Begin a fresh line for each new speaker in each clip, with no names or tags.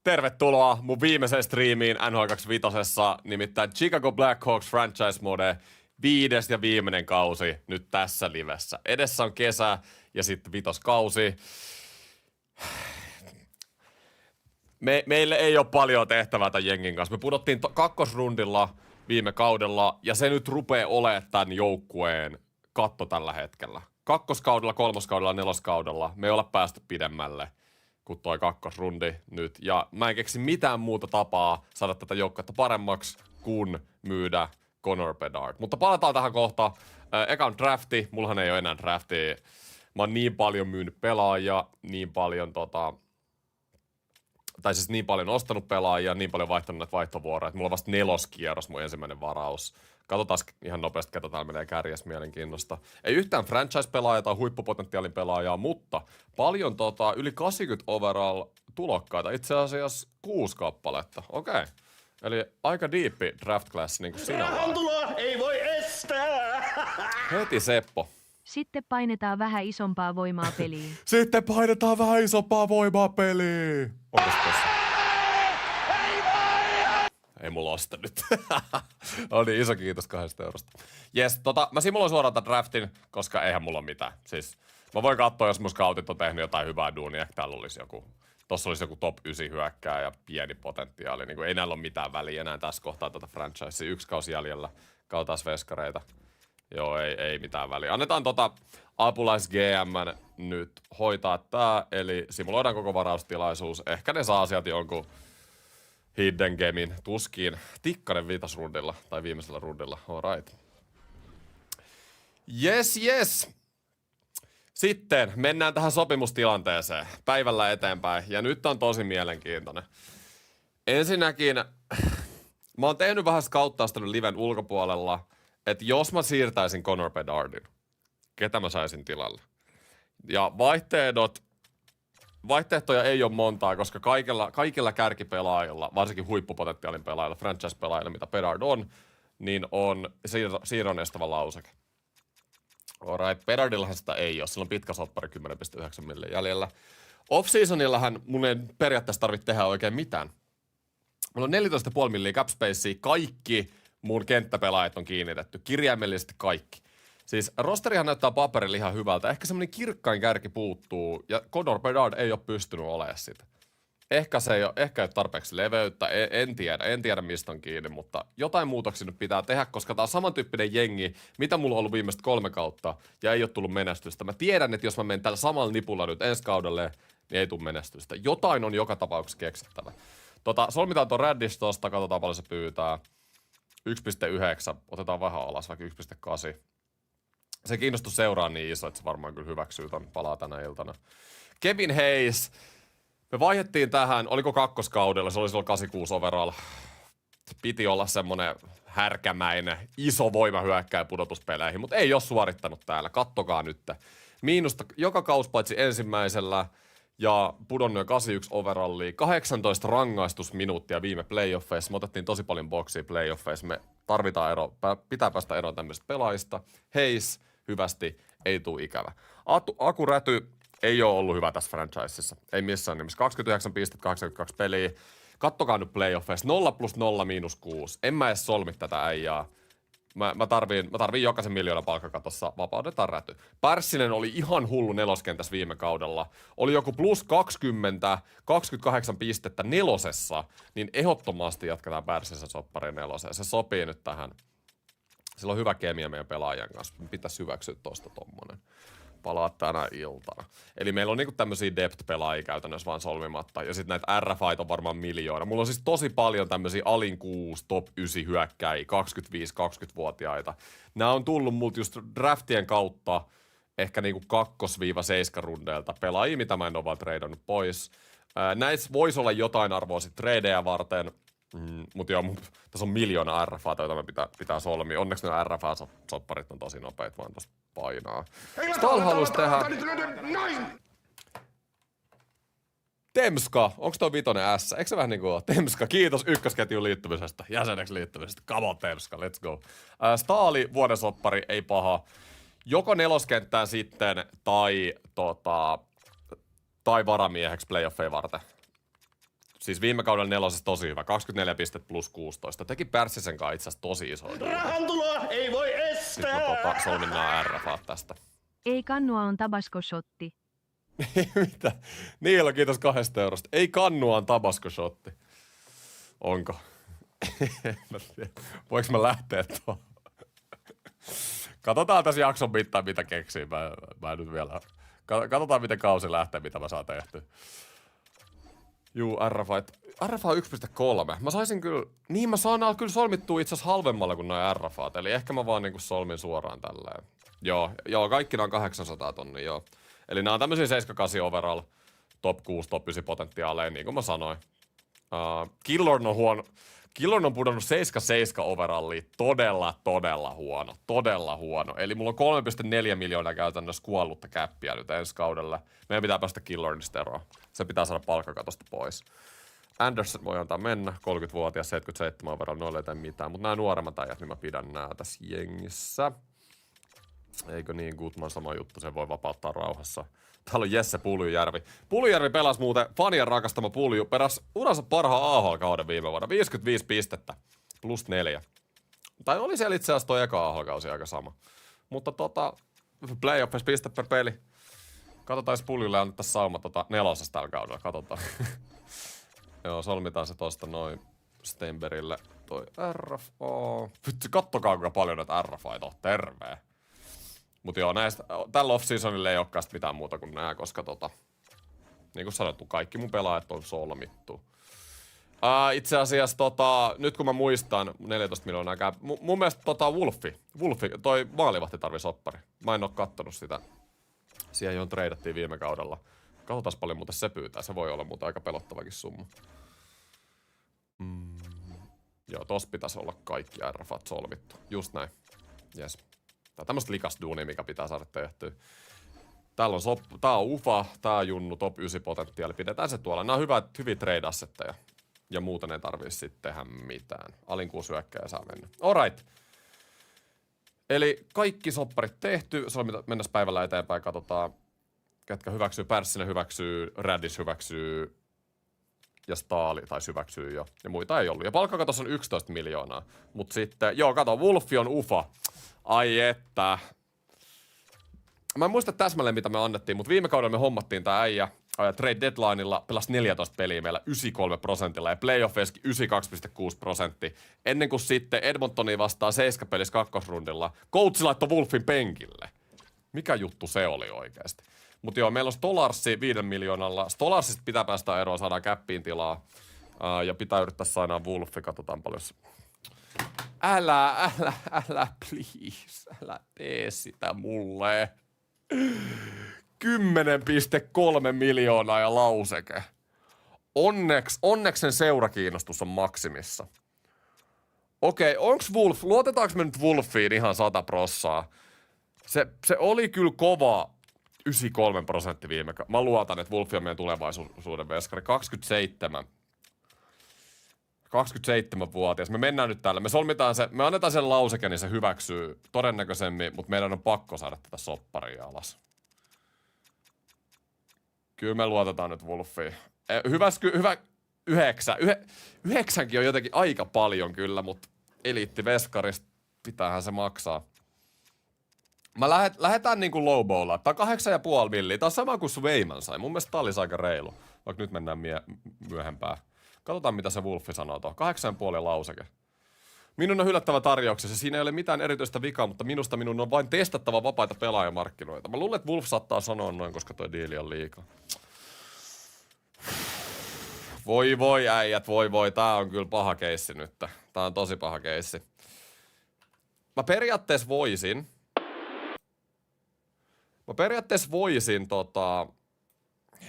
Tervetuloa mun viimeiseen striimiin NHL 25, nimittäin Chicago Blackhawks Franchise Mode, 5. ja viimeinen kausi nyt tässä livessä. Edessä on kesä ja sitten vitoskausi. Meille ei ole paljon tehtävää tämän jengin kanssa. Me pudottiin kakkosrundilla viime kaudella ja se nyt rupeaa olemaan tämän joukkueen katto tällä hetkellä. Kakkoskaudella, kolmoskaudella, neloskaudella me ei olla päästy pidemmälle kuin toi kakkosrundi nyt. Ja mä en keksi mitään muuta tapaa saada tätä joukkuetta paremmaksi kuin myydä Connor Bedard. Mutta palataan tähän kohta. Eka on drafti. Mullahan ei ole enää draftia. Mä oon niin paljon myynyt pelaajia, niin paljon niin paljon ostanut pelaajia, niin paljon vaihtanut näitä vaihtovuoroja, että mulla on vasta 4. kierros mun ensimmäinen varaus. Katsotaan ihan nopeasti, ketä täällä menee kärjessä mielenkiinnosta. Ei yhtään franchise-pelaajaa tai huippupotentiaalin pelaajaa, mutta paljon yli 80 overall tulokkaita, itse asiassa 6 kappaletta. Okei. Eli aika diippi draft class niin kuin sinä
tuloa, ei voi estää!
Heti Seppo.
Sitten painetaan vähän isompaa voimaa peliin.
Sitten painetaan vähän isompaa voimaa peliin. Onko se tossa? Ei mulla osta nyt. Oli iso kiitos 2 eurosta. Jes, mä simuloin suoraan tämän draftin, koska eihän mulla ole mitään. Siis mä voin katsoa, jos mun scoutit on tehnyt jotain hyvää duunia. Täällä olisi tossa olisi joku top 9 hyökkää ja pieni potentiaali. Niin ei näillä ole mitään väliä enää tässä kohtaa tätä franchisea. 1 kausi jäljellä. Katsotaan veskareita. Joo, ei mitään väliä. Annetaan apulais GM nyt hoitaa tää, eli simuloidaan koko varaustilaisuus. Ehkä ne saa sieltä jonkun hidden gamein tuskiin. Tikkanen 5. rundilla, tai viimeisellä rundilla. Alright. Yes. Sitten mennään tähän sopimustilanteeseen. Päivällä eteenpäin, ja nyt on tosi mielenkiintoinen. Ensinnäkin, mä oon tehnyt vähän scouttausta liven ulkopuolella, että jos mä siirtäisin Connor Bedardin, ketä mä saisin tilalle? Ja vaihtoehtoja ei ole montaa, koska kaikilla kärkipelaajilla, varsinkin huippupotentiaalin pelaajilla, franchise-pelaajilla, mitä Bedard on, niin on siirron estävä lauseke. Alright, Bedardillahan sitä ei ole. Sillä on pitkä soppari 10,9 miljoonaa jäljellä. Off-seasonillahan mun ei periaatteessa tarvitse tehdä oikein mitään. Mulla on 14,5 miljoonaa cap spacea, kaikki mun kenttäpelaajat on kiinnitetty. Kirjaimellisesti kaikki. Siis rosterihan näyttää paperilla ihan hyvältä. Ehkä semmoinen kirkkain kärki puuttuu, ja Connor Bedard ei ole pystynyt olemaan sitä. Ehkä ei ole tarpeeksi leveyttä, en tiedä mistä on kiinni, mutta jotain muutoksia nyt pitää tehdä, koska tää on samantyyppinen jengi, mitä mulla on ollut viimeiset 3 kautta, ja ei ole tullut menestystä. Mä tiedän, että jos mä menen tällä samalla nipulla nyt ensi kaudelle, niin ei tule menestystä. Jotain on joka tapauksessa keksittävä. Solmitaan tuon Raddish tosta, katsotaan paljon se pyytää. 1,9, otetaan vähän alas, vaikka 1,8. Se kiinnostus seuraa niin iso, että se varmaan kyllä hyväksyy ton palaa tänä iltana. Kevin Hayes. Me vaihdettiin tähän, oliko kakkoskaudella, se oli silloin 86 overall. Piti olla semmonen härkämäinen, iso voimahyökkäjä pudotuspeleihin, mutta ei ole suorittanut täällä. Kattokaa nyt. Miinusta joka kausi paitsi ensimmäisellä ja pudonnut jo 81 overallia. 18 rangaistusminuuttia viime playoffeissa. Me otettiin tosi paljon boksia playoffeissa. Me tarvitaan pitää päästä eroon tämmöisistä pelaajista. Hayes, hyvästi, ei tule ikävä. Aku Räty ei ole ollut hyvä tässä franchisessa. Ei missään nimessä. 29 pistettä, 82 peliä. Kattokaa nyt playoffeissa. 0+0 -6. En mä edes solmi tätä äijää. Mä tarviin jokaisen miljoonan palkkakatossa. Vapaudetaan Räty. Pärssinen oli ihan hullu neloskentässä viime kaudella. Oli joku +20, 28 pistettä 4. Niin ehdottomasti jatketaan Pärssisen sopparin 4. Se sopii nyt tähän. Sillä on hyvä kemia meidän pelaajan kanssa. Pitäisi hyväksyä tosta tommonen. Palaa tänä iltana. Eli meillä on niinku tämmösiä depth-pelaajia käytännössä vaan solmimatta. Ja sitten näitä RFIt on varmaan miljoona. Mulla on siis tosi paljon tämmösiä alin 6, top 9 hyökkäjiä, 25-20-vuotiaita. Nämä on tullut multa just draftien kautta ehkä niinku 2-7 rundeilta pelaajia, mitä mä en ole vaan treidannut pois. Näissä voisi olla jotain arvoa sit tradeja varten. Mutta joo, tässä on miljoona RFAta, joita me pitää solmia. Onneksi ne RFA-sopparit on tosi nopeat, vaan tosta painaa. Stahl haluaisi tehdä... Temska, onko toi 5 S? Eikö se vähän niinku ole? Temska, kiitos ykkösketjun liittymisestä, jäseneksi liittymisestä. Come on Temska, let's go. Staali, vuoden soppari, ei paha. Joko neloskenttään sitten, tai varamieheksi playoffeja varten. Siis viime kaudella 4 tosi hyvä. 24 pistettä plus 16. Teki Pärssisen kanssa itse asiassa tosi iso.
Rahantuloa ei voi
Sitten mä
estää.
solmin nää RFA tästä.
Ei kannua on tabasco-shotti.
Mitä? Niillä kiitos 2 eurosta. Ei kannuaan tabasco-shotti. Onko? En mä tiedä. Voinko mä lähteä tuohon? Katsotaan tässä jakson mittaan, mitä keksii. Mä en nyt vielä... Katsotaan, miten kausi lähtee, mitä mä saan tehtyä. Juu, RFA 1.3. Mä saisin kyllä... Niin, mä saan kyllä solmittua itse asiassa halvemmalla kuin noin RFAt. Eli ehkä mä vaan niinku solmin suoraan tälleen. Joo, kaikki on 800 tonnia, joo. Eli nää on tämmösiä 7-8 overall, top 6, top 9 potentiaaleja, niin kuin mä sanoin. Killorn on huono. Killorn on pudonnut 7-7 overalliin. Todella huono. Eli mulla on 3,4 miljoonaa käytännössä kuollutta käppiä nyt ensi kaudella. Meidän pitää päästä Killornista eroon. Se pitää saada palkkakatosta pois. Anderson voi antaa mennä, 30-vuotias, 77 overall, noille ei tee mitään. Mutta nämä nuoremmat ajat, niin mä pidän nää tässä jengissä. Eikö niin, Gutman sama juttu, se voi vapauttaa rauhassa. Täällä on Jesse Puljujärvi. Puljujärvi pelasi muuten fanien rakastama Pulju. Peräs uransa parhaan AHL-kauden viime vuonna. 55 pistettä. Plus 4. Tai oli siellä itse asiassa toi eka AHL-kausi aika sama. Mutta playoffissa piste per peli. Katsotaan, jos Puljulle annettaisiin sauma 4 tällä kaudella. Katsotaan. Joo, solmitaan se tosta noin Steinbergille. Toi RFA. Vitsi, kattokaa kuinka paljon näitä RFAita on. Terve. Mut joo, näistä, tällä off-seasonilla ei olekaan mitään muuta kuin nää, koska niin kuin sanottu, kaikki mun pelaajat on solmittu. Itse asiassa nyt kun mä muistan, 14 miljoonaa käy, mun mielestä Wolfi, toi maalivahti tarvii soppari. Mä en oo kattonut sitä. Siihen johon treidattiin viime kaudella. Katsotaan paljon muuten se pyytää, se voi olla muuten aika pelottavakin summa. Joo, tossa pitäisi olla kaikki RFat solmittu. Just näin. Jes. Tää on tämmöstä likasduunia, mikä pitää saada tehtyä. Täällä on tää on UFA, tää on Junnu, top 9 potentiaali. Pidetään se tuolla. Nää on hyviä trade-assetteja. Ja muuten ei tarvii sitten tehdä mitään. Alinkuus hyökkäjä saa mennä. Alright. Eli kaikki sopparit tehty. Se on mennäs päivällä eteenpäin. Katsotaan, ketkä hyväksyy. Pärssinen hyväksyy, Radish hyväksyy. Ja Staali taisi hyväksyy jo. Ja muita ei ollut. Ja palkkakatos on 11 miljoonaa. Mut sitten, joo, kato, Wolfi on UFA. Ai että. Mä en muista täsmälleen, mitä me annettiin, mutta viime kaudella me hommattiin tää äijä. Trade deadlineilla pelasi 14 peliä meillä 93% ja playoffeissakin 92,6%. Ennen kuin sitten Edmontoni vastaa 7 pelissä kakkosrundilla. Coach laittoi Wolfin penkille. Mikä juttu se oli oikeasti? Mutta joo, meillä on Stolarsi 5 miljoonalla. Stolarsista pitää päästä eroon, saadaan käppiin tilaa. Ja pitää yrittää saada Wolfi, katsotaan paljon. Älä, please. Älä tee sitä mulle. 10,3 miljoonaa ja lauseke. Onneksi sen seurakiinnostus on maksimissa. Okei, onks Wolf, luotetaanko me nyt Wolfiin ihan 100%? Se oli kyllä kova 93% viime Mä luotan, että Wolf on meidän tulevaisuuden veskari. 27-vuotias. Me mennään nyt täällä. Me solmitaan se, me annetaan sen lauseke, niin se hyväksyy todennäköisemmin, mutta meidän on pakko saada tätä sopparia alas. Kyllä me luotetaan nyt Wolfiin. Hyvä 9. 9kin on jotenkin aika paljon kyllä, mutta eliittiveskarista pitäähän se maksaa. Mä lähetään niinku lowballaan. Tää on 8,5 milliä. Tää on sama kuin Swayman sai. Mun mielestä tää olisi aika reilu. Vaikka nyt mennään myöhempään. Katsotaan mitä se Wolfi sanoo tuohon. 8,5 lauseke. Minun on yllättävä tarjouksessa. Siinä ei ole mitään erityistä vikaa, mutta minusta minun on vain testattava vapaita pelaajamarkkinoita. Mä luulen, että Wolf saattaa sanoa noin, koska toi diili on liikaa. Voi äijät, voi. Tää on kyllä paha keissi nyt. Tää on tosi paha keissi. Mä periaatteessa voisin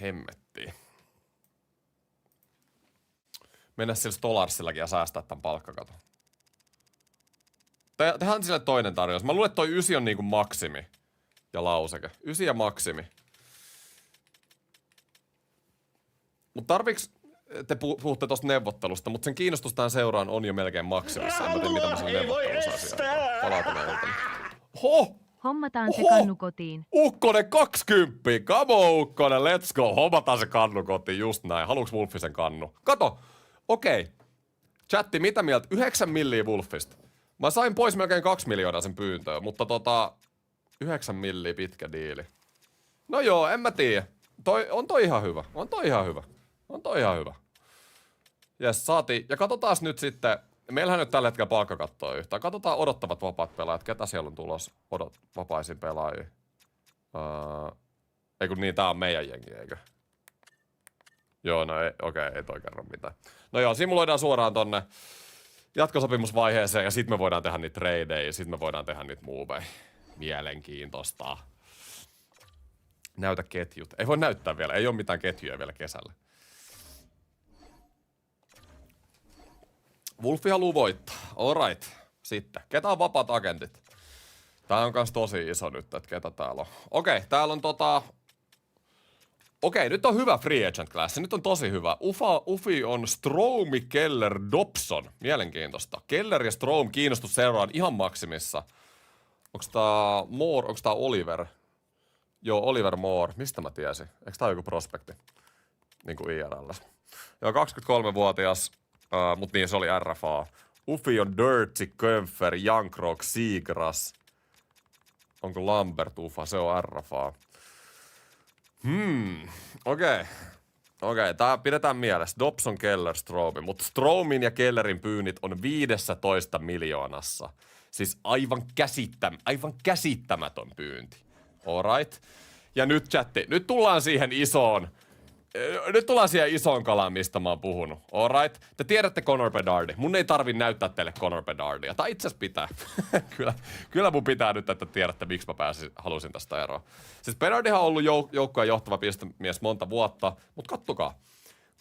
hemmettiin. Mennä sillä Stolarsillakin ja säästää tän palkkakaton. Tehdään sille toinen tarjous. Mä luulen, että toi 9 on niinku maksimi. Ja lauseke. 9 ja maksimi. Mut tarviiks... Te puhutte tosta neuvottelusta, mutta sen kiinnostus tähän seuraan on jo melkein maksimissa. En mä tiedä, mitä mä sen neuvottelussa asiaan. Palautan iltani.
Hommataan se
Oho!
kannu kotiin.
Ukkonen 20. Come on, Ukkonen, let's go. Hommataan se kannu kotiin, just näin. Haluuks Wolfi sen kannu? Kato, okei. Chatti, mitä mieltä? 9 milliä Wolfista. Mä sain pois melkein 2 miljoonaa sen pyyntöön, mutta 9 milliä pitkä diili. No joo, en mä tiedä. On toi ihan hyvä. Jes, saatiin. Ja katsotaan nyt sitten. Meillähän nyt tällä hetkellä palkkakattoa yhtään. Katsotaan odottavat vapaat pelaajat. Ketä siellä on tulos vapaisiin pelaajia? Ei kun niin, tää on meidän jengi, eikö? Joo, no okei, ei toi kerro mitään. No joo, simuloidaan suoraan tonne jatkosopimusvaiheeseen ja sit me voidaan tehdä niitä tradeja ja sit me voidaan tehdä niitä moveja. Mielenkiintoista. Näytä ketjut. Ei voi näyttää vielä, ei oo mitään ketjuja vielä kesällä. Wolfi haluu voittaa. Alright. Sitten. Ketä on vapaat agentit? Tää on kans tosi iso nyt, että ketä täällä on. Okei, täällä on Okei, nyt on hyvä free agent class. Nyt on tosi hyvä. Ufi on Strome, Keller, Dobson. Mielenkiintoista. Keller ja Strome kiinnostus seuraan ihan maksimissa. Onks tää Moore? Onks tää Oliver? Joo, Oliver Moore. Mistä mä tiesin? Eiks tää joku prospekti? Niinku IRL. Joo, 23-vuotias. Mut niin, se oli RFA. Ufi on Dirty, Kömpfer, Jankrook, Seagrass. Onko Lambert Ufa? Se on RFA. Okei, tää pidetään mielessä. Dobson, Keller, Strome. Mut Stromin ja Kellerin pyynnit on 15 miljoonassa. Siis aivan käsittämätön pyynti. Alright. Ja nyt chatti, nyt tullaan siihen isoon kalaan, mistä mä oon puhunut. Alright. Te tiedätte Connor Bedardi. Mun ei tarvi näyttää teille Connor Bedardia. Tai itse asiassa pitää. kyllä mun pitää nyt, että tiedätte, miksi mä halusin tästä eroa. Siis Bedardihan on ollut joukkojen johtava pistemies monta vuotta, mutta kattokaa.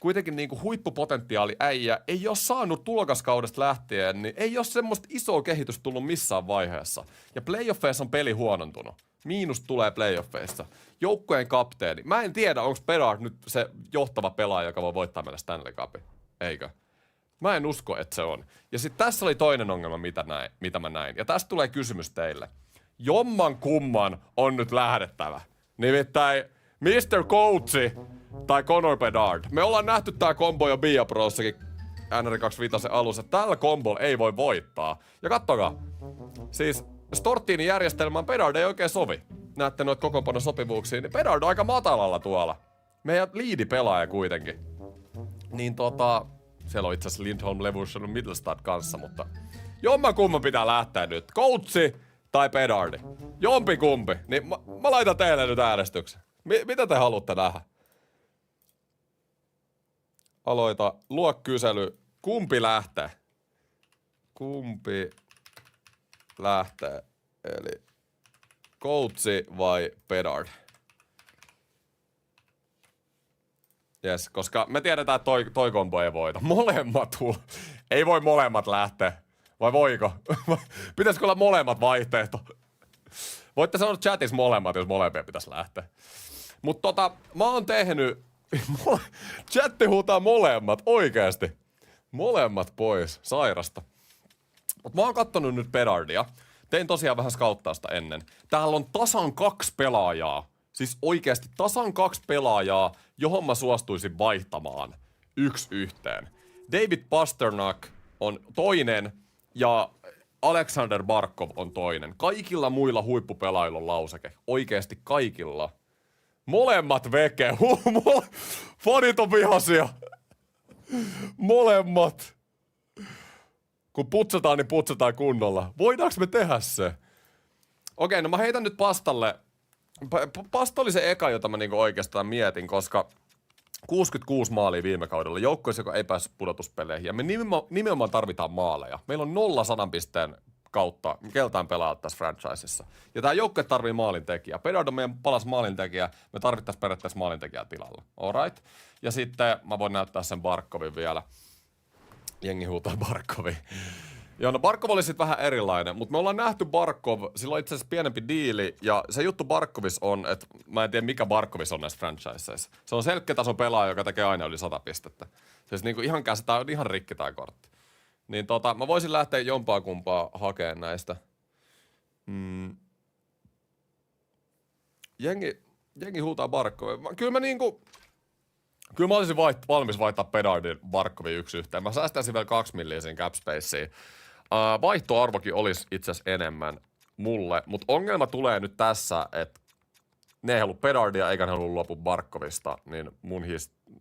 Kuitenkin niinku huippupotentiaali äijä ei ole saanut tulokaskaudesta lähtien, niin ei ole semmoista isoa kehitystä tullut missään vaiheessa. Ja playoffeissa on peli huonontunut. Miinus tulee playoffeissa. Joukkueen kapteeni. Mä en tiedä, onko Bedard nyt se johtava pelaaja, joka voi voittaa meille Stanley Cupin. Eikö? Mä en usko, että se on. Ja sitten tässä oli toinen ongelma, mitä mä näin. Ja tästä tulee kysymys teille. Jomman kumman on nyt lähdettävä. Nimittäin Mr. Coachi tai Connor Bedard. Me ollaan nähty tää kombo jo Bia Prossakin NR25 alussa. Tällä kombolla ei voi voittaa. Ja kattokaa. Siis Stortinin järjestelmään Bedard ei oikein sovi. Näette noita kokoonpanon sopivuuksia, niin Bedard on aika matalalla tuolla. Meidän liidipelaaja kuitenkin. Niin siellä on itse asiassa Lindholm, Levuson, Middlestad kanssa, mutta jomman kumman pitää lähteä nyt. Coachi tai Bedardi. Jompi kumpi. Niin mä laitan teille nyt äänestyksen. Mitä te haluatte nähdä? Aloita. Luo kysely. Kumpi lähtee? Kumpi lähtee? Eli Coachi vai Bedard? Jes, koska me tiedetään, että toi kombo ei voita. Molemmat ei voi molemmat lähteä. Vai voiko? Pitäisikö olla molemmat vaihtoehto? Voitte sanoa chatissa molemmat, jos molempia pitäisi lähteä. Mutta mä oon tehnyt... Chatti huutaa molemmat, oikeesti. Molemmat pois, sairasta. Mut mä oon kattonut nyt Bedardia. Tein tosiaan vähän skauttausta ennen. Täällä on tasan 2 pelaajaa. Siis oikeesti tasan 2 pelaajaa, johon mä suostuisin vaihtamaan 1-1. David Pasternak on toinen ja Alexander Barkov on toinen. Kaikilla muilla huippupelaajilla on lauseke. Oikeesti kaikilla. Molemmat veke. Fanit on vihaisia. Molemmat. Kun putsataan, niin putsataan kunnolla. Voidaanko me tehdä se? Okei, no mä heitän nyt Pastalle. Pasta oli se eka, jota mä niinku oikeastaan mietin, koska 66 maalia viime kaudella. Joukkueessa, joka ei päässyt pudotuspeleihin. Ja me nimenomaan tarvitaan maaleja. Meillä on 0 100 pisteen kautta keltään pelaat tässä franchisessa. Ja tää joukkue tarvii maalintekijää. Bedard on meidän palas maalintekijä. Me tarvittaisiin periaatteessa maalintekijää tilalla. Alright. Ja sitten mä voin näyttää sen Barkovin vielä. Jengi huutaa Barkovi. Joo, no Barkov oli sitten vähän erilainen, mutta me ollaan nähty Barkov, sillä on itse asiassa pienempi diili, ja se juttu Barkovis on, että mä en tiedä mikä Barkovis on näissä franchiseissa. Se on selkkätason pelaaja, joka tekee aina yli 100 pistettä. Siis niinku ihan käsitään, on ihan rikki tää kortti. Niin mä voisin lähteä jompaa kumpaa hakemaan näistä. jengi huutaa Barkovia. Kyllä mä olisin valmis vaihtaa Bedardin Barkovin 1-1. Mä säästäisin vielä 2 milliä siinä cap spaceen. Vaihtoarvokin olisi itse asiassa enemmän mulle, mutta ongelma tulee nyt tässä, että ne ei halua Bedardia eikä ne halua luopua Barkovista, niin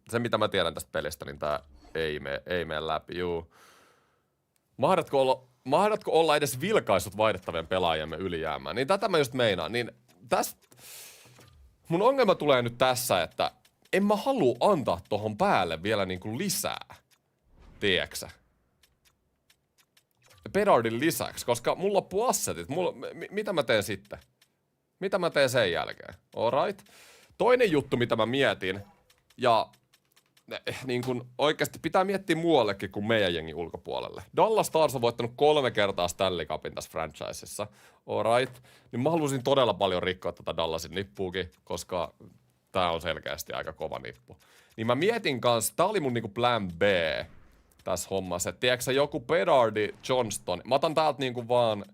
se mitä mä tiedän tästä pelistä, niin tää ei mene läpi, juu. Mahdatko olla edes vilkaisut vaihdettavien pelaajiemme ylijäämään? Niin tätä mä just meinaan. Niin mun ongelma tulee nyt tässä, että en mä halua antaa tohon päälle vielä niinku lisää. Tiedäksä? Bedardin lisäksi, koska mulla loppuu assetit. Mitä mä teen sitten? Mitä mä teen sen jälkeen? Alright. Toinen juttu, mitä mä mietin, ja niin kun oikeasti pitää miettiä muuallekin kuin meidän jengin ulkopuolelle. Dallas Stars on voittanut 3 kertaa Stanley Cupin tässä franchisessa. Alright. Niin mä halusin todella paljon rikkoa tätä Dallasin nippuukin, koska tää on selkeästi aika kova nippu. Niin mä mietin kanssa, tää oli mun niinku plan B tässä hommassa. Et tiedätkö joku Bedardi, Johnston. Mä otan täältä niinku vaan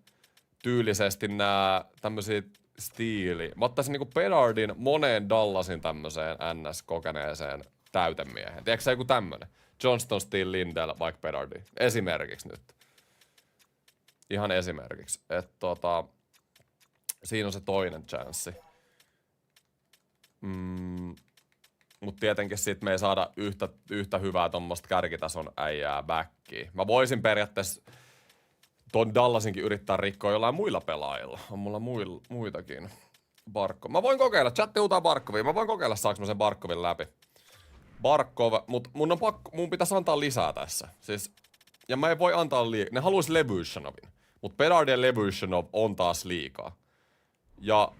tyylisesti nää tämmösiä mä ottaisin niinku Bedardin moneen Dallasin tämmöiseen NS-kokeneeseen täytemiehen. Tiedätkö joku tämmönen? Johnston, Steel, Lindell, vaikka Bedardi. Esimerkiksi nyt. Ihan esimerkiksi. Että siinä on se toinen chanssi. Mut tietenkin sit me ei saada yhtä hyvää tommoista kärkitason äijää backiin. Mä voisin periaatteessa ton Dallasinkin yrittää rikkoa jollain muilla pelaajilla. On mulla muitakin. Mä voin kokeilla. Chatti huutaa Barkovia. Mä voin kokeilla, saaks mä sen Barkovin läpi. Barkov, mut mun pitäisi antaa lisää tässä. Siis, ja mä en voi antaa ne haluais Levushanovin. Mut Bedard ja Levushanov on taas liikaa. Ja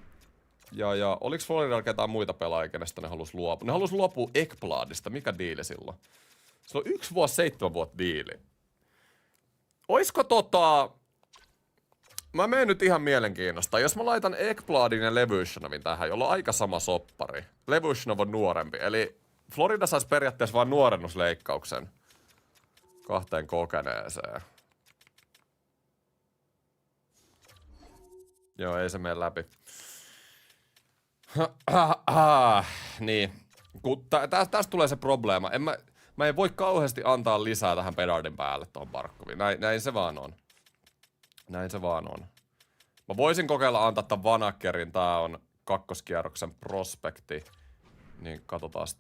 oliks Floridalla ketään muita pelaajia, kenestä ne halus luopua? Ne halus luopua Ekbladista. Mikä diili silloin? Se on 1 vuosi 7 vuotta diili. Oisko mä menen nyt ihan mielenkiinnosta. Jos mä laitan Ekbladin ja Levushanovin tähän, jolla on aika sama soppari. Levushanov on nuorempi. Eli Florida saisi periaatteessa vain nuorennusleikkauksen 2 kokeneeseen. Joo, ei se mene läpi. Niin. Tästä tulee se probleema. Mä en voi kauheasti antaa lisää tähän Bedardin päälle tuohon Barkoviin. Näin se vaan on. Mä voisin kokeilla antaa tämän Vanackerin. Tää on kakkoskierroksen prospekti. Niin katsotaas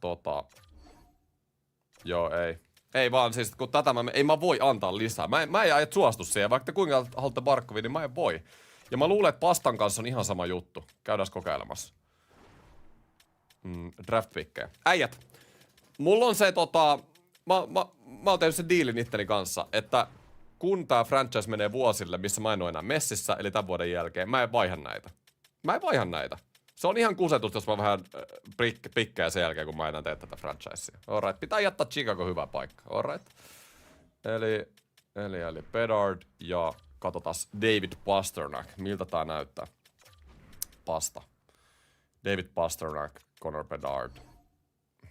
Joo, ei. Ei vaan siis, kun tätä ei mä voi antaa lisää. Mä en ajat suostu siihen. Vaikka te kuinka haluatte Barkoviin, niin mä en voi. Ja mä luulen, että Pastan kanssa on ihan sama juttu. Käydään kokeilemassa. Draft-pikkejä. Äijät. Mulla on se mä oon tehnyt sen diilin itteni kanssa, että kun tää franchise menee vuosille, missä mä en oo enää messissä, eli tämän vuoden jälkeen, mä en vaiha näitä. Se on ihan kusetusta, jos mä vähän pikkejä sen jälkeen, kun mä enää teen tätä franchisea. Alright, pitää jättää Chicago hyvä paikka. Alright. Eli Bedard ja katsotaan David Pastrnak. Miltä tää näyttää? Pasta. David Pastrnak, Connor Bedard.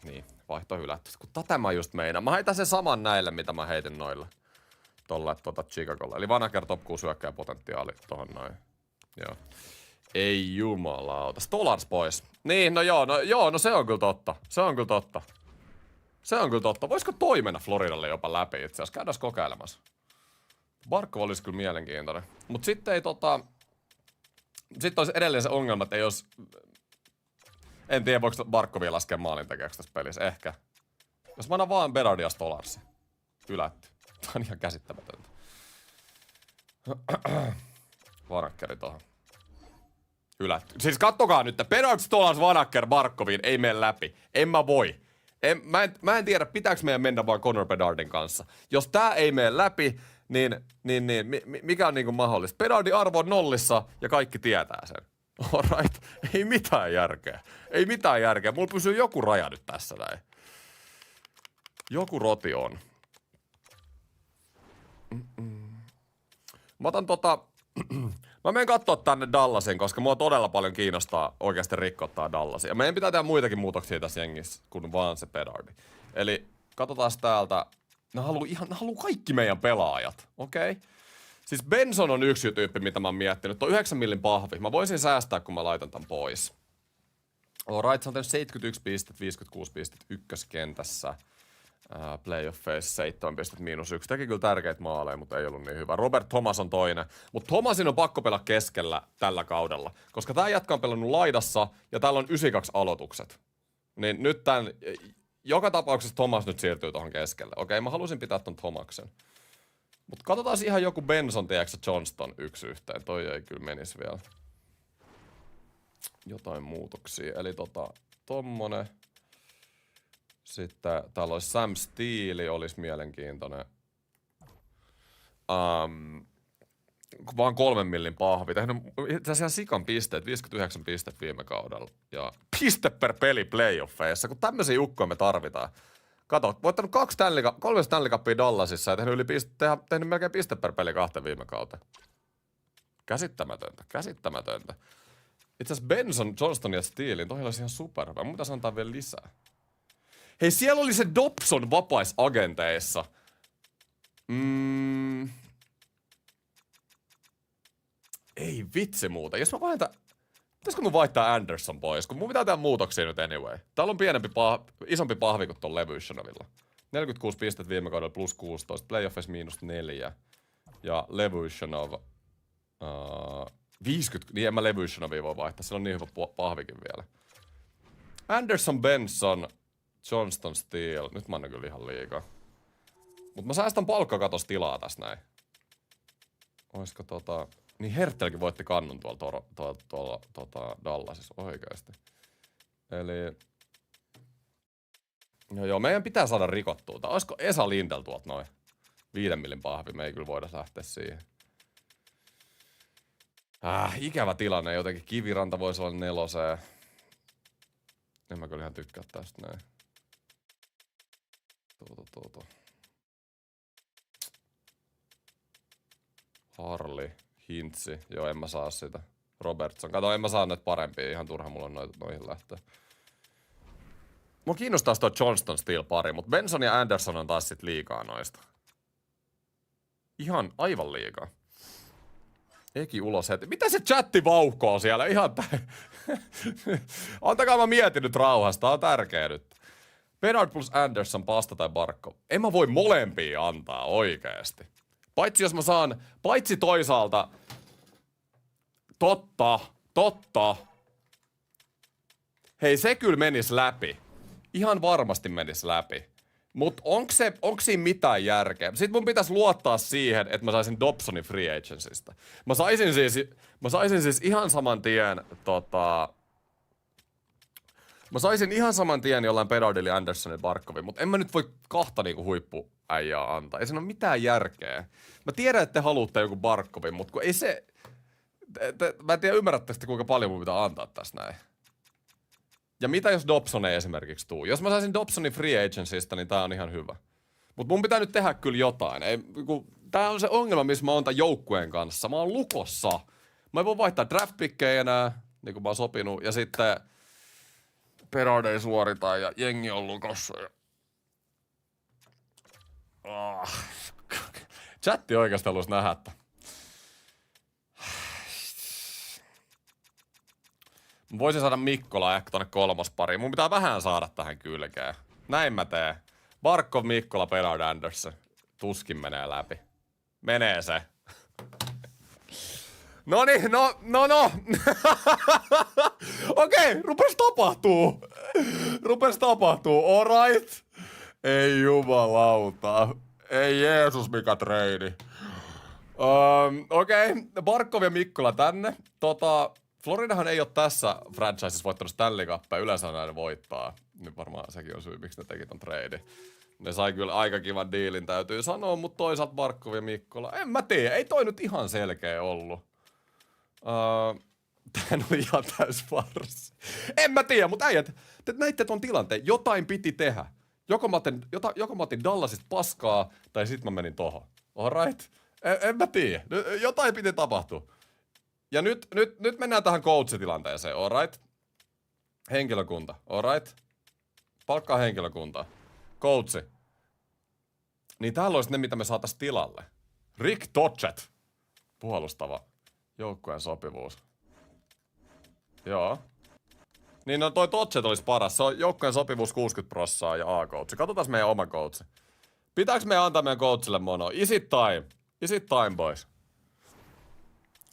Niin, vaihto hylätty. Kun tätä mä just meinaan. Mä heitän sen saman näille, mitä mä heitin noille. Tolle Chicagolle. Eli Vanaker top 6 hyökkääjäpotentiaali tohon noin. Joo. Ei jumalauta. Stolars pois. Niin, no se on kyllä totta. Se on kyllä totta. Voisiko toi mennä Floridalle jopa läpi itse asiassa? Käydään kokeilemassa. Barkov olisi kyllä mielenkiintoinen. Mut sitten ei sitten olisi edelleen se ongelma, että ei olisi... En tiedä, voiko Barkovia laskea maalintekijäksi tässä pelissä. Ehkä. Jos mä annan vaan Bedardia Stolarsi. Hylätty. Tää on ihan käsittämätöntä. Vanakkeri tohon. Hylätty. Siis kattokaa nyt, Bedard, Stolars, Vanakker, Barkoviin ei mene läpi. En mä voi. Mä en tiedä, pitääkö meidän mennä vaan Connor Bedardin kanssa. Jos tää ei mene läpi, niin mikä on niinku mahdollista? Bedardin arvo on nollissa ja kaikki tietää sen. Alright. Ei mitään järkeä. Mulla pysyy joku raja nyt tässä näin. Joku roti on. Mä otan mä menen kattoo tänne Dallasin, koska mua todella paljon kiinnostaa oikeasti rikkottaa Dallasia. Meidän pitää tehdä muitakin muutoksia tässä jengissä kuin vaan se Bedardi. Eli katsotaan täältä. Ne haluu kaikki meidän pelaajat, okei? Okay? Siis Benson on yksi tyyppi, mitä mä oon miettinyt. Tuo 9 millin pahvi. Mä voisin säästää, kun mä laitan tän pois. Alright, se on tehnyt 71 pistet, 56 pistet ykköskentässä. Playoffeissa 7 pistet -1. Teki kyllä tärkeitä maaleja, mutta ei ollut niin hyvä. Robert Thomas on toinen. Mutta Thomasin on pakko pelaa keskellä tällä kaudella. Koska tää jätkä on pelannut laidassa ja täällä on 92 aloitukset. Niin nyt tän... Joka tapauksessa Thomas nyt siirtyy tuohon keskelle. Okei, mä halusin pitää ton Thomaksen. Mutta katsotaan ihan joku Benson, tiedätkö Johnston 1-1. Toi ei kyllä menisi vielä. Jotain muutoksia. Eli tommonen. Sitten täällä olisi Sam Steele, olisi mielenkiintoinen. Vaan 3 millin pahvi. Tehnyt itse asiassa sikan pisteet, 59 pistet viime kaudella. Ja piste per peli playoffeissa, kun tämmöisiä ukkoja me tarvitaan. Kato, voittanut 3 Stanley Cupia Dallasissa ja tehnyt melkein piste per peli 2 viime kautta. Käsittämätöntä. Itse asiassa Benson, Johnston ja Steelin, toi olisi ihan superhyvä. Mun pitäisi antaa vielä lisää. Hei, siellä oli se Dobson vapaisagenteissa. Ei vitsi muuta. Jos mä vaihdan... Pitäisikö mun vaihtaa Anderson pois? Kun mun pitää tehdä muutoksia nyt anyway. Täällä on isompi pahvi kuin ton Levyshonovilla. 46 pistet viime kaudella plus 16. Playoffissa -4. Ja Levyshonov... 50... Niin en mä Levyshonovia voi vaihtaa. Sillä on niin hyvä pahvikin vielä. Anderson, Benson... Johnston, Steele. Nyt mä annan kyllä ihan liikaa. Mut mä säästän palkkakatos tilaa tässä näin. Oisko Niin Herttelkin voitti kannun tuolla Dallasissa oikeesti. Eli... Joo, meidän pitää saada rikottua. Oisko Esa Lindell tuolta noin? 5 millin pahvi. Me ei kyllä voida lähteä siihen. Ikävä tilanne. Jotenkin Kiviranta voisi olla 4. En mä kyllä ihan tykkää tästä näin. Harley, Hintsi. Joo, en mä saa sitä. Robertson. Kato, en mä saa näitä parempia. Ihan turha mulla on noihin lähteä. Mua kiinnostaa toi Johnston Steele pari, mutta Benson ja Anderson on taas sit liikaa noista. Ihan aivan liikaa. Eki ulos heti. Mitä se chatti vauhkoo siellä? Ihan Antakaa mä mietin nyt rauhassa. Tää on tärkeä nyt. Bedard plus Anderson, Pasta tai Barkov. En mä voi molempia antaa oikeesti. Paitsi jos mä saan... Paitsi toisaalta... Totta. Hei, se kyllä menis läpi. Ihan varmasti menis läpi. Mut onks siinä mitään järkeä? Sit mun pitäis luottaa siihen, että mä saisin Dobsonin free agencystä. Mä saisin siis ihan saman tien Mä saisin ihan saman tien jollain Bedardilla, Andersonin, Barkovin, mutta en mä nyt voi kahta niinku huippuäijää antaa. Ei siinä ole mitään järkeä. Mä tiedän, että te haluatte joku Barkovin, mutta kun ei se... Mä en tiedä, ymmärrättekö te, kuinka paljon mun pitää antaa tässä näin. Ja mitä jos Dobson ei esimerkiksi tuu? Jos mä saisin Dobsonin free agencysta, niin tää on ihan hyvä. Mut mun pitää nyt tehdä kyllä jotain. Tää on se ongelma, missä mä oon tämän joukkueen kanssa. Mä oon lukossa. Mä en voi vaihtaa draftpickejä enää, niin kuin mä oon sopinut. Ja sitten Bedard ei suorita ja jengi on lukossa. Chatti oikeasti haluaisi nähdä, että... Mä voisin saada Mikkola ehkä tonne 3. pariin. Mun pitää vähän saada tähän kylkeen. Näin mä teen. Barkov, Mikkola, Bedard, Anderson. Tuskin menee läpi. Menee se. Noniin, no. Okei, rupes tapahtuu. Alright. Ei jumalauta. Ei Jeesus, mikä treidi. Okei, Barkov ja Mikkola tänne. Floridahan ei ole tässä franchisessa voittanut Stanley Cupia. Yleensä näiden voittaa. Nyt varmaan sekin on syy, miksi ne teki ton treidin. Ne sai kyllä aika kivan diilin, täytyy sanoa, mutta toisaalta Barkov ja Mikkola. En mä tiedä, ei toi nyt ihan selkeä ollut. Tän oli ihan täys farsi. En mä tiedä, mutta äijät, te näitte ton tilanteen. Jotain piti tehdä. Joko mä otin Dallasista paskaa, tai sit mä menin tohon. Alright? En mä tiedä. Jotain piti tapahtua. Ja nyt mennään tähän coach-tilanteeseen, alright? Henkilökunta, alright? Palkkaa henkilökuntaa. Coachi. Niin täällä olisi ne, mitä me saatais tilalle. Rick Tocchet. Puolustava joukkueen sopivuus. Joo. Niin no toi Totchet olisi paras. Se on joukkojen sopivuus 60% ja A-coachi. Katsotaan meidän oma coachi. Pitääkö meidän antaa meidän coachille mono? Is it time? Is it time, boys?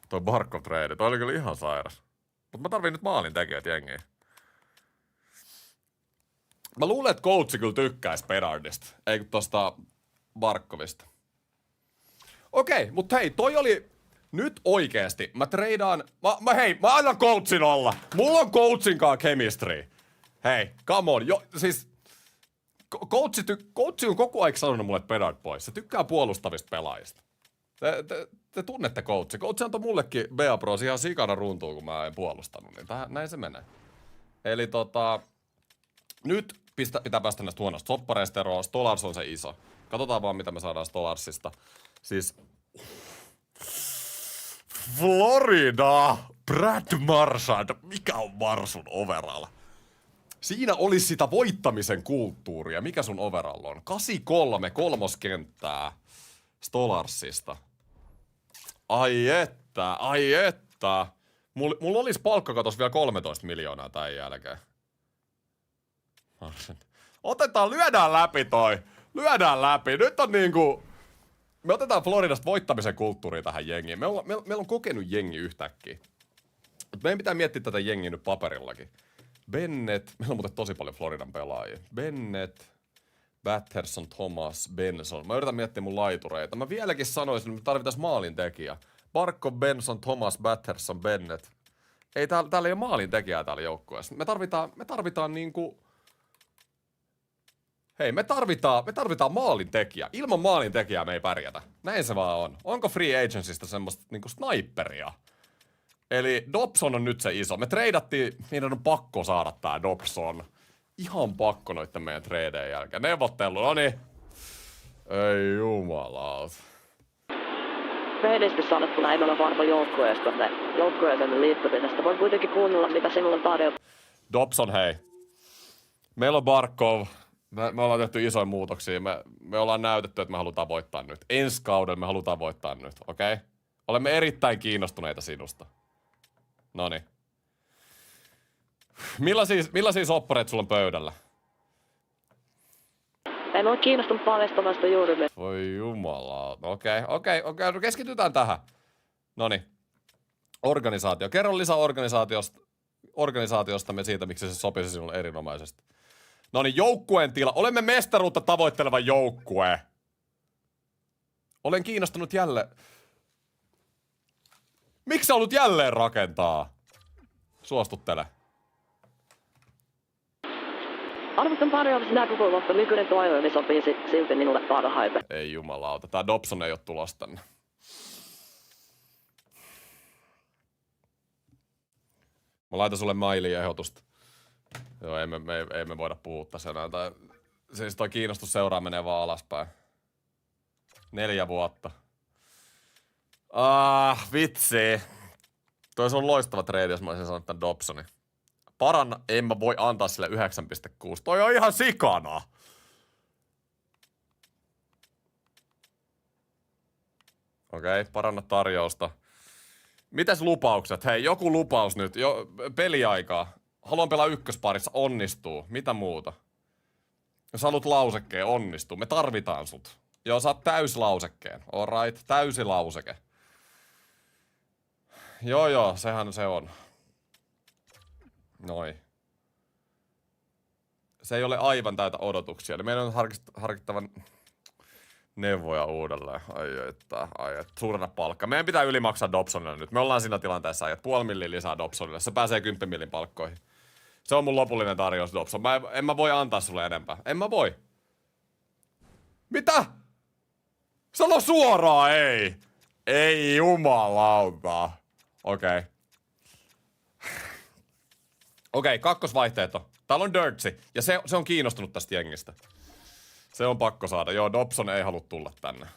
Toi Barkov trade, toi oli kyllä ihan sairas. Mut mä tarviin nyt maalintekijät jengiä. Mä luulen, että coachi kyllä tykkäis Bedardista, ei kun tosta Barkovista. Okei, mut hei, toi oli nyt oikeesti. Mä treidaan, mä annan coachin olla. Mulla on coachinkaan chemistry. Hei, come on. Siis coachi on koko ajan sanonut mulle, että Bedard pois. Se tykkää puolustavista pelaajista. Te tunnette coachi. Coachi antoi mullekin Bea Bros ihan sikana runtuun, kun mä en puolustanut. Niin näin se menee. Eli nyt pitää päästä näistä huonoista soppareista eroon. Stolars on se iso. Katsotaan vaan, mitä me saadaan Stolarsista. Siis Florida! Brad Marchand. Mikä on Marsun overall? Siinä olisi sitä voittamisen kulttuuria. Mikä sun overall on? 83, kolmoskenttää Stolarsista. Ai että. Mulla olisi palkkakatos vielä 13 miljoonaa tämän jälkeen. Lyödään läpi toi. Lyödään läpi. Nyt on niinku... Me otetaan Floridasta voittamisen kulttuuria tähän jengiin. Meillä on kokenut jengi yhtäkkiä. Meidän pitää miettiä tätä jengiä nyt paperillakin. Bennett, meillä on muuten tosi paljon Floridan pelaajia. Bennett, Batterson, Thomas, Benson. Mä yritän miettiä mun laitureita. Mä vieläkin sanoisin, että me tarvitaan maalintekijä. Barkov, Benson, Thomas, Batterson, Bennett. Ei, täällä ei ole maalintekijää täällä joukkueessa. Me tarvitaan niinku... Hei, me tarvitaan maalintekijä. Ilman maalintekijää me ei pärjätä. Näin se vaan on. Onko free agencysta semmoista niinku sniperia? Eli Dobson on nyt se iso. Me treidattiin, meidän on pakko saada tää Dobson. Ihan pakko noitten meidän tradejen jälkeen. Neuvottelu, noniin. Ei jumalaut.
Rehellisesti sanottuna ei ole varma joukkueeseen liittymisestä. Voin kuitenkin kuunnella, mitä sinulla on tarjota.
Dobson, hei. Meillä on Barkov. Me ollaan tehty isoja muutoksia. Me ollaan näytetty, että me halutaan voittaa nyt. Ensi kaudella me halutaan voittaa nyt, okei? Okay? Olemme erittäin kiinnostuneita sinusta. Millaisia soppareita sulla on pöydällä?
En ole kiinnostunut paljastamaan sitä juuri.
Voi jumala. Okei. No keskitytään tähän. Noniin. Organisaatio. Kerro lisää organisaatiostamme siitä, miksi se sopisi sinulle erinomaisesti. Noniin, joukkueen tila. Olemme mestaruutta tavoitteleva joukkue. Olen kiinnostunut jälleen. Miksi sä haluat jälleen rakentaa? Suostuttele.
Arvostan tarjoamisen näkökulmasta nykyinen toivoimi sopii silti minulle parhaiten.
Ei jumalauta, tää Dobson ei oo tulos tänne. Mä laitan sulle mailiin ehdotusta. Joo, ei me voida puhua tässä enää. Siis toi kiinnostus seuraa menee vaan alaspäin. 4 vuotta. Vitsi. Toi on loistava trade, jos mä olisin sanonut tän Dobsonin. En mä voi antaa sille 9,6. Toi on ihan sikana. Okei, paranna tarjousta. Mites lupaukset? Hei, joku lupaus nyt. Peliaikaa. Haluan pelaa ykkösparissa. Onnistuu. Mitä muuta? Jos haluat lausekkeen, onnistuu. Me tarvitaan sut. Joo, saat täyslausekkeen. Alright, täysilauseke. Joo, sehän se on. Noi. Se ei ole aivan täytä odotuksia. Eli meidän on harkittavan neuvoja uudelleen. Ai että. Suurena palkka. Meidän pitää ylimaksaa Dobsonille nyt. Me ollaan siinä tilanteessa, että 0,5 milliä lisää Dobsonille. Se pääsee 10 millin palkkoihin. Se on mun lopullinen tarjous, Dobson. En mä voi antaa sulle enempää. En mä voi. Mitä? Sano suoraan ei. Ei jumalauta. Okei, kakkosvaihtoehto. Täällä on Dirtsy. Ja se on kiinnostunut tästä jengistä. Se on pakko saada. Joo, Dobson ei halua tulla tänne.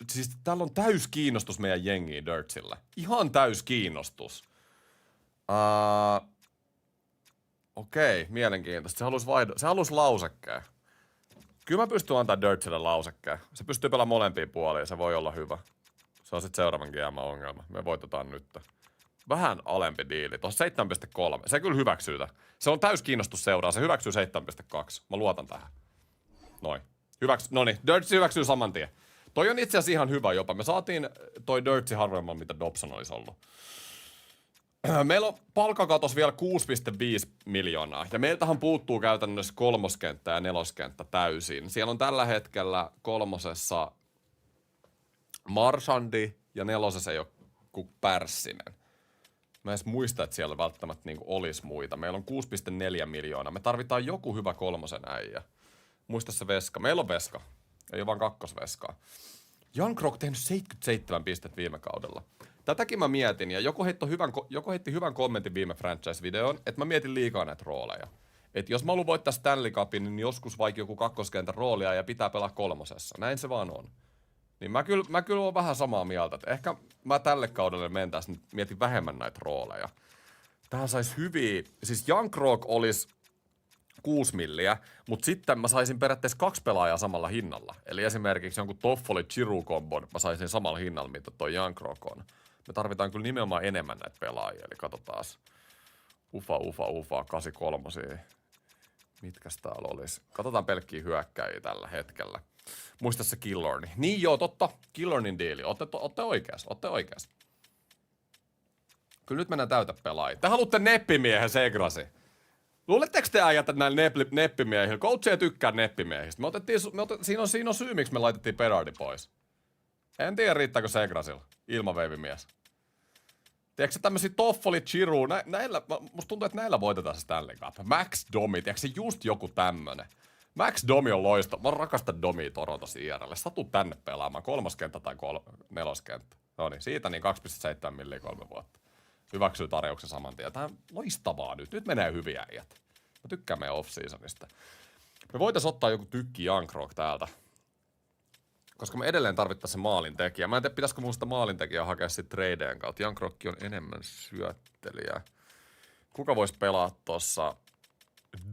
Siis täällä on täys kiinnostus meidän jengiin Dirtsyllä. Ihan täys kiinnostus. Okei, mielenkiintoista. Se halusi lausekkeen. Kyllä mä pystyn antaa Dirtsylle lausekkeen. Se pystyy pelaamaan molempiin puoliin. Se voi olla hyvä. Se on sitten seuraavan GM-ongelma. Me voitetaan nyt. Vähän alempi diili. Tuossa 7,3. Se kyllä hyväksyy tämän. Se on täys kiinnostus seuraa. Se hyväksyy 7,2. Mä luotan tähän. Noin. Noniin, Dirtsi hyväksyy saman tien. Toi on itse asiassa ihan hyvä jopa. Me saatiin toi Dirtsi harvemman, mitä Dobson olisi ollut. Meillä on palkkakatos vielä 6,5 miljoonaa. Ja meiltähän puuttuu käytännössä kolmoskenttä ja neloskenttä täysin. Siellä on tällä hetkellä kolmosessa Marchandi ja nelosessa ei ole kuin Pärssinen. Mä en edes muista, että siellä välttämättä niinku olisi muita. Meillä on 6,4 miljoonaa. Me tarvitaan joku hyvä kolmosen äijä. Muista se veska. Meillä on veska. Ei ole vaan kakkosveskaa. Jan Krok tehnyt 77 pistettä viime kaudella. Tätäkin mä mietin, ja joku heitti hyvän kommentin viime franchise-videoon, että mä mietin liikaa näitä rooleja. Että jos mä haluan voittaa Stanley Cupin, niin joskus vaikka joku kakkoskentän roolia ja pitää pelaa kolmosessa. Näin se vaan on. Niin mä kyllä oon vähän samaa mieltä, että ehkä mä tälle kaudelle mentäis, niin mietin vähemmän näitä rooleja. Tähän sais hyviä, siis Jan Krok olisi 6 milliä, mutta sitten mä saisin periaatteessa 2 pelaajaa samalla hinnalla. Eli esimerkiksi jonkun Toffoli-Chiru-kombon mä saisin samalla hinnalla, mitä toi Jan Krok on. Me tarvitaan kyllä nimenomaan enemmän näitä pelaajia, eli katsotaan. Ufa, 83. Mitkäs täällä olisi? Katsotaan pelkkiä hyökkäjiä tällä hetkellä. Muista se Killorni. Niin joo, totta. Killornin diili. Ootte oikeas. Kyllä nyt mennään täytä pelaajia. Te haluatte neppimiehen Segrasi. Luuletteko te äijät, että näillä neppimiehillä? Coach ei tykkää neppimiehistä. Siinä on syy, miksi me laitettiin Berardi pois. En tiedä, riittääkö Segrasilla. Ilmaveivimies. Tiedätkö tämmösiä Toffoli, Chiru, musta tuntuu, että näillä voitetaan se Stanley Cup. Max Domi, tiedätkö just joku tämmönen. Max Domi on loistava. Mä rakastan Domia Torontossa IRL. Satu tänne pelaamaan. Kolmoskenttä tai neloskenttä. No niin, siitä niin 2,7 milliä 3 vuotta. Hyväksyy tarjouksen saman tien. Tää on loistavaa nyt. Nyt menee hyviä äijät. Mä tykkään meidän off-seasonista. Me voitais ottaa joku tykki Jan Krok täältä. Koska me edelleen tarvittaisiin se maalintekijä. Mä en tiedä, pitäisikö muista maalintekijää hakea sit tradeen kautta. Jan Krokki on enemmän syöttelijä. Kuka vois pelaa tossa?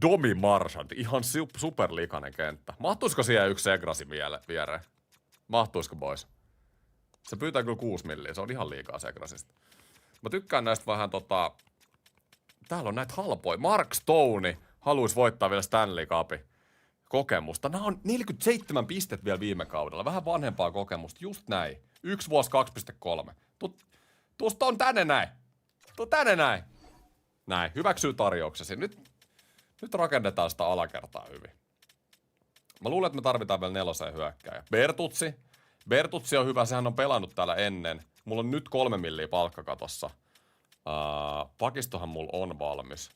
Domi Marchand. Ihan superlikainen kenttä. Mahtuisiko siihen yksi Segrasi viereen? Mahtuisiko boys? Se pyytää kyllä 6 milliä. Se on ihan liikaa Segrasista. Mä tykkään näistä vähän Täällä on näitä halpoja. Mark Stone haluaisi voittaa vielä Stanley Cupin kokemusta. Nämä on 47 pistettä vielä viime kaudella. Vähän vanhempaa kokemusta. Just näin. 1 vuosi 2,3. Tuosta on tänne näin. Tuu tänne näin. Näin. Hyväksyy tarjouksesi. Nyt rakennetaan sitä alakertaa hyvin. Mä luulen, että me tarvitaan vielä 4 hyökkääjä. Bertutsi on hyvä. Sehän on pelannut täällä ennen. Mulla on nyt 3 milliä palkkakatossa. Pakistohan mulla on valmis.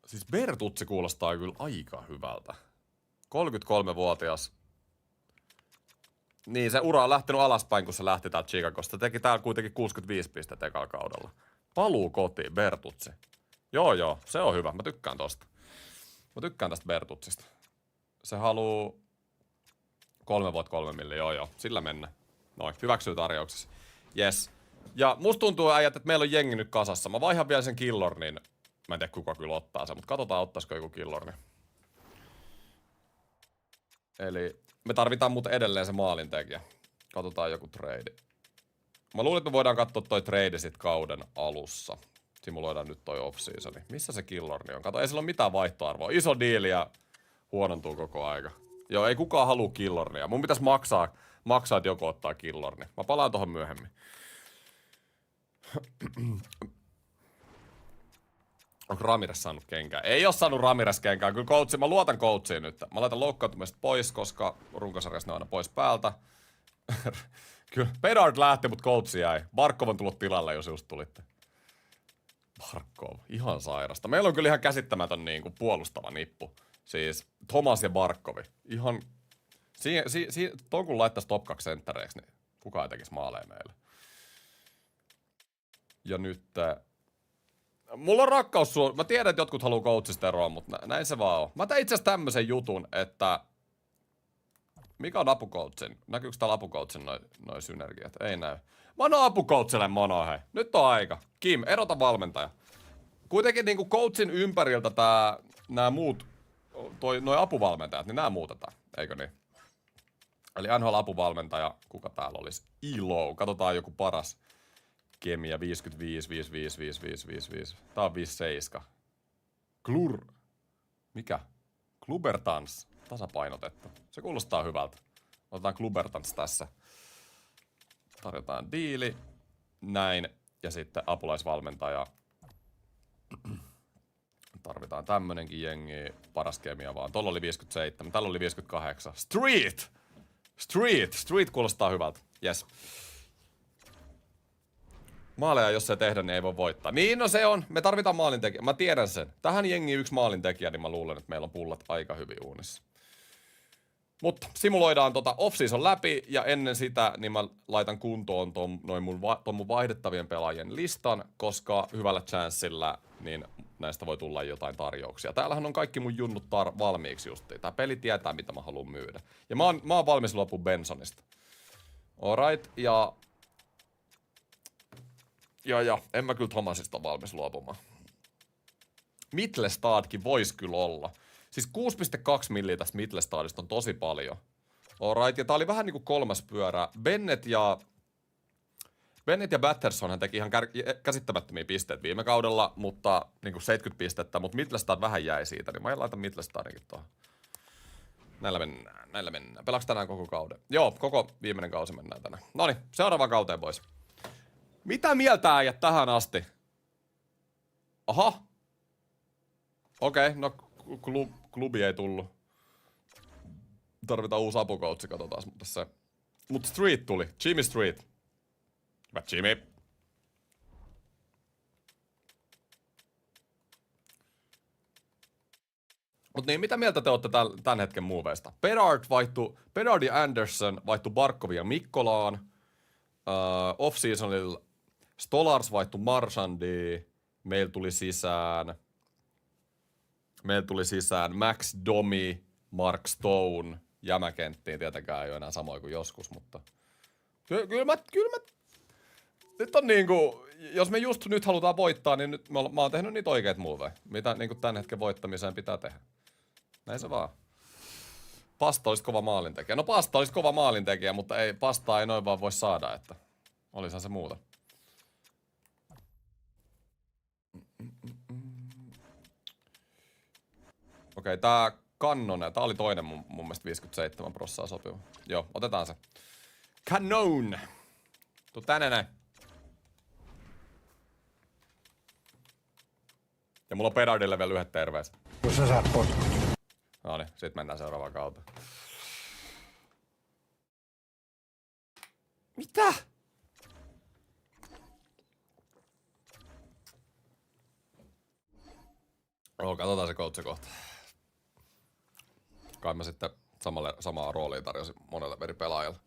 Siis Bertutsi kuulostaa kyllä aika hyvältä. 33-vuotias. Niin, se ura on lähtenyt alaspäin, kun se lähti täältä Chicagosta. Teki täällä kuitenkin 65 pistettä ekalla kaudella. Paluu kotiin, Bertutsi. Joo, se on hyvä. Mä tykkään tosta. Mä tykkään tästä Bertutsista. Se haluu 3 vuotta 3 milliä, joo. Sillä mennään. Noin, hyväksyy tarjouksessa. Yes. Ja musta tuntuu äijät, että meillä on jengi nyt kasassa. Mä vaihan vielä sen Killornin. Mä en tiedä kuka kyllä ottaa sen, mutta katsotaan ottaisiko joku Killorni. Eli me tarvitaan muuten edelleen se maalintekijä. Katsotaan joku trade. Mä luulen, että me voidaan katsoa toi trade sit kauden alussa. Simuloidaan nyt toi off-seasoni. Missä se Killorni on? Kato, ei sillä ole mitään vaihtoarvoa. Iso diili ja huonontuu koko aika. Joo, ei kukaan halua Killornia. Mun pitäisi maksaa, että joku ottaa Killorni. Mä palaan tohon myöhemmin. Onko Ramirez saanut kenkää? Ei oo saanut Ramirez kenkää. Kyllä coachi, mä luotan coachiin nyt. Mä laitan loukkaantumista pois, koska runkosarjassa ne on aina pois päältä. Kyllä, Bedard lähti, mutta coachi jäi. Barkov on tullut tilalle, jos just tulitte. Barkov, ihan sairasta. Meillä on kyllä ihan käsittämätön niin kuin puolustava nippu. Siis Thomas ja Barkovi. Ihan, ton kun laittaisi top 2 senttereiksi, niin kukaan ei tekisi maaleja meille. Ja nyt mulla on rakkaus mä tiedän, että jotkut haluaa coachista eroa, mutta näin se vaan on. Mä tein itse asiassa tämmösen jutun, että mikä on apucoachin? Näkyykö täällä apucoachin noi synergiat? Ei näy. Mä annan apucoachille mono, hei. Nyt on aika. Kim, erota valmentaja. Kuitenkin niinku coachin ympäriltä nää muut, noi apuvalmentajat, niin nää muutetaan. Eikö niin? Eli NHL apuvalmentaja, kuka täällä olisi? Ilo. Katsotaan joku paras. Kemia 55, 55, 55, 55. Tää on 57. Mikä? Klubertans. Tasapainotettu. Se kuulostaa hyvältä. Otetaan Klubertans tässä. Tarjotaan diili. Näin. Ja sitten apulaisvalmentaja. Tarvitaan tämmönenkin jengi. Paras Kemia vaan. Tuolla oli 57. Tällä oli 58. Street kuulostaa hyvältä. Yes. Maaleja, jos se tehdä, niin ei voi voittaa. Niin, no se on. Me tarvitaan maalintekijä. Mä tiedän sen. Tähän jengiin yksi maalintekijä, niin mä luulen, että meillä on pullat aika hyvin uunissa. Mutta simuloidaan off-season läpi, ja ennen sitä niin mä laitan kuntoon ton mun vaihdettavien pelaajien listan, koska hyvällä chanssilla niin näistä voi tulla jotain tarjouksia. Täällähän on kaikki mun junnut valmiiksi justiin. Tää peli tietää, mitä mä haluan myydä. Ja mä oon valmis luopua Bensonista. Alright, ja en mä kyllä Thomasista valmis luopumaan. Mittelstadkin vois kyllä olla. Siis 6,2 milliä tästä Mittelstadista on tosi paljon. Alright, ja tää oli vähän niinku kolmas pyörä. Bennett ja Batterson hän teki ihan käsittämättömiä pisteitä viime kaudella, mutta niinku 70 pistettä, mutta Mittelstad vähän jäi siitä, niin mä laitan Mittelstadinkin tuohon. Näillä mennään. Pelaaks tänään koko kauden? Joo, koko viimeinen kausi mennään tänään. Noniin, seuraavaan kauteen boys. Mitä mieltä äijät tähän asti? Aha. Okei, no klubi ei tullut. Tarvitaan uusi apukoutsi, katsotaan tässä. Mut Street tuli. Jimmy Street. Hyvä Jimmy. Mut niin, mitä mieltä te ootte tän hetken muuveista? Bedard ja Anderson vaihtui Barkovia Mikkolaan. Off-seasonilla Stolars vaihtui Marshandiin. Meillä tuli sisään Max Domi, Mark Stone. Jämäkenttiin tietenkään ei ole enää samoin kuin joskus, mutta kyllä mä nyt on niinku, jos me just nyt halutaan voittaa, niin nyt mä oon tehnyt niitä oikeita moveja, mitä niinku tän hetken voittamiseen pitää tehdä. Näin se vaan. Pasta olisi kova maalintekijä. No Pasta olisi kova maalintekijä, mutta ei, Pastaa ei noin vaan voi saada, että olisihan se muuta. Okei, tää Cannon, tää oli toinen mun mielestä 57% sopiva. Joo, otetaan se. Cannon! Tuu tänne näin. Ja mulla on Pedardille vielä yhdet terveiset.
Jos sä saat potkut.
Noniin, sit mennään seuraavaan kautta. Mitä? Katsotaan se coachi kohta. Kai mä sitten samaa roolia tarjosin monelle eri pelaajalle.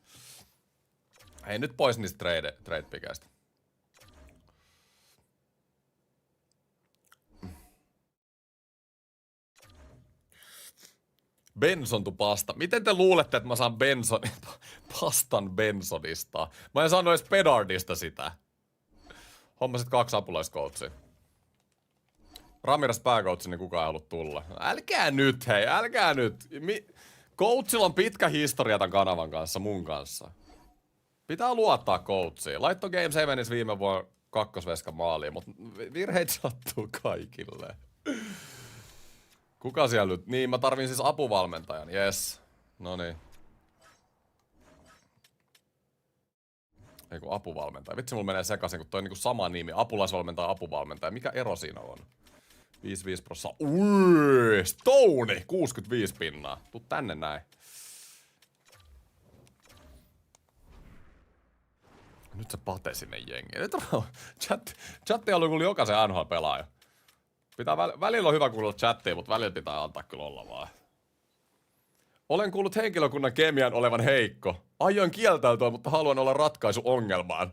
Hei, nyt pois niistä trade-pikeistä. Benson tu pasta. Miten te luulette, että mä saan pastan Bensonista? Mä en saanut edes Pedardista sitä. Hommasit 2 apulaiskoutsia. Ramirez pääkoutsi, niin kukaan ei halua tulla. Älkää nyt, hei, älkää nyt. Coachilla on pitkä historia tämän kanavan kanssa, mun kanssa. Pitää luottaa coachiin. Laitto Game 7 viime vuonna kakkosveskan maaliin, mutta virheitä sattuu kaikille. Kuka siellä nyt? Niin, mä tarvin siis apuvalmentajan. Yes. Noniin. Eiku apuvalmentaja. Vitsi, mulla menee sekaisin, kun toi on niinku sama nimi. Apulaisvalmentaja, apuvalmentaja. Mikä ero siinä on? 55%. Ui, Stone! 65 pinnaa. Tuu tänne näin. Nyt se pate sinne jengiin. Nyt on chatti on ollut jokaisen NHL-pelaaja. Välillä on hyvä kuulla chattia, mutta välillä pitää antaa kyllä olla vaan. Olen kuullut henkilökunnan kemian olevan heikko. Aion kieltäytyä, mutta haluan olla ratkaisu ongelmaan.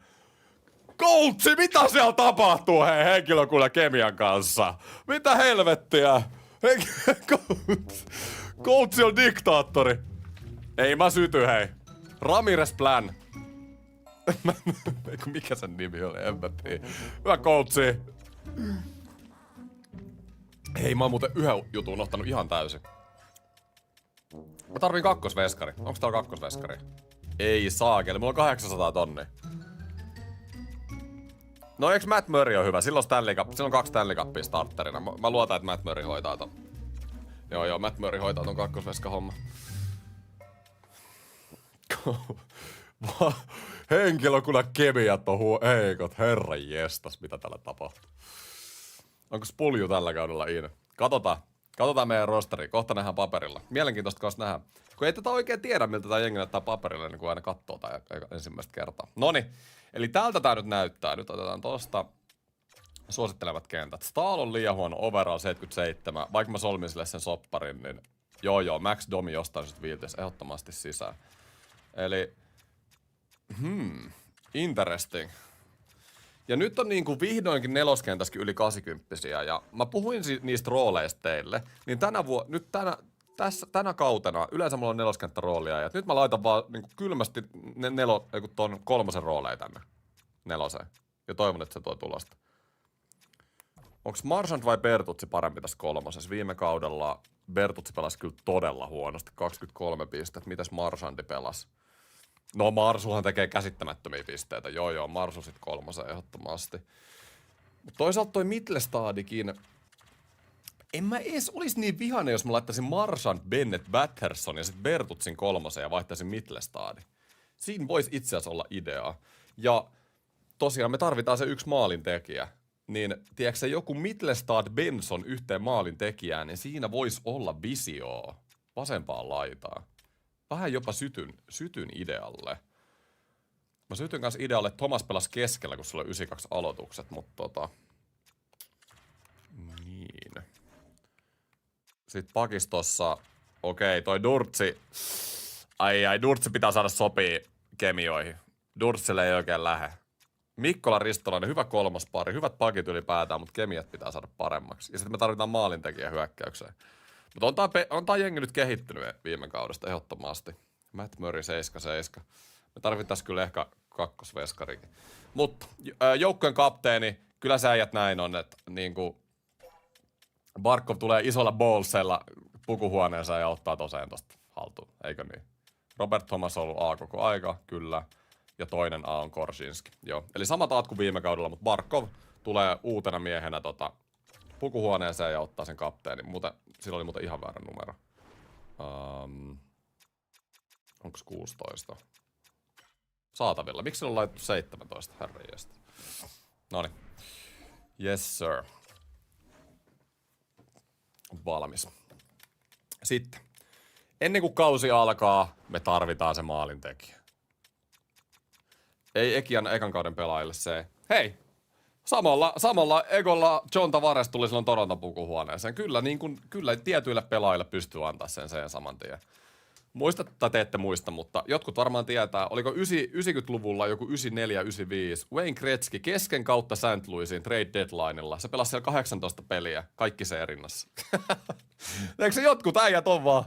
Coachi, mitä siellä tapahtuu hei henkilökunnan kemian kanssa? Mitä helvettiä? Coachi on diktaattori. Ei mä syty hei. Ramirez plan. Mikä sen nimi oli? En mä tiedä. Hyvä coachi. Hei, mä oon muuten yhden jutun ottanut ihan täysin. Mä tarviin kakkosveskari. Onks täällä kakkosveskari? Ei saakeli, mulla on 800 tonnia. No eikö Matt Murray on hyvä? Silloin on 2 Stanley Cupia starterina. Mä luotan, että Matt Murray hoitaa ton. Joo, Matt Murray hoitaa ton kakkosveska-homma. Henkilökunnan kemiat on heikot. Herran jestas, mitä täällä tapahtuu. Onko Spulju tällä kaudella in? Katsotaan meidän rosteri. Kohta nähdään paperilla. Mielenkiintoista kanssa nähdä. Kun ei tätä oikein tiedä, miltä tää jengi näyttää paperilla, niin kun aina katsoo tää ensimmäistä kertaa. Noniin. Eli tältä tää nyt näyttää. Nyt otetaan tosta suosittelevat kentät. Stahl on liian huono, overall 77. Vaikka mä solmin sille sen sopparin, niin joo, Max Domi jostain sit viiltis ehdottomasti sisään. Eli, interesting. Ja nyt on niinku vihdoinkin neloskentässäkin yli 80-vuotiaita, ja mä puhuin niistä rooleista teille, niin tänä kautena yleensä mulla on neloskenttäroolia, ja nyt mä laitan vaan niinku kylmästi ton 3 rooleja tänne neloseen. Ja toivon, että se tuo tulosta. Onks Marchand vai Bertuzzi parempi tässä 3? Viime kaudella Bertuzzi pelasi kyllä todella huonosti, 23 pistettä. Mitäs Marchandi pelasi? No Marsuhan tekee käsittämättömiä pisteitä. Joo, Marsu sit 3 ehdottomasti. Mut toisaalta toi Mittelstadikin, en mä edes olis niin vihainen, jos mä laittaisin Marchand, Bennett, Batterson ja sit Bertuzzin 3 ja vaihtaisin Mittelstadi. Siinä voisi itse asiassa olla ideaa. Ja tosiaan me tarvitaan se 1 maalintekijä. Niin tiedätkö se joku Mittelstad Benson yhteen maalintekijään, niin siinä voisi olla visioa vasempaan laitaan. Vähän jopa sytyn idealle. Mä sytyn kanssa idealle, että Thomas pelasi keskellä, kun sulla on 92 aloitukset, mutta niin. Sitten pakistossa, okei, toi Durtsi. Ai, Durtsi pitää saada sopii kemioihin. Durtsille ei oikein lähe. Mikkola Ristolainen, hyvä 3. pari, hyvät pakit ylipäätään, mutta kemiat pitää saada paremmaksi. Ja sitten me tarvitaan maalintekijä hyökkäykseen. Mutta on tää jengi nyt kehittynyt viime kaudesta ehdottomasti. Matt Murray 7-7. Me tarvittaisiin kyllä ehkä kakkosveskarikin. Mutta joukkojen kapteeni, kyllä sä äijät näin on, että niinku Barkov tulee isolla ballsella pukuhuoneensa ja ottaa toseen tosta haltuun, eikö niin? Robert Thomas on ollut A koko aika, kyllä. Ja toinen A on Korsinski. Joo. Eli samat aat kuin viime kaudella, mutta Barkov tulee uutena miehenä pukuhuoneeseen ja ottaa sen kapteenin. Sillä oli muuten ihan väärä numero. Onko 16? Saatavilla. Miksi sillä on laitettu 17? Herranjeesta. Noniin. Yes sir. Valmis. Sitten. Ennen kuin kausi alkaa, me tarvitaan se maalintekijä. Ei ekan kauden pelaajille se. Hei! Samalla Egolla John Tavares tuli silloin Toronton pukuhuoneeseen. Kyllä tietyille pelaajille pystyy antaa sen saman tien. Muistatte tai te ette muista, mutta jotkut varmaan tietää. Oliko 90-luvulla joku 94-95 Wayne Gretzky kesken kautta St. Louisin trade deadlinella. Se pelasi siellä 18 peliä, kaikki rinnassa. Eikö se jotkut äijät on vaan?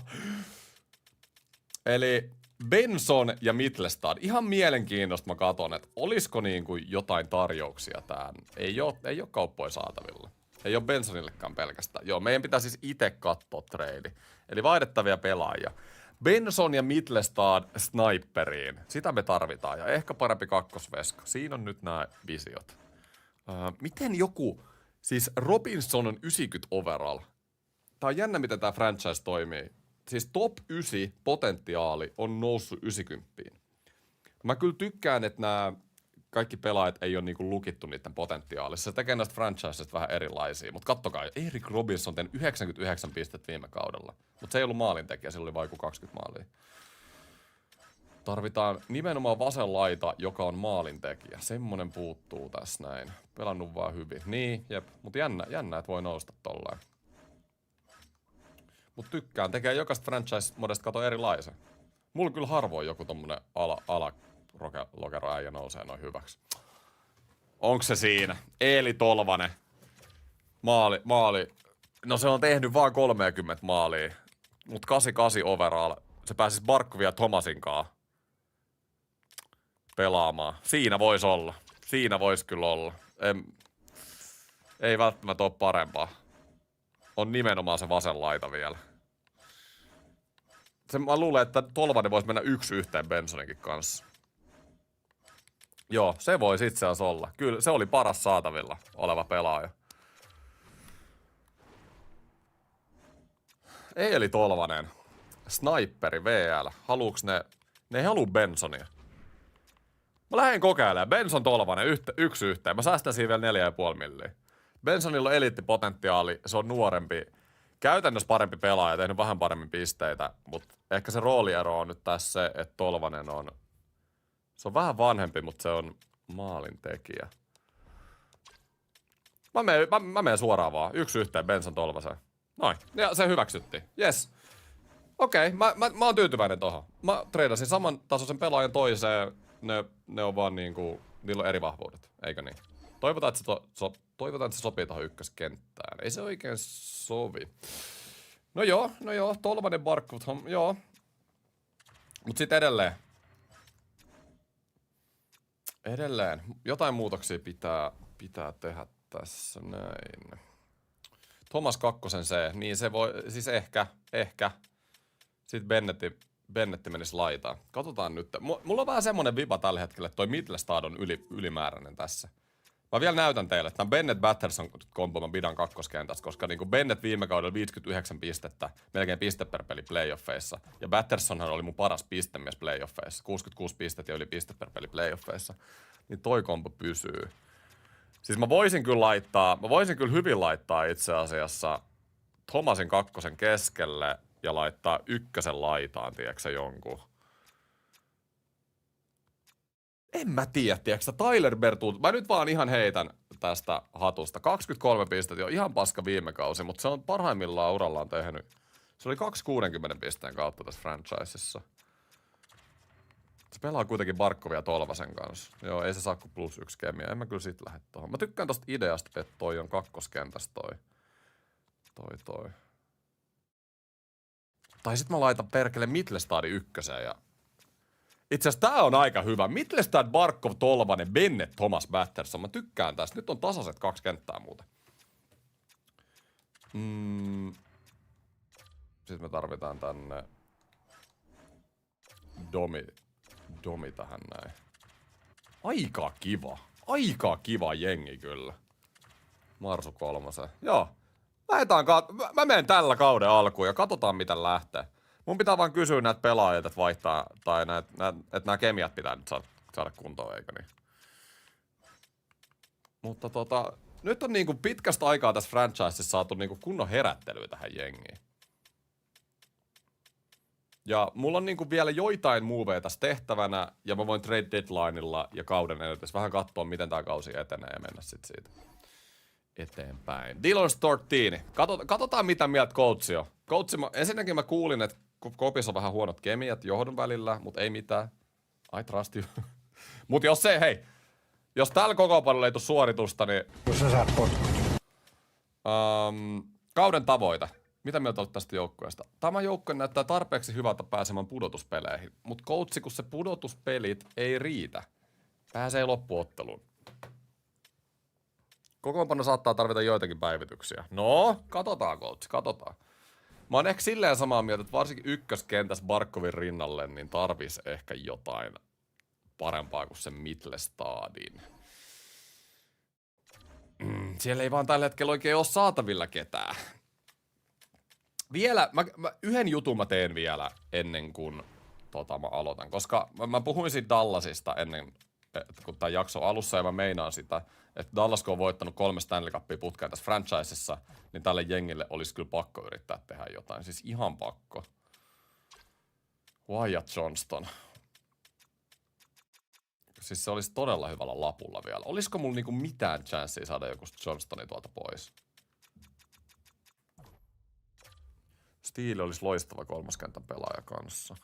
Eli Benson ja Mittelstad. Ihan mielenkiintoista mä katon, että olisiko niinku jotain tarjouksia tähän. Ei oo kauppoja saatavilla. Ei oo Bensonillekaan pelkästään. Joo, meidän pitää siis itse katsoa trade. Eli vaihdettavia pelaajia. Benson ja Mittelstad sniperiin. Sitä me tarvitaan. Ja ehkä parempi kakkosveska. Siinä on nyt nämä visiot. Miten joku... Siis Robinson on 90 overall. Tää on jännä, miten tää franchise toimii. Siis top 9 potentiaali on noussut 90. Mä kyllä tykkään, että nämä kaikki pelaajat ei ole niinku lukittu niiden potentiaalissa. Se tekee näistä franchisesta vähän erilaisia. Mutta kattokaa, Eric Robinson on 99 pistettä viime kaudella. Mutta se ei ollut maalintekijä, sillä oli vaikka 20 maalia. Tarvitaan nimenomaan vasen laita, joka on maalintekijä. Semmonen puuttuu tässä näin. Pelannut vaan hyvin. Niin, jep. Mutta jännä, että voi nousta tolleen. Mut tykkään. Tekee jokaista franchise-modesta kato erilaisen. Mulla kyllä harvoin joku tommonen lokero-äijä nousee noin hyväksi. Onks se siinä? Eeli Tolvanen. Maali. No se on tehnyt vaan 30 maalia. Mut 88 overall. Se pääsis Barkovia ja Thomasinkaan pelaamaan. Siinä vois olla. Siinä vois kyllä olla. Ei välttämättä oo parempaa. On nimenomaan se vasen laita vielä. Mä luulen, että Tolvanen voisi mennä 1-1 Bensoninkin kanssa. Joo, se voisi itse asiassa olla. Kyllä, se oli paras saatavilla oleva pelaaja. Eeli Tolvanen. Sniperi VL. Haluuks ne... Ne ei haluu Bensonia. Mä lähden kokeilemaan. Benson Tolvanen yksi yhteen. Mä säästän siinä vielä 4,5 milliä. Bensonilla on eliittipotentiaali. Se on nuorempi. Käytännössä parempi pelaaja. Tehnyt vähän paremmin pisteitä. Mutta ehkä se rooliero on nyt tässä se, että Tolvanen on... Se on vähän vanhempi, mutta se on maalintekijä. Mä menen suoraan vaan. Yksi yhteen Benson Tolvaseen. Noin. Ja se hyväksyttiin. Yes. Okei, mä oon tyytyväinen tohon. Mä treidasin saman tasoisen pelaajan toiseen. Ne on vaan niinku... Niillä on eri vahvuudet, eikö niin? Toivotaan, että se sopii tohon ykköskenttään. Ei se oikein sovi. No joo. Tolvanen Barkov, joo. Mut sit edelleen. Jotain muutoksia pitää tehdä tässä näin. Thomas Kakkosen C, niin se voi, siis ehkä. Sitten Bennetti menisi laitaan. Katsotaan nyt. Mulla on vähän semmonen viba tällä hetkellä, että toi Midlestad on ylimääräinen tässä. Mä vielä näytän teille, että tämän Bennett-Batterson-kompo mä pidän kakkoskentästä, koska niinku Bennett viime kaudella 59 pistettä, melkein piste per peli playoffeissa. Ja Battersonhan oli mun paras pistemies playoffeissa, 66 pistettä ja yli piste per peli playoffeissa. Niin toi kompo pysyy. Siis mä voisin kyllä hyvin laittaa itse asiassa Thomasin kakkosen keskelle ja laittaa ykkösen laitaan, tiedätkö jonkun. En mä tiedä, tiedätkö Tyler Bertut. Mä nyt vaan ihan heitän tästä hatusta. 23 pistettä, on ihan paska viime kausi, mutta se on parhaimmillaan urallaan tehnyt. Se oli 260 pisteen kautta tässä franchisessa. Se pelaa kuitenkin Barkovia Tolvasen kanssa. Joo, ei se saa kuin +1 kemia. En mä kyllä sit lähde tohon. Mä tykkään tosta ideasta, että toi on kakkoskentässä toi. Tai sit mä laitan perkele Midlestadin ykköseen ja... Itse asiassa tää on aika hyvä. Midlestad, Barkov, Tolvanen, Bennett, Thomas, Batterson. Mä tykkään tästä. Nyt on tasaiset 2 kenttää muuten. Sitten me tarvitaan tänne... Domi tähän näin. Aika kiva jengi kyllä. Marsu 3. Joo. Mä menen tällä kauden alkuun ja katsotaan miten lähtee. Mun pitää vaan kysyä näitä pelaajia, että vaihtaa, tai että nämä kemiat pitää nyt saada kuntoon, eikö niin? Mutta nyt on niinku pitkästä aikaa tässä franchisessa saatu niinku kunnon herättelyä tähän jengiin. Ja mulla on niinku vielä joitain moveja tässä tehtävänä, ja mä voin trade deadlineilla ja kauden edetessä vähän katsoa, miten tää kausi etenee ja mennä sit siitä eteenpäin. Dylan Stortini. Katsotaan mitä mieltä coachi on. Ensinnäkin mä kuulin, että Kopissa on vähän huonot kemiat johdon välillä, mutta ei mitään. I trust you. Mut jos tällä kokoonpanolla ei tule suoritusta, niin...
Jos sä saat potkut.
Kauden tavoite. Mitä mieltä olet tästä joukkueesta? Tämä joukkue näyttää tarpeeksi hyvältä pääsemään pudotuspeleihin, mutta coachi, kun se pudotuspelit ei riitä, pääsee loppuotteluun. Kokoonpano saattaa tarvita joitakin päivityksiä. No, katsotaan coach, katsotaan. Mä oon ehkä silleen samaa mieltä, että varsinkin ykköskentässä Barkovin rinnalle, niin tarvis ehkä jotain parempaa kuin se Midlestadin. Siellä ei vaan tällä hetkellä oikein ole saatavilla ketään. Vielä, yhden jutun mä teen vielä ennen kuin mä aloitan, koska mä puhuin siitä Dallasista ennen, kun tämän jakson alussa, ja mä meinaan sitä, että Dallas kun on voittanut 3 Stanley Cupia putkeen tässä franchisessa, niin tälle jengille olisi kyllä pakko yrittää tehdä jotain, siis ihan pakko. Wyatt Johnston. Siis se olisi todella hyvällä lapulla vielä. Olisiko mulla niinku mitään chanssiä saada joku Johnstoni tuolta pois? Steele olisi loistava kolmoskentän pelaaja kanssa.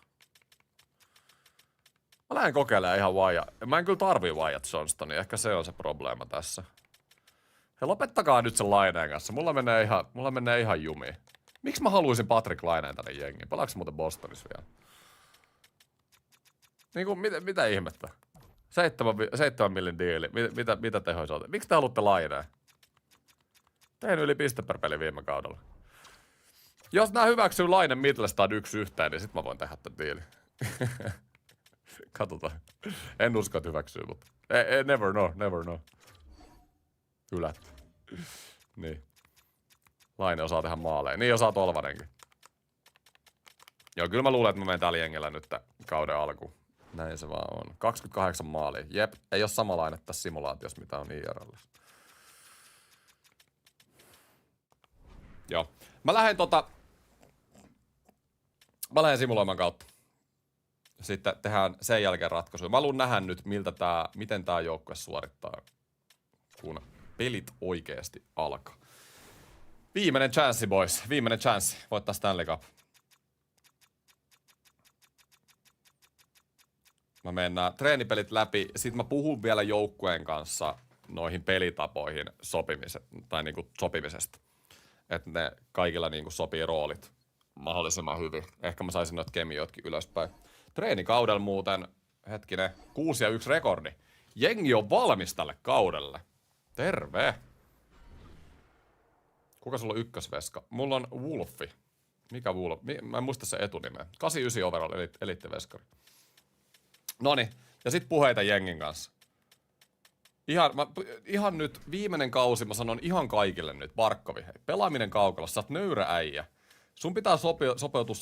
Mä lähden kokeilemaan ihan Wyatt. Mä en kyllä tarvii Wyatt Johnstonia, ehkä se on se probleema tässä. He lopettakaa nyt sen Laineen kanssa, mulla menee ihan jumiin. Miksi mä haluaisin Patrick Laineen tänne jengiin? Pelaako se muuten Bostonissa vielä? Niinku, mitä ihmettä? 7 millin diili. Mitä tehoja saatte? Miksi te haluatte Laineen? Tein yli piste per peli viime kaudella. Jos nää hyväksyy Laine Midlestad 1-1, niin sit mä voin tehdä tän diili. Katsotaan. En usko, että hyväksyy, mutta... Never know. Hylätty. Niin. Laine osaa tehdä maaleja. Niin osaa Tolvanenkin. Joo, kyllä mä luulen, että mä menen tällä jengellä nyt kauden alkuun. Näin se vaan on. 28 maalia. Jep, ei ole sama laine tässä simulaatiossa, mitä on IRL. Joo. Mä lähden simuloimaan kautta. Sitten tehdään sen jälkeen ratkaisuja. Mä haluan nähdä nyt, miten tää joukkue suorittaa, kun pelit oikeesti alkaa. Viimeinen chanssi, boys. Viimeinen chanssi. Voittaa Stanley Cup. Mä menen nämä treenipelit läpi. Sitten mä puhun vielä joukkueen kanssa noihin pelitapoihin sopimisesta. Että ne kaikilla niinku sopii roolit mahdollisimman hyvin. Ehkä mä saisin noita kemioitkin ylöspäin. Treenikaudella muuten, 6-1 rekordi. Jengi on valmis tälle kaudelle. Terve! Kuka sulla on ykkösveska? Mulla on Wolfi. Mikä Wolfi? Mä en muista se etunimeä. 89 overall elittiveskari. Noniin, ja sit puheita jengin kanssa. Ihan nyt viimeinen kausi, mä sanon ihan kaikille nyt, Barkovi, hei. Pelaaminen kaukalossa, sä oot nöyrä äijä. Sun pitää sopeutua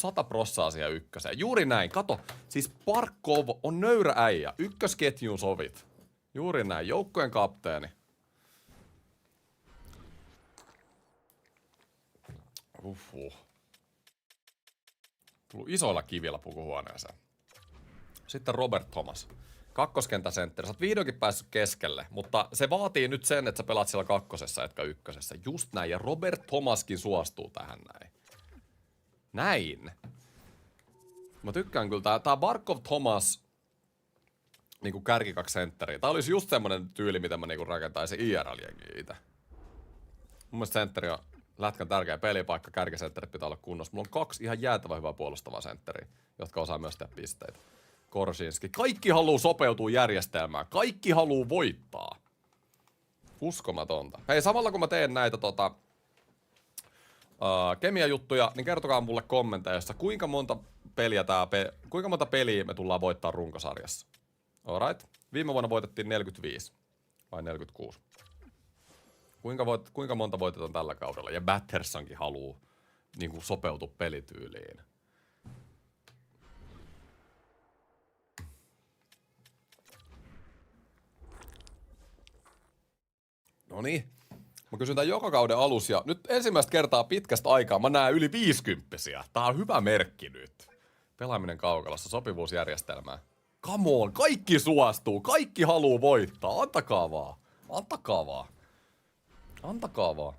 100% siihen ykköseen. Juuri näin, kato. Siis Barkov on nöyrä äijä. Ykkösketjuun sovit. Juuri näin, joukkueen kapteeni. Tullut isoilla kivillä pukuhuoneeseen. Sitten Robert Thomas. Kakkoskentäsentteri. Sä oot vihdoinkin päässyt keskelle, mutta se vaatii nyt sen, että sä pelaat siellä kakkosessa etkä ykkösessä. Just näin. Ja Robert Thomaskin suostuu tähän näin. Näin. Mä tykkään kyllä. Tää Barkov Thomas niinku kärkikaksentteri. Tää olisi just semmonen tyyli, mitä mä niinku rakentaisin IRL-jengiä ite. Mun mielestä sentteri on lätkän tärkeä pelipaikka. Kärkisentterit pitää olla kunnossa. Mulla on 2 ihan jäätävän hyvää puolustavaa sentteriä, jotka osaa myös tehdä pisteitä. Korsinski. Kaikki haluu sopeutua järjestelmään. Kaikki haluu voittaa. Uskomatonta. Hei, samalla kun mä teen näitä kemiajuttuja, niin kertokaa mulle kommenteissa, kuinka monta peliä me tullaan voittaa runkosarjassa. Alright. Viime vuonna voitettiin 45. Vai 46. Kuinka monta voitetaan tällä kaudella? Ja Battersonkin haluu niinku sopeutua pelityyliin. Noniin. Mä kysyn tän joka kauden alussa ja nyt ensimmäistä kertaa pitkästä aikaa mä näen yli 50-vuotiaita. Tää on hyvä merkki nyt. Pelaaminen kaukalossa, sopivuusjärjestelmää. Come on, kaikki suostuu, kaikki haluu voittaa. Antakaa vaan. Antakaa vaan. Antakaa vaan.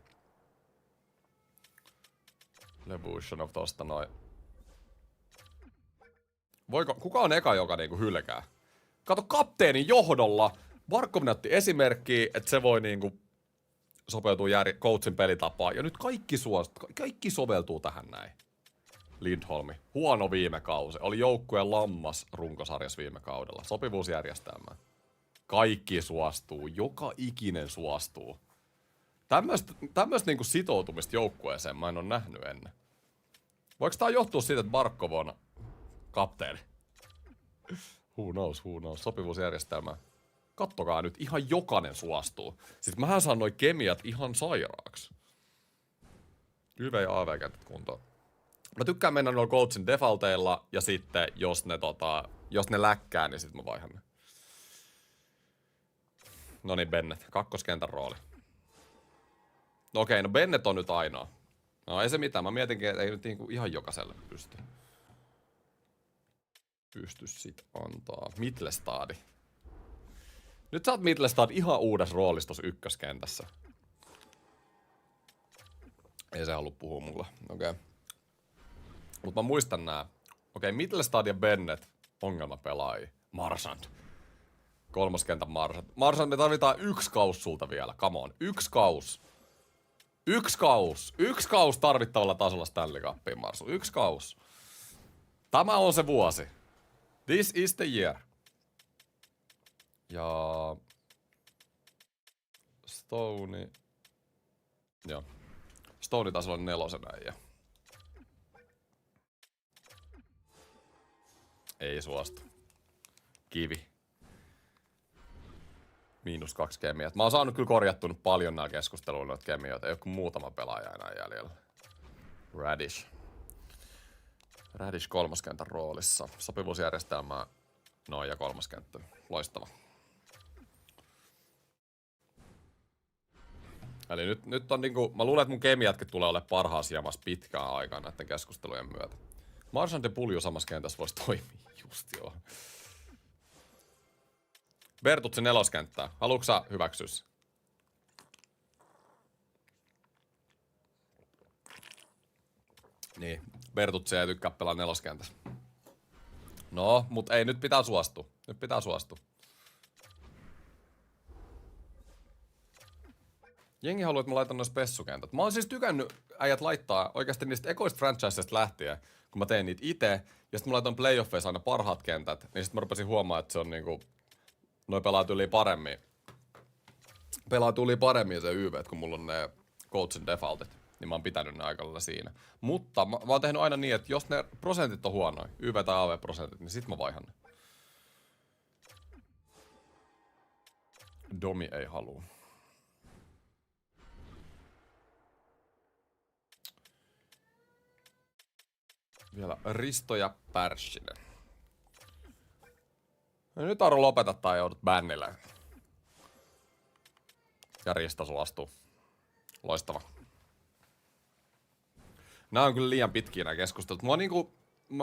Levutionov tosta noin. Kuka on eka, joka niinku hylkää? Kato, kapteenin johdolla. Barkov näytti esimerkkiä, että se voi niinku sopeutuu coachin pelitapaan. Ja nyt kaikki soveltuu tähän näin. Lindholmi. Huono viime kausi. Oli joukkueen lammas runkosarjassa viime kaudella. Sopivuusjärjestelmään. Kaikki suostuu. Joka ikinen suostuu. Tämmöistä niinku sitoutumista joukkueeseen mä en ole nähnyt ennen. Voiko tää johtua siitä, että Barkov on kapteeni? Who knows. Sopivuusjärjestelmään. Kattokaa nyt, ihan jokainen suostuu. Siis mähän saan noi kemiat ihan sairaaksi. YV ja AV-kentät kuntoon. Mä tykkään mennä noilla coachin defaulteilla ja sitten jos ne läkkää, niin sit mä vaihan ne. Noniin Bennett, kakkoskentän rooli. No okei, no Bennett on nyt ainoa. No ei se mitään, mä mietinkin, että ei nyt niinku ihan jokaiselle pysty sit antaa. Mittelstadi. Nyt sä oot Mittelstad ihan uudessa roolissa tossa ykköskentässä. Ei se halua puhua mulla. Okei. Mut mä muistan nää. Okei, Mittelstad ja Bennett ongelmapelaajia. Marchand. Kolmoskentän Marchand. Marchand, me tarvitaan 1 kaus sulta vielä. Come on. 1 kaus. 1 kaus. 1 kaus tarvittavalla tasolla Stanley Cupiin, Marsu. 1 kaus. Tämä on se vuosi. This is the year. Ja Stone. Joo. Stone taisi olla 4. Ei suostu. kivi. -2 kemiat. Mä oon saanut kyllä korjattunut paljon näillä keskusteluilla noita kemioita. Ei oo kuin muutama pelaaja enää jäljellä. Radish. Radish kolmoskentän roolissa. Sopivuusjärjestelmää noin ja kolmoskenttä. Loistava. Eli nyt on niinku, mä luulen, että mun kemiatkin tulee olemaan parhaassa jamassa pitkään aikaan näiden keskustelujen myötä. Marchand de Pulju samassa kentässä voisi toimia. Just joo. Bertutsi neloskenttää. Haluatko sä hyväksyä se? Niin, Bertutsi ei tykkää pelaa neloskentässä. No, mut ei, nyt pitää suostua. Nyt pitää suostua. Jengi haluaa, että mä laitan noissa pessukentät. Mä oon siis tykännyt äijät laittaa oikeasti niistä ekoista franchisesta lähtien, kun mä tein niitä itse, ja sit mä laitan playoffeissa aina parhaat kentät, niin sit mä rupesin huomaamaan, että se on niinku, noi pelaa tyyliin paremmin. Pelaa tyyliin paremmin se YV, kun mulla on ne coachin defaultit, niin mä oon pitänyt ne aika lailla siinä. Mutta mä oon tehnyt aina niin, että jos ne prosentit on huonoja, YV tai AV prosentit, niin sit mä vaihan ne. Domi ei halua. Vielä Risto ja Pärssinen. No nyt Aru lopeta tai joudut bännille. Ja Risto suostuu. Loistava. Nää on kyllä liian pitkiä nää keskustelut.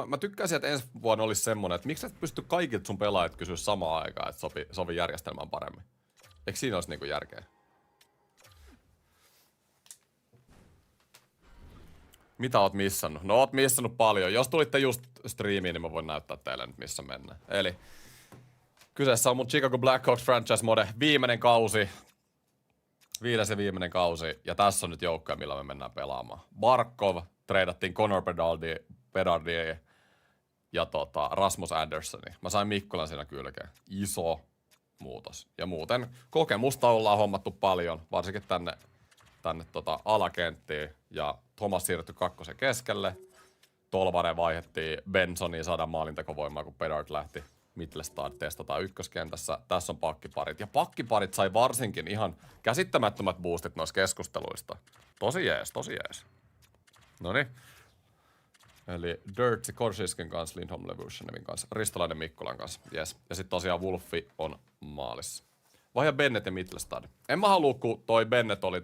Mä tykkäisin, että ensi vuonna olisi semmonen, että miksi et pysty kaikilta sun pelaajat kysyä samaan aikaan, että sovi järjestelmään paremmin. Eikö siinä olisi niinku järkeä? Mitä oot missannut? No oot missannut paljon. Jos tulitte just striimiin, niin mä voin näyttää teille nyt missä mennään. Eli kyseessä on mun Chicago Blackhawks franchise mode. Viimeinen kausi. 5. ja viimeinen kausi. Ja tässä on nyt joukkoja, millä me mennään pelaamaan. Barkov treidattiin Connor Bedardie ja Rasmus Andersoni. Mä sain Mikkolan siinä kylkeen. Iso muutos. Ja muuten kokemusta ollaan hommattu paljon, varsinkin tänne alakenttiin. Ja Thomas siirrytty kakkosen keskelle. Tolvanen vaihdettiin Bensoniin 100 maalintekovoimaa, kun Bedard lähti. Mittelstad testataan ykköskentässä. Tässä on pakkiparit. Ja pakkiparit sai varsinkin ihan käsittämättömät boostit noista keskusteluista. Tosi jees, tosi jees. Noniin. Eli Dirtsi Korsiskin kanssa, Lindholm Levushevin kanssa, Ristolainen Mikkolan kanssa. Yes. Ja sitten tosiaan Wolfi on maalissa. Vaiha Bennett ja Mittelstad. En mä halua, kun toi Bennett oli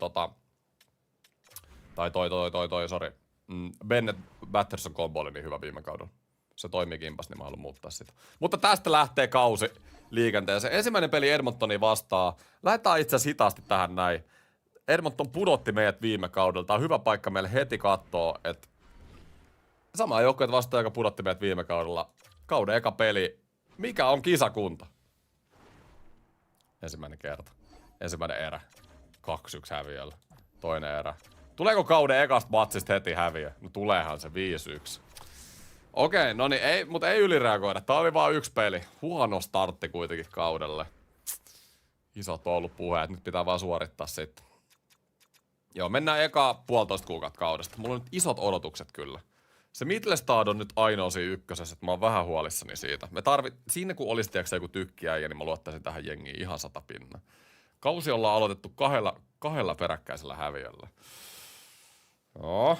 sori. Bennett Batterson combo oli niin hyvä viime kaudella. Se toimii kimpas, niin mä haluan muuttaa sitä. Mutta tästä lähtee kausi liikenteeseen. Ensimmäinen peli Edmontoni vastaa. Lähdetään itse asiassa hitaasti tähän näin. Edmonton pudotti meidät viime kaudella. Tää on hyvä paikka meille heti katsoa, että sama joukkueet vastaan, joka pudotti meidät viime kaudella. Kauden eka peli. Mikä on kisakunta? Ensimmäinen kerta. Ensimmäinen erä. 2-1 häviöllä. Toinen erä. Tuleeko kauden ekasta matsista heti häviö? No tuleehan se 5-1. Okei, no niin, mutta ei ylireagoida. Tää oli vaan yksi peli. Huono startti kuitenkin kaudelle. Isot on ollut puheet, nyt pitää vaan suorittaa sitten. Joo, mennään eka 1,5 kuukautta kaudesta. Mulla on nyt isot odotukset kyllä. Se Mittelstad on nyt ainoa siinä ykkösessä, että mä oon vähän huolissani siitä. Siinä kun olisi tiedätkö joku tykkiäjä, niin mä luottaisin tähän jengiin ihan 100 pinna. Kausi ollaan aloitettu kahdella peräkkäisellä häviöllä. Joo.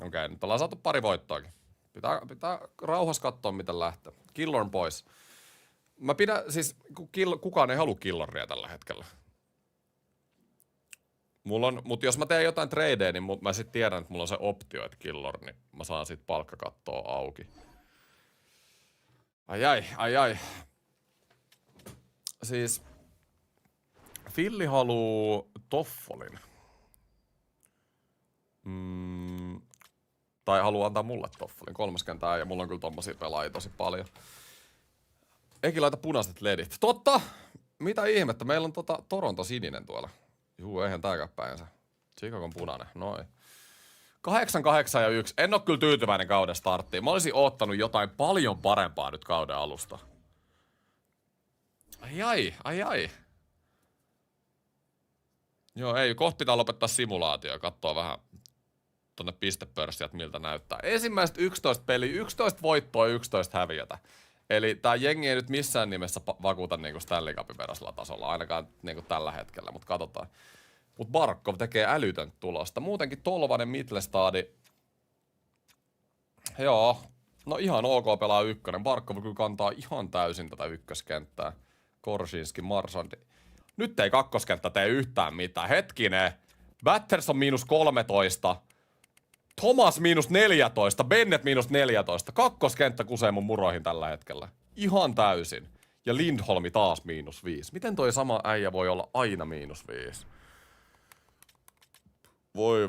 Okei, nyt ollaan saatu pari voittoakin. Pitää rauhassa katsoa, miten lähtee. Killorn pois. Mä pidän, siis kukaan ei halua Killornia tällä hetkellä. Mutta jos mä teen jotain tradeja, niin mä sit tiedän, että mulla on se optio, että Killorn, niin mä saan sit palkkakattoa auki. Ai. Siis Filli haluu Toffolin. Tai haluaa antaa mulle Toffolin 30 ja mulla on kyllä tommosia pelaajia tosi paljon. Eikin laita punaiset ledit. Totta! Mitä ihmettä? Meillä on Toronto sininen tuolla. Juu, eihän tääkään päinsä. Chicagon punainen, noin. 8-8 ja 1. En oo kyllä tyytyväinen kauden starttiin. Mä olisin oottanut jotain paljon parempaa nyt kauden alusta. Ai. Joo, ei, kohta pitää lopettaa simulaatio ja katsoa vähän tonne pistepörssiä, että miltä näyttää. Ensimmäiset 11 peliä, 11 voittoa ja 11 häviötä. Eli tää jengi ei nyt missään nimessä vakuuta niinku Stanley Cupin veroisella tasolla, ainakaan niinku tällä hetkellä, mutta katsotaan. Mut Barkov tekee älytön tulosta. Muutenkin Tolvanen, Mittelstadi. Joo, no ihan ok pelaa ykkönen. Barkov kyllä kantaa ihan täysin tätä ykköskenttää. Korsinski, Marsandi. Nyt ei kakkoskenttä tee yhtään mitään. Hetkinen. Batterson -13. Thomas -14. Bennett -14. Kakkoskenttä kusee mun muroihin tällä hetkellä. Ihan täysin. Ja Lindholmi taas -5. Miten toi sama äijä voi olla aina -5? Voi.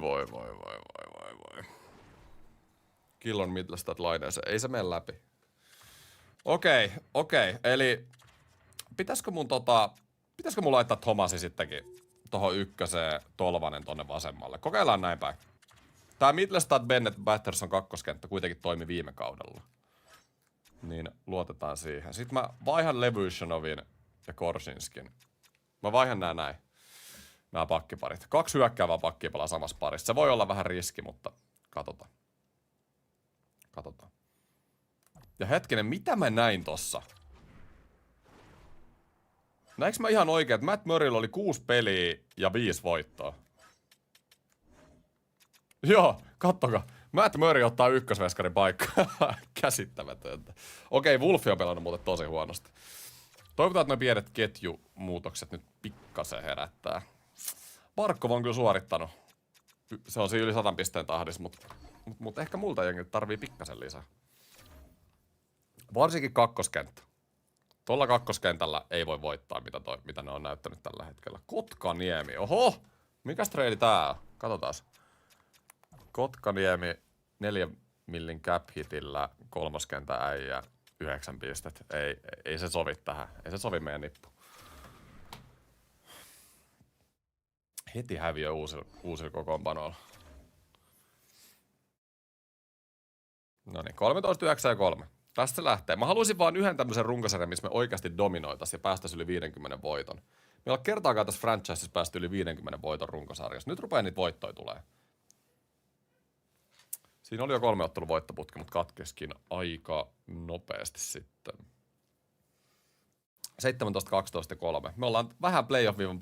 Killon Mittelstadt laineeseen. Ei se mene läpi. Okei. Eli pitäisikö mun laittaa Thomasi sittenkin tohon ykköseen, Tolvanen tonne vasemmalle? Kokeillaan näin päin. Tää Mittelstadt, Bennett, Batterson kakkoskenttä kuitenkin toimi viime kaudella. Niin luotetaan siihen. Sitten mä vaihan Levyshanovin ja Korsinskin. Mä vaihan näin. Nämä pakkiparit. 2 hyökkäävää pakkia pelaa samassa parissa. Se voi olla vähän riski, mutta katsotaan. Ja hetkinen, mitä mä näin tossa? Näinkö mä ihan oikein, että Matt Murraylla oli 6 peliä ja 5 voittoa? Joo, kattokaa. Matt Murray ottaa ykkösveskarin paikkaa. Käsittämätöntä. Okei, Wolfi on pelannut muuten tosi huonosti. Toivotaan, että ne pienet ketjumuutokset nyt pikkasen herättää. Barkov on kyllä suorittanut. Se on siinä yli 100 pisteen tahdissa, mutta ehkä multa jengi tarvii pikkasen lisää. Varsinkin kakkoskenttä. Tuolla kakkoskentällä ei voi voittaa, mitä ne on näyttänyt tällä hetkellä. Kotkaniemi. Oho! Mikäs trade tää on? Katsotaas. Kotkaniemi 4 millin cap hitillä, kolmoskentän äijä, 9 pistet. Ei se sovi tähän. Ei se sovi meidän nippu. Heti häviö uusilla kokoonpanoilla. Noniin, 13, 9 ja 3. Tästä se lähtee. Mä haluaisin vaan yhden tämmöisen runkosarjan, missä me oikeasti dominoitaisiin ja päästäisiin yli 50 voiton. Me ollaan kertaakaan tässä franchisessa päästy yli 50 voiton runkosarjassa. Nyt rupeaa niitä voittoja tulee. Siinä oli jo 3 ottelun voittoputki, mutta katkeskin aika nopeasti sitten. 17, 12 ja 3. Me ollaan vähän playoff-viivan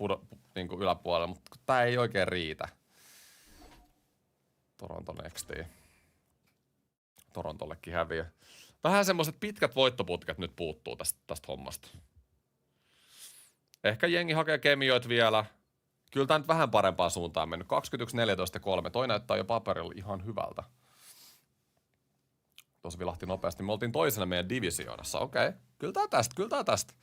niin yläpuolella, mutta tää ei oikein riitä. Toronto nextiin. Torontollekin häviö. Vähän semmoiset pitkät voittoputket nyt puuttuu tästä hommasta. Ehkä jengi hakee kemioit vielä. Kyllä tää nyt vähän parempaan suuntaan mennyt. 21, 14 ja 3. Toi näyttää jo paperilla ihan hyvältä. Tuossa vilahti nopeasti. Me oltiin toisena meidän divisioonassa. Okei. Kyllä tää tästä.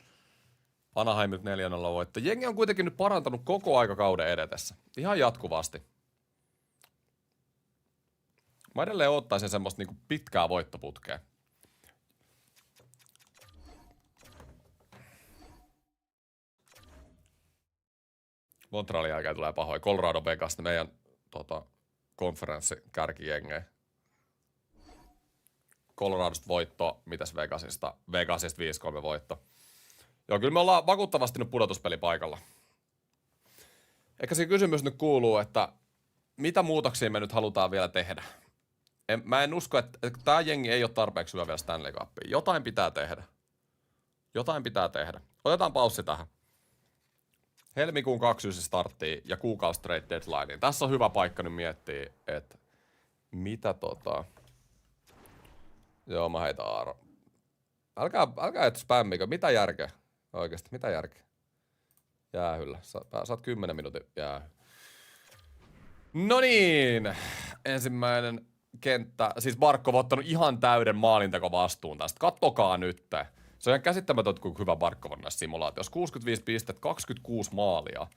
Anaheimilta 4-0 voitto. Jengi on kuitenkin nyt parantanut koko aika kauden edetessä. Ihan jatkuvasti. Mä edelleen ottaisin semmoista niinku pitkää voittoputkea. Montrealin jälkeen tulee pahoin. Colorado Vegas, meidän konferenssikärkijengejä. Coloradosta voitto, mitäs Vegasista? Vegasista 5-3 voitto. Joo, kyllä me ollaan vakuuttavasti nyt pudotuspelipaikalla. Ehkä siinä kysymys nyt kuuluu, että mitä muutoksia me nyt halutaan vielä tehdä? Mä en usko, että tää jengi ei ole tarpeeksi hyvä vielä Stanley Cupiin. Jotain pitää tehdä. Otetaan paussi tähän. Helmikuun 29 starttiin ja kuukausi trade deadlineen. Tässä on hyvä paikka nyt miettiä, että mitä Joo, mä heitän Aaro. Älkää et spämmikö. Mitä järkeä? Oikeesti, mitä järkeä? Jäähyllä. Saat 10 minuutin jäähy. No niin. Ensimmäinen kenttä. Siis Barkov on ottanut ihan täyden maalintekovastuun tästä. Kattokaa nyt. Se on ihan käsittämätöntä, kuinka hyvä Barkov on näissä simulaatioissa. 65 pistet, 26 maalia.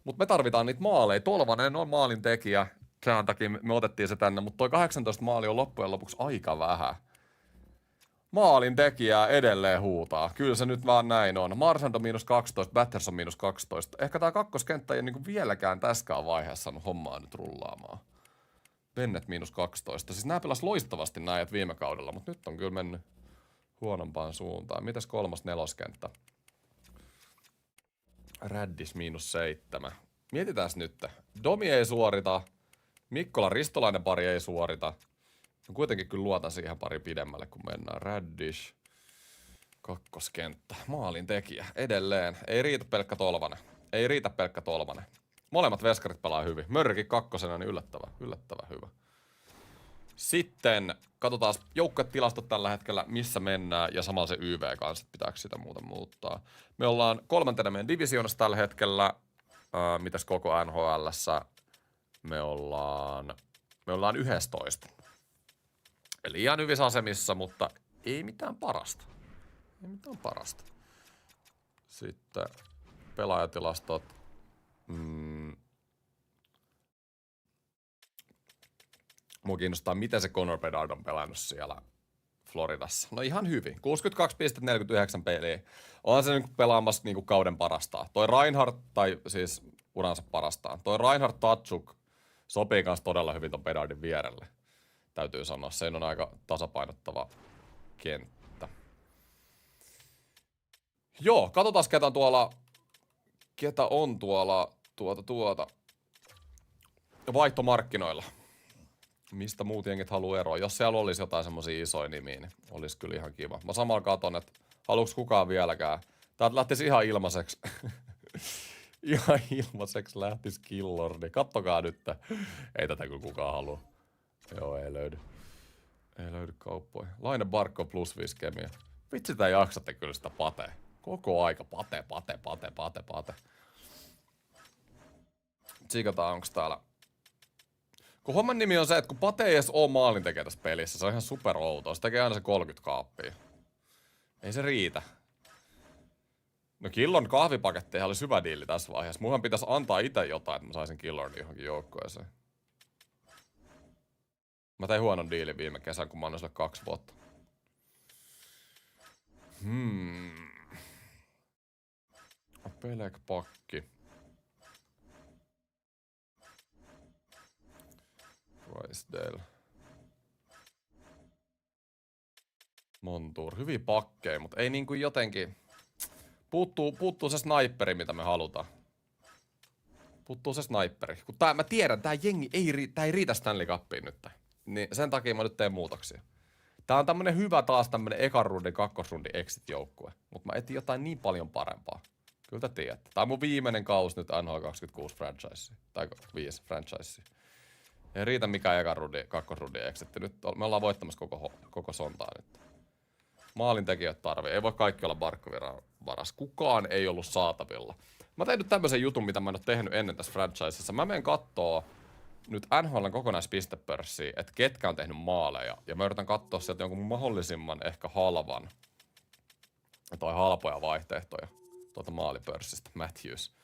Mutta me tarvitaan niitä maaleja. Tolvanen on maalintekijä. Sen takia me otettiin se tänne. Mutta toi 18 maali on loppujen lopuksi aika vähän. Maalintekijää edelleen huutaa. Kyllä se nyt vaan näin on. Marchand -12, Batterson -12. Ehkä tää kakkoskenttä ei niinku vieläkään tässäkään vaiheessa saanut hommaa nyt rullaamaan. Bennett -12. Siis nää pelas loistavasti näijät viime kaudella, mutta nyt on kyllä mennyt huonompaan suuntaan. Mitäs 3. neloskenttä? Räddis -7. Mietitään's nyt. Domi ei suorita. Mikkola Ristolainen pari ei suorita. Mä kuitenkin kyllä luotan siihen pari pidemmälle, kun mennään. Raddish. Kakkoskenttä. Maalin tekijä. Edelleen. Ei riitä pelkkä Tolvanen. Ei riitä pelkkä Tolvanen. Molemmat veskarit pelaa hyvin. Mörrikin kakkosena, niin yllättävän hyvä. Sitten katsotaan joukkuetilastot tällä hetkellä, missä mennään, ja samalla se YV kanssa, pitääkö sitä muuta muuttaa. Me ollaan 3. meidän divisioonassa tällä hetkellä. Mitäs koko NHL:ssä? Me ollaan 11. Eli ihan hyvissä asemissa, mutta ei mitään parasta. Sitten pelaajatilastot. Mua kiinnostaa, miten se Connor Bedard on pelannut siellä Floridassa. No ihan hyvin. 62 pistettä, 49 peliä. On se nyt pelaamassa niinku kauden parastaan. Toi Reinhardt, tai siis uransa parastaan. Toi Reinhardt Tkachuk sopii kanssa todella hyvin ton Bedardin vierelle. Täytyy sanoa, se on aika tasapainottava kenttä. Joo, katsotaan ketä on tuolla vaihtomarkkinoilla. Mistä muut jengit haluaa eroa. Jos siellä olisi jotain semmosia isoja nimiä, niin olisi kyllä ihan kiva. Mä samalla katon, että haluuks kukaan vieläkään. Täältä lähtisi ihan ilmaiseksi. Ihan ilmaiseksi lähtisi Killordi. Kattokaa nyt. Ei tätä kyllä kukaan halua. Joo, ei löydy. Ei löydy kauppoja. Laine Barkko plus 5 kemia. Vitsi, tää jaksatte kyllä sitä Patee. Koko aika pate. Tsikataan, onks täällä. Kun homman nimi on se, että kun Pate ei edes oo maalintekijä tässä pelissä, se on ihan super outoa. Se tekee aina se 30 kaappia. Ei se riitä. No Killon kahvipaketteja olisi hyvä diili tässä vaiheessa. Munhan pitäisi antaa itse jotain, että mä saisin Killonin johonkin joukkueeseen. Mä tein huonon diilin viime kesän, kun mä annoin sille 2 vuotta. Pelek pakki. Drysdale. Montour. Hyviä pakkeja, mutta ei niinku jotenkin... Puuttuu se sniperi, mitä me halutaan. Puuttuu se sniperi. Kun mä tiedän, tää jengi ei riitä Stanley Cupiin nyt. Niin sen takia mä nyt teen muutoksia. Tää on tämmönen hyvä taas tämmönen ekan rundin, kakkosrundin exit-joukkue. Mut mä etin jotain niin paljon parempaa. Kyllä te tiedätte. Tää on mun viimeinen kausi nyt NHL 26 franchise. Tai 5 franchise. Ei riitä mikään ekan rundin, kakkosrundin exit. Nyt me ollaan voittamassa koko sontaa nyt. Maalintekijät tarvii. Ei voi kaikki olla Barkkoviran varas. Kukaan ei ollut saatavilla. Mä tein nyt tämmösen jutun, mitä mä en oo tehnyt ennen tässä franchisessa. Mä menen kattoo nyt NHL:n kokonaispistepörssiä, että ketkä on tehnyt maaleja. Ja mä yritän katsoa sieltä jonkun mahdollisimman ehkä halvan tai halpoja vaihtoehtoja tuolta maalipörssistä. Matthews.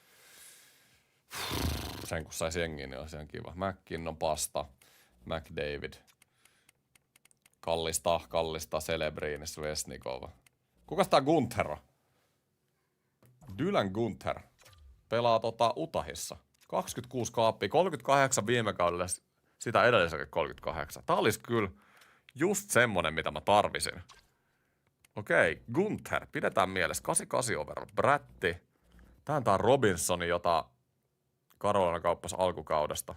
Sen kun sais jengiin, niin olisi ihan kiva. McKinnon, Pasta, McDavid. Kallista, Celebrini, Svesnikova. Kukas tää Gunther on? Dylan Gunther. Pelaa Utahissa. 26 kaappia, 38 viime kaudella, sitä edellisenkin 38. Tää olisi kyllä just semmonen, mitä mä tarvisin. Okei, Gunther, pidetään mielessä. 88 over, Brätti. Tää on Robinsoni, jota Carolina kauppasi alkukaudesta.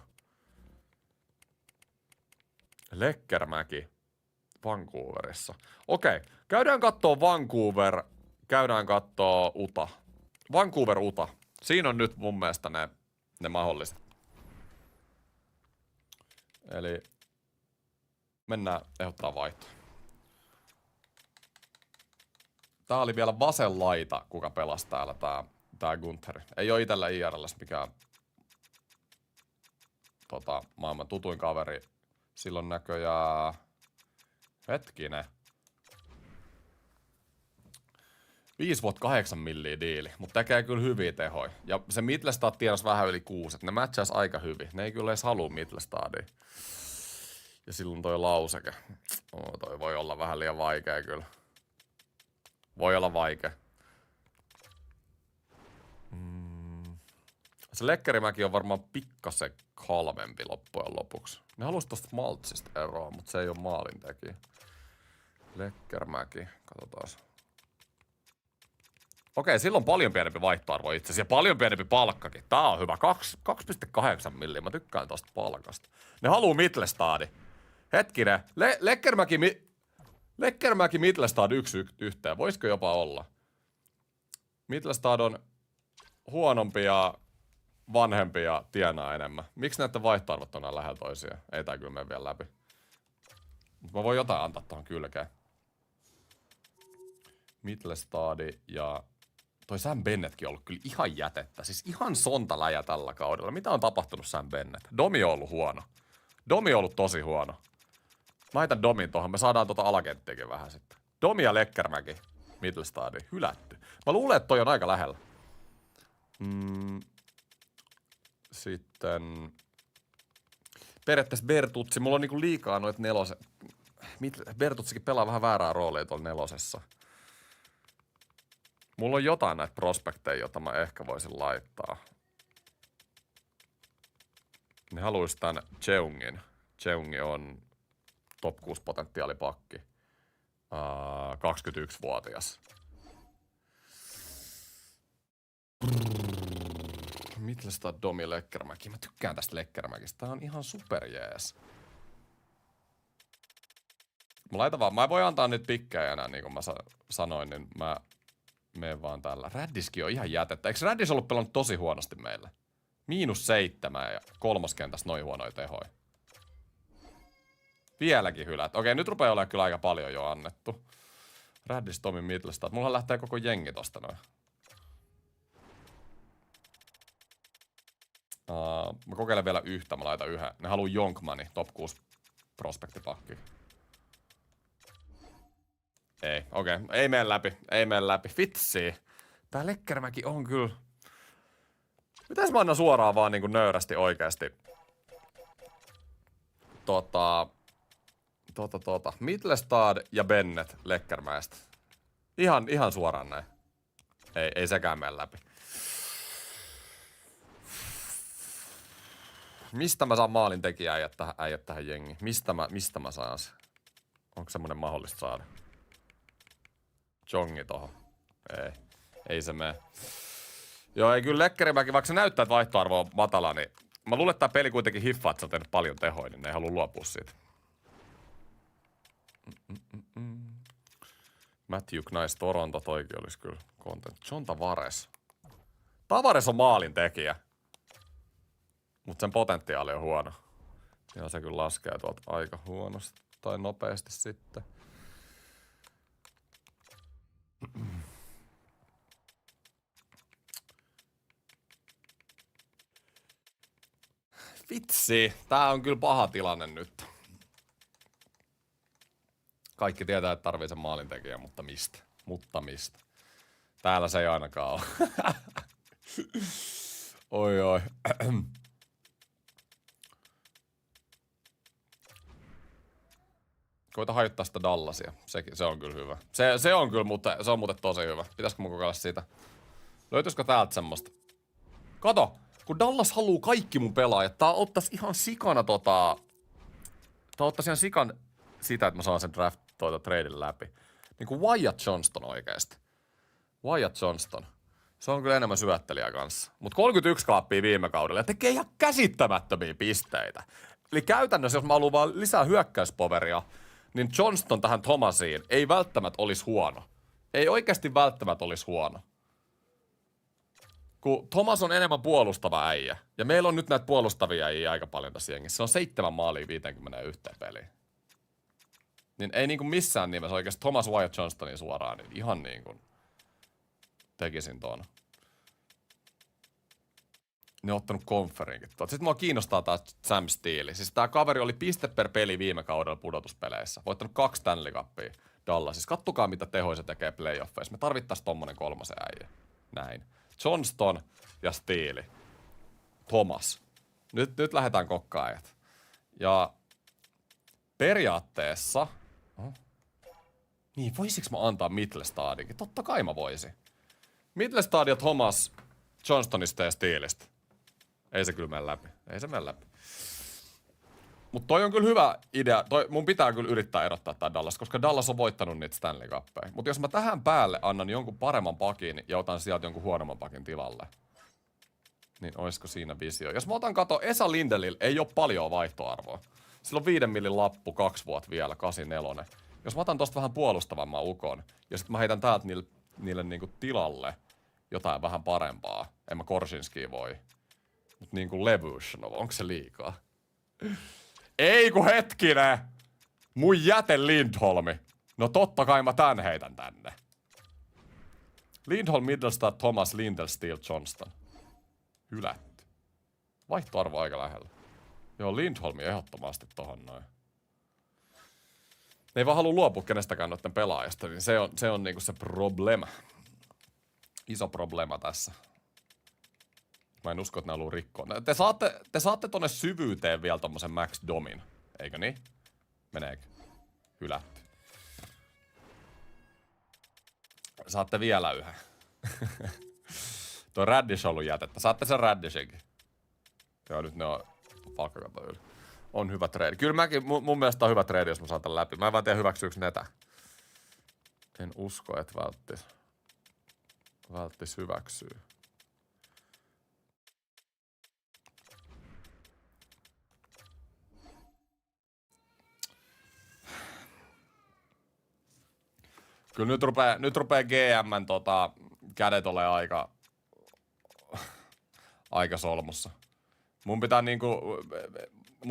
Leckermäki. Vancouverissa. Okei, käydään kattoo Vancouver, käydään kattoo Uta. Vancouver Uta. Siinä on nyt mun mielestä ne mahdolliset. Eli mennään ehdottaa vaihtoa. Tää oli vielä vasen laita, kuka pelasi täällä tää Gunther. Ei oo itellä IRL:ssä mikään maailman tutuin kaveri. Silloin näköjään... Hetkinen. 5 vuotta 8 milliä diili, mutta tekee kyllä hyviä tehoja. Ja se Mittelstad tiedossa vähän yli 6, että ne matchais aika hyvin. Ne ei kyllä edes halua Mittelstadia. Ja silloin toi lauseke. Toi voi olla vähän liian vaikea kyllä. Voi olla vaikea. Se Lekkerimäki on varmaan pikkasen halvempi loppujen lopuksi. Ne halus tosta Maltsista eroa, mutta se ei oo maalintekijä. Leckermäki, katsotaan. Okei, silloin on paljon pienempi vaihtoarvo itse asiassa ja paljon pienempi palkkakin. Tää on hyvä. 2,8 milliä. Mä tykkään tosta palkasta. Ne haluu Mittelstadi. Hetkinen. Leckermäki Mittelstad 1-1. Voisiko jopa olla? Mittelstad on huonompi ja vanhempi ja tienaa enemmän. Miksi näiden vaihtoarvot on lähellä toisiaan? Ei tää kyllä mene vielä läpi. Mut mä voin jotain antaa tuohon kylkeen. Mittelstadi ja... Toi Sam Bennettkin on ollut kyllä ihan jätettä. Siis ihan sontaläjä tällä kaudella. Mitä on tapahtunut Sam Bennett? Domi on ollut huono. Domi on ollut tosi huono. Mä heitän Domin tohon. Me saadaan alakenttiäkin vähän sitten. Domi ja Leckermäki. Mittelstadi. Hylätty. Mä luulen, että toi on aika lähellä. Sitten... Periaatteessa Bertutsi. Mulla on niinku liikaa noit neloset. Bertutsikin pelaa vähän väärää roolia tuolla nelosessa. Mulla on jotain näitä prospekteja, jota mä ehkä voisin laittaa. Ne haluis tän Cheungin. Cheungi on top 6 potentiaalipakki. 21-vuotias. Mittelstad, Domi, Leckermäki. Mä tykkään tästä Leckermäkistä. Tää on ihan superjees. Mä laitan vaan. Mä en voi antaa niitä pikkejä enää, niin kuin mä sanoin, niin mä menen vaan tällä. Räddiskin on ihan jätettä. Eikö Räddis ollut pelannut tosi huonosti meille? -7 ja kolmoskentässä noin huonoja tehoja. Vieläkin hylät. Okei, nyt rupeaa olemaan kyllä aika paljon jo annettu. Räddis, Tomi, Mittelstad. Mulla lähtee koko jengi tosta noin. Mä kokeilen vielä yhtä. Mä laitan yhden. Ne haluu Jonkmani, top 6 prospektipakki. Ei, okei. Ei mene läpi. Ei mene läpi. Vitsi. Tää Leckermäki on kyllä... Mitäs mä annan suoraan vaan niinku nöyrästi oikeesti? Mittelstad ja Bennett Leckermäestä. Ihan suoraan näin. Ei sekään mene läpi. Mistä mä saan maalin tekijä äijät tähän jengiin? Mistä mä saan se? Onko semmonen mahdollista saada? Jongi tohon. Ei se mene. Joo, ei kyllä Leckermäki, vaikka se näyttää, että vaihtoarvo on matala, niin mä luulen, että tää peli kuitenkin hiffaa, että se on tehnyt paljon tehoja, niin ne ei halua luopua siitä. Matthew Knies Toronto, toikin olisi kyllä content. John Tavares. Tavares on maalin tekijä. Mutta sen potentiaali on huono. Ja se kyllä laskee tuolta aika huonosti tai nopeasti sitten. Vitsi, tää on kyllä paha tilanne nyt. Kaikki tietää, että tarvii sen maalintekijän, mutta mistä? Mistä? Täällä se ei ainakaan ole. Oi. Koita hajottaa sitä Dallasia. Se on kyllä hyvä. Se on kyllä, mutta se on muuten tosi hyvä. Pitäisikö mun kokeilla sitä? Löytyisikö täältä semmoista? Kato! Kun Dallas haluu kaikki mun pelaajat, tää ottais ihan sikana Tää ottais ihan sikan sitä, että mä saan sen tradein läpi. Niinku Wyatt Johnston oikeesti. Wyatt Johnston. Se on kyllä enemmän syöttelijä kanssa. Mut 31 kaappia viime kaudella ja tekee ihan käsittämättömiä pisteitä. Eli käytännössä, jos mä haluan vaan lisää hyökkäyspoveria, niin Johnston tähän Thomasiin ei välttämättä olisi huono. Ei oikeasti välttämättä olisi huono. Kun Thomas on enemmän puolustava äijä, ja meillä on nyt näitä puolustavia äijä aika paljon tässä jengissä. Se on 7 maalia 51 peliin. Niin ei niinku missään nimessä oikeasti Thomas Wyatt Johnstonin suoraan, niin ihan niinku tekisin tuon. Ne on ottanut konferinkin. Sitten mua kiinnostaa tää Sam Steele. Siis tää kaveri oli piste per peli viime kaudella pudotuspeleissä. Voittanut 2 Stanley Cupia Dallasissa. Kattokaa mitä tehoja se tekee playoffeissa. Me tarvittais tommonen 3 äijä. Näin. Johnston ja Steele. Thomas. Nyt lähdetään kokkaajat. Ja periaatteessa... Niin, voisiks mä antaa Mittelstadinkin? Totta kai mä voisin. Mittelstad ja Thomas Johnstonista ja Steelestä. Ei se kyllä mene läpi. Ei se mene läpi. Mut toi on kyllä hyvä idea. Mun pitää kyllä yrittää erottaa tää Dallas, koska Dallas on voittanut niitä Stanley Cuppeja. Mut jos mä tähän päälle annan jonkun paremman pakin ja otan sieltä jonkun huonomman pakin tilalle, niin oisko siinä visio? Jos mä otan Esa Lindelillä ei oo paljon vaihtoarvoa. Sillä on 5 millin lappu, 2 vuotta vielä, 84. Jos mä otan tosta vähän puolustavamman ukon, ja sit mä heitän täältä niille niinku tilalle jotain vähän parempaa. En mä Korsinskiä voi. Mut niinku Levushno, onko se liikaa? Ei kun hetkinen! Mun jäte Lindholmi. No totta kai mä tän heitän tänne. Lindholm, Middlestad, Thomas, Lindell, Steele, Johnston. Hylätty. Vaihtoarvo aika lähellä. Joo, Lindholmi ehdottomasti tohon noin. Ne ei vaan halua luopua kenestäkään noitten pelaajista, niin se on niinku se problema. Iso problema tässä. Mä en usko, että ne haluaa rikkoa. Te saatte tonne syvyyteen vielä tommosen Max Domin. Eikö niin? Meneekö? Hylätty. Saatte vielä yhden. Toi Raddish on ollut jätettä. Saatte sen Raddishinkin. Joo, nyt ne on palkkakato yli. On hyvä trade. Kyllä mun mielestä on hyvä trade, jos mä saan tän läpi. Mä en vaan tiedä, hyväksyykö netä. En usko, että välttis hyväksyy. Kyllä nyt rupee GM:n kädet olemaan aika solmussa. Mun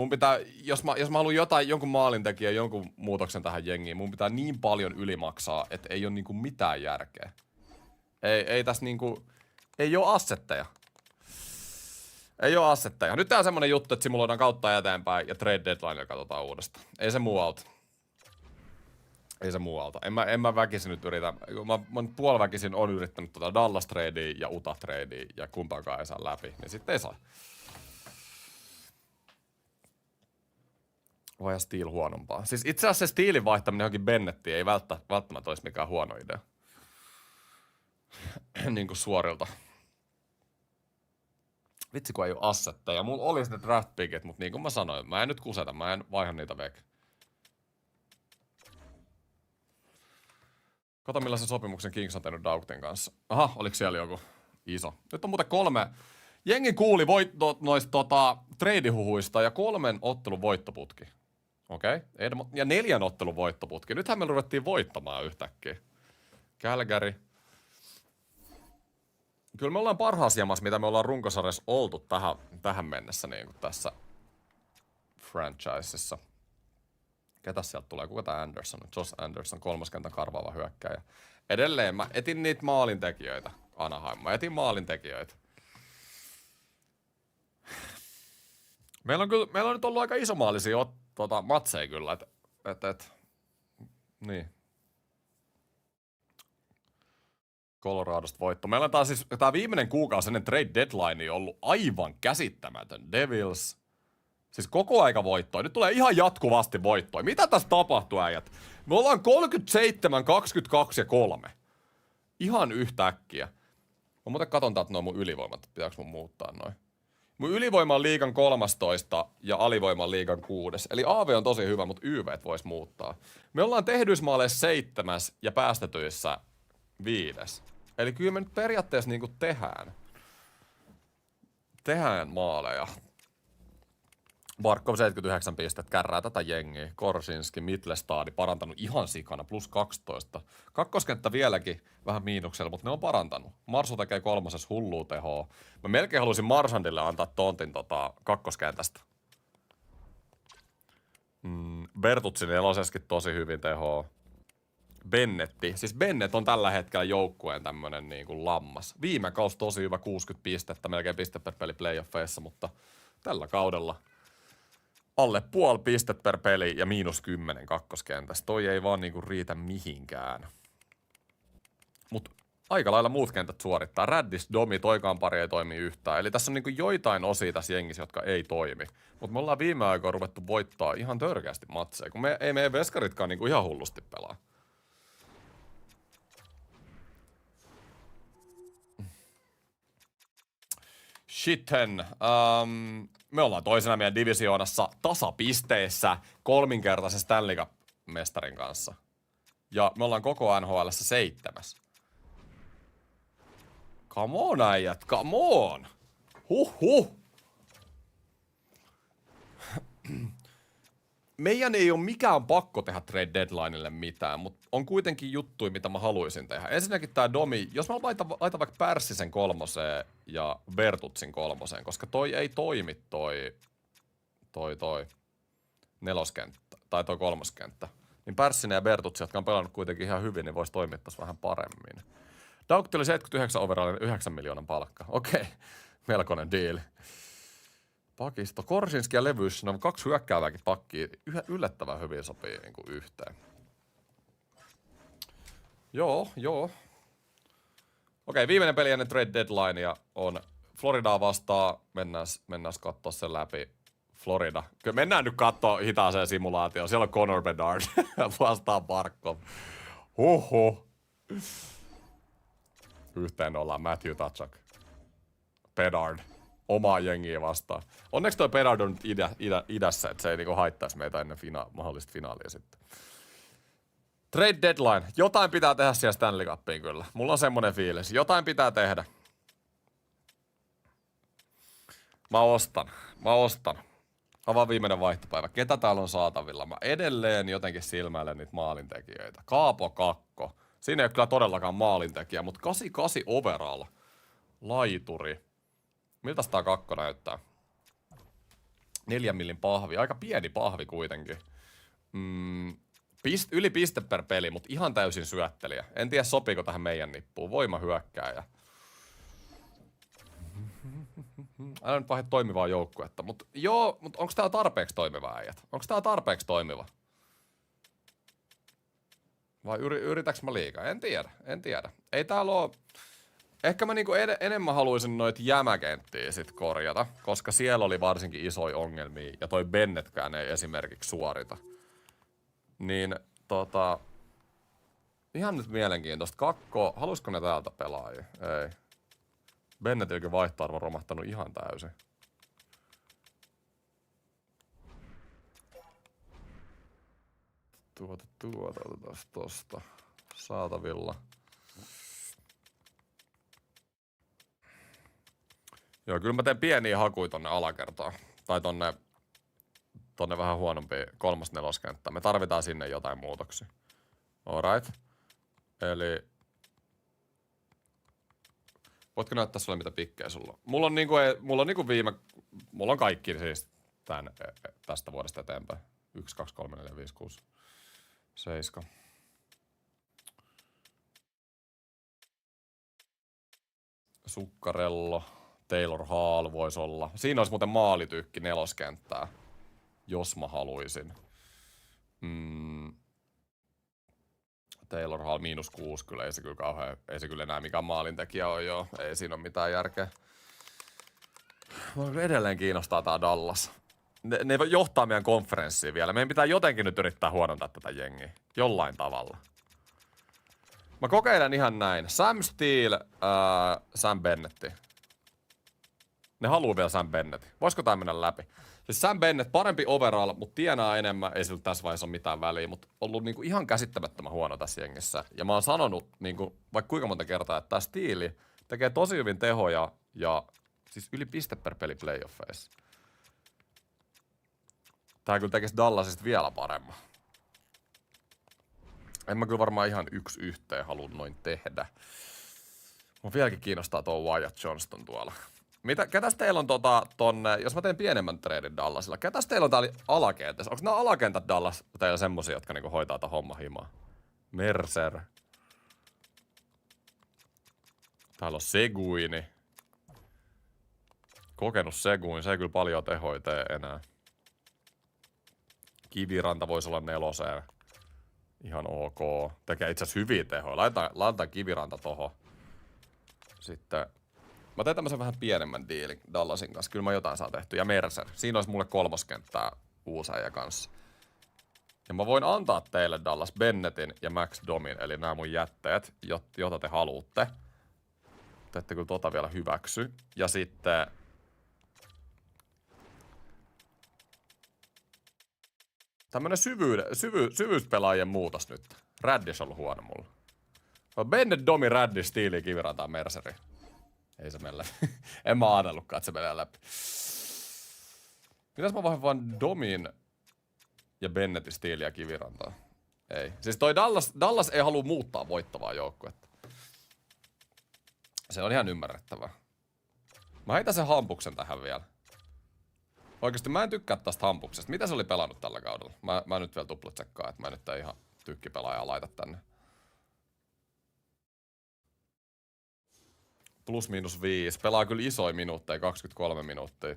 pitää, jos mä haluan jonkun maalintekijän, jonkun muutoksen tähän jengiin, mun pitää niin paljon ylimaksaa, että ei ole niinku mitään järkeä. Ei tässä niinku, ei oo assetteja. Ei oo assetteja. Nyt tää on semmonen juttu, että simuloidaan kautta eteenpäin ja trade deadline katsotaan uudestaan. Ei se muu auta. Ei se muu auta. En mä väkisin nyt yritä. Mä puoliväkisin on yrittänyt Dallas tradea ja Utah tradea ja kumpaakaan ei saa läpi. Niin sitten ei saa. Vai Steel huonompaa. Siis itse asiassa se Steelin vaihtaminen johonkin Bennettiin ei välttämättä olisi mikään huono idea. Niinku suorilta. Vitsi kun ei oo assetteja. Mulla olisi ne draft pickit, mutta niin kuin mä sanoin, mä en nyt kuseta, mä en vaiha niitä veke. Kato millaisen sopimuksen Kings on tehnyt Daugtin kanssa. Aha, oliko siellä joku iso? Nyt on muuten 3. Jengi kuuli noista treidihuhuista ja 3 ottelun voittoputki. Okei. Okay. Ja 4 ottelun voittoputki. Nythän me ruvettiin voittamaan yhtäkkiä. Calgary. Kyllä me ollaan parhaassa jamassa, mitä me ollaan runkosarjassa oltu tähän mennessä niin kuin tässä franchisessa. Ketäs sieltä tulee? Kuka tää Anderson? Josh Anderson, 3. kentän karvaava hyökkääjä. Edelleen mä etin niitä maalintekijöitä. Anaheim. Mä etin maalintekijöitä. Meillä on nyt ollut aika isomaalisia matseja kyllä, niin. Coloradosta voitto. Meillä on taas siis tää viimeinen kuukausi ennen trade deadline ollut aivan käsittämätön. Devils. Siis koko aika voittoi. Nyt tulee ihan jatkuvasti voittoi. Mitä tässä tapahtuu, äijät? Me ollaan 37, 22 ja 3. Ihan yhtäkkiä. Mä muuten katon täältä noin mun ylivoimat. Pitääkö mun muuttaa noin? Mun ylivoima on liigan 13 ja alivoima on liigan 6. Eli AV on tosi hyvä, mutta YV vois muuttaa. Me ollaan tehdyissä maaleissa 7 ja päästetyissä 5. Eli kyllä me nyt periaatteessa niinku tehdään maaleja. Barkov 79 pistettä, kärrää tätä jengiä. Korsinski, Mitlestadi parantanut ihan sikana, plus 12. Kakkoskenttä vieläkin vähän miinuksella, mutta ne on parantanut. Marsu tekee 3. hullua tehoa. Mä melkein haluaisin Marsandille antaa tontin kakkoskentästä. Bertutsi 4. tosi hyvin tehoa. Bennetti. Siis Bennett on tällä hetkellä joukkueen tämmönen niinku lammas. Viime kausi tosi hyvä, 60 pistettä, melkein piste per peli playoffeissa, mutta tällä kaudella alle puoli pistet per peli ja -10 kakkoskentässä. Toi ei vaan niinku riitä mihinkään. Mut aika lailla muut kentät suorittaa. Raddis, Domi, toikaan pari ei toimi yhtään. Eli tässä on niinku joitain osia tässä jengissä, jotka ei toimi. Mut me ollaan viime aikoina ruvettu voittaa ihan törkeästi matseja, kun ei meidän veskaritkaan niinku ihan hullusti pelaa. Shitten. Me ollaan toisena meidän divisioonassa tasapisteissä kolminkertaisen Stanley Cup-mestarin kanssa. Ja me ollaan koko NHL:ssä 7. Come on, äijät, come on! Huhhuh! Meidän ei ole mikään pakko tehdä trade deadlineille mitään, mutta on kuitenkin juttuja, mitä mä haluaisin tehdä. Ensinnäkin tää Domi, jos mä laitan vaikka Pärssisen 3 ja Bertutsin 3, koska toi ei toimi toi neloskenttä, tai toi kolmoskenttä. Niin Pärssinen ja Bertutsi, jotka on pelannut kuitenkin ihan hyvin, niin vois toimia tässä vähän paremmin. Daugtti oli 79 overallin 9 miljoonan palkka. Okei, melkoinen diili. Pakisto. Korsinski ja Levys, ne on 2 hyökkäävääkin pakkia. Yllättävän hyvin sopii niin kuin yhteen. Joo. Okei, viimeinen peli ennen trade deadlinea on Floridaa vastaan. Mennään katsoa sen läpi. Florida. Kyllä mennään nyt katsoa hitaaseen simulaatioon. Siellä on Connor Bedard vastaan Barkov. Huhhuh. Yhteen ollaan Matthew Tkachuk. Bedard. Omaa jengiä vastaan. Onneksi toi Bedard on nyt idässä, että se ei niinku haittaisi meitä ennen mahdollista finaalia sitten. Trade deadline. Jotain pitää tehdä siellä Stanley Cupiin kyllä. Mulla on semmonen fiilis. Jotain pitää tehdä. Mä ostan. Avaan viimeinen vaihtopäivä. Ketä täällä on saatavilla? Mä edelleen jotenkin silmäilen niitä maalintekijöitä. Kaapo Kakko. Siinä ei ole kyllä todellakaan maalintekijä, mutta 88 overall. Laituri. Miltäs tää kakko näyttää? 4 millin pahvi. Aika pieni pahvi kuitenkin. Yli piste per peli, mutta ihan täysin syöttelijä. En tiedä sopiiko tähän meidän nippuun. Voimahyökkääjä. Älä nyt vaihda toimivaa joukkuetta. Mutta onko tää tarpeeksi toimiva äijät? Onko tää tarpeeksi toimiva? Vai yritäks mä liikaa? En tiedä. Ei täällä oo... Ehkä mä niinku enemmän haluaisin noita jämäkenttiä sit korjata, koska siellä oli varsinkin isoja ongelmia, ja toi Bennetkään ei esimerkiksi suorita. Niin ihan nyt mielenkiintoista. Kakko, haluisiko ne täältä pelaajia? Ei. Bennetilläkin vaihtoarvo romahtanut ihan täysin. Otetaan tosta. Saatavilla. Joo, kyllä mä teen pieniä hakuja tonne alakertaan. Tai tonne vähän huonompi 3-4 kenttää. Me tarvitaan sinne jotain muutoksia. Alright. Eli... Voitko näyttää sulle mitä pikkejä sulla on? Mulla on kaikki siis tästä vuodesta eteenpäin. 1, 2, 3, 4, 5, 6, 7. Sukkarello. Taylor Hall voisi olla. Siinä olisi muuten maalitykki 4 kenttää, jos mä haluisin. Taylor Hall -6 kyllä, ei se kyllä enää mikään maalintekijä on joo. Ei siinä ole mitään järkeä. Mua edelleen kiinnostaa tää Dallas. Ne johtaa meidän konferenssiin vielä. Meidän pitää jotenkin nyt yrittää huonontaa tätä jengiä. Jollain tavalla. Mä kokeilen ihan näin. Sam Steele, Sam Bennetti. Ne haluu vielä Sam Bennett. Voisiko tää mennä läpi? Siis Sam Bennett, parempi overall, mutta tienaa enemmän. Ei sillä tässä vaiheessa ole mitään väliä, mutta ollut niinku ihan käsittämättömän huono tässä jengissä. Ja mä oon sanonut niinku, vaikka kuinka monta kertaa, että tää Steele tekee tosi hyvin tehoja ja siis yli piste per peli playoffeissa. Tää kyllä tekisi Dallasista vielä paremmin. En mä kyllä varmaan ihan 1-1 halua noin tehdä. Mun vieläkin kiinnostaa tuo Wyatt Johnston tuolla. Ketäs teillä on tonne, jos mä teen pienemmän treidin Dallasilla, ketäs teillä on täällä alakentässä? Onko nämä alakentät Dallas teillä semmosia, jotka niinku hoitaa tätä homma himaa? Mercer. Täällä on Seguini. Kokenut Seguin, se ei kyllä paljon tehoja tee enää. Kiviranta voisi olla 4. Ihan ok. Tekee itse asiassa hyviä tehoja. Laitetaan Kiviranta tohon. Sitten... Mä teen tämmösen vähän pienemmän diilin Dallasin kanssa. Kyllä mä jotain saa tehty. Ja Mercer. Siinä olisi mulle 3 kenttää uusäijä kanssa. Ja mä voin antaa teille Dallas Bennettin ja Max Domin. Eli nämä mun jätteet, jota te haluatte. Te ette kyllä vielä hyväksy. Ja sitten... Tämmönen syvyyspelaajien muutos nyt. Raddish on ollut huono mulla. Bennett, Domi, Raddish, Steele, Kiviranta, Merceri. Ei se mene läpi. En mä ajatellutkaan, että se menee läpi. Mitäs mä vaihdan vaan Domin ja Bennettin, Steele ja Kivirantaa? Ei. Siis toi Dallas ei halua muuttaa voittavaa joukkuetta. Se on ihan ymmärrettävää. Mä heitän sen hampuksen tähän vielä. Oikeesti mä en tykkää tästä hampuksesta. Mitä se oli pelannut tällä kaudella? Mä nyt vielä tuplatsekkaan, että mä nyt ei ihan tykkipelaajaa laita tänne. +/-5. Pelaa kyllä isoja minuutteja, 23 minuuttia.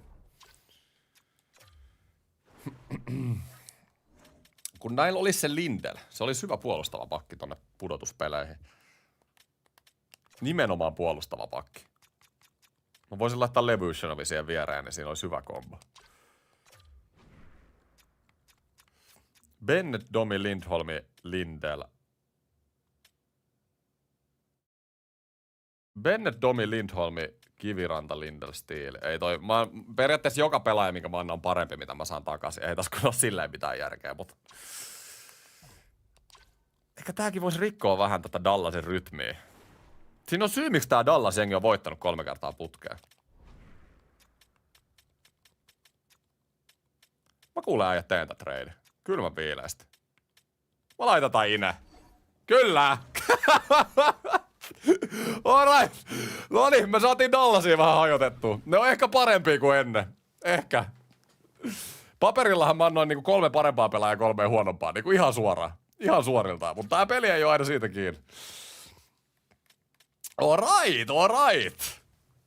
Kun näillä olisi se Lindell, se olisi hyvä puolustava pakki tonne pudotuspeleihin. Nimenomaan puolustava pakki. Mä voisin laittaa Levushanovi siihen viereen, niin siinä olisi hyvä kombo. Bennett, Domi, Lindholmi, Lindell. Bennett, Domi, Lindholmi, Kiviranta, Lindell, Steele. Ei toi, periaatteessa joka pelaaja, minkä mä annan, on parempi, mitä mä saan takaisin. Ei tässä ole silleen mitään järkeä, mutta... Ehkä tääkin voisi rikkoa vähän tätä Dallasin rytmiä. Siinä on syy, miksi tää Dallas-jengi on voittanut 3 kertaa putkeen. Mä kuulen äijät teen tätä trade. Kylmä piileesti. Mä laitetaan Ine. Kyllä! Alright. No niin, me saatiin Dallasia vähän hajotettua. Ne on ehkä parempia kuin ennen. Ehkä. Paperillahan mä annoin niinku 3 parempaa pelaajaa ja 3 huonompaa. Niinku ihan suoraan. Ihan suoriltaan. Mutta tää peli ei oo aina siitä kiinni. Alright.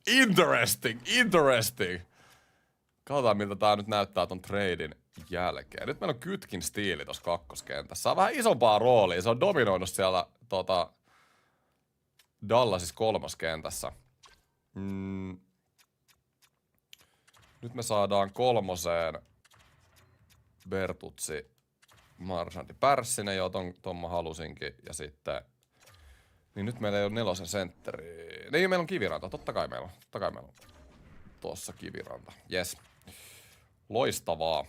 Interesting. Katsotaan miltä tää nyt näyttää ton tradein jälkeen. Nyt meillä on Kytkin Steele tossa kakkoskentässä. Saa vähän isompaa roolia. Se on dominoinut siellä Dallasissa 3. kentässä. Nyt me saadaan 3. Bertutsi, Marchandi, Pärssinen, joo ton mä halusinkin. Ja sitten... Niin nyt meillä ei ole 4. sentteri. Niin meillä on Kiviranta, totta kai meillä on. Tossa Kiviranta, jes. Loistavaa.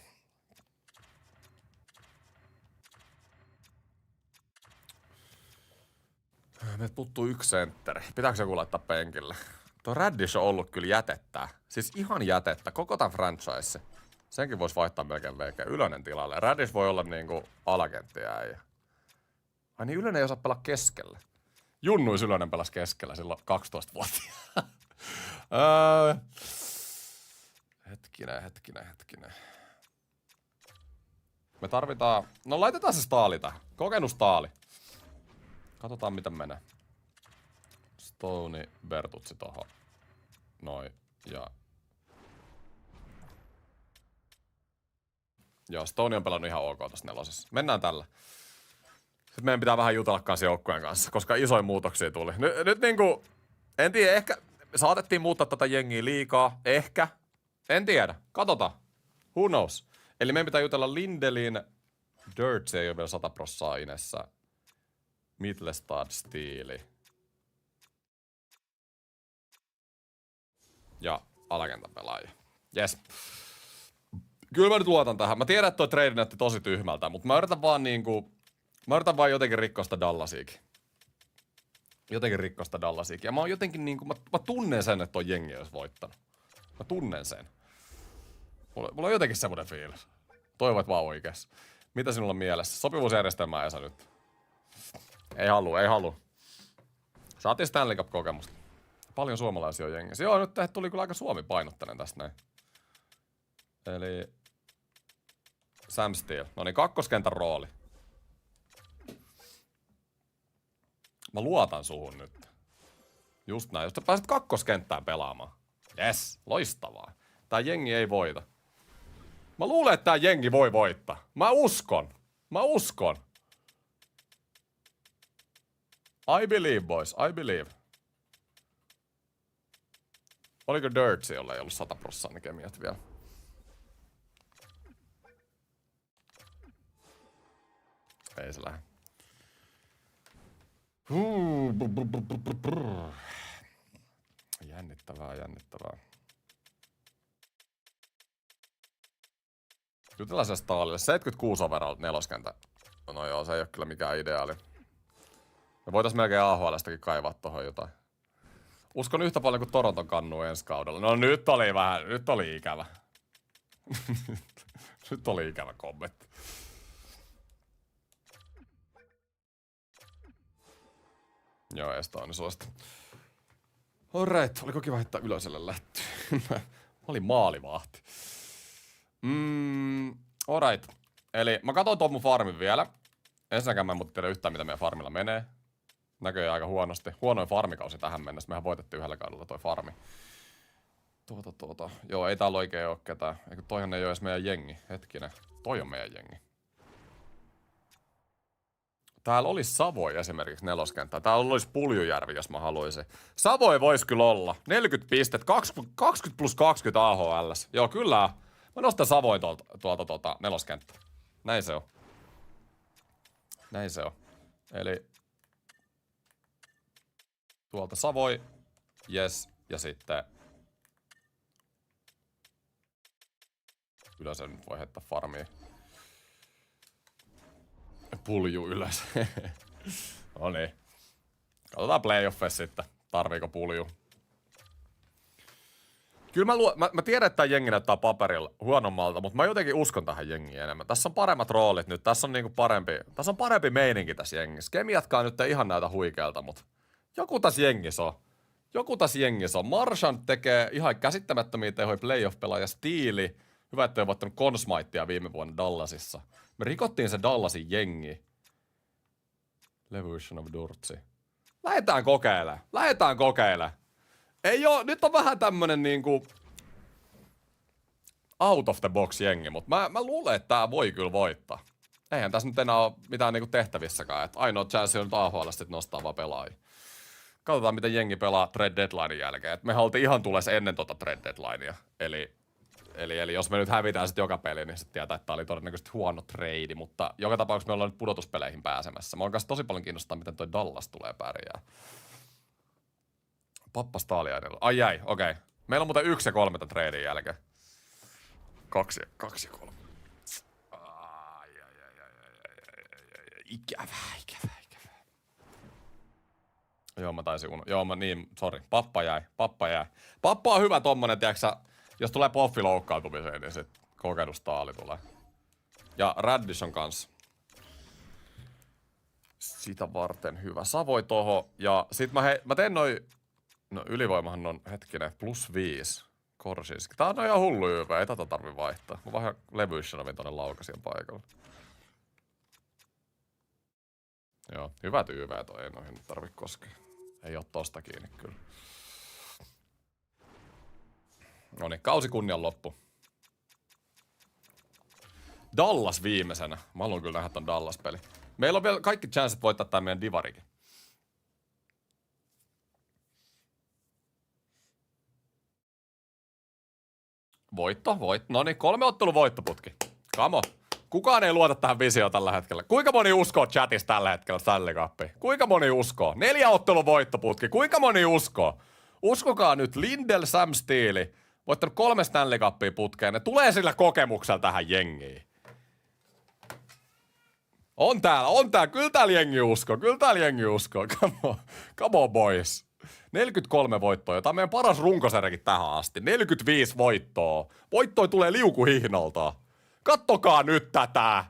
Meiltä puuttuu 1 sentteri. Pitääkö joku laittaa penkille? Tuo Raddish on ollut kyllä jätettä. Siis ihan jätettä. Koko tän franchise. Senkin vois vaihtaa melkein VG. Ylönen tilalle. Raddish voi olla niinku alakenttiä äijä. Ai niin Ylönen ei osaa pelaa keskellä. Junnuis Ylönen pelasi keskellä silloin 12-vuotiaana. Hetkinen. Me tarvitaan... No laitetaan se staali tähän. Kokenustaali. Katsotaan miten menee. Stone, Bertutsi tohon. Noin. Ja Stone on pelannut ihan ok tossa 4. Mennään tällä. Sitten meidän pitää vähän jutella kanssa joukkueen kanssa, koska isoja muutoksia tuli. Nyt niinku... En tiedä, ehkä... Saatettiin muuttaa tätä jengiä liikaa. Ehkä. En tiedä. Katsotaan. Who knows? Eli meidän pitää jutella Lindelin. Dirt ei ole vielä 100% Inessä. Mittelstad, Steele. Ja alakentän pelaaja. Jes. Kyllä mä nyt luotan tähän. Mä tiedän, että toi trade näytti tosi tyhmältä, mutta mä yritän vaan jotenkin rikkoa sitä Dallasiakin. Ja mä oon jotenkin niinku, mä tunnen sen, että toi jengi olisi voittanut. Mä tunnen sen. Mulla on jotenkin semmonen fiilis. Toivot vaan oikeassa. Mitä sinulla on mielessä? Sopivuusjärjestelmää Esa nyt. Ei halua. Saatiin Stanley Cup-kokemusta. Paljon suomalaisia on jengissä. Joo, nyt tuli kyllä aika Suomi-painotteinen tästä näin. Eli... Sam Steele. No niin, 2. kentän rooli. Mä luotan suhun nyt. Just näin. Jos sä pääset 2. kenttään pelaamaan. Yes, loistavaa. Tää jengi ei voita. Mä luulen, että tää jengi voi voittaa. Mä uskon. I believe, boys. I believe. Oliko Dirtsi, jolla ei ollut 100% ne kemiat vielä? Ei se lähde. Jännittävää. Jutellaan se Staalille. 76 overall neloskentä. No joo, se ei oo kyllä mikään ideaali. Me voitais melkein AHL:stäkin kaivaa tohon jotain. Uskon yhtä paljon kuin Toronton kannuu ensi kaudella. No nyt oli ikävä. Nyt oli ikävä kommentti. Joo, Estooni suosta. Alright, oliko kiva heittää ylöselle lätty? Mä olin maalivahti. Alright. Eli mä katsoin tuon mun farmin vielä. Ensinnäkään mä en tiedä yhtään, mitä meidän farmilla menee. Näköjään aika huonosti. Huonoin farmikausi tähän mennessä. Mehän voitettiin yhdellä kaudella toi farmi. Joo, ei täällä oikein oo ketään. Eikö toihan ei oo edes meidän jengi. Hetkinen. Toi on meidän jengi. Täällä olisi Savoi esimerkiksi neloskenttää. Täällä olisi Puljujärvi, jos mä haluaisin. Savoi vois kyllä olla. 40 pistet, 20 plus 20 AHL:ssä. Joo, kyllä. Mä nostan Savoin tuolta neloskenttää. Näin se on. Näin se on. Eli tuolta Savoi, yes, ja sitten yleensä nyt voi heittää farmiin. Pulju ylös. No niin. Katsotaan playoffeissa sitten. Tarviiko pulju. Kyllä mä tiedän, että tää jengi näyttää paperilla huonommalta, mutta mä jotenkin uskon tähän jengiin enemmän. Tässä on paremmat roolit nyt. Tässä on niinku parempi meininki tässä jengissä. Kemiatkaan nyt ei ihan näytä huikealta, mutta joku tässä jengissä on. Marchand tekee ihan käsittämättömiä tehoja playoff-pelaaja Steeli. Hyvä, ettei ole voittanut Consmitea viime vuonna Dallasissa. Me rikottiin se Dallasin jengi. Levution of Durtsi. Lähetään kokeilemaan. Ei oo, nyt on vähän tämmönen niinku out of the box jengi, mutta mä luulen, että tää voi kyllä voittaa. Eihän tässä nyt enää oo mitään niinku tehtävissäkään, että ainoa chance on nyt AHL sit nostaa vaan pelaajia. Katsotaan, miten jengi pelaa trade deadlinein jälkeen. Et me haluttiin ihan tules ennen trade deadlinea. Eli jos me nyt hävitään sit joka peli, niin sit tietää, että tää oli todennäköisesti huono trade, mutta joka tapauksessa me ollaan nyt pudotuspeleihin pääsemässä. Mä oon kanssa tosi paljon kiinnostaa, miten toi Dallas tulee pärjää. Pappa Staaliainilla. Ai jäi, okei. Okay. Meillä on muuten 1 ja 3 tämän tradein jälkeen. 2 ja 3. Ikävää. Joo, mä taisin sori. Pappa jäi. Pappa on hyvä tommonen, tiiäksä. Jos tulee poffi loukkaantumiseen, niin sit kokedustaali tulee. Ja Raddish on kanssa. Sitä varten hyvä. Savoi toho. Ja sit mä teen no ylivoimahan on hetkinen +5. Korsinski. Tää on ihan hullu YV, ei tätä tarvi vaihtaa. Mä vähän Levyshnovin tonne laukasien paikalle. Joo, hyvät YV toi, ei noihin tarvi koskea. Ei oo tosta kiinni kyllä. Noniin, kausi kunnian loppu. Dallas viimeisenä. Mä haluan kyllä nähdä ton Dallas-peli. Meillä on vielä kaikki chanssit voittaa tää meidän divarikin. Voitto. Noniin, 3 ottelun voittoputki. Come on. Kukaan ei luota tähän visioon tällä hetkellä. Kuinka moni uskoo chatissa tällä hetkellä Stanley Cupia? Kuinka moni uskoo? 4 ottelun voittoputki. Kuinka moni uskoo? Uskokaa nyt, Lindell, Sam Steele, voittanut 3 Stanley Cupia putkeen. Ne tulee sillä kokemuksella tähän jengiin. On täällä. Kyllä täällä jengi uskoo. Come on boys. 43 voittoa, jota on meidän paras runkosarjakin tähän asti. 45 voittoa. Voittoja tulee liukuhihnalta. Kattokaa nyt tätä.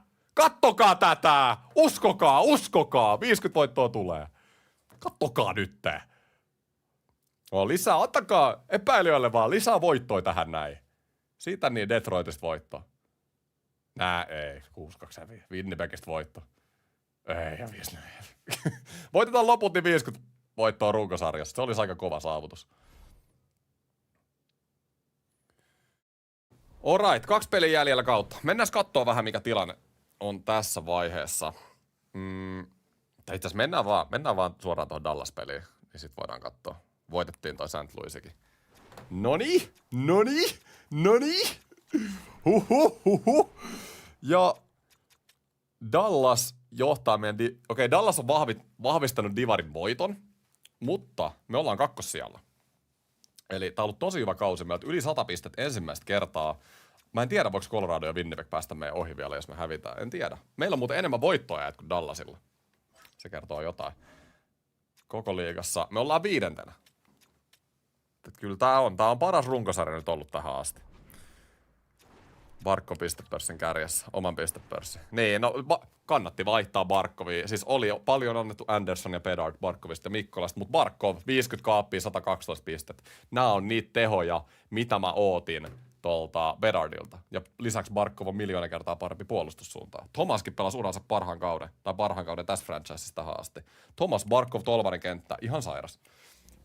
Uskokaa. 50 voittoa tulee. Kattokaa nyt. No, lisää, ottakaa epäilijöille vaan lisää voittoja tähän näin. Siitä niin Detroitista voittoa. Ei. 6-2 Winnipegistä voitto. Ei, ja 5-4. Voitetaan loput niin 50 voittoa runkosarjassa. Se olisi aika kova saavutus. Alright, 2 peliä jäljellä kautta. Mennään kattoo vähän, mikä tilanne on tässä vaiheessa. Itse asiassa mennään vaan suoraan tuohon Dallas-peliin, niin sit voidaan katsoa. Voitettiin toi St. Louisikin. Noni. Huhu. Ja Dallas johtaa meidän... Dallas on vahvistanut divarin voiton, mutta me ollaan kakkossijalla. Eli tää on ollut tosi hyvä kausi. Meillä on yli 100 pistettä ensimmäistä kertaa Mä en tiedä, voiko Colorado ja Winnipeg päästä meidän ohi vielä, jos me hävitään. En tiedä. Meillä on muuten enemmän voittoja kuin Dallasilla. Se kertoo jotain. Koko liigassa. Me ollaan 5. Et kyllä tää on paras runkosarja nyt ollut tähän asti. Barkko pistepörssin kärjessä, oman pistepörssin. Niin, no kannatti vaihtaa Barkovia. Siis oli paljon annettu Anderson ja Bedard Barkovista ja Mikkolasta, mutta Barkov 50 kaappia, 112 pistettä. Nämä on niitä tehoja, mitä mä ootin tuolta Bedardilta. Ja lisäksi Barkov on 1 000 000 kertaa parempi puolustussuuntaan. Thomaskin pelasi uransa parhaan kauden tässä franchisesta tähän asti. Thomas Barkov, Tolvanen kenttä, ihan sairas.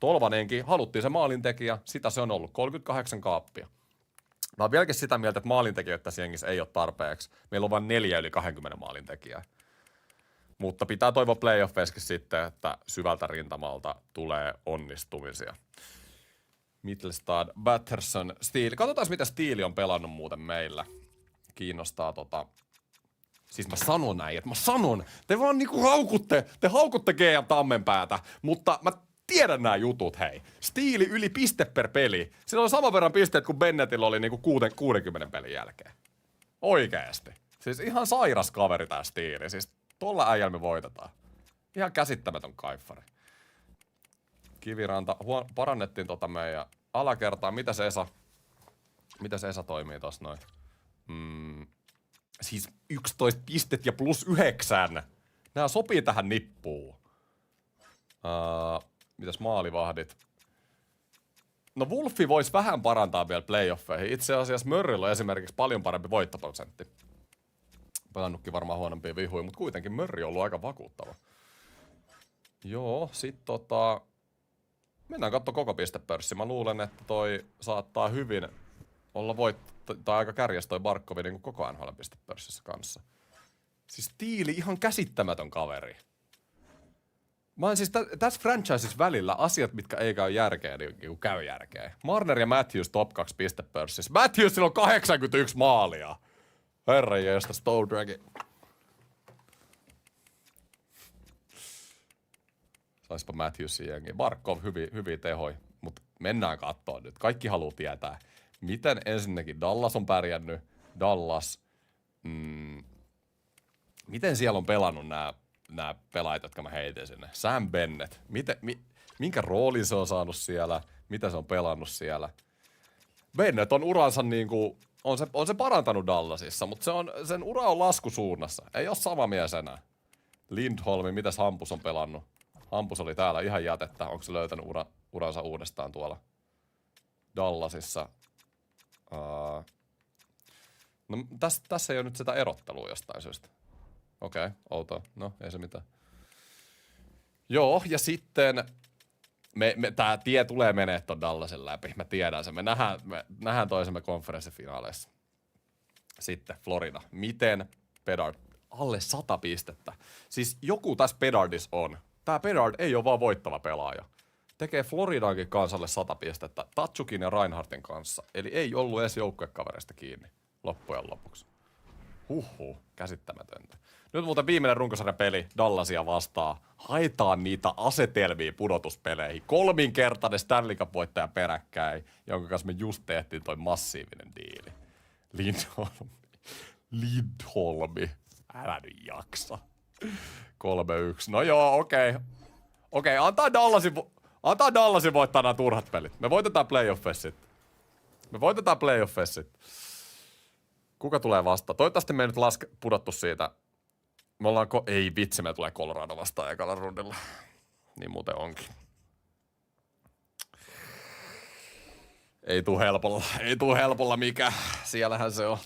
Tolvanenkin, haluttiin se maalintekijä, sitä se on ollut, 38 kaappia. Mä oon vieläkin sitä mieltä, että maalintekijöitä tässä jengissä ei ole tarpeeksi. Meillä on vain 4 yli 20 maalintekijää. Mutta pitää toivoa playoffeissakin sitten, että syvältä rintamalta tulee onnistumisia. Mittelstad, Batterson, Steele. Katsotaan, mitä Steele on pelannut muuten meillä. Kiinnostaa Siis mä sanon näin, että te vaan niinku haukutte GM Tammenpäätä, mutta mä tiedän nämä jutut, hei. Steele yli piste per peli. Sillä oli saman verran pisteet kuin Bennettillä oli niinku 60 pelin jälkeen. Oikeesti. Siis ihan sairas kaveri tää Steele. Siis tolla äijällä me voitetaan. Ihan käsittämätön kaiffari. Kiviranta. Parannettiin meidän alakertaa. Mitäs Esa toimii tossa noin? Siis 11 pistet ja +9. Nää sopii tähän nippuun. Mitäs maalivahdit? No Wolfi voisi vähän parantaa vielä playoffeihin. Itse asiassa Murraylla on esimerkiksi paljon parempi voittoprosentti. Pelannutkin varmaan huonompia vihuja, mutta kuitenkin Murray on ollut aika vakuuttava. Joo, sit mennään katsomaan koko pistepörssi. Mä luulen, että toi saattaa hyvin olla tai aika kärjessä toi Barkovi niin kuin koko NHL-pistepörssissä kanssa. Siis Tiili ihan käsittämätön kaveri. Mä oon siis tässä franchisessa välillä asiat, mitkä ei käy järkeä, niin käy järkeä. Marner ja Matthews top 2 pistepörssissä. Matthewsilla on 81 maalia. Herra jeestä, Stonedragi. Saispa Matthewsin jengi. Barkov hyviä tehoja, mutta mennään kattoon nyt. Kaikki haluaa tietää, miten ensinnäkin Dallas on pärjännyt. Miten siellä on pelannut nämä pelaajat, jotka mä heitin sinne. Sam Bennett. Minkä roolin se on saanut siellä? Mitä se on pelannut siellä? Bennett on uransa niinku, on se parantanut Dallasissa, mutta sen ura on laskusuunnassa. Ei ole sama mies enää. Lindholmi, mitäs Hampus on pelannut? Hampus oli täällä ihan jätettä. Onko se löytänyt uransa uudestaan tuolla Dallasissa? No tässä ei ole nyt sitä erottelua jostain syystä. Okei, outoa. No, ei se mitään. Joo, ja sitten tää tie tulee menee ton Dallasin läpi. Mä tiedän sen. Me nähdään toisemme konferenssifinaaleissa. Sitten Florida. Miten Bedard? Alle 100 pistettä. Siis joku tässä Bedardissa on. Tää Bedard ei ole vaan voittava pelaaja. Tekee Floridankin kansalle 100 pistettä. Tatsukin ja Reinhardtin kanssa. Eli ei ollut edes joukkuekavereista kiinni loppujen lopuksi. Käsittämätöntä. Nyt muuten viimeinen runkosarjan peli Dallasia vastaan. Haetaan niitä asetelmia pudotuspeleihin. 3-kertainen Stanley Cup-voittaja peräkkäin, jonka kanssa me just tehtiin toi massiivinen diili. Lindholmi. Älä nyt jaksa. 3-1. No joo, okei. Okei, antaa Dallasin voittaa nämä turhat pelit. Me voitetaan playoffessit. Kuka tulee vastaan? Toivottavasti me ei nyt pudottu siitä. Me ollaan ei vitsi, me tulee Colorado vastaan ekalla rundilla. Niin muuten onkin. Ei tuu helpolla mikä. Siellähän se on.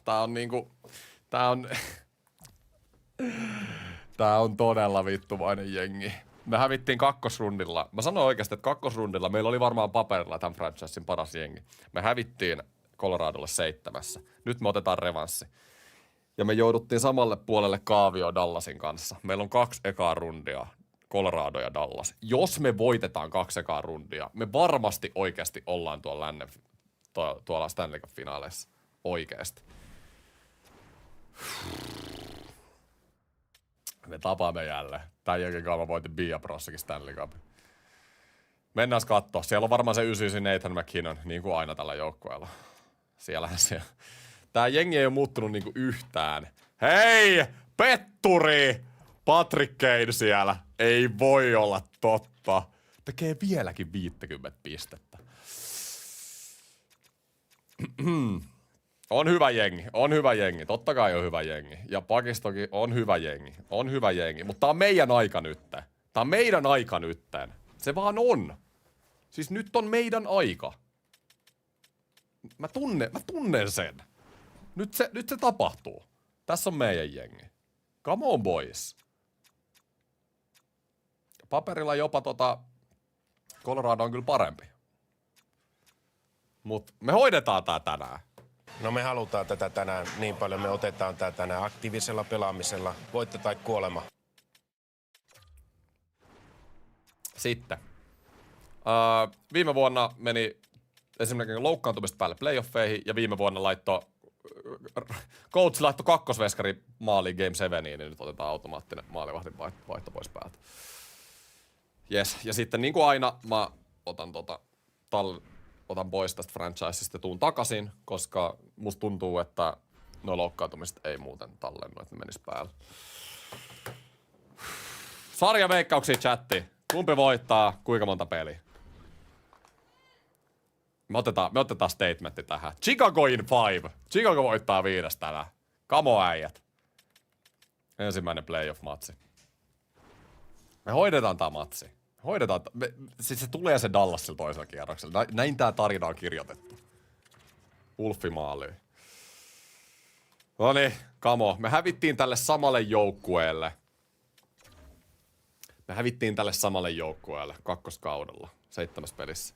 Tää on todella vittuvainen jengi. Me hävittiin kakkosrundilla. Mä sanoin oikeasti, että kakkosrundilla meillä oli varmaan paperilla tämän franchisein paras jengi. Me hävittiin Coloradolle 7. Nyt me otetaan revanssi. Ja me jouduttiin samalle puolelle kaavioon Dallasin kanssa. Meillä on 2 ekaa rundia, Colorado ja Dallas. Jos me voitetaan 2 ekaa rundia, me varmasti oikeasti ollaan tuolla Stanley Cup-finaaleissa. Oikeasti. Me tapaamme jälleen. Tän jälkeen mä voitin Biabrossakin Stanley Cup. Mennään katsoa. Siellä on varmaan se 99 Nathan McKinnon, niin kuin aina tällä joukkueella. Siellähän se Tää jengi ei ole muuttunut niinku yhtään. Hei! Petturi! Patrick Kane siellä. Ei voi olla totta. Tekee vieläkin 50 pistettä. On hyvä jengi. Totta kai on hyvä jengi. Ja Pakistokin on hyvä jengi. Mutta tää on meidän aika nytten. Se vaan on. Siis nyt on meidän aika. Mä tunnen sen. Nyt se tapahtuu. Tässä on meidän jengi. Come on boys. Paperilla jopa Colorado on kyllä parempi. Mut me hoidetaan tää tänään.
No me halutaan tätä tänään niin paljon, me otetaan tää tänään aktiivisella pelaamisella. Voitto tai kuolema.
Sitten. Viime vuonna meni esimerkiksi loukkaantumista päälle playoffeihin ja viime vuonna coach laittoi kakkosveskari maaliin Game 7, niin nyt otetaan automaattinen maalivahdin vaihto pois päältä. Yes. Ja sitten niin kuin aina mä otan pois tästä franchisesta ja tuun takaisin, koska musta tuntuu, että nuo loukkaantumiset ei muuten tallennu, että ne menis päälle. Sarjaveikkauksia chatti. Kumpi voittaa, kuinka monta peliä? Me otetaan statementti tähän. Chicago in 5. Chicago voittaa 5 tänään. Kamo äijät. Ensimmäinen playoff-matsi. Me hoidetaan tää matsi. Siis se tulee se Dallasilla toisella kierroksella. Näin tää tarina on kirjoitettu. Ulfi maaliin. Noniin, kamo. Me hävittiin tälle samalle joukkueelle. Kakkoskaudella. 7 pelissä.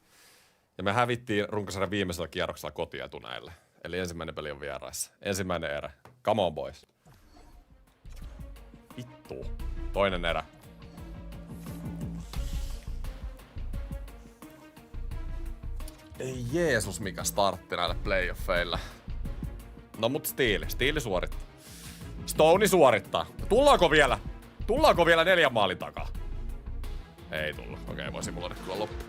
Ja me hävittiin runkosarjan viimeisellä kierroksella kotietuneille. Eli ensimmäinen peli on vieraissa. Ensimmäinen erä. Come on boys. Vittu. Toinen erä. Ei Jeesus, mikä startti näille playoffeille. No mut Steele suorittaa. Stoney suorittaa. Tullaanko vielä 4 maalin takaa? Ei tullut. Okei, voi simuloida kyllä loppu.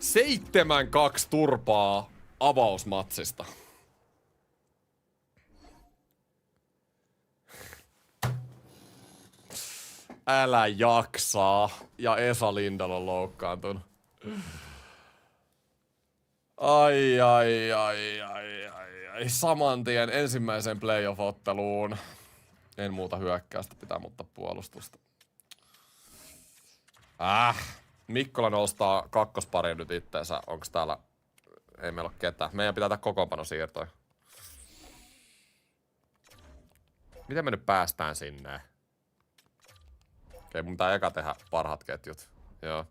7-2 turpaa avausmatsista. Älä jaksaa. Ja Esa Lindell on loukkaantunut. Ai. Saman tien ensimmäiseen playoff-otteluun. En muuta hyökkäystä, pitää muuttaa puolustusta. Mikkola nostaa kakkospariin nyt itteensä. Onks täällä... Ei meillä ole ketään. Meidän pitää tehdä kokoonpanosiirtoja. Miten me nyt päästään sinne? Okei, mun pitää eka tehdä parhaat ketjut. Joo.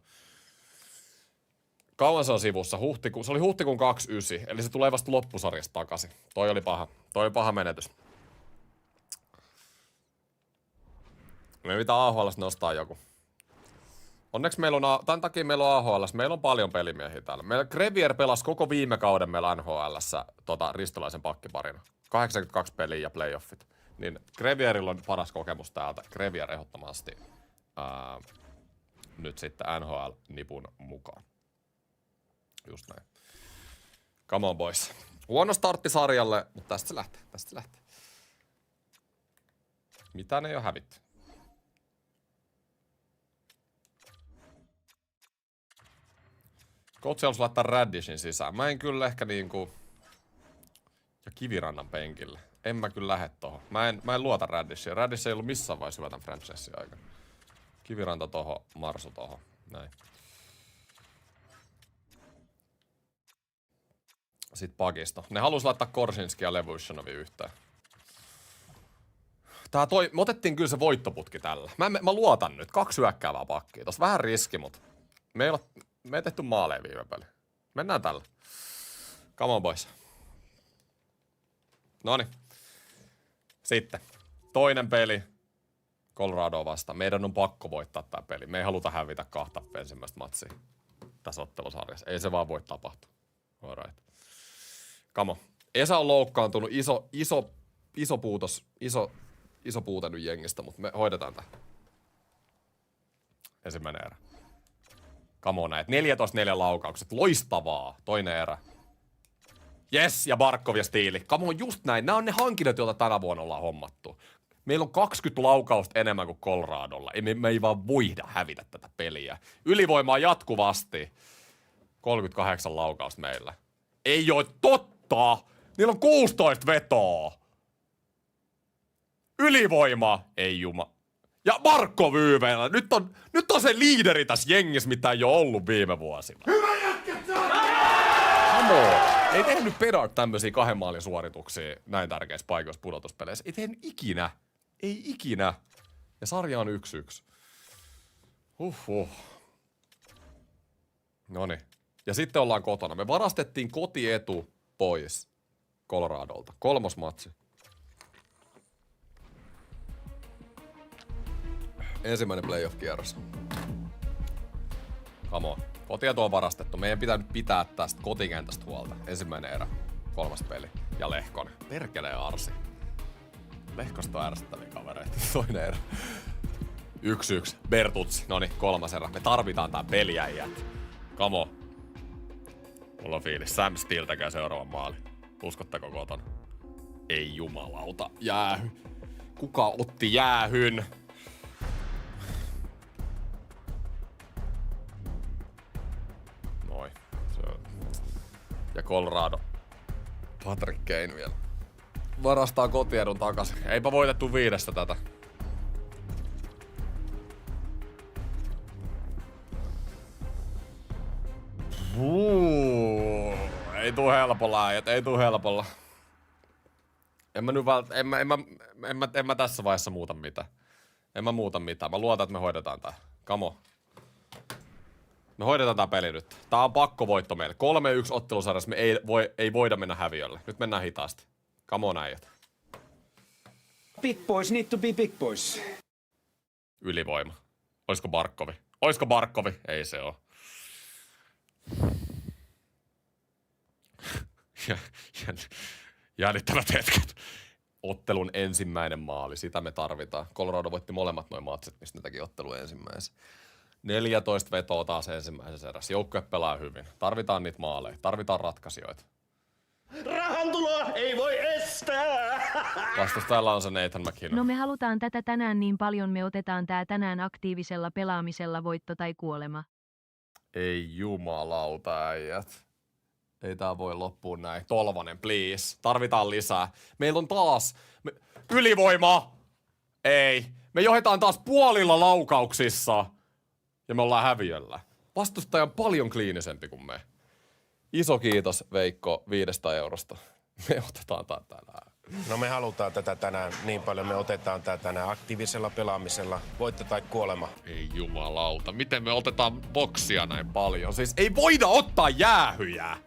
Kauan se on sivussa? Se oli huhtikuun 29, eli se tulee vasta loppusarjasta takaisin. Toi oli paha menetys. Me pitää AHL nostaa joku. Onneksi meillä on, tämän takia meillä on AHL, meillä on paljon pelimiehiä täällä. Meillä Grevier pelasi koko viime kauden meillä NHL:ssä ristolaisen pakkiparina. 82 peliä ja playoffit. Niin Grevierillä on paras kokemus täältä. Grevier ehdottomasti nyt sitten NHL-nipun mukaan. Just näin. Come on boys. Huono startti sarjalle, mutta tästä se lähtee. Mitään ei ole hävitty. Coach halusi laittaa Raddishin sisään. Mä en kyllä ehkä niinku... Ja Kivirannan penkille. En mä kyllä lähde tohon. Mä en luota Raddishiin. Raddish ei ollut missään vaiheessa hyvä tän franchisein aikana. Kiviranta tohon, Marsu tohon. Näin. Sitten Pakisto. Ne halusi laittaa Korsinski ja Levushonovi yhteen. Me otettiin kyllä se voittoputki tällä. Mä luotan nyt. 2 hyökkäävää pakkia. Tossa vähän riski, mut me ei tehty maaleja viime peli. Mennään tällä. Come on boys. Noniin. Sitten. Toinen peli. Colorado vastaan. Meidän on pakko voittaa tää peli. Me ei haluta hävitä 2 ensimmäistä matsia tässä ottelusarjassa. Ei se vaan voi tapahtua. Alright. Kamo. Esa on loukkaantunut. Iso puute nyt jengistä, mutta me hoidetaan tää. Ensimmäinen erä. Kamo näet. 14-4 laukaukset. Loistavaa. Toinen erä. Yes, ja Barkov ja Stiili. Come on, just näin. Nämä on ne hankinnat, joita tänä vuonna ollaan hommattu. Meillä on 20 laukausta enemmän kuin Coloradolla. Me ei vaan voida hävitä tätä peliä. Ylivoimaa jatkuvasti. 38 laukausta meillä. Ei oo totta! Niillä on 16 vetoa. Ylivoima. Ei juma. Ja Markko Vyyveellä. Nyt on se liideri tässä jengissä, mitä ei ole ollut viime vuosina. Hyvä jätkä! Come on. Ei tehnyt Bedard tämmöisiä 2 maalin suorituksia näin tärkeissä paikoissa pudotuspeleissä. Ei tehnyt ikinä. Ei ikinä. Ja sarja on 1-1. Noniin. Ja sitten ollaan kotona. Me varastettiin kotietu pois Coloradolta. 3. matsi. Ensimmäinen playoff-kierros. Come on. Kotietu on varastettu. Meidän pitää nyt pitää tästä kotikentästä huolta. Ensimmäinen erä. 3. peli. Ja Lehkonen. Perkelee Arsi. Lehkosta on ärsyttäviä kavereita. Toinen erä. 1-1. Bertutsi. Noniin, 3. erä. Me tarvitaan tää peliäijät. Come on. Mulla on fiilis. Sam Steele tekee seuraavan maali. Uskotteko kotona? Ei jumalauta. Jäähy. Kuka otti jäähyn? Noin. Ja Colorado. Patrick Kane vielä. Varastaa kotiedun takas. Eipä voitettu 5 tätä. Ei tuu helpolla, äijät. Ei tuu helpolla. En mä tässä vaiheessa muuta mitään. En mä muuta mitään. Mä luotan, että me hoidetaan tää. Come on. Me hoidetaan tää peli nyt. Tää on pakkovoitto meille. 3-1 ottelusarjassa me ei voida mennä häviölle. Nyt mennään hitaasti. Come on, äijät.
Big boys need to be big boys.
Ylivoima. Oisko Barkovi? Oisko Barkovi? Ei se oo. Jännittävät hetket. Ottelun ensimmäinen maali. Sitä me tarvitaan. Colorado voitti molemmat noin matsit, mistä ne teki ottelun ensimmäisen. 14 vetoa taas ensimmäisessä erässä. Joukkue pelaa hyvin. Tarvitaan niitä maaleja. Tarvitaan ratkaisijoita.
Rahantuloa ei voi estää!
Vastustajalla on se Nathan McKinnon.
No me halutaan tätä tänään niin paljon, me otetaan tää tänään aktiivisella pelaamisella voitto tai kuolema.
Ei jumalauta, äijät. Ei tää voi loppuun näin. Tolvanen, please. Tarvitaan lisää. Meillä on taas... Ylivoima! Ei. Me johdetaan taas puolilla laukauksissa. Ja me ollaan häviöllä. Vastustaja on paljon kliinisempi kuin me. Iso kiitos, Veikko, 5 eurosta. Me otetaan tää tänään.
No me halutaan tätä tänään niin paljon. Me otetaan tää tänään aktiivisella pelaamisella. Voitto tai kuolema.
Ei jumalauta. Miten me otetaan boksia näin paljon? Siis ei voida ottaa jäähyjä.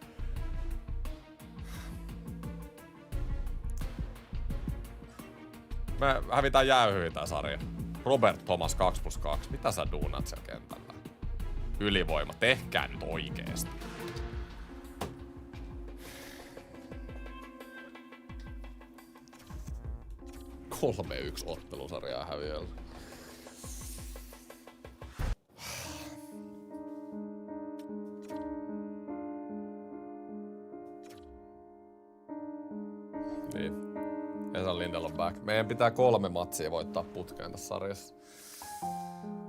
Me hävitään jäähyjä tää sarja. Robert Thomas 2+2. Mitä sä duunat siellä kentällä? Ylivoima. Tehkää nyt oikeesti. Kolme 1 ottelusarjaa häviöllä. Niin. Esa Lindell on back. Meidän pitää 3 matsia voittaa putkeen tässä sarjassa.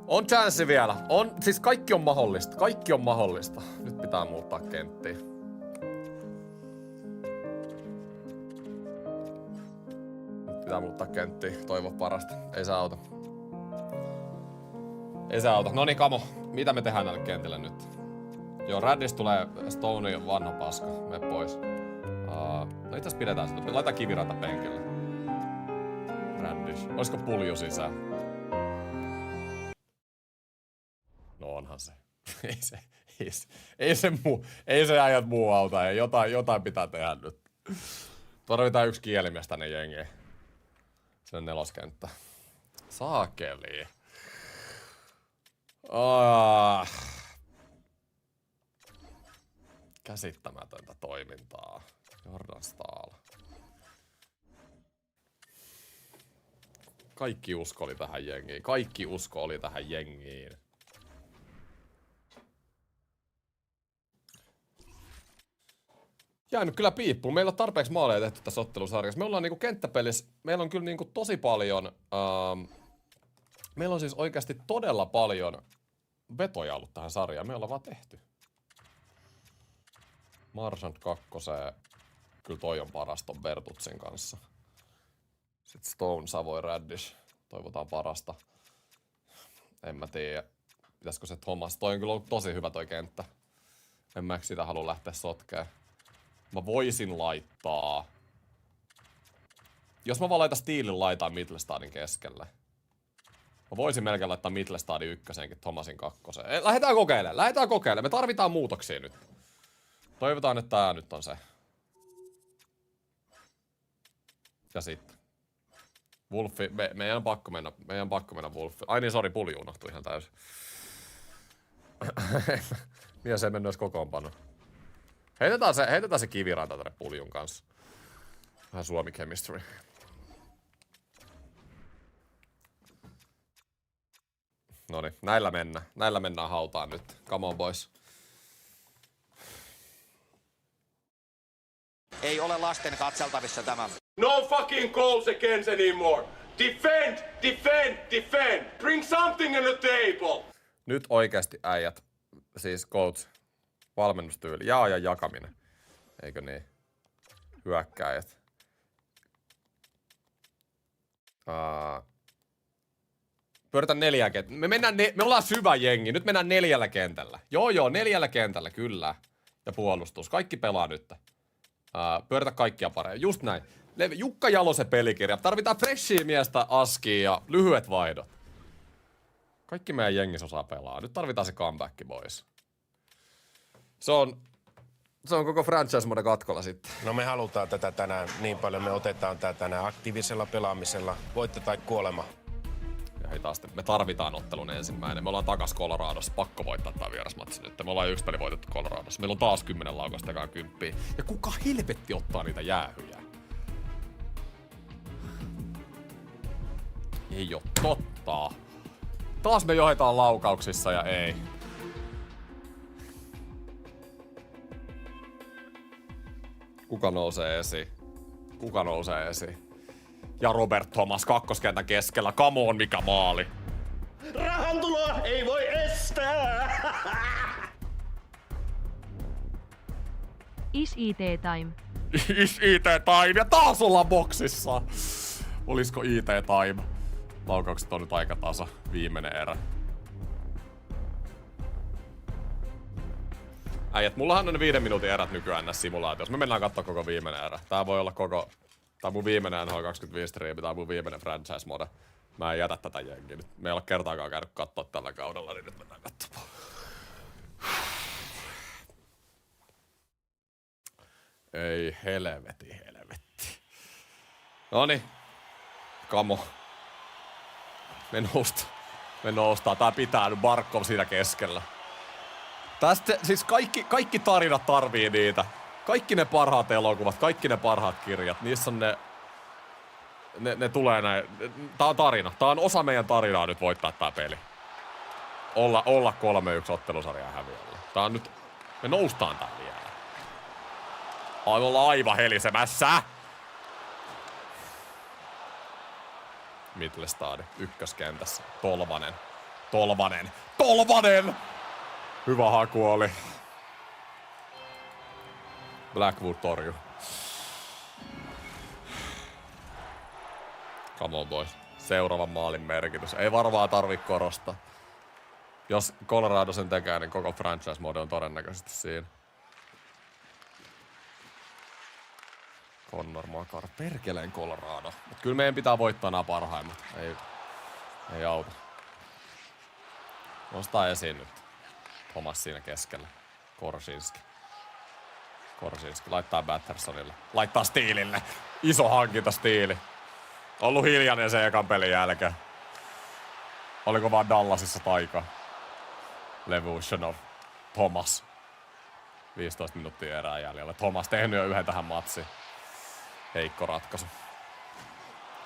On chanssi vielä. Siis kaikki on mahdollista. Kaikki on mahdollista. Nyt pitää muuttaa kenttiä. Pitää muuttaa kenttiä. Toivo parasta. Ei se auta. Ei se auta. Noniin, Kamo. Mitä me tehdään näille kentille nyt? Joo, Raddis tulee Stoney vanha paska. Me pois. No itse pidetään sitä. Laita Kiviranta penkille. Raddis. Olisiko pulju sisään? No onhan se. Ei se ajat muu auta. Jotain pitää tehdä nyt. Tarvitaan 1 kielimies tänne jengiin. Sinne 4. Saakeli. Käsittämätöntä toimintaa. Jordan Staal. Kaikki usko oli tähän jengiin. Kaikki usko oli tähän jengiin. jäänyt kyllä piippuun. Meillä on tarpeeksi maaleja tehty tässä ottelusarjassa. Me ollaan niinku kenttäpelissä, meillä on kyllä niinku tosi paljon, meillä on siis oikeasti todella paljon vetoja ollut tähän sarjaan. Me ollaan vaan tehty. Marchand 2. Kyllä toi on paras ton Bertutsin kanssa. Sitten Stone, Savoy, Raddish. Toivotaan parasta. En mä tiedä. Pitäisikö se Thomas? Toi on kyllä ollut tosi hyvä toi kenttä. En mä sitä halua lähteä sotkeen. Mä voisin laittaa... Jos mä vaan laitan Steelin laitaan Mittelstadin keskelle. Mä voisin melkein laittaa Mittelstadin ykkösenkin Thomasin 2. Lähdetään kokeilemaan. Me tarvitaan muutoksia nyt. Toivotaan, että tää nyt on se. Ja sitten. Wolfi, meidän on pakko mennä Wolfi. Ai niin, sori, Pulju unohtui ihan täysin. Mies ei mennyt edes kokoonpano. Heitetään se kiviranta tänne Puljun kanssa. Vähän Suomi chemistry. Noniin, näillä mennään hautaan nyt. Come on boys.
Ei ole lasten katseltavissa tämä.
No fucking goals against anymore. Defend, defend, defend. Bring something on the table.
Nyt oikeasti äijät, siis coach, valmennustyyli, ja jakaminen. Eikö niin? Hyökkääjät. Pyöritään 4 kentällä. Me ollaan syvä jengi, nyt mennään 4 kentällä. Joo, 4 kentällä, kyllä. Ja puolustus, kaikki pelaa nyt. Pyöritä kaikkia pareja, just näin. Jukka Jalosen pelikirja, tarvitaan freshia miestä Askiin ja lyhyet vaihdot. Kaikki meidän jengissä osaa pelaa. Nyt tarvitaan se comeback, boys. Se on koko franchise mode katkolla sitten.
No me halutaan tätä tänään niin paljon. Me otetaan tää tänään aktiivisella pelaamisella. Voitto tai kuolema.
Ja hei taas, me tarvitaan ottelun ensimmäinen. Me ollaan takas Coloradossa. Pakko voittaa tää vierasmatsi nyt. Me ollaan 1 peli voitettu Coloradossa. Meillä on taas 10 laukasta ekaan 10. Ja kuka helvetti ottaa niitä jäähyjä? Ei oo totta. Taas me johdetaan laukauksissa ja ei. Kuka nousee esiin? Ja Robert Thomas kakkoskentän keskellä. Come on, mikä maali.
Rahantuloa ei voi estää.
Is IT time.
Is IT time ja taas ollaan boksissa. Olisiko IT time? Laukaukset on nyt aika tasa. Viimeinen erä. Äijät, mullahan on ne 5 minuutin erät nykyään näissä simulaatioissa. Me mennään kattoo koko viimeinen erä. Tää voi olla koko... Tää on mun viimeinen NHL 25 striimi. Tää on mun viimeinen franchise mode. Mä en jätä tätä jengiä nyt. Me ei ole kertaakaan käynyt kattoo tällä kaudella, niin nyt mennään katsomaan. Ei helvetti. Noniin. Kamo. Me noustaan. Tää pitää nyt Barkov siinä keskellä. Tästä siis kaikki tarinat tarvii niitä. Kaikki ne parhaat elokuvat, kaikki ne parhaat kirjat. Niissä on ne tulee näin. Tää on tarina. Tää on osa meidän tarinaa nyt voittaa tää peli. Olla 3-1 ottelusarjaa häviöllä. Tää on nyt... Me noustaan tää vielä. Ollaan aivan helisemässä! Mittelstad ykköskentässä. Tolvanen! Hyvä haku oli. Blackwood torju. Come on boys. Seuraavan maalin merkitys. Ei varmaan tarvi korostaa. Jos Colorado sen tekee, niin koko franchise mode on todennäköisesti siinä. Connor Makar. Perkeleen Colorado. Mut kyllä meidän pitää voittaa nämä parhaimmat. Ei auta. Nostaa esiin nyt. Thomas siinä keskellä. Korsinski laittaa Battersonille. Laittaa Steelille. Iso hankinta Steeli. Ollut hiljainen sen ekan pelin jälkeen. Oliko vaan Dallasissa taika? Levushonov. Thomas. 15 minuuttia erää jäljellä. Thomas tehnyt jo yhden tähän matsiin. Heikko ratkaisu.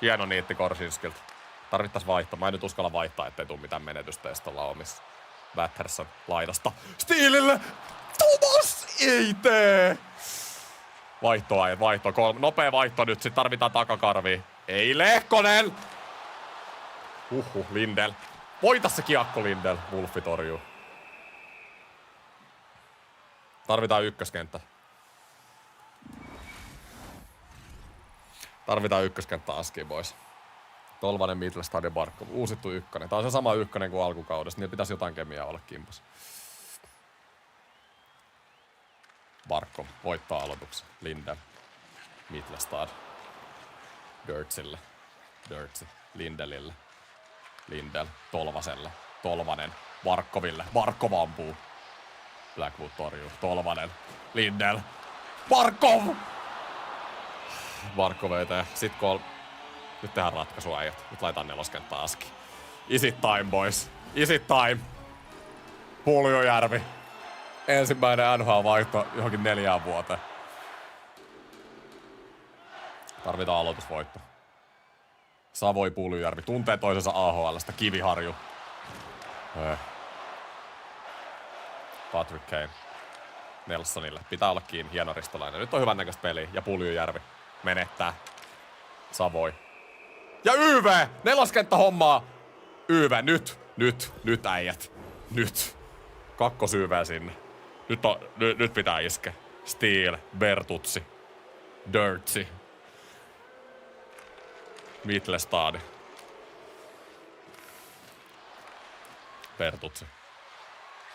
Hieno niitti Korsinskilta. Tarvittais vaihtaa. Mä en nyt uskalla vaihtaa, ettei tuu mitään menetystä edes tuolla omissa. Batterson laidasta. Steelille! Thomas ei tee! Vaihto. Nopea vaihto nyt, sit tarvitaan takakarvia. Ei Lehkonen! Lindell. Voita se kiekko, Lindell. Wolfi torjuu. Tarvitaan ykköskenttä. Tarvitaan ykköskenttä Askiin, boys. Tolvanen, Mittelstad ja Barkov. Uusittu ykkönen. Tää on se sama ykkönen kuin alkukaudesta. Niillä pitäisi jotain kemiaa olla kimpas. Barkov voittaa aloituksen. Lindell. Mittelstad. Dirtsille. Dirtsi. Lindellille. Lindell. Tolvaselle. Tolvanen. Barkoville. Barkov ampuu. Blackwood torjuu. Tolvanen. Lindell. Barkov! Barkov eteen. Nyt tehdään ratkaisu, äijät. Nyt laitetaan neloskenttä Aski. Is it time, boys? Is it time? Puljujärvi. Ensimmäinen NHL-vaihto johonkin 4 vuoteen. Tarvitaan aloitusvoitto. Savoi Puljujärvi. Tuntee toisensa AHL:stä. Kiviharju. Patrick Kane. Nelsonille. Pitää olla kiinni. Hieno ristolainen. Nyt on hyvän näköistä peliä. Ja Puljujärvi menettää. Savoi. Ja YV! Neloskenttä hommaa! YV, nyt äijät. Nyt. Kakkos YV sinne. Nyt pitää iskeä. Steel, Bertuzzi, Dirtsi, Mittelstad.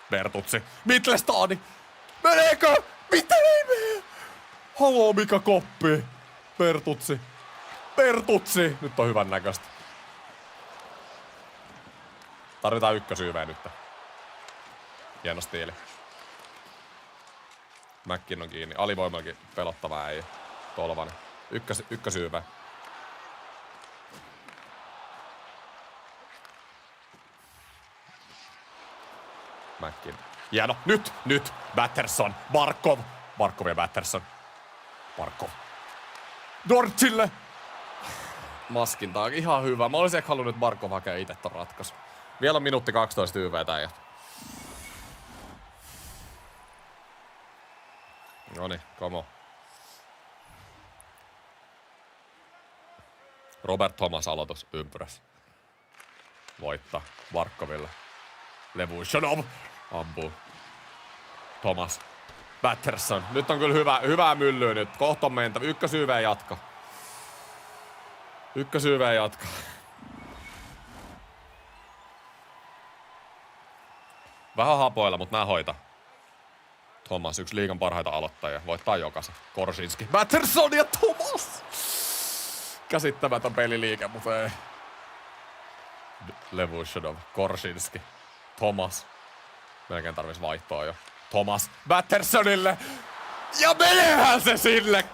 Bertuzzi, Mittelstad! Meneekö? Mitä ei mene? Haloo, mikä koppi? Bertuzzi! Nyt on hyvän näköistä. Tarvitaan ykkösyyveä nyt. Hieno stiili. Mäkkin on kiinni. Alivoimallakin pelottava äijä. Tolvanen. Ykkösyyveä. Mäkkin. Hieno. Nyt. Batterson. Barkov ja Batterson. Barkov. Dortsille. Maskinta on ihan hyvä. Mä olisin ehkä halunnut Barkov hakea itse ton ratkaisu. Vielä on minuutti 12 YVtä äijät. Noniin, come on. Robert Thomas aloitus ympyrässä. Voittaa Barkoville. Levushanov ampuu. Thomas. Batterson. Nyt on kyllä hyvää myllyä nyt. Kohta on mentävä. Ykkösyyveä jatka. Vähän hapoilla, mutta nää hoita. Thomas, yksi liigan parhaita aloittajia. Voittaa jokaisen. Korsinski. Batterson ja Thomas! Käsittämätön peliliike, mutta ei. Levushanov. Korsinski. Thomas. Melkein tarvis vaihtoa jo. Thomas. Battersonille! Ja meneehän se sille!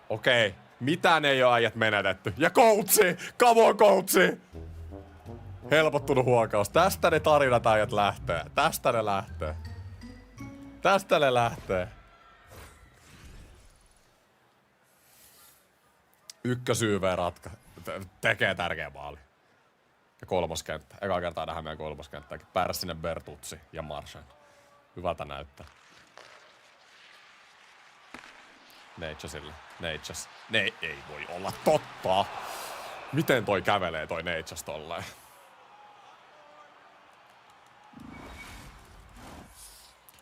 Okei. Mitään ei oo äijät menetetty. Ja coachi! Come on, coachi! Helpottunut huokaus. Tästä ne tarinat äijät lähtee. Tästä ne lähtee. Ykkösyyveä tekee tärkeä maali. Ja kolmoskenttä. Eka kertaa nähdään meidän kolmoskenttääkin. Pärssinen, Bertuzzi ja Marchand. Hyvältä näyttää. Neitsasille. Ei voi olla totta. Miten toi kävelee toi Neitsas tolleen?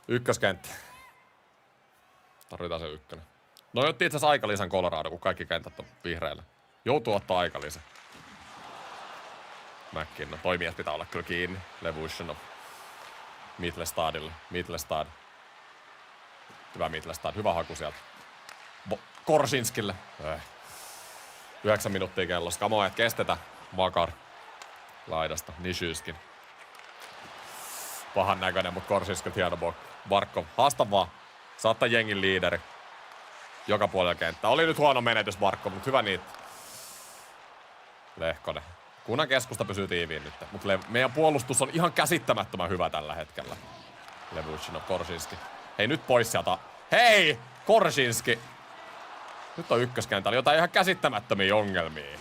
Ykköskenttä. Tarvitaan se ykkönen. No otti itse asiassa aikalisän Colorado, kun kaikki kentät on vihreillä. Joutuu ottaa aikalisän. McKinnon. Toimijat pitää olla kyllä kiinni. Levushanov. Mittelstad. Hyvä Mittelstad. Hyvä haku sieltä. Korsinskille. 9 minuuttia kellossa. Kamoa, et kestetä. Makar. Laidasta. Nishyskin. Pahan näköinen, mutta Korsinskilta hieno Barkov. Haasta vaan. Saattaa jengin liideri. Joka puolella kenttää. Oli nyt huono menetys Barkov, mutta hyvä niitä. Lehkonen. Kunnan keskusta pysyy tiiviin nyt. Mutta meidän puolustus on ihan käsittämättömän hyvä tällä hetkellä. Levushanov, Korsinski. Hei, nyt pois sieltä. Hei! Korsinski! Nyt on ykköskentällä jotain ihan käsittämättömiä ongelmia.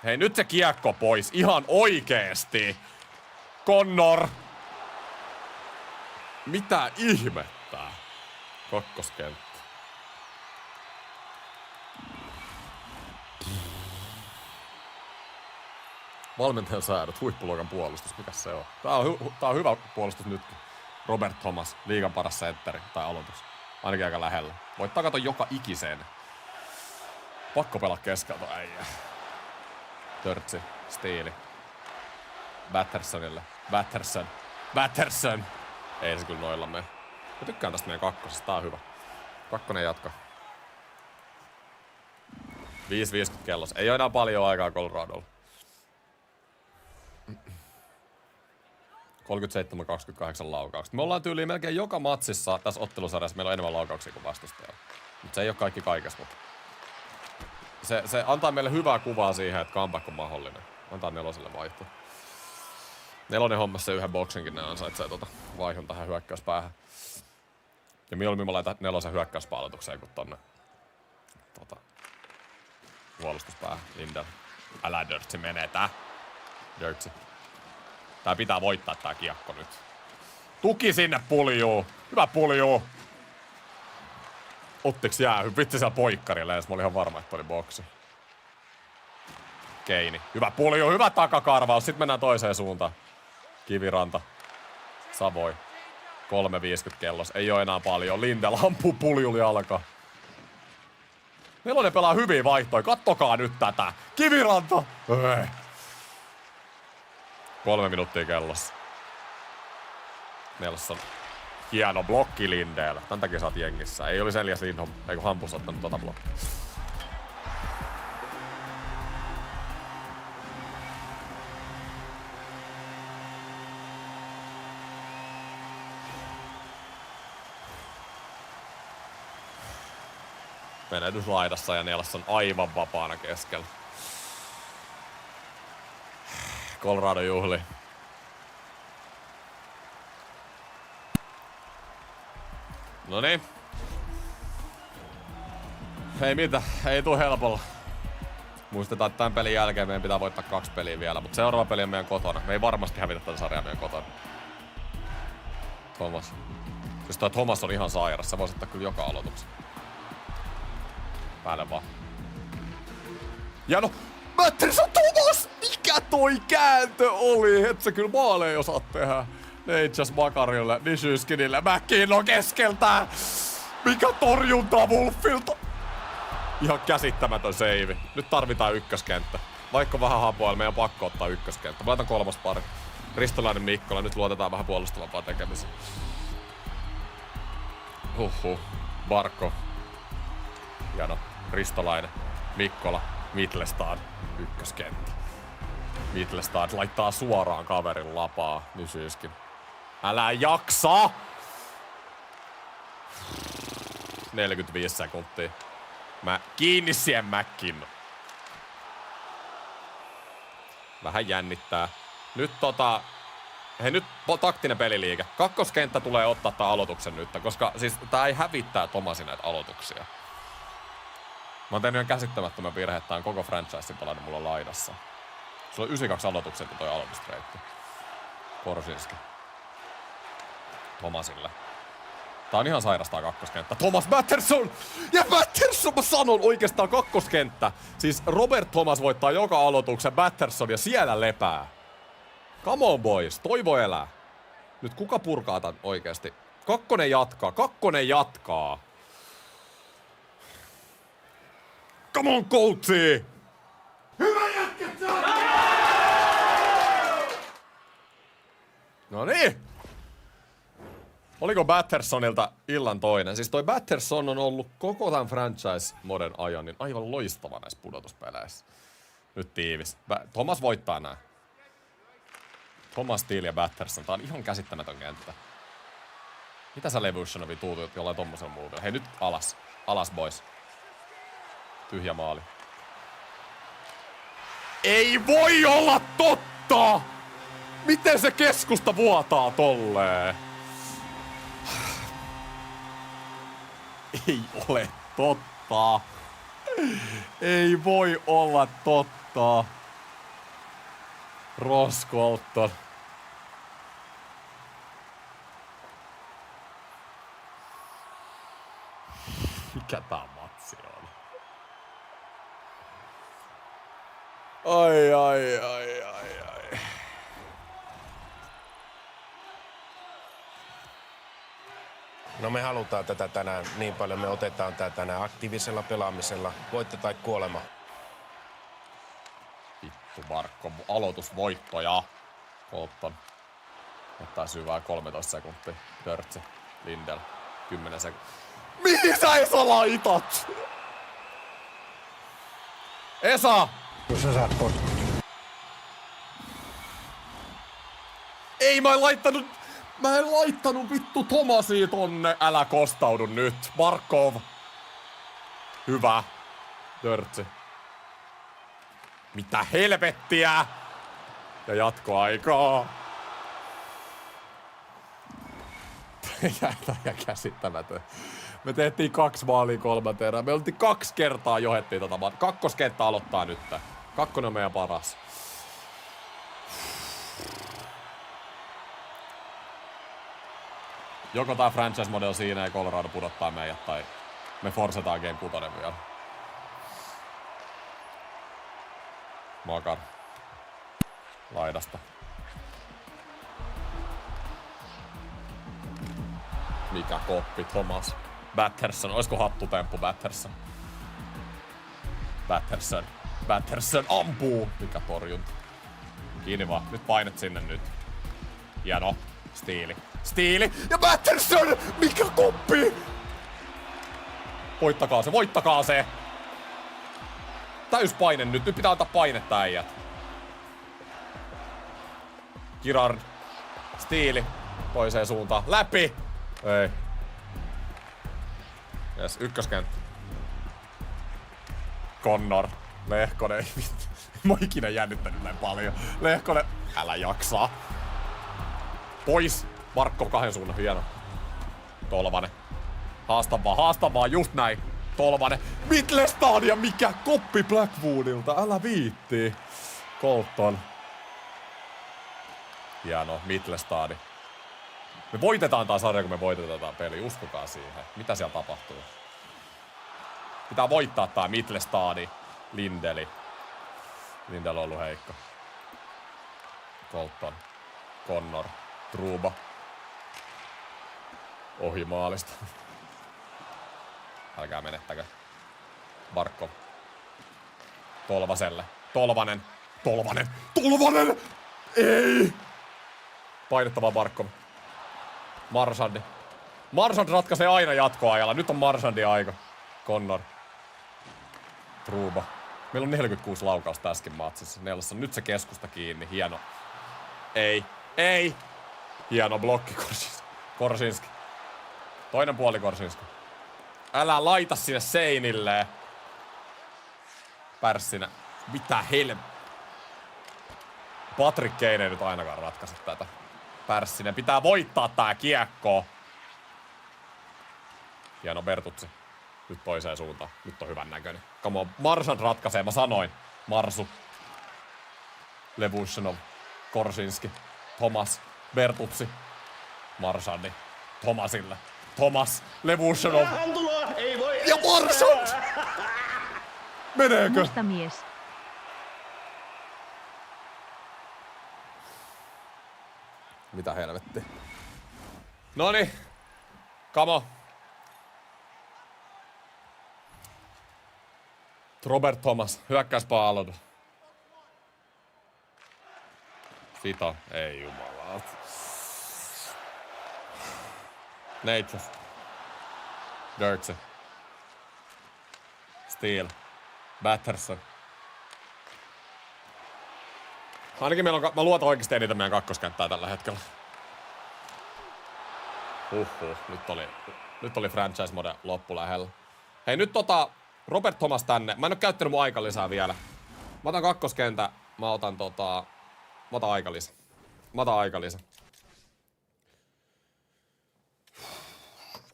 Hei, nyt se kiekko pois. Ihan oikeesti. Connor. Mitä ihmettä? Kakkoskenttä. Valmentajan säädöt, huippuluokan puolustus, mikä se on? Tää on hyvä puolustus nytkin. Robert Thomas, liigan paras sentteri tai aloitus. Ainakin aika lähellä. Voit takata joka ikiseen. Pakko pelaa keskeltä äijä. Törtsi, Stiili. Battersonille. Batterson. Ei se kyllä noilla mene. Mä tykkään tästä meidän kakkosesta, tää on hyvä. Kakkonen jatka. 5.50 kellos. Ei oo enää paljon aikaa Coloradolla. 37-28 laukaukset. Me ollaan tyyliin melkein joka matsissa tässä ottelusarjassa. Meillä on enemmän laukauksia kuin vastustajaa. Mutta se ei ole kaikki kaikessa. Mutta se antaa meille hyvää kuvaa siihen, että comeback on mahdollinen. Antaa neloselle vaihto. Nelonen hommassa yhden boksinkin ne ansaitsee vaihon tähän hyökkäyspäähän. Ja mieluummin mä laitan nelosen hyökkäyspäätökseen kuin tonne puolustuspäähän. Lindell. Älä Dirtsi menetä. Dirtsi. Tää pitää voittaa tää kiekko nyt. Tuki sinne puljuu. Hyvä puljuu. Ottiks jäähy? Vitsi siellä poikkarille edes. Mä olin ihan varma, että oli boksi. Keini. Hyvä puljuu. Hyvä takakarvaus. Sitten mennään toiseen suuntaan. Kiviranta. Savoi. 3.50 kellos. Ei oo enää paljon. Lindell ampuu puljuli alkaa. Nelonen pelaa hyviä vaihtoja. Kattokaa nyt tätä. Kiviranta. 3 minuuttia kellossa. Nelson. Hieno blokki Lindell. Tän takia sä oot jengissä. Ei olisi Elias Lindholm, eikö Hampus ottanut tota blokkia. Menetys laidassa ja Nelson aivan vapaana keskellä. Colorado juhli. Noniin. Ei mitä, ei tuu helpolla. Muistetaan, että tämän pelin jälkeen meidän pitää voittaa 2 peliä vielä, mutta seuraava peli on meidän kotona. Me ei varmasti hävitä tätä sarjaa meidän kotona. Thomas. Siis toi Thomas on ihan sairas, sä voisit ottaa kyllä joka aloituksen. Päälle vaan. Ja no, Matterson Thomas! Mikä toi kääntö oli? Et sä kyllä maaleja osaa tehdä. Neitsäs Makarille, Nishyskinille, McKinnon keskeltä! Mikä torjunta Wolfilta! Ihan käsittämätön seivi. Nyt tarvitaan ykköskenttä. Vaikka vähän hapoilla, meidän on pakko ottaa ykköskenttä. Mä laitan 3. pari. Ristolainen Mikkola, nyt luotetaan vähän puolustavampaa tekemiseen. Barkov. Jano, Ristolainen, Mikkola, Mittelstad, ykköskenttä. Mittelstad laittaa suoraan kaverin lapaa, Nysyskin. Älä jaksa! 45 sekuntia. Mä kiinni siihen McKinnon. Vähän jännittää. Nyt hei nyt taktinen peliliike. Kakkoskenttä tulee ottaa tää aloituksen nyt, koska siis tää ei hävittää Thomasin näitä aloituksia. Mä oon tehnyt ihan käsittämättömän virhe, tää on koko franchisein pelannut mulla laidassa. Se on 92 aloitukset ja toi aloitustreitti. Korsinski. Thomasille. Tää on ihan sairastaa kakkoskenttä. Thomas Batterson! Ja Batterson, mä sanon oikeastaan kakkoskenttä. Siis Robert Thomas voittaa joka aloituksen, Batterson ja siellä lepää. Come on boys, toivo elää. Nyt kuka purkaa tän oikeesti? Kakkonen jatkaa. Come on, coachi! Hyvä jätkä! No niin. Oliko Battersonilta illan toinen? Siis toi Batterson on ollut koko tämän franchise-moden ajan niin aivan loistava näissä pudotuspeleissä. Nyt tiivis. Thomas voittaa nää. Thomas, Steele ja Batterson. Tää on ihan käsittämätön kenttä. Mitä sä Levushanovi tuutut jollain tommosella muutilla? Hei nyt alas. Alas boys. Tyhjä maali. Ei voi olla totta! Miten se keskusta vuotaa tolleen? Ei ole totta. Ei voi olla totta. Ross Colton. Mikä tää matsi on? Ai.
No me halutaan tätä tänään niin paljon, me otetaan tää tänään aktiivisella pelaamisella, voitto tai kuolema.
Vittu Markko, aloitusvoittoja. Colton. Ottaa syvää 13 sekuntia. Dörtsi. Lindell. 10 sekuntia. Mihin sä Esa laitat? Esa!
Jos sä saat potkut.
Ei mä en laittanut vittu Tomasia tonne. Älä kostaudu nyt. Markov. Hyvä. Dörtsi. Mitä helvettiä? Ja jatkoaikaa. Ja käsittämätön. Me tehtiin 2 maalia 3 erää. Me oltiin 2 kertaa johettiin tota. Kakkoskenttä aloittaa nyt. Kakkonen on meidän paras. Joko tää franchise model siinä ja Colorado pudottaa meidät tai me forcetaan game 6 vielä. Makar. Laidasta. Mikä koppi, Thomas. Batterson. Oisko hattutemppu Batterson? Batterson ampuu. Mikä torjunta. Kiinni vaan. Nyt painet sinne nyt. Hieno. Stiili. Ja Batterson! Mikä koppi! Voittakaa se. Täyspaine nyt. Nyt pitää antaa painetta äijät. Girard. Stiili. Toiseen suuntaan. Läpi. Ei. Jes, ykköskenttä. Connor. Lehkonen. Mä oon ikinä jännittänyt näin paljon. Lehkonen. Älä jaksaa. Pois. Markko 2 suunnan. Hieno. Tolvanen. Haastavaa. Just näin. Tolvanen. Middlestad ja mikä koppi Blackwoodilta. Älä viittii. Colton. Hieno. Middlestad. Me voitetaan tää sarja, kun me voitetaan tää peli. Uskokaa siihen. Mitä siellä tapahtuu? Pitää voittaa tää Middlestad. Lindeli. Lindell on ollut heikko. Colton. Connor. Truba. Ohi maalista. Älkää menettäkö. Barkov. Tolvaselle. Tolvanen. Ei! Painettava Barkov. Marchandi. Marchand ratkaisee aina jatkoajalla. Nyt on Marchandin aika. Connor. Truba. Meillä on 46 laukausta äsken matsissa. Nelson. Nyt se keskusta kiinni. Hieno. Ei. Hieno blokki Korsinski. Toinen puoli Korsinski. Älä laita sinne seinille. Pärssinen. Mitä Patrick Kane ei nyt ainakaan ratkaise tätä. Pärssinen. Pitää voittaa tää kiekko. Hieno Bertutsi. Nyt toiseen suuntaan. Nyt on hyvän näköinen. Come on. Marchand ratkaisee. Mä sanoin. Marsu. Levushinov. Korsinski. Thomas. Bertutsi. Marchandi. Thomasille. Thomas. Levushinov. Ja Marchand! Meneekö?
Musta mies.
Mitä helvetti. Noni. Kamo. Robert Thomas. Hyökkäyspallon. Fito. Ei jumalauta. Natchez. Dirtse. Steele. Batterson. Ainakin meillä on, mä luotan oikeesti eniten meidän kakkoskenttää tällä hetkellä. Nyt oli franchise mode loppu lähellä. Hei nyt Robert Thomas tänne. Mä en oo käyttänyt mun aikalisää vielä. Mä otan kakkoskentän. Mä otan aikalisä.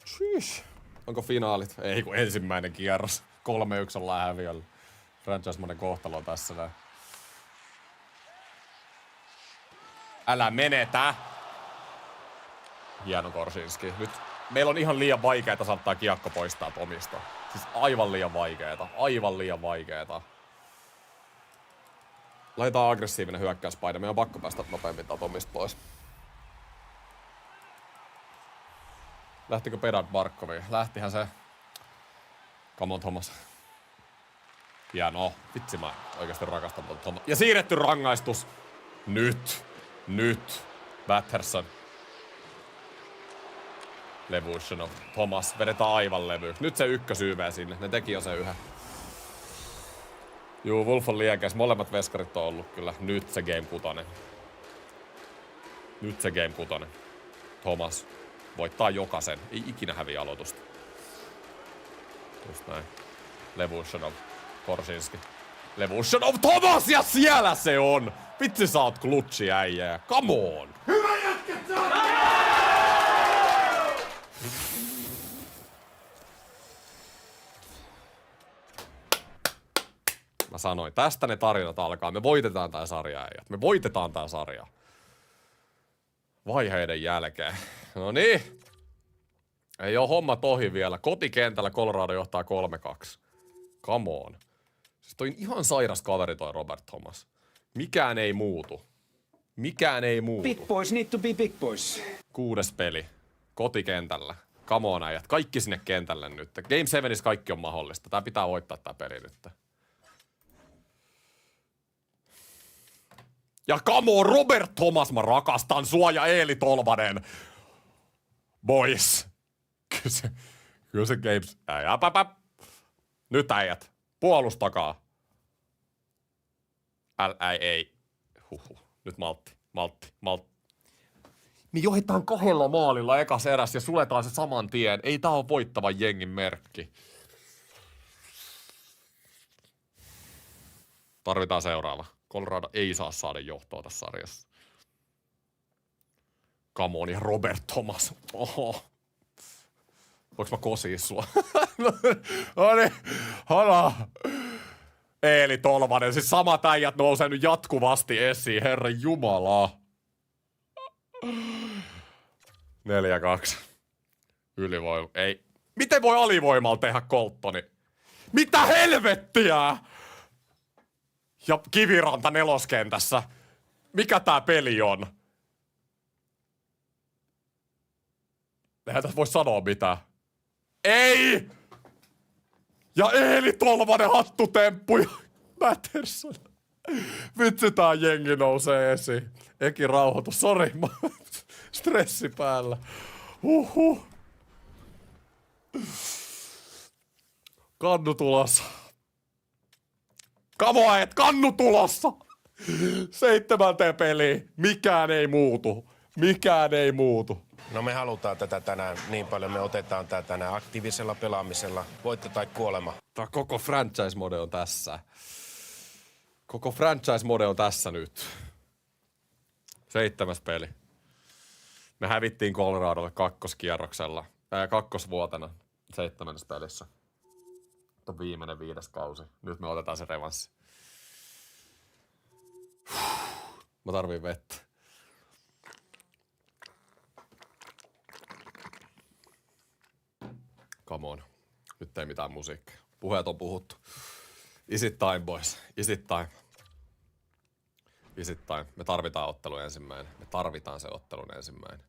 Sheesh. Onko finaalit? Ei kun ensimmäinen kierros. 3-1 ollaan häviöllä. Franchise mode kohtalo tässä näin. Älä menetä. Hieno Korsinski. Nyt meillä on ihan liian vaikeeta saattaa kiekko poistaa Tomista. Siis aivan liian vaikeeta. Aivan liian vaikeeta. Laitetaan aggressiivinen hyökkäyspaine. Meidän on pakko päästä nopeammin Tomista pois. Lähtikö Pedard Barkoviin? Lähtihän se. Come on, Thomas. Hienoa. Vitsi, mä oikeesti rakastan tuota Thomas. Ja siirretty rangaistus. Nyt. Batterson. Levushonov. Thomas. Vedetään aivan levy. Nyt se ykkösyyveä sinne. Ne teki jo se yhden. Juu, Wolf on liekeis. Molemmat veskarit on ollut kyllä. Nyt se game 6. Thomas. Voittaa jokaisen. Ei ikinä häviä aloitusta. Just näin. Levushonov. Korsinski. Levushonov. Thomas! Ja siellä se on! Vitsi sä oot klutsi äijää. Come on!
Hyvä jätkä!
Mä sanoin, tästä ne tarinat alkaa. Me voitetaan tää sarja, äijät. Me voitetaan tää sarja. Vaiheiden jälkeen. No niin. Ei oo hommat ohi vielä. Kotikentällä Colorado johtaa 3-2. Come on. Siis toi ihan sairas kaveri toi Robert Thomas. Mikään ei muutu.
Big boys need to be big boys.
6. peli. Kotikentällä. Come on, äijät. Kaikki sinne kentälle nyt. Game 7 kaikki on mahdollista. Tää pitää voittaa tää peli nyt. Ja come on, Robert Thomas, mä rakastan sua ja Eeli Tolvanen. Boys. Kyllä se games. Nyt äijät. Puolustakaa. Ei. Nyt maltti. Me johdetaan 2 maalilla ekas eräs ja suletaan se saman tien. Ei tää ole voittavan jengin merkki. Tarvitaan seuraava. Colorado ei saa saada johtoa tässä sarjassa. Come on, ja Robert Thomas. Oho. Voinko mä kosia sua? No niin, hala. Eeli Tolvanen, siis samat äijät nousee nyt jatkuvasti esiin, herran jumala. 4-2. Ylivoima, ei. Miten voi alivoimalla tehdä Coltoni? Mitä helvettiä? Ja Kiviranta 4. Mikä tää peli on? Eihän tässä voi sanoa mitään. Ei! Ja Eeli Tolvanen hattutemppu ja Matterson. Vitsi tää jengi nousee esiin. Eki rauhoitu, sori, stressi päällä. Kannu tulossa. Kamoet, kannu tulossa! 7. peliin. Mikään ei muutu.
No me halutaan tätä tänään niin paljon. Me otetaan tää tänään aktiivisella pelaamisella. Voitto tai kuolema.
Tää koko franchise-mode on tässä. Koko franchise-mode on tässä nyt. 7. peli. Me hävittiin Coloradolle 2-kierroksella. 2-vuotena 7. pelissä. Tämä on viimeinen 5. kausi. Nyt me otetaan se revanssi. Mä tarviin vettä. Come on. Nyt ei mitään musiikkia. Puheet on puhuttu. Is it time, boys? Is it time? Is it time? Me tarvitaan ottelu ensimmäinen. Me tarvitaan se ottelun ensimmäinen.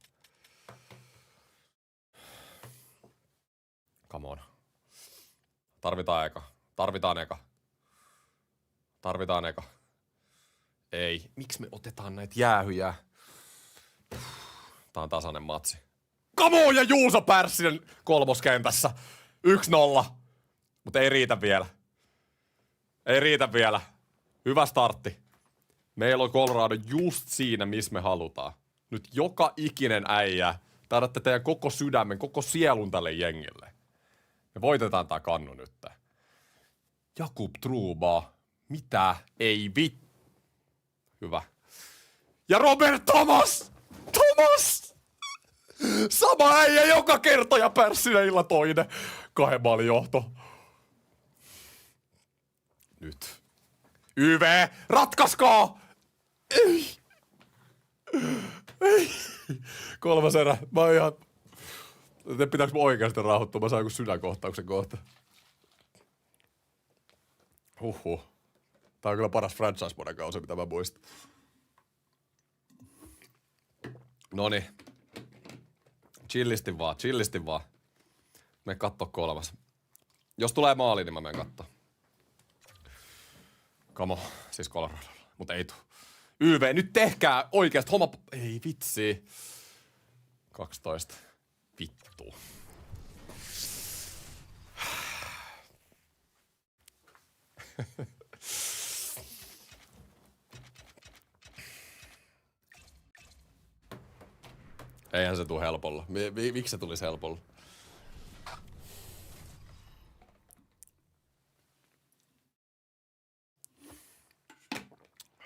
Come on. Tarvitaan eka. Ei. Miksi me otetaan näitä jäähyjä? Tää on tasainen matsi. Come on ja Juuso Pärssinen 3. kentässä. 1-0. Mutta ei riitä vielä. Hyvä startti. Meillä on Colorado just siinä, missä me halutaan. Nyt joka ikinen äijä. Taidatte teidän koko sydämen, koko sielun tälle jengille. Me voitetaan tää kannu nyt. Jakub Truba. Mitä? Ei Hyvä. Ja Robert Thomas! Sama äijä joka kerta ja Pärssinen illa toinen. 2 maalin johto. Nyt. YV, ratkaskaa! Ei. Kolmas erä. Mä oon ihan... Pitääkö mä oikeasti rauhoittua? Mä saan joku sydänkohtauksen kohta. Huhhuh. Tää on kyllä paras franchise-moden kausi, mitä mä muistan. Noniin. Chillisti vaan. Mene kattoo kolmas. Jos tulee maali, niin mä menen kattoo. Kamo, siis Coloradolla. Mut ei tuu. YV, nyt tehkää oikeesti homma... Ei vitsi. 12. Vittu. Eihän se tuu helpolla. Miksi se tulisi helpolla?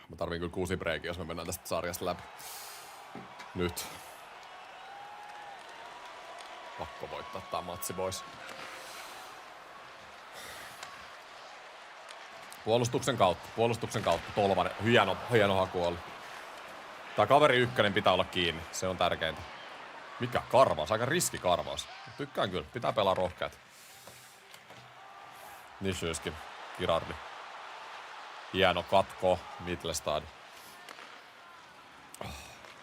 Mä tarviin kyllä 6 breikiä, jos me mennään tästä sarjasta läpi. Nyt. Pakko voittaa tää matsi pois. Puolustuksen kautta. Tolvanen. Hieno haku oli. Tää kaveri ykkönen pitää olla kiinni. Se on tärkeintä. Mikä karvaus? Aika riskikarvaus. Tykkään kyllä. Pitää pelaa rohkeat. Nishyskin. Girardi. Hieno katko. Mittelstad.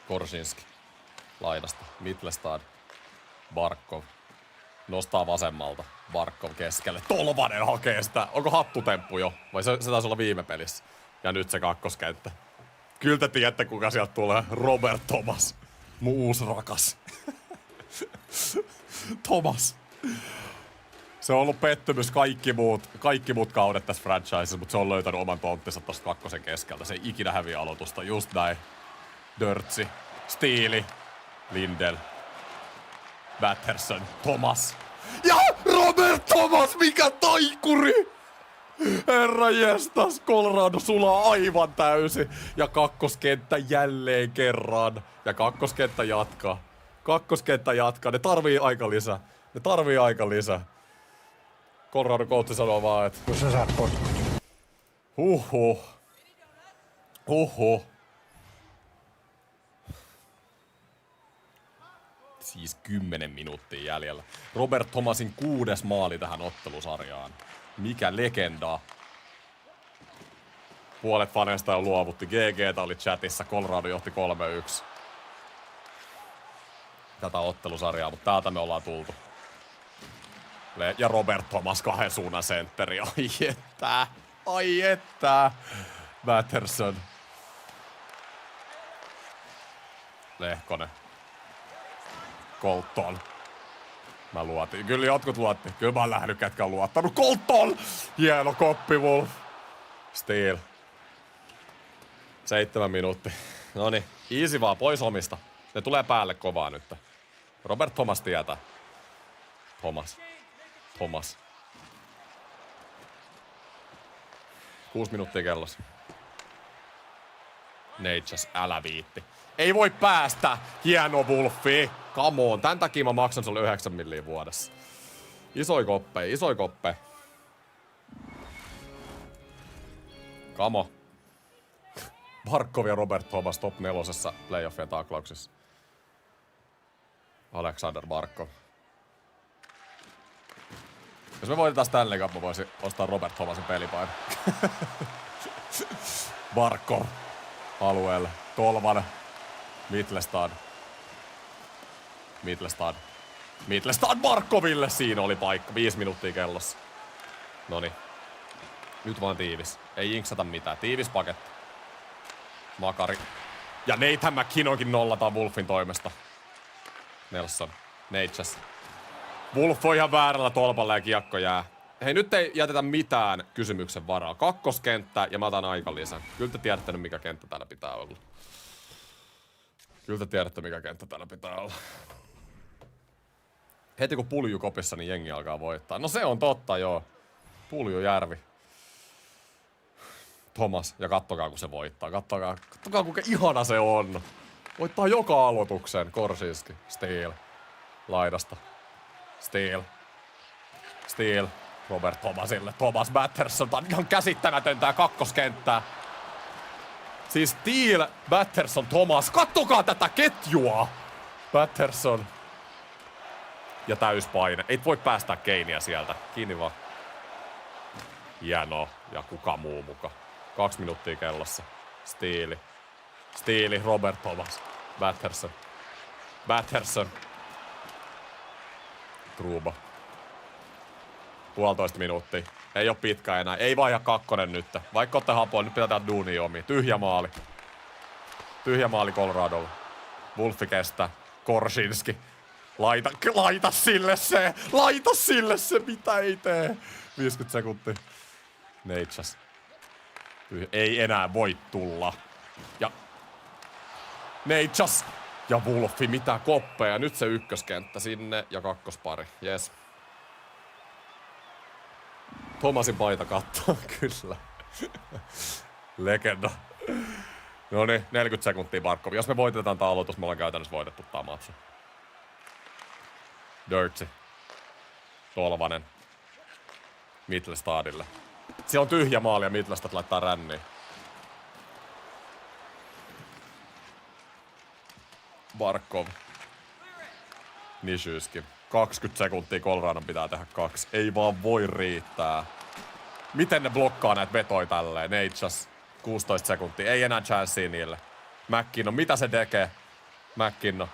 Korsinski. Laidasta. Mittelstad. Barkov. Nostaa vasemmalta. Barkov keskelle. Tolvanen hakee sitä. Onko hattutemppu jo? Vai se taisi olla viime pelissä? Ja nyt se kakkoskenttä. Kyllä te tiedätte, kuka sieltä tulee. Robert Thomas. Mun uusi rakas. Thomas. Se on ollut pettymys kaikki muut kaudet tässä franchisessa, mutta se on löytänyt oman tonttinsa tosta kakkosen keskeltä. Se ei ikinä häviä aloitusta. Just näin. Dörtsi. Stiili. Lindell. Batterson. Thomas. Ja Robert Thomas, mikä taikuri! Herra jestas, Colorado sulaa aivan täysin. Ja kakkoskenttä jälleen kerran. Ja kakkoskenttä jatkaa. Ne tarvii aika lisää. Colorado coach sanoo vaan, että...
Kun sä saat potkut.
Huhhuh. Siis 10 minuuttia jäljellä. Robert Thomasin 6. maali tähän ottelusarjaan. Mikä legenda. Puolet faneista jo luovutti. GG:tä oli chatissa. Colorado johti 3-1. Tätä ottelusarjaa, mutta täältä me ollaan tultu. Ja Robert Thomas 2 suunnan sentteri. Ai että. Batterson. Lehkonen. Colton. Mä luotin. Kyllä jotkut luotti. Kyllä mä oon nähnyt, ketkä on luottanut. Colton! Hieno koppi, Wolf. Steel. 7 minuuttia. Noniin. Easy vaan pois omista. Ne tulee päälle kovaa nyt. Robert Thomas tietää. Thomas. 6 minuuttia kellossa. Natchez, älä viitti. Ei voi päästä! Hieno Wolfi! Come on, tän takia mä maksan sulle 9 milliä vuodessa. Isoi koppe. Come on. Barkov ja Robert Thomas top 4 playoffien taklauksissa. Alexander Barkov. Jos me voitetaan Stanley Cup, mä voisin ostaa Robert Thomasin pelipaino. Barkov. Alueelle. Tolvanen. Mittelstad Barkoville. Siinä oli paikka. 5 minuuttia kellossa. Noniin. Nyt vaan tiivis. Ei jinksata mitään. Tiivis paketti. Makari. Ja Nathan McKinnonkin nollataan Wolfin toimesta. Nelson. Natchez. Wolf on ihan väärällä tolpalla ja kiekko jää. Hei, nyt ei jätetä mitään kysymyksen varaa. Kakkoskenttä ja mä otan aikalisän. Kyllä te tiedätte nyt, mikä kenttä täällä pitää olla. Heti kun pulju kopissa, niin jengi alkaa voittaa. No se on totta, joo. Puljujärvi. Thomas, ja kattokaa kun se voittaa. Kattokaa kuinka ihana se on. Voittaa joka aloituksen. Korsinski. Steel. Laidasta. Steel. Robert Thomasille. Thomas Batterson. Tää on ihan käsittämätöntä kakkoskenttää. Siis Steel, Batterson, Thomas. Kattokaa tätä ketjua! Batterson. Ja täyspaine. Ei voi päästää Keiniä sieltä. Kiinni vaan. Hienoa. Ja kuka muu muka. 2 minuuttia kellossa. Steeli, Robert Thomas. Batterson. Truba. 1,5 minuuttia. Ei oo pitkä enää. Ei vaiha 2 nyt. Vaikka ootte hapoa, nyt pitää tehdä duunia omiin. Tyhjä maali Coloradolla. Wolfi kestää. Korsinski. Laita sille se, mitä ei tee. 50 sekuntia. Neitsas. Ei enää voi tulla. Ja Neitsas ja Wolfi, mitä koppeja. Nyt se ykköskenttä sinne ja kakkospari. Jes. Thomasin paita kattoo, kyllä. Legenda. Noniin, 40 sekuntia Barkov. Jos me voitetaan tää aloitus, me ollaan käytännössä voitettu tää matsi. Dirty. Tolvanen. Mittelstadille. Siellä on tyhjä maali ja Mittelstad laittaa ränniin. Barkov. Nishyskin. 20 sekuntia Coloradon pitää tehdä 2. Ei vaan voi riittää. Miten ne blokkaa näitä vetoja tälleen? Neitsas. 16 sekuntia. Ei enää chanssiä niille. McKinnon. Mitä se tekee? McKinnon.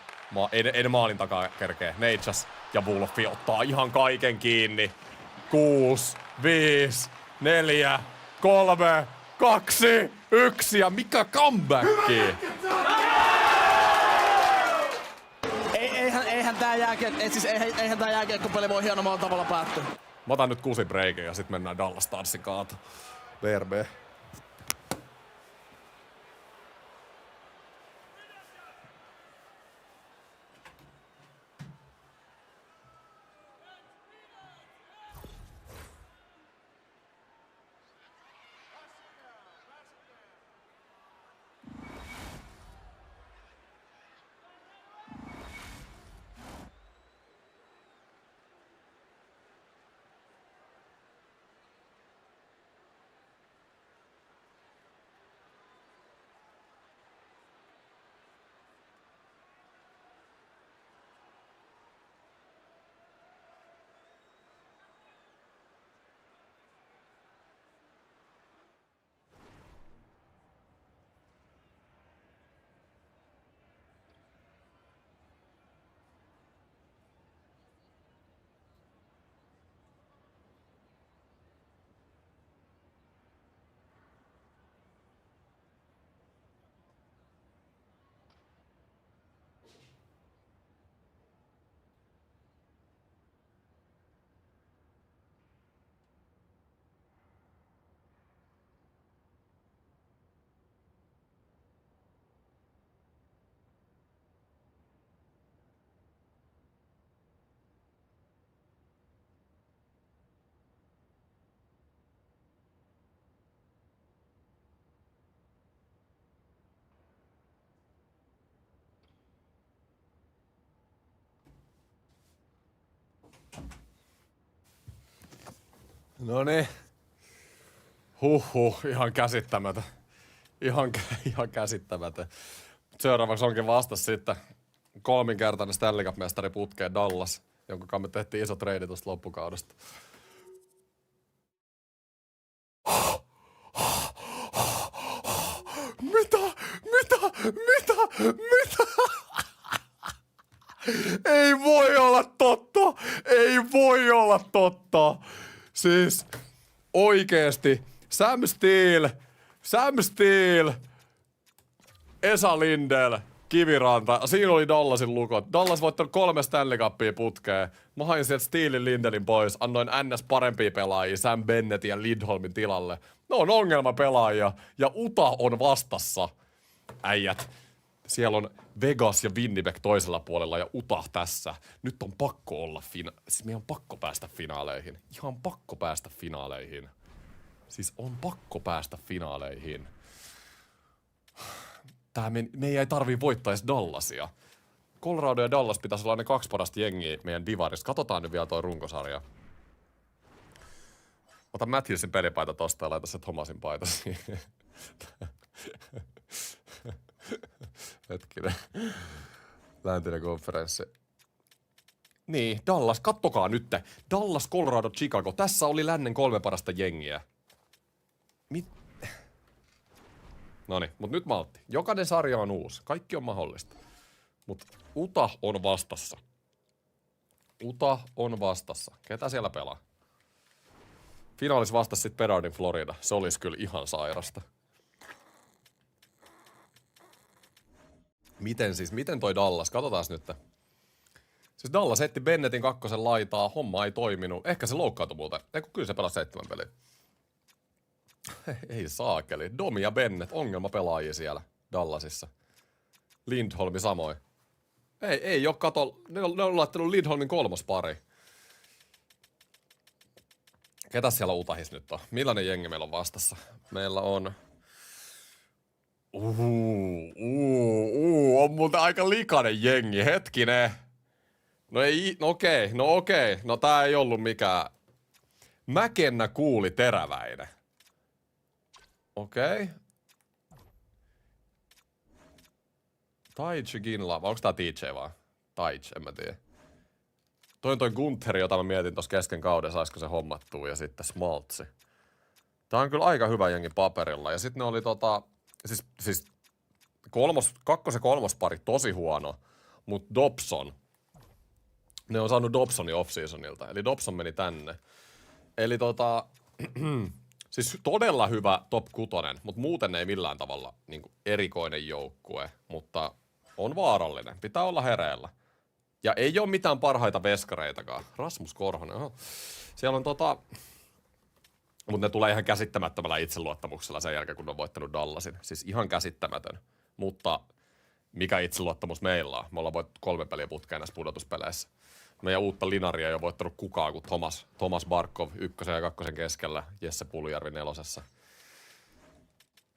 Ei ne maalin takaa kerkee. Neitsas ja Wolfi ottaa ihan kaiken kiinni. 6, 5, 4, 3, 2, 1 ja mikä comebacki?
Eihän tää jääkiekkopeli voi hienommalla tavalla päättyä.
Mä otan nyt 6 breikin ja sit mennään Dallas Starsin kaata. BRB. Noniin. Ihan käsittämätön. Ihan käsittämätön. Seuraavaksi onkin vastas sitten 3-kertainen Stanley Cup-mestari putkeen Dallas, jonka kanssa me tehtiin iso treidi tuosta loppukaudesta. Mitä? Ei voi olla totta! Siis oikeesti Sam Steel, Esa Lindell, Kiviranta. Siinä oli Dallasin lukot. Dallas voittanut 3 Stanley Cupia putkeen. Mä hain sieltä Steelin Lindellin pois. Annoin NS parempia pelaajia Sam Bennettin ja Lindholmin tilalle. Ne on ongelmapelaajia ja Utah on vastassa. Äijät. Siellä on Vegas ja Winnipeg toisella puolella ja Utah tässä. Nyt on pakko olla siis meidän on pakko päästä finaaleihin. Ihan pakko päästä finaaleihin. Siis on pakko päästä finaaleihin. Meidän ei tarvii voittaa edes Dallasia. Colorado ja Dallas pitäisi olla ne 2 parasta jengiä meidän divarista. Katsotaan nyt vielä toi runkosarja. Ota Matthewsin pelipaita tosta ja laita se Thomasin paita siihen. Hetkinen. Läntinen konferenssi. Niin, Dallas, kattokaa nyt. Dallas, Colorado, Chicago. Tässä oli lännen 3 parasta jengiä. Noniin, mut nyt maltti. Jokainen sarja on uusi. Kaikki on mahdollista. Mut Utah on vastassa. Utah on vastassa. Ketä siellä pelaa? Finaalis vastasi sit Bedardin Florida. Se olisi kyllä ihan sairasta. Miten toi Dallas? Katsotaan nyt. Siis Dallas heitti Bennettin 2. laitaa, homma ei toiminut. Ehkä se loukkaantui muuten. Kyllä se pelasi 7 peliä. Ei saakeli. Domi ja Bennett, ongelmapelaajia siellä Dallasissa. Lindholmi samoin. Ei oo kato, ne on laittanut Lindholmin 3. pari. Ketäs siellä Utahis nyt on? Millainen jengi meillä on vastassa? Meillä on... on muuten aika likainen jengi, hetkinen. No okei. No tää ei ollut mikään... Mäkennä kuuli teräväinen. Okei. Taiji Ginla, onks tää TJ vaan? Taiji, en mä tiedä. Toi Guntheri, jota mä mietin tossa kesken kauden, saisiko se hommattua, ja sitten Smaltsi. Tää on kyllä aika hyvä jengi paperilla, ja sitten ne oli siis 2. ja 3. pari tosi huono, mut Dobson. Ne on saanut Dobsonin off-seasonilta, eli Dobson meni tänne. Eli siis todella hyvä top 6, mutta muuten ei millään tavalla niin erikoinen joukkue, mutta on vaarallinen. Pitää olla hereillä. Ja ei ole mitään parhaita veskareitakaan. Rasmus Korhonen, oho. Siellä on mutta ne tulee ihan käsittämättömällä itseluottamuksella sen jälkeen, kun ne on voittanut Dallasin. Siis ihan käsittämätön. Mutta mikä itseluottamus meillä on? Me ollaan voittanut 3 peliä putkeen näissä pudotuspeleissä. Meidän uutta linaria ei ole voittanut kukaan kuin Thomas Barkov 1. ja 2. keskellä, Jesse Puljärvi 4.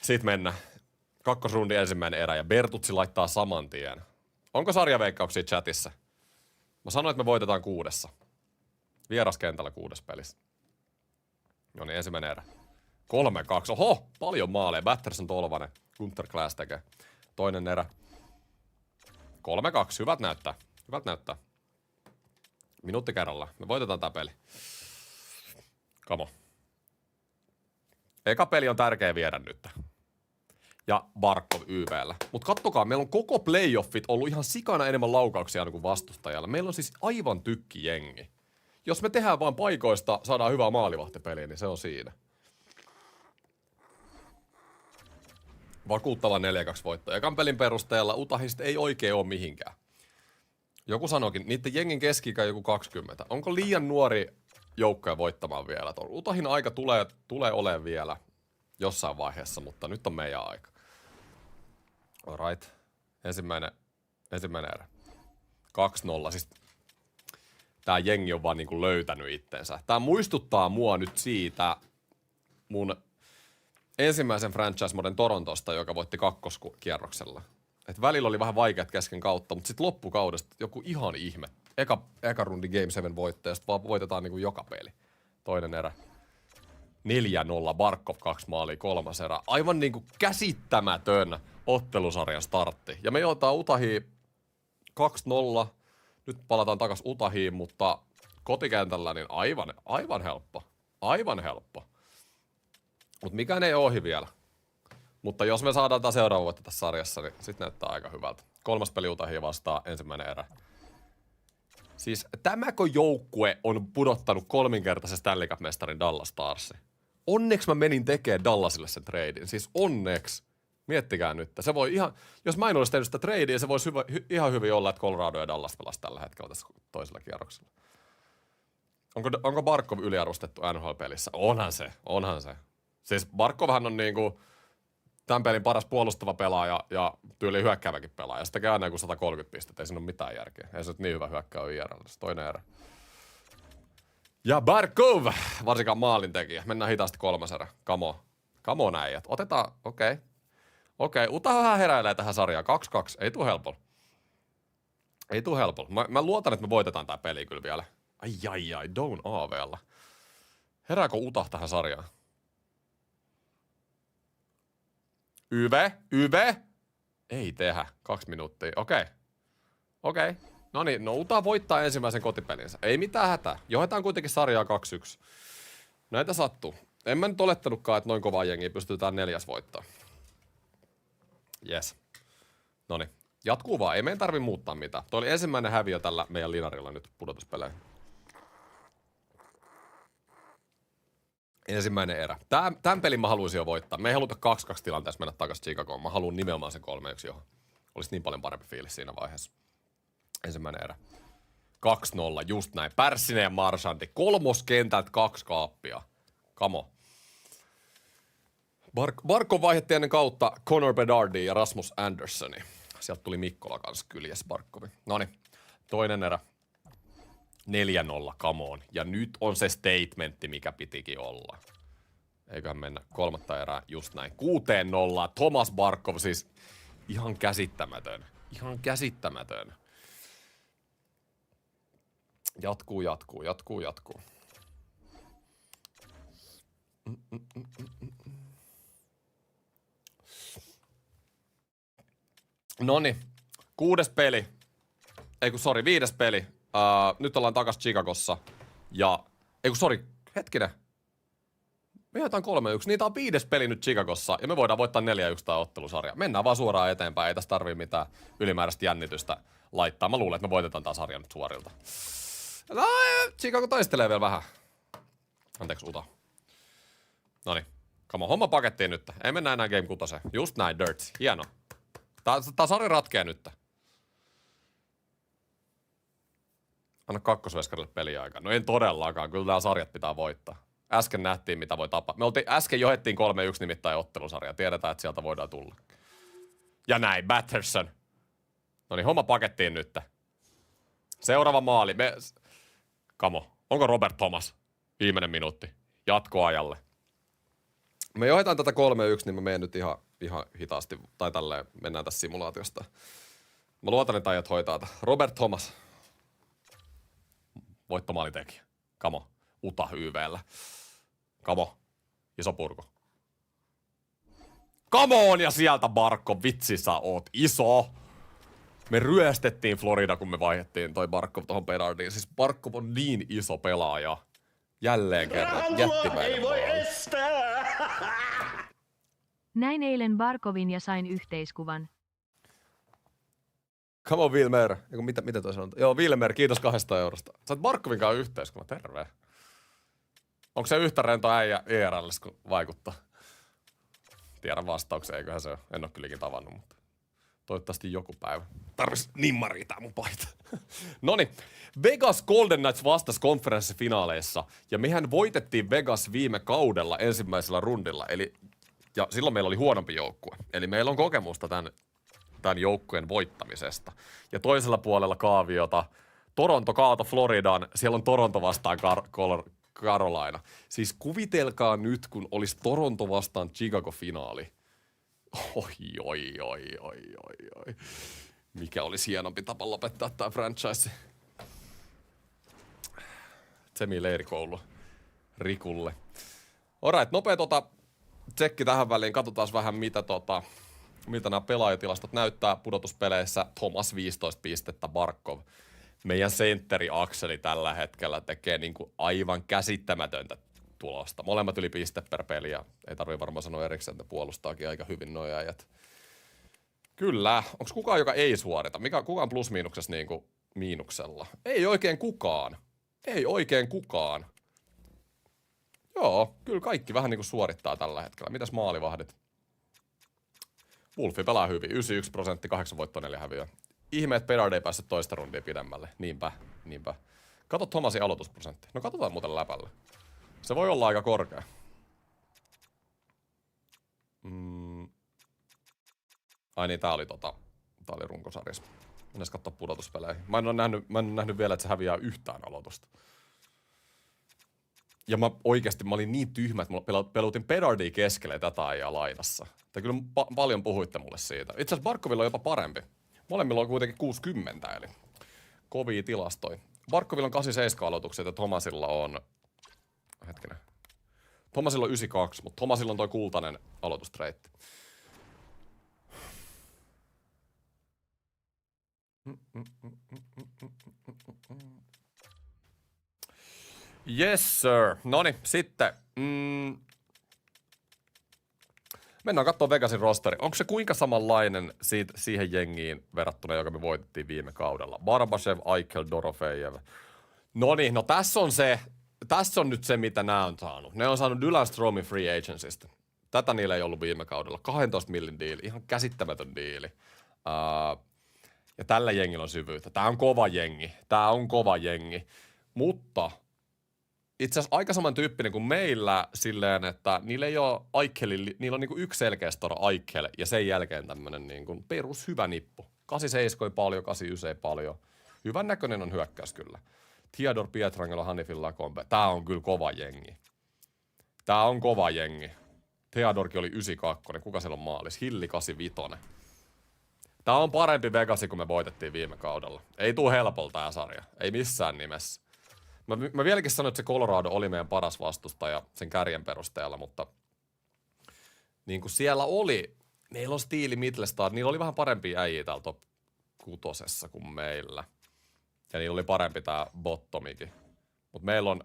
Sitten mennään. 2. rundin ensimmäinen erä ja Bertutsi laittaa saman tien. Onko sarjaveikkauksia chatissa? Mä sanoin, että me voitetaan 6. Vieraskentällä 6. pelissä. No niin, ensimmäinen erä. 3-2. Oho, paljon maaleja. Batterson Tolvanen. Gunther Klaas tekee. Toinen erä. 3-2. Hyvät näyttää. Minuutti kerralla. Me voitetaan tää peli. Come on. Eka peli on tärkeä viedä nyt. Ja Barkov YV:llä. Mut kattokaa, meillä on koko playoffit ollut ihan sikana enemmän laukauksia kuin vastustajalla. Meillä on siis aivan tykkijengi. Jos me tehdään vain paikoista, saadaan hyvää maalivahtipeliä, niin se on siinä. Vakuuttava 4-2 voitto. Ekan pelin perusteella Utahista ei oikein ole mihinkään. Joku sanoikin, niiden jengin keski-ikä joku 20. Onko liian nuori joukkoja voittamaan vielä? Utahin aika tulee olemaan vielä jossain vaiheessa, mutta nyt on meidän aika. Alright. Ensimmäinen erä. 2-0. Siis tää jengi on vaan niinku löytänyt itsensä. Tää muistuttaa mua nyt siitä mun ensimmäisen franchise-moden Torontosta, joka voitti 2. kierroksella. Et välillä oli vähän vaikeat kesken kautta, mutta sitten loppukaudesta joku ihan ihme. Eka rundi Game 7 voittajasta vaan voitetaan niinku joka peli. Toinen erä. 4-0, Barkov 2 maalia, 3. erä. Aivan niinku käsittämätön ottelusarjan startti. Ja me joutaa Utahiin 2-0. Nyt palataan takas Utahiin, mutta kotikentällä niin aivan helppo. Aivan helppo. Mut mikään ei ohi vielä. Mutta jos me saadaan tämä seuraava voitto tässä sarjassa, niin sit näyttää aika hyvältä. 3. peli Utahiin vastaan, ensimmäinen erä. Siis tämäkö joukkue on pudottanut 3-kertaisen Stanley Cup-mestarin Dallas Starsin? Onneksi mä menin tekemään Dallasille sen treidin. Siis onneksi. Miettikää nyt. Se voi ihan, jos mä en olisi tehnyt sitä treidiä, se voisi ihan hyvin olla, että Colorado ja Dallas pelasi tällä hetkellä tässä toisella kierroksella. Onko Barkov yliarvostettu NHL-pelissä? Onhan se. Siis Barkovhan on niinku tämän pelin paras puolustava pelaaja ja tyyli hyökkääväkin pelaaja. Se tekee aina joku 130 pistettä, ei siinä ole mitään järkeä. Ei se nyt niin hyvä hyökkää ole IRL. Toinen erä. Ja Barkov, varsinkaan maalintekijä. Mennään hitaasti 3. erä. Come on äijät. Otetaan, okei. Utahan heräilee tähän sarjaan. 2-2. Ei tuu helpolla. Mä luotan, että me voitetaan tää peli kyllä vielä. Ai, Down AV:lla. Herääkö Utah tähän sarjaan? YV? Ei tehdä. 2 minuuttia. Okei. No niin, no Utah voittaa ensimmäisen kotipelinsä. Ei mitään hätää. Johdetaan kuitenkin sarjaa 2-1. Näitä sattuu. En mä nyt olettanutkaan, että noin kovaa jengiä pystytään 4. voittaa. Yes. Noniin. Jatkuu vaan. Ei meidän tarvi muuttaa mitään. Toi oli ensimmäinen häviö tällä meidän linarilla nyt pudotuspeleihin. Ensimmäinen erä. Tämän pelin mä haluaisin jo voittaa. Me ei haluta 2-2 tilanteessa mennä takaisin Chicagoon. Mä haluan nimenomaan sen 3-1 johon. Olisi niin paljon parempi fiilis siinä vaiheessa. Ensimmäinen erä. 2-0, just näin. Pärssinen ja Marchandi. 3. kentältä 2 kaappia. Kamo. Barkov vaihdettiin ennen kautta Connor Bedardin ja Rasmus Andersoni. Sieltä tuli Mikkola kanssa kyljes Barkovi. Noniin, toinen erä. 4-0, come on. Ja nyt on se statementti, mikä pitikin olla. Eiköhän mennä 3. erää just näin. 6-0, Thomas Barkov, siis ihan käsittämätön. Ihan käsittämätön. Jatkuu. Noniin, 6. peli. 5. peli. Nyt ollaan takas Chicagossa. Ja, hetkinen. Me jotain 3-1. Niitä on 5. peli nyt Chicagossa. Ja me voidaan voittaa 4-1 tää ottelusarja. Mennään vaan suoraan eteenpäin. Ei tässä tarvii mitään ylimääräistä jännitystä laittaa. Mä luulen, että me voitetaan tää sarja nyt suorilta. No, Chicago taistelee vielä vähän. Anteeksi, Utah. Noniin. Come on, homma pakettiin nyt. Ei mennä enää Game 6. Just näin, Dirt. Hieno. Tää sarja ratkee nyt. Anna kakkosveskarille peliaikaa. No en todellakaan, kyllä tää sarjat pitää voittaa. Äsken nähtiin, mitä voi tapahtua. Äsken johettiin 3-1 nimittäin ottelusarja. Tiedetään, että sieltä voidaan tulla. Ja näin, Batterson. Noniin, homma pakettiin nyt. Seuraava maali. Kamo, onko Robert Thomas? Viimeinen minuutti. Jatkoajalle. Me johdetaan tätä 3-1, niin mä menen nyt ihan hitaasti. Tai tälleen mennään tässä simulaatiosta. Mä luotan, että ajat hoitaa tätä. Robert Thomas. Voittomaalitekijä. Kamo. Utah YV:llä. Kamo. Iso purku. Come on! Ja sieltä Barkov. Vitsi sä oot iso. Me ryöstettiin Florida, kun me vaihdettiin toi Barkov tohon Bedardiin. Siis Barkov on niin iso pelaaja. Jälleen kerran. Jättimäinen. Ei voi estää!
Näin eilen Barkovin ja sain yhteiskuvan.
Come on, Wilmer. Mitä toi sanoo? Joo, Wilmer, kiitos 200 eurosta. Sä oot Barkovin kanssa yhteiskunnan. Terve. Onko se yhtä rento äijä IRL:ssä, kun vaikuttaa? Tiedän vastauksen, eiköhän se ole. En oo kylläkin tavannut, mutta toivottavasti joku päivä. Tarvis nimmaria tää mun paita. Noniin. Vegas Golden Knights vastas konferenssifinaaleissa. Ja mehän voitettiin Vegas viime kaudella ensimmäisellä rundilla. Ja silloin meillä oli huonompi joukkue. Eli meillä on kokemusta tämän joukkueen voittamisesta. Ja toisella puolella kaaviota Toronto kaato Floridan. Siellä on Toronto vastaan Carolina. Siis kuvitelkaa nyt, kun olisi Toronto vastaan Chicago-finaali. Oi. Mikä olisi hienompi tapa lopettaa tämä franchise. Tsemi leirikoulu Rikulle. Alright, nopea tsekki tähän väliin. Katsotaan vähän, miltä nämä pelaajatilastot näyttää pudotuspeleissä. Thomas 15 pistettä, Barkov. Meidän sentteri-akseli tällä hetkellä tekee niinku aivan käsittämätöntä tulosta. Molemmat yli piste per peli ja ei tarvitse varmaan sanoa erikseen, että puolustaakin aika hyvin nuo äijät. Kyllä. Onko kukaan, joka ei suorita? Kukaan plus-miinuksessa niinku miinuksella? Ei oikein kukaan. Joo, kyllä kaikki vähän niinku suorittaa tällä hetkellä. Mitäs maalivahdit? Wolfi pelaa hyvin. 91%, 8 voittoa, 4 häviöä. Ihme, että Bedard ei päässyt toista rundia pidemmälle. Niinpä. Kato Thomasin aloitusprosentti. No katsotaan muuten läpälle. Se voi olla aika korkea. Ai niin, tää oli runkosarjassa. Mennäis katsoa pudotuspeleihin. Mä en ole nähnyt vielä, että se häviää yhtään aloitusta. Ja mä olin niin tyhmä, että mä pelutin Bedardia keskelle tätä ajaa laidassa. Te kyllä paljon puhuitte mulle siitä. Itse asiassa Barkovilla on jopa parempi. Molemmilla on kuitenkin 60, eli kovia tilastoja. Barkovilla on 87 aloitukset ja Thomasilla on... Thomasilla on 92, mutta Thomasilla on toi kultainen aloitustreitti. Yes, sir. Noniin, sitten. Mennään katsomaan Vegasin rosteri. Onko se kuinka samanlainen siihen jengiin verrattuna, joka me voitettiin viime kaudella? Barbashev, Eichel, Dorofejev. Noniin, no tässä on nyt se, mitä nämä on saanut. Ne on saanut Dylan Stromin free agencystä. Tätä niillä ei ollut viime kaudella. 12 millin diili, ihan käsittämätön diili. Ja tällä jengillä on syvyyttä. Tää on kova jengi. Mutta itse asiassa aika samantyyppinen kuin meillä silleen, että niillä ei ole Eichelin, niillä on niinku yksi selkeä storo Eichel ja sen jälkeen tämmönen niinku perus hyvä nippu. 87 paljon, 89 paljon. Hyvän näköinen on hyökkäys kyllä. Theodor Pietrangelo, Hanifin Lacombe. Tää on kyllä kova jengi. Theodorkin oli 92. Kuka siellä on maalis? Hilli 85. Tää on parempi Vegasi, kun me voitettiin viime kaudella. Ei tuu helpolta tää sarja. Ei missään nimessä. Mä vieläkin sanoin, että se Colorado oli meidän paras vastustaja sen kärjen perusteella, mutta niin kuin siellä oli, meillä on Stiili Mittelstad, niillä oli vähän parempia äijiä täällä top 6 kuin meillä. Ja niillä oli parempi tää bottomikin. Mutta meillä on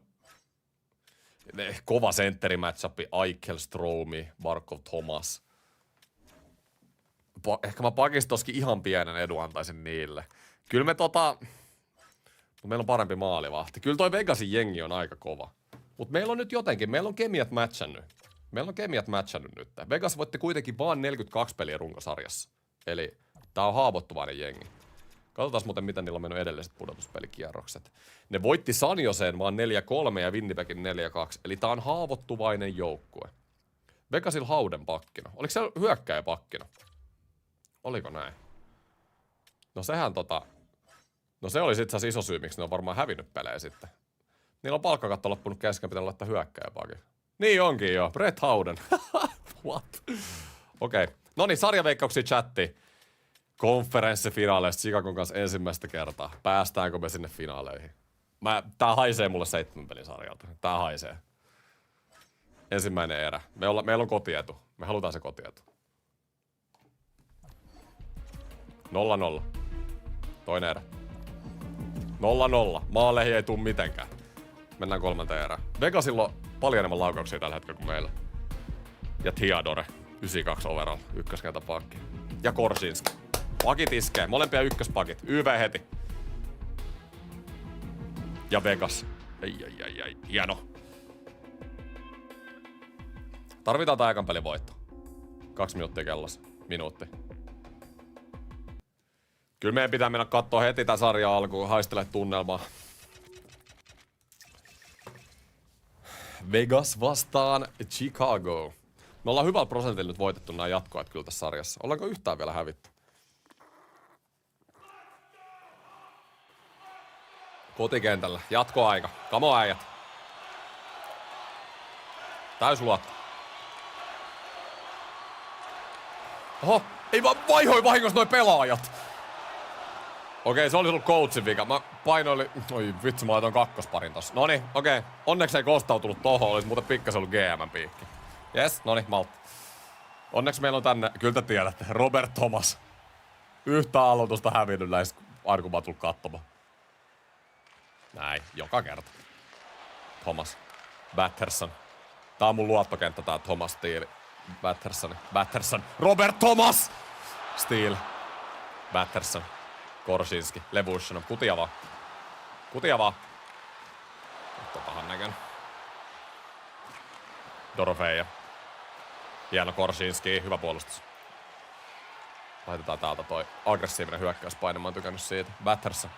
kova sentteri-matchupi, Eichel, Stromi, Barkov, Thomas. Ehkä mä pakistoskin ihan pienen edun antaisin niille. Kyllä me meillä on parempi maalivahti. Kyllä toi Vegasin jengi on aika kova. Mutta meillä on nyt jotenkin, meillä on kemiat matchannut nyt. Vegas voitti kuitenkin vaan 42 peliä runkosarjassa. Eli tää on haavoittuvainen jengi. Katsotaan muuten, miten niillä on mennyt edelliset pudotuspelikierrokset. Ne voitti San Joseen vaan 4-3 ja Winnipegin 4-2. Eli tää on haavoittuvainen joukkue. Vegasilla Hauden pakkina. Oliko se hyökkääjä pakkina? Oliko näin? No sehän No se oli itse asiassa iso syy, miksi ne on varmaan hävinnyt pelejä sitten. Niillä on palkkakatto loppunut kesken, pitää laittaa hyökkääjä pakin. Niin onkin jo, Brett Howden. What? Okei. Noniin, sarjaveikkauksia chatti. Konferenssifinaaleista Chicagon kanssa ensimmäistä kertaa. Päästäänkö me sinne finaaleihin? Tää haisee mulle 7 pelin sarjalta. Tää haisee. Ensimmäinen erä. Meillä on kotietu. Me halutaan se kotietu. 0-0. Toinen erä. 0-0. Maaleihin ei tuu mitenkään. Mennään 3. erään. Vegasilla on paljon enemmän laukauksia tällä hetkellä kuin meillä. Ja Theodore. 92 overall. Ykköskentäpakki. Ja Korsinski. Pakit iskee. Molempia ykköspakit. YV heti. Ja Vegas. Ai. Hieno. Tarvitaan tää ekan pelin voitto. 2 minuuttia kellossa. Minuutti. Kyllä meidän pitää mennä kattoo heti tää sarja alkuun. Haistele tunnelmaa. Vegas vastaan Chicago. Me ollaan hyvällä prosentilla nyt voitettu nämä jatkoajat kyllä tässä sarjassa. Ollaanko yhtään vielä hävitty? Kotikentällä. Jatkoaika. Kamo äijät. Täysluotto. Oho, ei vaan vaihoi vahingossa noi pelaajat. Okei, se oli ollut coachin vika. Mä painoilin... Oi vitsi, mä laitoin kakkosparin tossa. Noniin, okei. Onneksi ei kostautunut tohon, olisi muuten pikkasen ollut GM-piikki. Jes, noniin, maltti. Onneksi meillä on tänne, kyllä te tiedätte, Robert Thomas. Yhtä aloitusta hävinnyt näistä, aina kun mä oon tullut katsomaan. Näin, joka kerta. Thomas. Batterson. Tää on mun luottokenttä, tää Thomas Steele. Batterson. Robert Thomas! Steele. Batterson. Korsinski. Levushinov. Kutia vaan. Pahan näkön. Dorofeija. Hieno Korsinski. Hyvä puolustus. Laitetaan täältä toi aggressiivinen hyökkäyspaine. Mä oon tykännyt siitä. Batterson.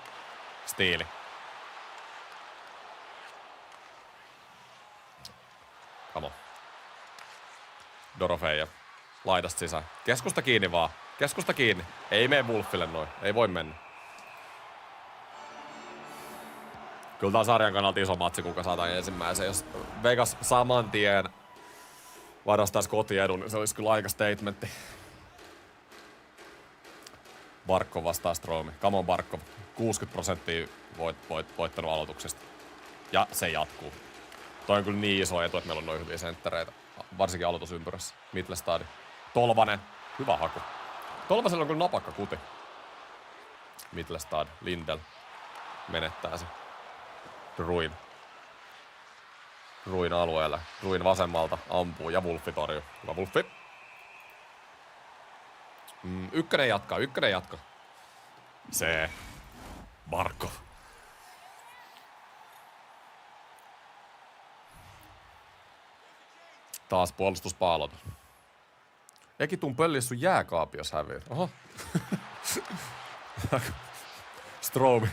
Steele. Come on. Dorofeija. Laidasta sisään. Keskusta kiinni vaan. Keskusta kiinni. Ei mene Wolfille noin. Ei voi mennä. Kyllä tää sarjan kannalta iso matsi, kuka saadaan ensimmäisen. Jos Vegas saman tien varastaisi kotiedun, niin se olisi kyllä aika statementti. Barkov vastaa Stromi. Come on Barkov. 60% voittanut aloituksesta. Ja se jatkuu. Toi on kyllä niin iso etu, että meillä on noin hyviä senttereitä. Varsinkin aloitusympyrässä. Mittelstad. Tolvanen. Hyvä haku. Tolvasella on kyllä napakka kuti. Mittelstad, Lindel menettää se. Ruin alueelle. Ruin vasemmalta ampuu ja Wolfi torjuu. Hyvä Wolfi. Ykkönen jatkaa. Se. Barkov. Taas puolustuspaalot. Ekitun pöllis sun jääkaapi, jos häviät. Oho. Strobe.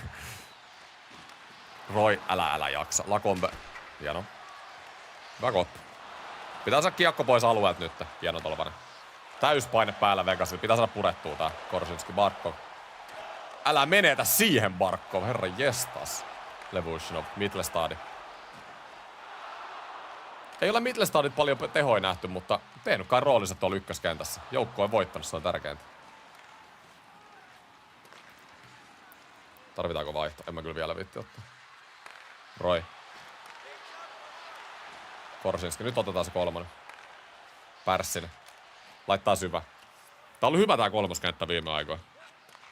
Roy, älä jaksa. Lakombe. Hieno. Hyvä koppi. Pitää saada kiekko pois alueelta nyt. Hieno Tolvanen. Täyspaine päällä Vegasille. Pitää saada purettua tää Korsinski Barkov. Älä menetä siihen Barkov. Herra jestas. Levushinov. Mittelstadi. Ei ole Mittelstadit paljon tehoja nähty, mutta tehnyt kai roolinsa tuolla ykköskentässä. Joukko on voittanut, se on tärkeintä. Tarvitaanko vaihto? En mä kyllä vielä viitti ottaa. Roy. Korsinski. Nyt otetaan se kolmonen. Pärssinen. Laittaa syvä. Tää on ollut hyvä tää kolmoskenttä viime aikoina.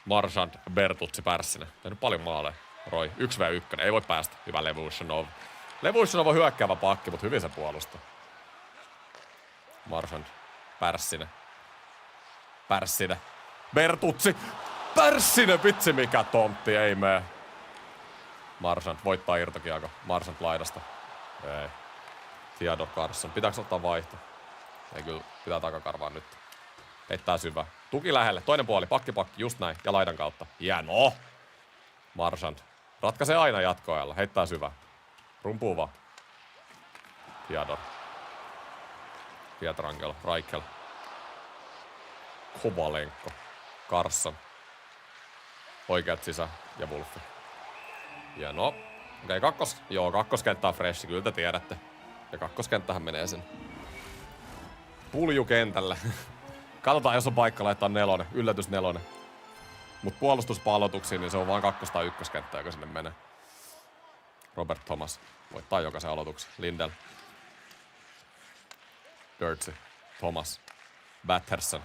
Marchand, Bertuzzi, Pärssinen. Tehnyt paljon maaleja. Roy. 1v1. Ei voi päästä. Hyvä Levushinov. Levushinov on hyökkäävä pakki, mutta hyvin se puolustaa. Marchand. Pärssinen. Bertuzzi. Pärssinen, vitsi mikä tontti, ei mee. Marchand voittaa irtokiekko. Marchand laidasta. Ei. Theodor Carson. Pitääkö ottaa vaihto? Ei kyllä, pitää takakarvaa nyt. Heittää syvä. Tuki lähelle. Toinen puoli, pakki, just näin. Ja laidan kautta. Hieno! Marchand. Ratkaisee aina jatkoajalla. Heittää syvä. Rumpuu vaan. Theodor. Pietrangelo. Raikel. Kovalenko. Carson. Oikeat sisään. Ja Wolfi. Hieno. Okei, kakkoskenttä on fresh. Kyllä te tiedätte. Ja kakkoskenttähän menee sen. Pulju kentälle. Katsotaan, jos on paikka laittaa nelonen. Yllätys nelonen. Mut puolustuspallotuksiin, niin se on vaan kakkos- tai ykköskenttä, joka sinne menee. Robert Thomas voittaa jokaisen aloituksen. Lindell. Dirtsy. Thomas. Batterson.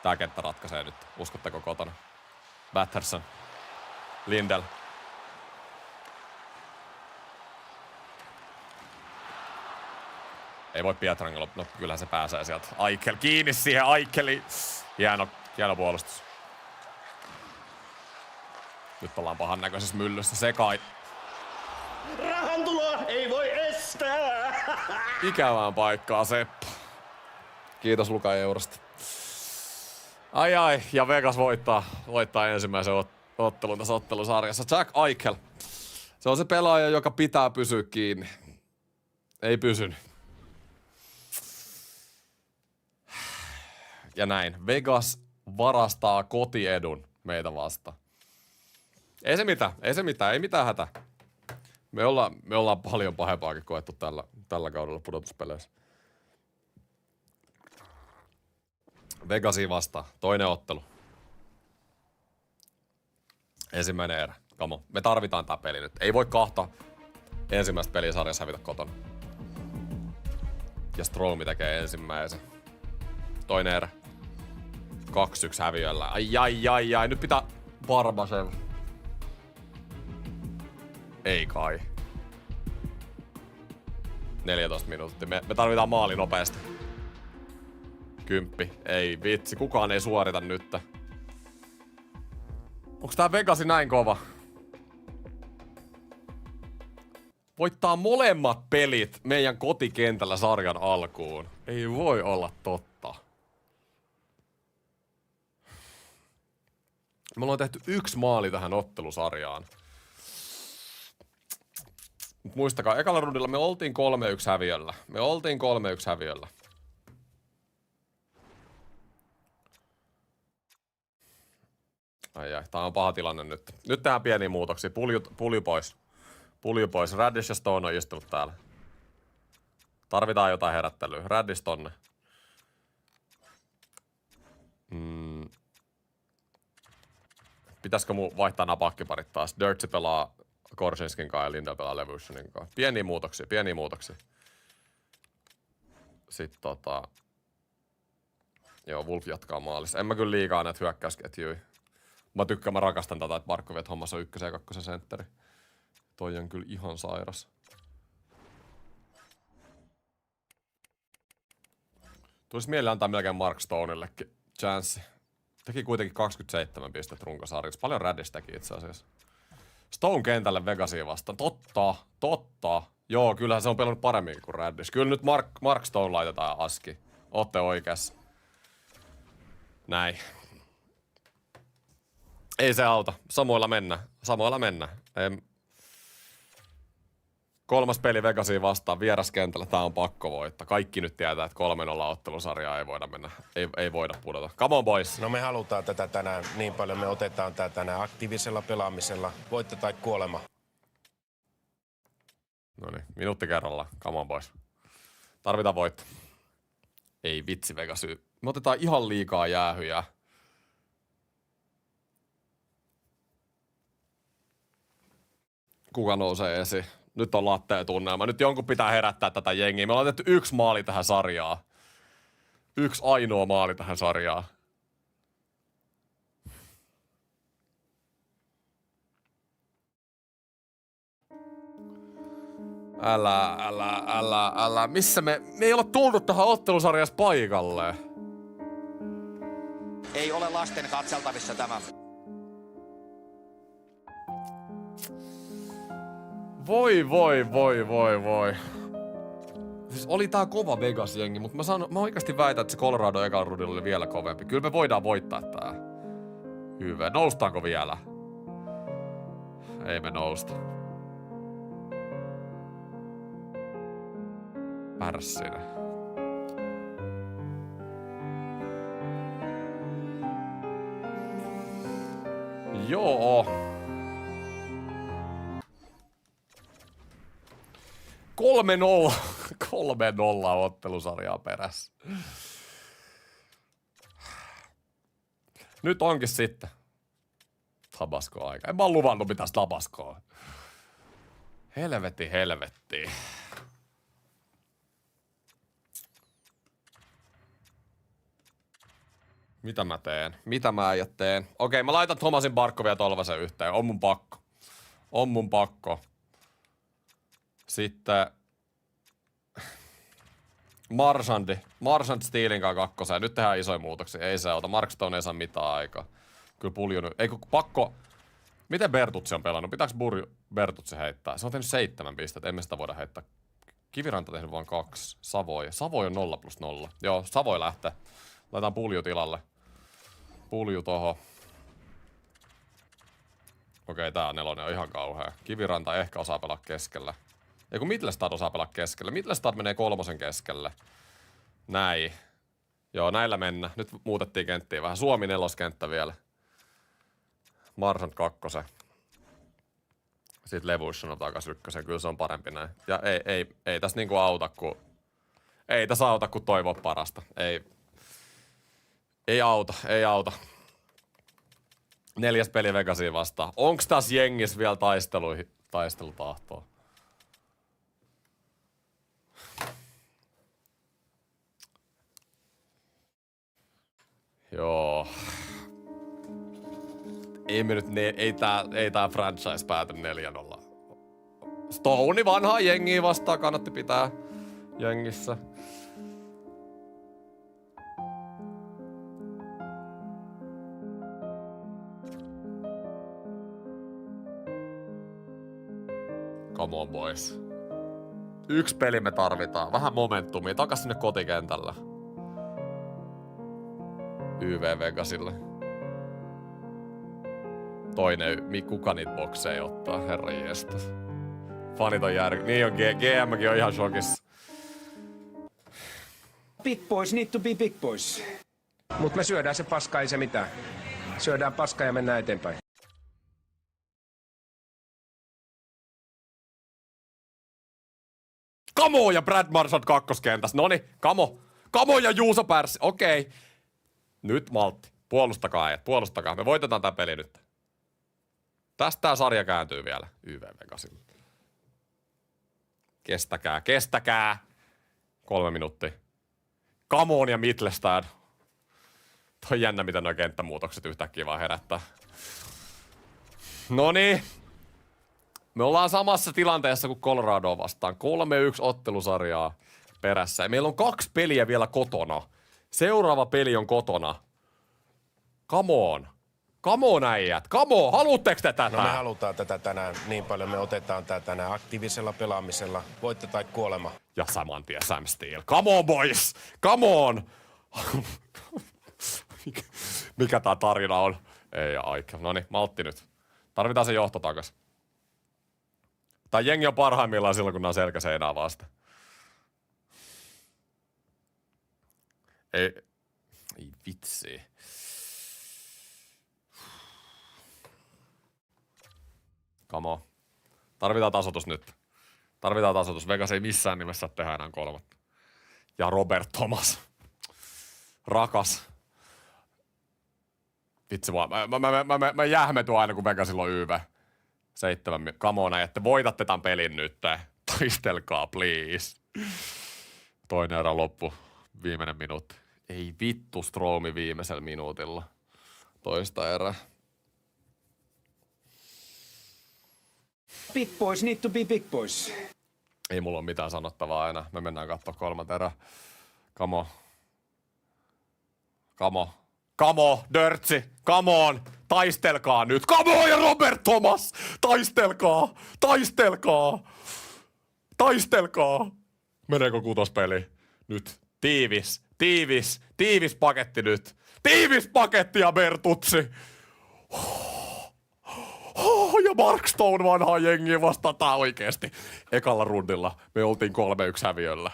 Tää kenttä ratkaisee nyt. Uskotteko kotona? Batterson. Lindell. Ei voi Pietrangelo. No kyllähän se pääsee sieltä. Aikel kiinni siihen. Aikeli. Hieno puolustus. Nyt ollaan pahan näköisessä myllyssä. Sekai.
Rahantuloa ei voi estää!
Ikävään paikkaa Seppo. Kiitos Luka eurosta. Ai, ja Vegas voittaa ensimmäisen ottelun tässä ottelusarjassa. Jack Eichel. Se on se pelaaja, joka pitää pysyä kiinni. Ei pysynyt. Ja näin. Vegas varastaa kotiedun meitä vastaan. Ei se mitään, ei mitään hätä. Me ollaan paljon pahempaakin koettu tällä kaudella pudotuspeleissä. Vegasiin vastaan. Toinen ottelu. Ensimmäinen erä. Come on. Me tarvitaan tää peli nyt. Ei voi kahta ensimmäistä peliä sarjassa hävitä kotona. Ja Stromi tekee ensimmäisen. Toinen erä. 2-1 häviöllä. Ai. Nyt pitää Barbasev. Ei kai. 14 minuuttia. Me tarvitaan maali nopeasti. 10. Ei vitsi, kukaan ei suorita nyt. Onks tää Vegasi näin kova? Voittaa molemmat pelit meidän kotikentällä sarjan alkuun. Ei voi olla totta. Me ollaan tehty 1 maali tähän ottelusarjaan. Mut muistakaa, ekalla rundilla me oltiin 3-1 häviöllä. Ai, tää on paha tilanne nyt. Nyt tehdään pieniä muutoksia. Pulju pois. Radish ja Stone on istunut täällä. Tarvitaan jotain herättelyä. Radish tonne. Pitäisikö mun vaihtaa nämä pakkiparit taas? Dirtsy pelaa Korsinskin kanssa ja Lindell pelaa Levushinin kanssa. Pieniä muutoksia. Sitten Joo, Wolf jatkaa maalissa. En mä kyllä liikaa näitä hyökkäysketjuja. Mä rakastan tätä, että Barkoviet hommassa on 1. ja 2. sentteri. Toi on kyllä ihan sairas. Tulisi mieleen antaa melkein Mark Stonellekin chanssi. Teki kuitenkin 27 pistettä runkosarjassa. Paljon Radis teki itse asiassa. Stone kentälle Vegasiin vastaan. Totta. Joo, kyllähän se on pelannut paremmin kuin Radis. Kyllä nyt Mark Stone laitetaan aski. Ootte oikeassa. Näin. Ei se auta. Samoilla mennä. Kolmas peli Vegasiin vastaan vieraskentällä. Tää on pakko voittaa. Kaikki nyt tietää, että 3-0 ottelusarjaa ei voida mennä. Ei voida pudota. Come on boys.
No me halutaan tätä tänään niin paljon. Me otetaan tää tänään aktiivisella pelaamisella. Voitto tai kuolema.
Noniin, minuutti kerrallaan. Come on boys. Tarvitaan voitto. Ei vitsi Vegas. Me otetaan ihan liikaa jäähyjä. Kuka nousee esiin? Nyt on latteen tunnelma. Nyt jonkun pitää herättää tätä jengiä. Me ollaan tehty 1 maali tähän sarjaan. 1 ainoa maali tähän sarjaan. Älä. Missä me ei olla tullut tähän ottelusarjassa paikalle.
Ei ole lasten katseltavissa tämä.
Voi. Siis oli tää kova Vegas-jengi, mutta mä oikeasti väitän, että se Colorado ekalla rudilla oli vielä kovempi. Kyllä me voidaan voittaa tää. Hyvä. Noustaanko vielä? Ei me nousta. Pärssinen. Joo. 3-0 ottelusarjaa perässä. Nyt onkin sitten Tabasco-aika. En mä oo luvannut mitään Tabascoa. Helvetti. Mitä mä teen? Mitä mä äijät teen? Okei, mä laitan Thomasin Barkovia Tolvasen yhteen. On mun pakko. Sitten Marchand Steelinkaan kakkoseen. Nyt tehdään isoja muutoksia. Ei se auta. Mark Stone ei saa mitään aikaa. Kyllä pulju nyt. Ei kun pakko. Miten Bertutsi on pelannut? Pitääkö Bertutsi heittää? Se on tehnyt 7 pistettä. Emme sitä voida heittää. Kiviranta on tehnyt vain 2. Savoi on 0+0. Joo, Savoi lähtee. Laitetaan pulju tilalle. Pulju toho. Okei, tää on 4 on ihan kauhea. Kiviranta ehkä osaa pelaa keskellä. Ei kun Mittelstad osaa pelaa keskellä. Mittelstad menee 3 keskelle. Näin. Joo, näillä mennään. Nyt muutettiin kenttiä vähän. Suomi 4 kenttä vielä. Marchand 2. Sitten Levushon on takas 1. Kyllä se on parempi näin. Ja ei tässä niinku auta, kun... Ei tässä auta, kun toivoa parasta. Ei auta. 4. peli Vegasiin vastaan. Onks tässä jengissä vielä taistelutahtoa? Joo. Ei tää franchise pääty 4-0. Stone vanhaa jengiä vastaan kannatti pitää jengissä. Come on boys. 1 peli me tarvitaan. Vähän momentumia. Takas sinne kotikentällä. YV Vegasille. Toinen, kuka niitä bokseja ottaa, herra jestas. Fanit on niin on GMkin on ihan shokissa.
Big boys need to be big boys.
Mut me syödään se paska, ei se mitään. Syödään paska ja mennään eteenpäin.
Kamo ja Brad Marchand kakkoskentässä. Noni, Kamo ja Juuso Pärssi. Okei. Nyt maltti. Puolustakaa äijät, puolustakaa. Me voitetaan tää peli nyt. Tästä tää sarja kääntyy vielä. YV Vegasille. Kestäkää. 3 minuuttia. Come on ja Mittelstad. Toi jännä, miten nuo kenttämuutokset yhtäkkiä vaan herättää. Noniin. Me ollaan samassa tilanteessa kuin Colorado vastaan. 3-1 ottelusarjaa perässä. Ja meillä on 2 peliä vielä kotona. Seuraava peli on kotona. Come on. Come on, äijät. Come on. Haluutteko te tätä?
No me halutaan tätä tänään niin paljon. Me otetaan tää tänään aktiivisella pelaamisella. Voitto tai kuolema.
Ja saman tien Sam Steele. Come on, boys. Come on. Mikä tää tarina on? Ei aika. Noniin, maltti nyt. Tarvitaan se johto takas. Tää jengi on parhaimmillaan silloin, kun nää on selkäseinää vasta. Ei vitsi. Come on. Tarvitaan tasoitus nyt. Tarvitaan tasoitus. Vegas ei missään nimessä saa tehdä enää 3. Ja Robert Thomas. Rakas. Vitsi vaan. Mä jähmetyn aina, kun Vegasilla on YV. 7. Come on, että voitatte tämän pelin nyt. Taistelkaa, please. Toinen erä loppu. Viimeinen minuutti. Ei vittu Stromi viimeisellä minuutilla. Toista erää.
Big boys need to be big boys.
Ei mulla ole mitään sanottavaa enää. Me mennään kattoo 3. erää. Come on. Come on. Come on, Dirtsi. Come on. Taistelkaa nyt. Come on ja Robert Thomas. Taistelkaa. Taistelkaa. Taistelkaa. Meneekö 6. peli? Nyt. Tiivis. Tiivis. Tiivis paketti nyt. Tiivis paketti ja Bertutsi. Ja Mark Stone vanhaa jengiä vastaan. Tää oikeesti. Ekalla rundilla me oltiin 3-1 häviöllä.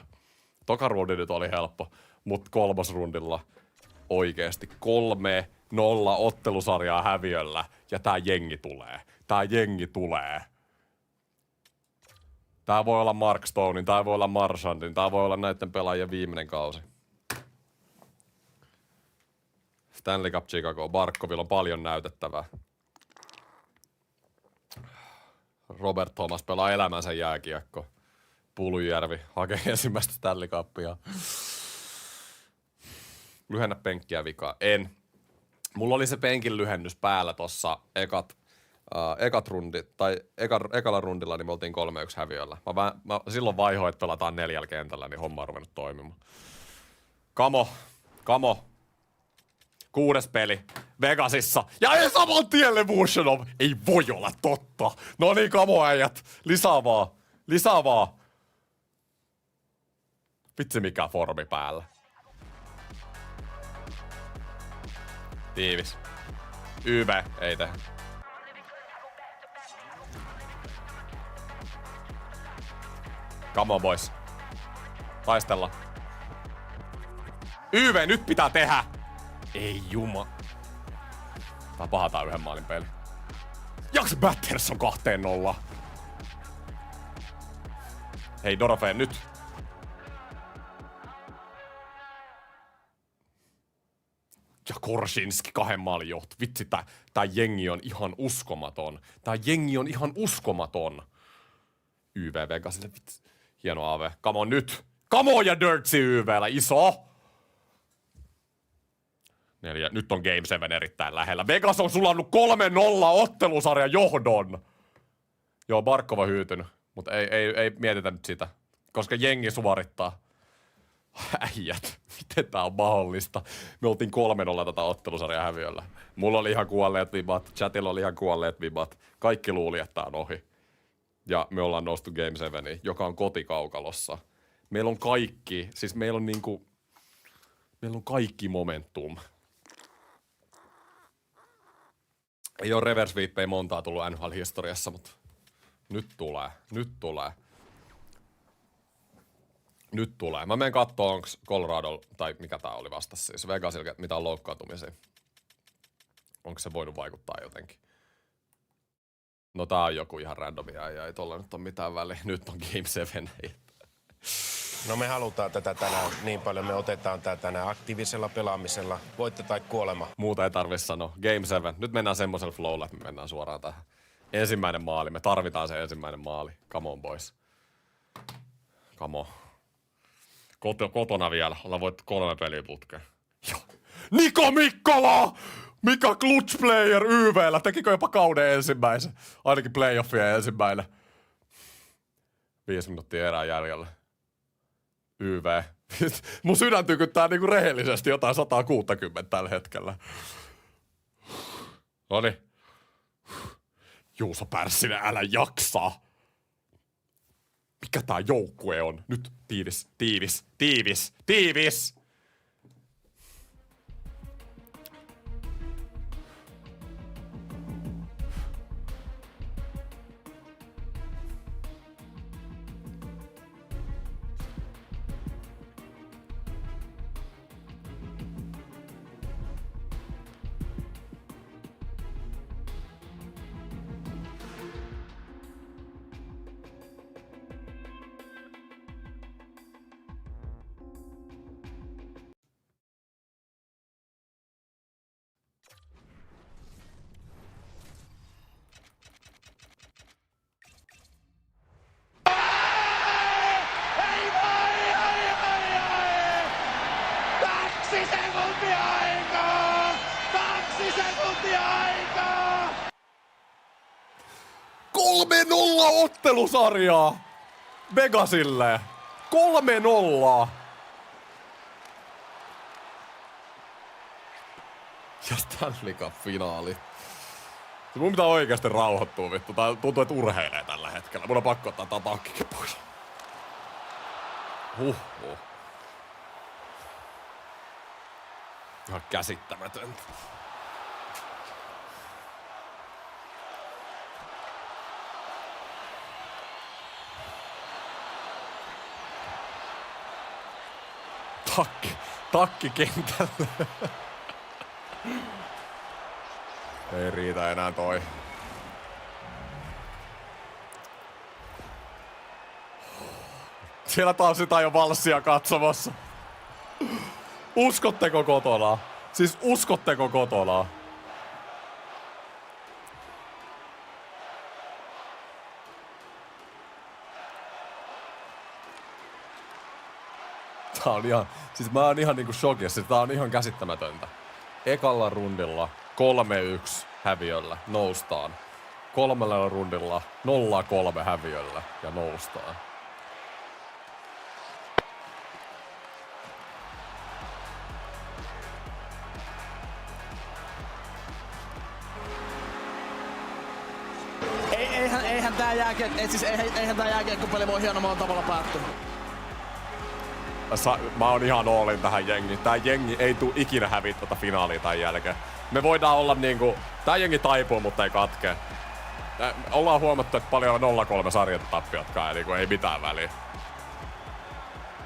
Toka rundi nyt oli helppo, mut 3. rundilla oikeesti 3-0 ottelusarjaa häviöllä. Ja tää jengi tulee. Tää jengi tulee. Tää voi olla Mark Stonein, tää voi olla Marchandin, tää voi olla näitten pelaajien viimeinen kausi. Stanley Cup Chicago. Barkovilla on paljon näytettävää. Robert Thomas pelaa elämänsä jääkiekko. Pulujärvi hakee ensimmäistä Stanley Cupia. Lyhennä penkkiä vikaa. En. Mulla oli se penkin lyhennys päällä tossa ekat rundit, tai ekalla rundilla niin me oltiin 3-1 häviöllä. Mä silloin vaihoin, että pelataan 4 kentällä, niin homma on ruvennut toimimaan. Kamo. 6. peli. Vegasissa. Ja ei saman tien Levushonov. Ei voi olla totta. No niin, kamo äijät. Lisää vaan. Vitsi mikä formi päällä. Tiivis. YV. Ei tehdä. Come on, boys. Taistella. YV, nyt pitää tehdä. Ei juma. Tää pahataan 1 maalin peli. Jaks Batterson 2-0. Hei Dorofeen nyt. Ja Korsinski 2 maalin johto. Vitsi, tää jengi on ihan uskomaton. YV Vegasille, vitsi. Hieno AV. Come on nyt. Come on ja Dirtsi YVllä. Iso. 4. Nyt on Game 7 erittäin lähellä. Vegas on sulannut 3-0 ottelusarjan johdon. Joo, Barkova hyytynyt. Mutta ei mietitä nyt sitä. Koska jengi suorittaa. Äijät, miten tää on mahdollista? Me oltiin 3-0 tätä ottelusarjaa häviöllä. Mulla oli ihan kuolleet vibat, chatilla oli ihan kuolleet vibat. Kaikki luuli, että tää on ohi. Ja me ollaan noustu Game 7, joka on kotikaukalossa. Meillä on kaikki, siis meillä on kaikki momentum. Ei ole reverse sweepejä montaa tullut NHL-historiassa, mutta nyt tulee. Mä menen kattoo, onko Colorado, tai mikä tää oli vastassa siis, Vegasilla, mitä on loukkaantumisia. Onko se voinut vaikuttaa jotenkin? No tää on joku ihan randomia ja ei tolla nyt ole mitään väliä. Nyt on Game 7.
No me halutaan tätä tänään niin paljon. Me otetaan tää tänään aktiivisella pelaamisella. Voitto tai kuolema.
Muuta ei tarvi sanoa. Game 7. Nyt mennään semmoisella flowlla, että me mennään suoraan tähän. Ensimmäinen maali. Me tarvitaan se ensimmäinen maali. Come on, boys. Come on. Kotona vielä. Ollaan voittu 3 peliä putkeen. Joo. Niko Mikkola! Mika clutch player YV:llä. Tekikö jopa kauden ensimmäisen? Ainakin playoffien ensimmäinen. 5 minuuttia erää jäljellä. YV. Mun sydän tykyttää niinku rehellisesti jotain 160 tällä hetkellä. Noniin. Juuso Pärssinen, älä jaksaa. Mikä tää joukkue on? Nyt tiivis. Kolme 3-0 ottelusarjaa Vegasille. 3-0. Ja Stanley Cup-finaali. Mun pitää oikeasti rauhoittua, vittu. Tää tuntuu, että urheilee tällä hetkellä. Mun on pakko ottaa tää takkikin pois. Huhhuh. Ihan käsittämätöntä. Takki kentälle. Ei riitä enää toi. Siellä taas sitä jo valssia katsomassa. Uskotteko kotona? Siis uskotteko kotona? Tää on ihan, siis mä oon ihan niinku shokissa, tää on ihan käsittämätöntä. Ekalla rundilla 3-1 häviöllä noustaan. 3 rundilla 0-3 häviöllä ja noustaan.
Eihän tää jääkiekkopeli voi hienommalla tavalla päättyä.
Mä oon ihan all-in tähän jengiin. Tää jengi ei tuu ikinä häviä tuota finaalia tämän jälkeen. Me voidaan olla niinku... Tää jengi taipuu, mutta ei katkee. Ollaan huomattu, että paljon 0-3 sarjatappiotkaan, niinku ei mitään väliä.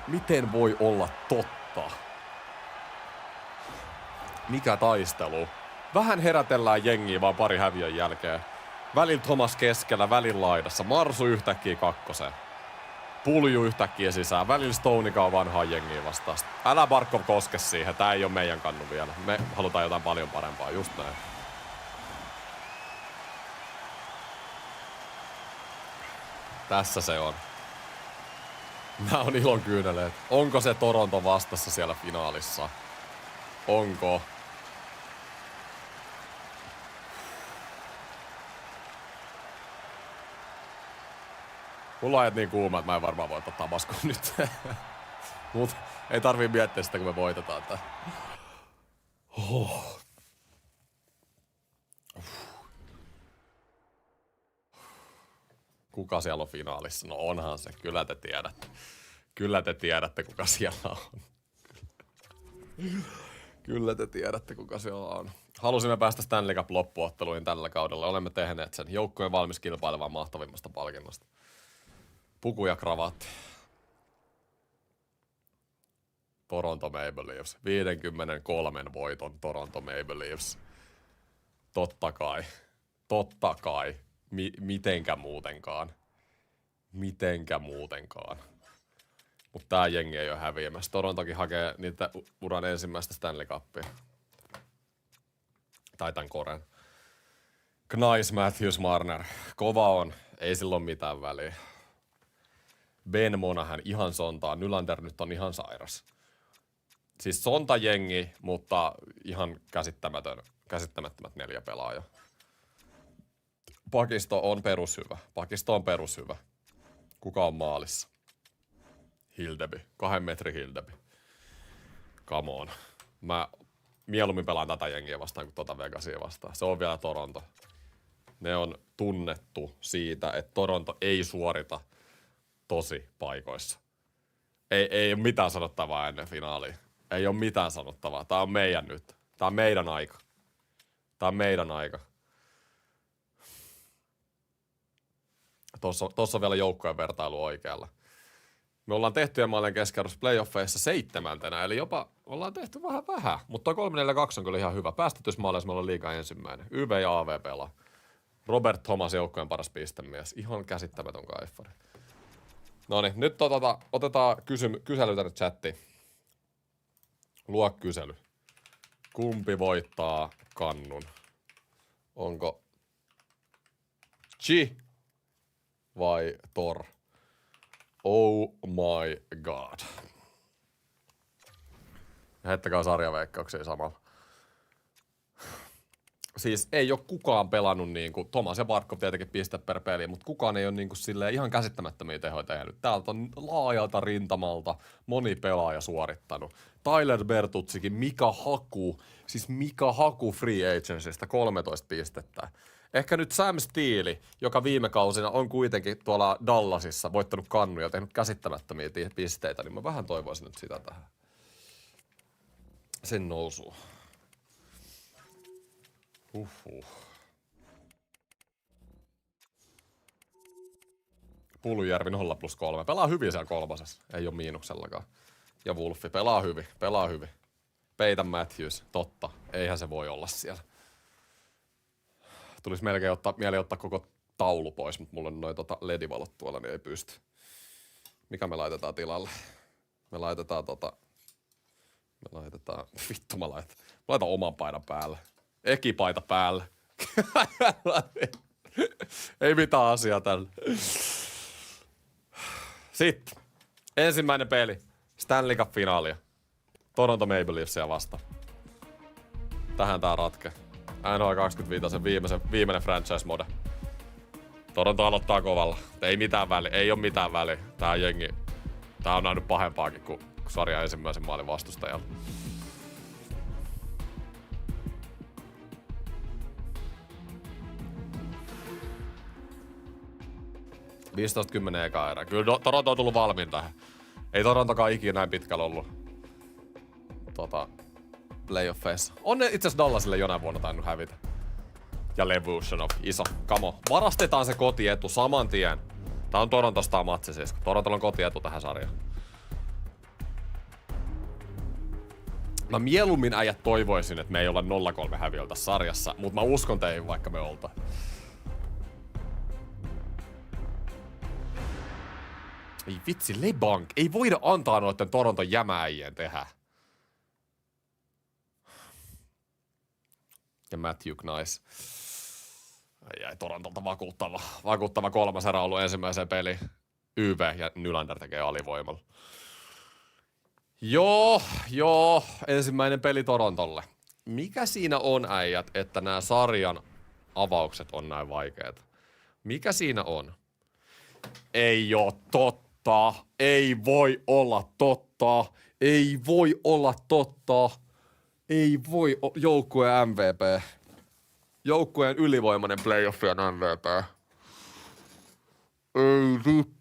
Miten voi olla totta? Mikä taistelu? Vähän herätellään jengiä vaan pari häviön jälkeen. Välillä Thomas keskellä, välillä laidassa. Marsu yhtäkkiä kakkoseen. Pulju yhtäkkiä sisään. Välillä Stoneika on vanhaa jengiä vastaan. Älä Barkov koske siihen. Tää ei oo meidän kannu vielä. Me halutaan jotain paljon parempaa. Just näin. Tässä se on. Nää on ilon kyyneleet. Onko se Toronto vastassa siellä finaalissa? Onko? Mulla on ajat niin kuuma, että mä en varmaan voi ottaa Maskua nyt. Mut ei tarvii miettiä sitä, kun me voitetaan tää. Kuka siellä on finaalissa? No onhan se, kyllä te tiedätte. Kyllä te tiedätte, kuka siellä on. Kyllä te tiedätte, kuka siellä on. Halusimme päästä Stanley Cup loppuotteluihin tällä kaudella. Olemme tehneet sen. Joukkojen valmis kilpailemaan mahtavimmasta palkinnosta. Puku ja kravaatti. Toronto Maple Leafs. 53 voiton Toronto Maple Leafs. Totta kai. Totta kai. Mitenkä muutenkaan. Mitenkä muutenkaan. Mutta tää jengi ei ole häviämässä. Torontokin hakee niitä uran ensimmäistä Stanley Cupia. Tai tän koren. Knies, Matthews, Marner. Kova on. Ei silloin mitään väliä. Ben Monahan ihan sontaa. Nylander nyt on ihan sairas. Siis sontajengi, mutta ihan käsittämättömät 4 pelaajaa. Pakisto on perushyvä. Kuka on maalissa? Hildeby. 2 metrin Hildeby. Come on. Mä mieluummin pelaan tätä jengiä vastaan kuin tota Vegasia vastaan. Se on vielä Toronto. Ne on tunnettu siitä, että Toronto ei suorita tosi paikoissa. Ei ole mitään sanottavaa ennen finaalia. Ei ole mitään sanottavaa. Tää on meidän nyt. Tää on meidän aika. Tossa on vielä joukkojen vertailu oikealla. Me ollaan tehty maalien keskiarvossa playoffeissa 7. Eli jopa ollaan tehty vähän. Mutta toi 3-4-2 on kyllä ihan hyvä. Päästetysmaaleissa me ollaan liigan ensimmäinen. YV ja AV pelaa. Robert Thomas joukkojen paras pistemies. Ihan käsittämätön kaiffari. Noniin, nyt otetaan kysely tänne chattiin. Luo kysely. Kumpi voittaa kannun? Onko Chi vai Tor? Oh my god. Heittäkää sarjaveikkauksia samalla. Siis ei ole kukaan pelannut niinku, Thomas ja Barkov tietenkin piste per peli, mutta kukaan ei ole niinku silleen ihan käsittämättömiä tehoja tehnyt. Täältä on laajalta rintamalta moni pelaaja suorittanut. Tyler Bertutsikin, Mika Haku free agencystä 13 pistettä. Ehkä nyt Sam Steele, joka viime kausina on kuitenkin tuolla Dallasissa voittanut kannuja ja tehnyt käsittämättömiä pisteitä, niin mä vähän toivoisin nyt sitä tähän. Sen nousua. Pulujärvi 0+3. Pelaa hyvin siellä 3. Ei ole miinuksellakaan. Ja Wolfi pelaa hyvin. Peyton Matthews, totta. Eihän se voi olla siellä. Tulisi melkein mieli ottaa koko taulu pois, mutta mulla on noin ledivalot tuolla, niin ei pysty. Mikä me laitetaan tilalle? Me laitetaan vittu mä laitan oman paidan päälle. Ekipaita päälle. Ei mitään asiaa tällä. Sitten. Ensimmäinen peli. Stanley Cup-finaalia. Toronto Maple Leafsia vastaan. Tähän tää ratkee. NHL 25 viimeinen franchise-mode. Toronto aloittaa kovalla. Ei mitään väliä. Ei oo mitään väliä. Tää jengi. Tää on nähnyt pahempaakin kuin sarjan ensimmäisen maalin vastustajalla. 15-10 eka erää. Kyllä Toronto on tullut valmiin tähän. Ei Torontokaan ikinä näin pitkällä ollut playoffeissa. On ne itse asiassa Dallasille jonain vuonna tainnut hävitä. Ja Levushonov, iso. Kamo. Varastetaan se kotietu saman tien. Tää on Torontosta matsi siis. Torontolla on kotietu tähän sarjaan. Mä mieluummin äijät toivoisin, että me ei olla 0-3 häviöltä sarjassa, mutta mä uskon teihin, vaikka me olta. Ei vitsi, LeBanc. Ei voida antaa noitten Toronton jämäijien tehdä. Ja Matthew Knies. Jäi Torontolta vakuuttava 3. erä ollut ensimmäiseen peliin. YV ja Nylander tekee alivoimalla. Joo, ensimmäinen peli Torontolle. Mikä siinä on, äijät, että nämä sarjan avaukset on näin vaikeat? Mikä siinä on? Ei oo totta. Ei voi olla totta. Ei voi olla totta. Ei voi joukkueen MVP. Joukkueen ylivoimainen playoffien MVP. Ei vittu.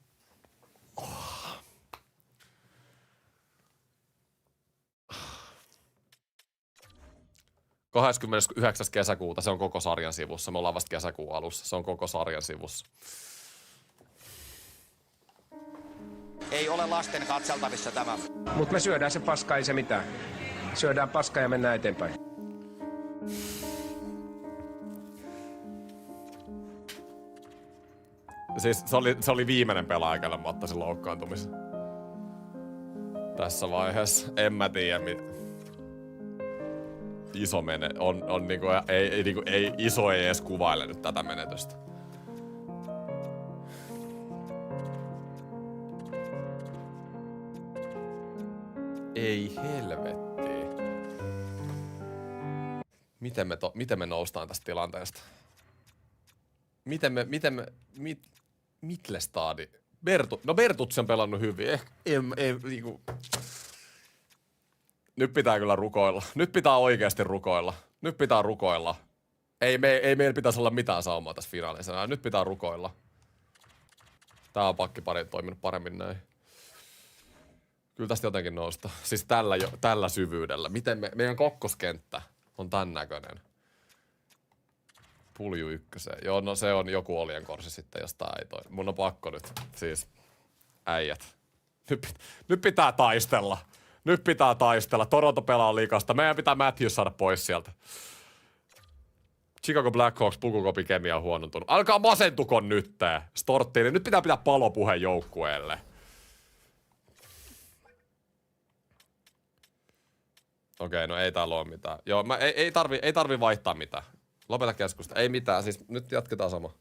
29. kesäkuuta, se on koko sarjan sivussa. Me ollaan vasta kesäkuun alussa, se on koko sarjan sivussa.
Ei ole lasten katseltavissa tämä.
Mut me syödään se paska, ei se mitään. Syödään paska ja mennään eteenpäin.
Siis se oli viimeinen pelaaja, kelle mä ottaisin loukkaantumisen. Tässä vaiheessa. En mä tiedä, iso on niinku, iso ei edes kuvaile nyt tätä menetystä. Ei helvetti. Miten me noustaan tästä tilanteesta? Mitlestadi? Bertuts on pelannut hyvin. Niinku. Nyt pitää kyllä rukoilla. Nyt pitää oikeasti rukoilla. Nyt pitää rukoilla. Ei meillä pitäisi olla mitään saumaa tässä finaalissa. Nyt pitää rukoilla. Tää on pakkipari toiminut paremmin näin. Kyllä tästä jotenkin nousta. Siis tällä syvyydellä. Meidän kakkoskenttä on tän näköinen. Pulju ykköseen. Joo, no se on joku oljenkorsi sitten, jos tää ei toimi. Mun on pakko nyt. Siis äijät. Nyt pitää taistella. Nyt pitää taistella. Toronto pelaa liikasta. Meidän pitää Matthews saada pois sieltä. Chicago Blackhawks pukukopin kemia on huonontunut. Alkaa masentukon nyttää. Storttiin. Nyt pitää palopuheen joukkueelle. Okei, no ei täällä oo mitään. Joo, ei tarvi vaihtaa mitään. Lopeta keskusta. Ei mitään. Siis nyt jatketaan sama.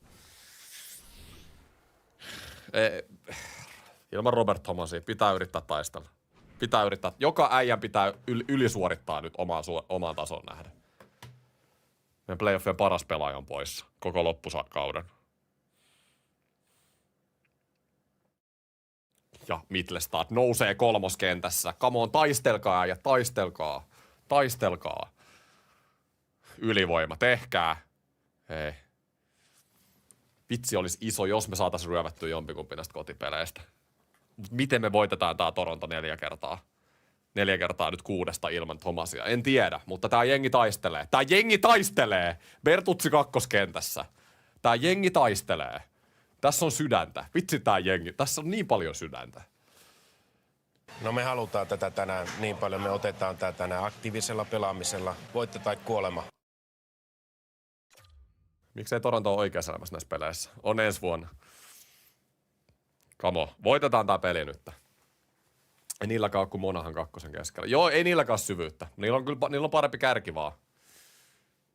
Ilman Robert Thomasia. Pitää yrittää taistella. Pitää yrittää. Joka äijän pitää ylisuorittaa nyt omaan tasoon nähden. Meidän playoffien paras pelaaja on poissa. Koko loppusakauden. Ja Mittelstad nousee kolmoskentässä. Come on, taistelkaa ja taistelkaa. Taistelkaa. Ylivoima, tehkää. Hei. Vitsi olisi iso, jos me saatais ryövättyä jompikumpi näistä kotipeleistä. Miten me voitetaan tää Toronto 4 kertaa? 4 kertaa nyt 6 ilman Thomasia. En tiedä, mutta tää jengi taistelee. Tää jengi taistelee! Bertutsi kakkoskentässä. Tää jengi taistelee. Tässä on sydäntä. Vitsi tää jengi. Tässä on niin paljon sydäntä.
No me halutaan tätä tänään niin paljon. Me otetaan tää tänään aktiivisella pelaamisella. Voitto tai kuolema.
Miksei Toronto ole oikeassa elämässä näissä peleissä? On ensi vuonna. Kamo, voitetaan tää peli nyt. Ei niilläkään ole kuin Monahan kakkosen keskellä. Joo, ei niilläkään ole syvyyttä. Niillä on parempi kärki vaan.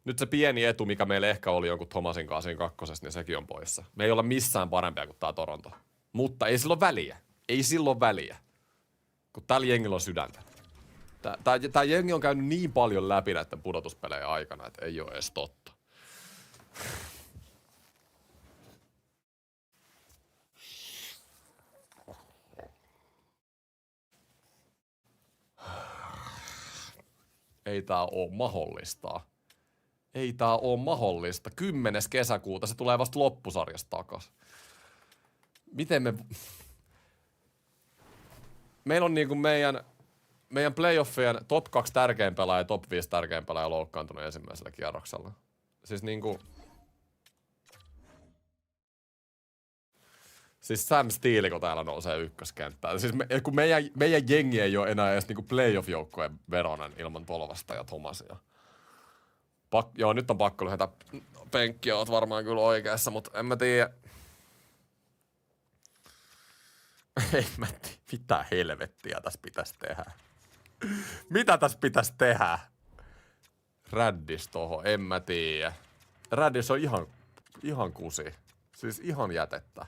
Nyt se pieni etu, mikä meillä ehkä oli jonkun Thomasin kanssa siinä kakkosessa, niin sekin on poissa. Me ei olla missään parempia kuin tää Toronto. Mutta ei sillä ole väliä. Ei silloin väliä. Kun tällä jengillä on sydäntä. Tää jengi on käynyt niin paljon läpi näiden pudotuspelejä aikana, että ei ole edes totta. Ei tää oo mahdollista. Ei tää oo mahdollista. 10. kesäkuuta se tulee vasta loppusarjasta takas. Miten me... Meillä on niinku meidän playoffien top 2 tärkein pelaaja ja top 5 tärkein pelaaja loukkaantunut ensimmäisellä kierroksella. Siis niinku... Siis Sam Steele, kun täällä nousee ykköskenttään. Siis kun meidän jengi ei ole enää edes niinku playoff-joukkueen veronen ilman Tolvasta ja Thomasia. Joo, nyt on pakko lyhätä penkkiä, oot varmaan kyllä oikeassa, mutta en mä tiedä. Ei mä tiedä, mitä helvettiä tässä pitäisi tehdä. Mitä tässä pitäisi tehdä? Räddis toho, en mä tiedä. Räddis on ihan kusi. Siis ihan jätettä.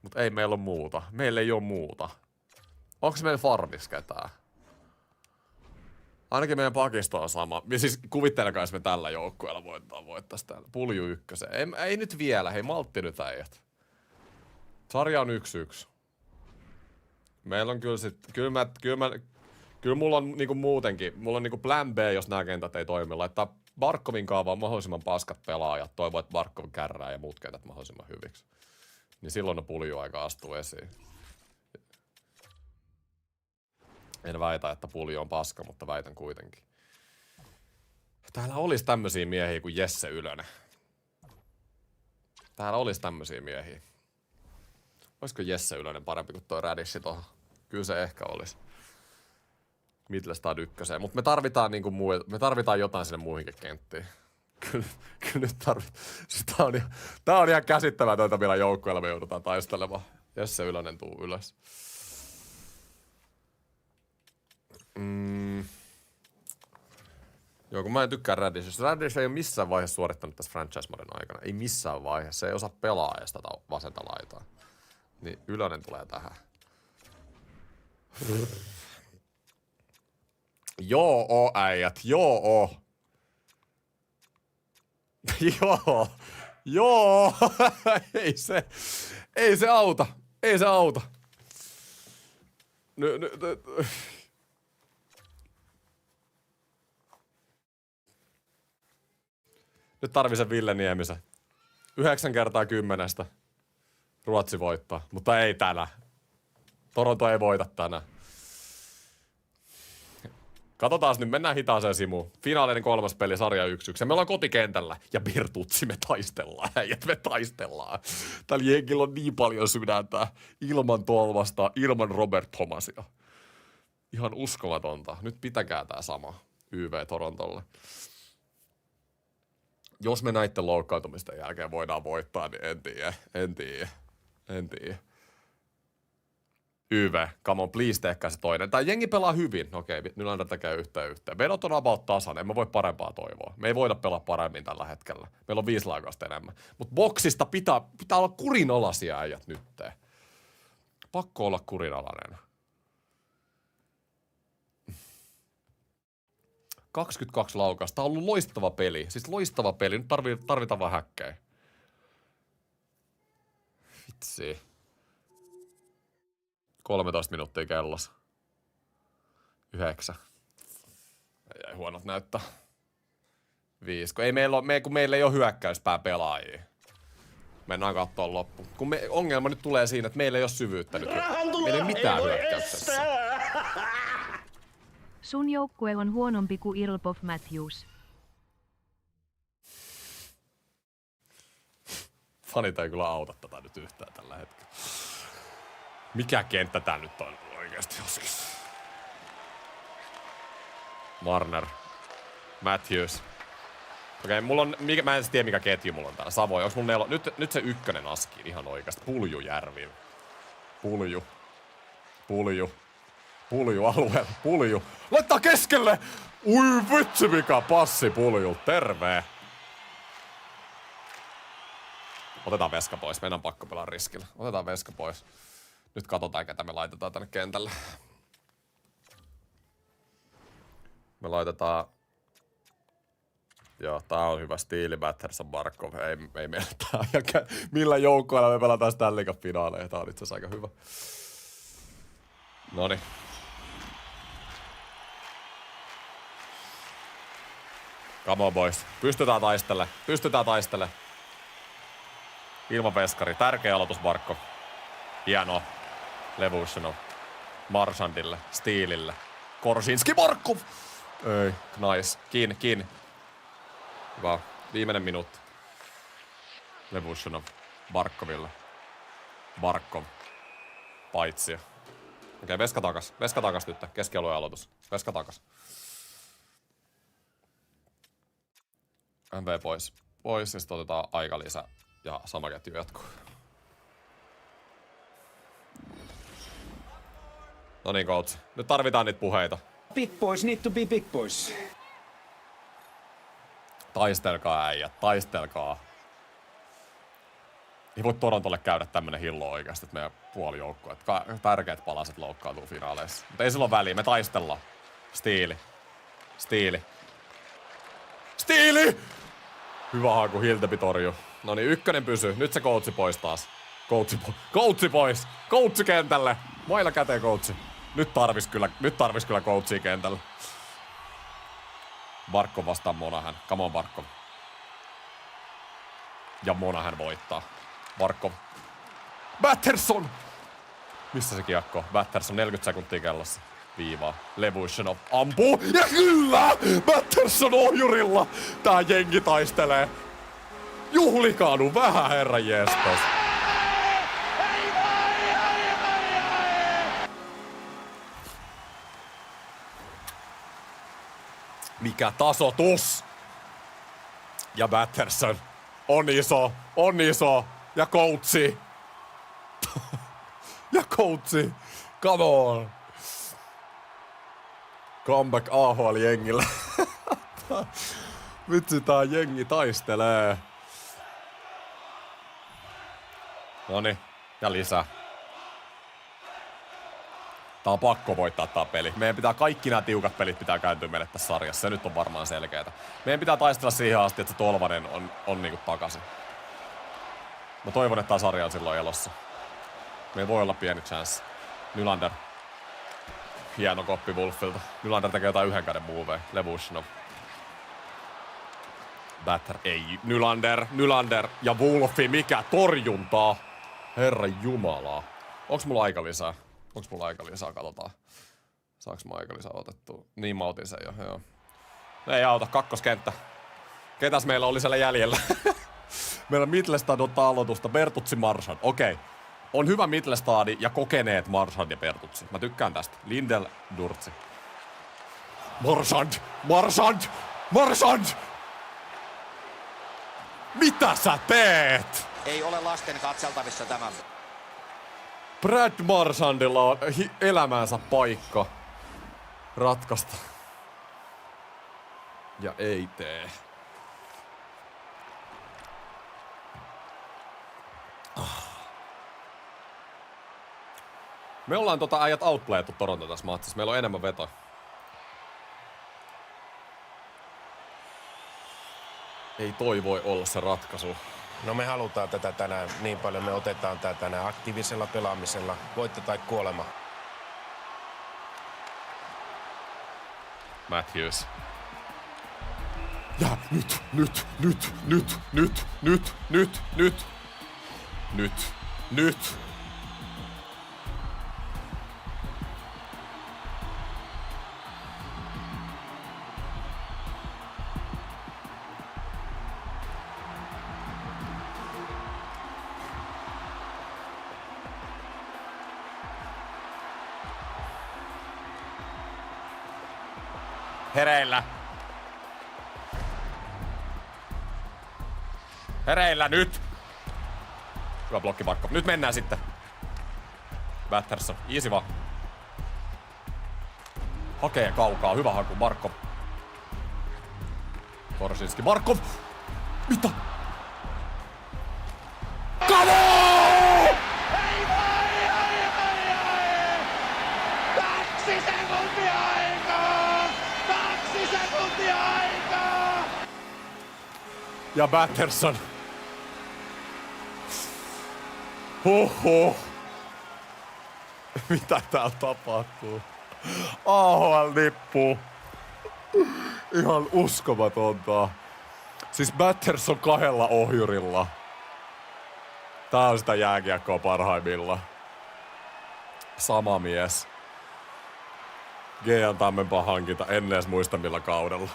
Mut ei meillä ole muuta. Meillä ei ole muuta. Onko meillä farmis ketään? Ainakin meidän pakisto on sama. Siis kuvittelekaa, jos me tällä joukkueella voittaisi täällä. Pulju ykköseen. Ei nyt vielä. Hei, maltti nyt äijät. Sarja on 1-1. Meillä on kyllä sit... Kyllä mulla on niinku muutenkin. Mulla on niinku plan B, jos nämä kentät ei toimi. Laittaa Barkovin kaavaan mahdollisimman paskat pelaajat. Toivoo, että Barkov kärrää ja muut kentät mahdollisimman hyviksi. Niin silloin on pulju aika astuu esiin. En väitä, että pulju on paska, mutta väitän kuitenkin. Täällä olisi tämmösiä miehiä kuin Jesse Ylönen. Täällä olisi tämmösiä miehiä. Olisiko Jesse Ylönen parempi kuin toi Radissi tohon? Kyllä se ehkä olisi. Mittelstad ykköseen. Mutta me tarvitaan niinku me tarvitaan jotain sinne muihinkin kenttiin. Kyllä nyt tarvitaan. Siis tää on ihan käsittämätöntä, millä joukkueella me joudutaan taistelemaan. Jesse Ylönen tuu ylös. Joo, kun mä en tykkää Raddish. Raddish ei ole missään vaiheessa suorittanut tässä franchise-modin aikana. Ei missään vaiheessa. Se ei osaa pelaa edes tätä vasenta laitaa. Niin Ylönen tulee tähän. Joo, äijät. Joo. Joo. Joo. Ei se auta. Ei se auta. Nyt tarvii sen Ville Niemisen. 9 kertaa 10. Ruotsi voittaa, mutta ei tänään. Toronto ei voita tänään. Katsotaan nyt, mennään hitaaseen simuun. Finaalinen 3. peli, sarja 1-1. Ja me ollaan kotikentällä. Ja Bertuzzi, me taistellaan. Äijät, me taistellaan. Tällä jengillä on niin paljon sydäntä. Ilman Tolvasta, ilman Robert Thomasia. Ihan uskomatonta. Nyt pitäkää tää sama YV Torontolle. Jos me näitten loukkaantumisten jälkeen voidaan voittaa, niin en tiedä. YV, come on, please tehkää se toinen. Tää jengi pelaa hyvin. Okei, Nylander tekee yhteen. Vedot on about tasan, en mä voi parempaa toivoa. Me ei voida pelaa paremmin tällä hetkellä. Meillä on 5 laukausta enemmän. Mut boksista pitää olla kurinalaisia äijät nytteen. Pakko olla kurinalainen. 22 laukausta. Tää on ollut loistava peli. Siis loistava peli. Nyt tarvitaan vaan häkkejä. Vitsi. 13 minuuttia kellossa. 9. Ei huonot näyttää. 5. Kun meillä ei ole hyökkäyspää pelaajia. Mennään kattoon loppu. Ongelma nyt tulee siinä, että meillä ei ole syvyyttä nyt. Meillä ei ole mitään hyökkäyksessä.
Sun joukkue on huonompi kuin Ilpov Matthews.
Fanit ei kyllä auta tätä nyt yhtään tällä hetkellä. Mikä kenttä tää nyt on oikeesti joskus? Marner. Matthews. Okei, mulla on... Mä en tiedä mikä ketju mulla on täällä. Savoy. Onks mulla nyt se 1 aski ihan oikeasti. Puljujärvi. Pulju alueella. Pulju. Laittaa keskelle! Ui vitsi mikä passi Pulju. Terve. Otetaan veska pois. Meidän on pakko pelaa riskillä. Otetaan veska pois. Nyt katsotaan ketä me laitetaan tänne kentälle. Me laitetaan... Joo, tää on hyvä stiili. Batterson, Barkov. Ei meillä tää. Millä joukkoilla me pelataan Stanley Cup-finaaleja. Tää on itse asiassa aika hyvä. Noniin. Come on boys. Pystytään taistele. Ilman veskari. Tärkeä aloitus Barkov. Hienoa. Levushinov. Marchandille. Stiilille. Korsinski Barkov. Ei. Nice. Kiinni. Hyvä. Viimeinen minuutti. Levushinov. Barkoville. Barkov. Paitsi. Okei, veska takas nyt. Keskialueen aloitus. Veska takas. MV pois. Ja sitten otetaan aika lisä. Ja sama ketju jatkuu. No niin, coach. Nyt tarvitaan niitä puheita.
Big boys need to be big boys.
Taistelkaa äijät, taistelkaa. Ei voi Torontolle käydä tämmönen hillo oikeasti, että meidän puolijoukkue. Tärkeät palaset loukkaantuu finaaleissa. Mutta ei sillä ole väliä, me taistellaan. Stiili! Hyvä haku, Hiltepi torju. Noniin, 1 pysyy. Nyt se coachi pois taas. Coachi pois! Coachi kentälle! Mailla käteen coachi. Nyt tarvis kyllä coachia kentälle. Barkov vastaan Monahan. Come on Barkov. Ja Monahan voittaa. Barkov. Batterson! Missä se kiekko? Batterson 40 sekuntia kellossa. Viivaa. Levushinov ampuu. Ja kyllä! Batterson ohjurilla! Tää jengi taistelee. Juhlikaanu vähän, herran jestas. Mikä tasoitus! Ja Batterson on iso. Ja coachi. Come on. Comeback AHL-jengillä. Vitsi, tää jengi taistelee. Noniin, ja lisää. Tää on pakko voittaa tää peli. Meidän pitää kaikki nämä tiukat pelit pitää kääntyä meille tässä sarjassa. Se nyt on varmaan selkeetä. Meidän pitää taistella siihen asti, että se Tolvanen on niinku takaisin. Mä toivon, että tää sarja on silloin elossa. Meillä voi olla pieni chance. Nylander. Hieno koppi Wolfilta. Nylander tekee jotain yhden käden movea. Levushnov. Batter ei. Nylander ja Wolfi. Mikä torjuntaa? Herra Jumala. Onks mulla aika lisää? Katsotaan. Saaks mä aika lisää otettua? Niin mä otin sen jo, joo. Ei auta, kakkoskenttä. Ketäs meillä oli siellä jäljellä? Meillä Mittelstad ottaa aloitusta. Bertuzzi, Marchand. Okei. On hyvä Mittelstadi ja kokeneet Marchand ja Bertuzzi. Mä tykkään tästä. Lindell, Durtsi. Marchand! Mitä sä teet?
Ei ole lasten katseltavissa tämä.
Brad Marchandilla on elämänsä paikka ratkaista. Ja ei tee. Me ollaan ajat outplayettu Toronto tässä matsissa. Meillä on enemmän vetoa. Ei toi voi olla se ratkaisu.
No me halutaan tätä tänään niin paljon. Me otetaan tää tänään aktiivisella pelaamisella. Voitto tai kuolema.
Matthews. Ja nyt. Hereillä nyt! Hyvä blokki Markov. Nyt mennään sitten. Batterson. Easy vaan. Hakee kaukaa. Hyvä haku. Markov. Korsinski. Markov! Mitä? Come!
2 sekuntia aikaa! 2 sekuntia aikaa!
Ja Batterson. Huhhuh. Mitä täällä tapahtuu? AHL-nippu. Ihan uskomatonta. Siis Batterson 2 ohjurilla. Tää on sitä jääkiekkoa parhaimmillaan. Sama mies. Gian Tammenpaa hankinta, en edes muista millä kaudella.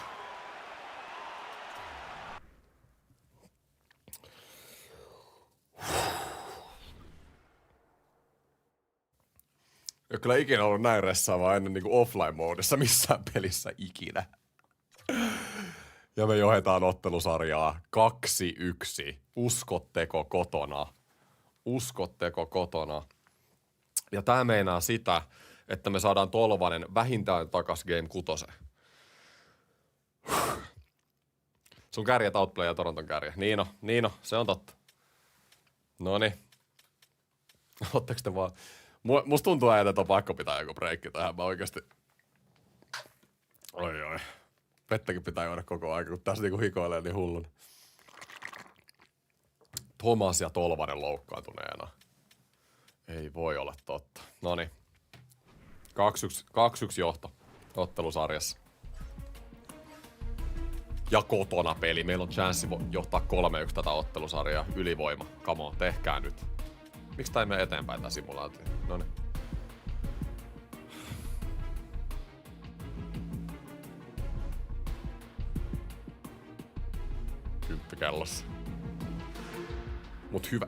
Ei ole kyllä ikinä ollut näin ressaavaa ennen niinku offline-moodissa missään pelissä ikinä. Ja me johdetaan ottelusarjaa 2-1. Uskotteko kotona? Ja tää meinaa sitä, että me saadaan Tolvanen vähintään takas Game 6. Sun kärjet outplay ja Toronton kärje. Niino, se on totta. Noniin. Ootteko te vaan... Musta tuntuu aina, että on pakko pitää joku breikki tähän. Mä oikeesti... Oi. Vettäkin pitää juoda koko ajan, kun tässä niinku hikoilee niin hullun. Thomas ja Tolvanen loukkaantuneena. Ei voi olla totta. Noniin. 2-1 johto ottelusarjassa. Ja kotona peli. Meillä on chanssi johtaa 3-1 tätä ottelusarjaa. Ylivoima. Come on, tehkää nyt. Miksi tää ei mene eteenpäin tää simulaatio? Noniin. Kymppikellossa. Mut hyvä,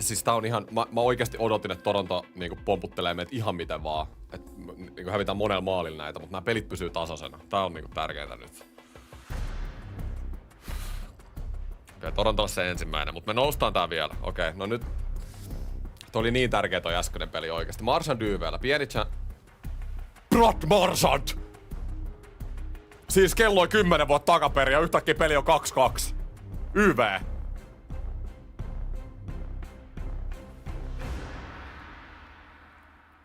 siis tää on ihan, mä oikeesti odotin, että Toronto niinku pomputtelee meitä ihan miten vaan. Että niinku hävitään monella maalilla näitä, mutta nämä pelit pysyy tasaisena. Tää on niinku tärkeintä nyt. Okei, Torontolle se ensimmäinen, mutta me noustaan tää vielä. Okei, no nyt. Toi oli niin tärkeä toi äskeinen peli oikeesti. Marchand Dyveellä, pieni Brad Marchand! Siis kello on 10 vuotta takaperin ja yhtäkkiä peli on 2-2. YV.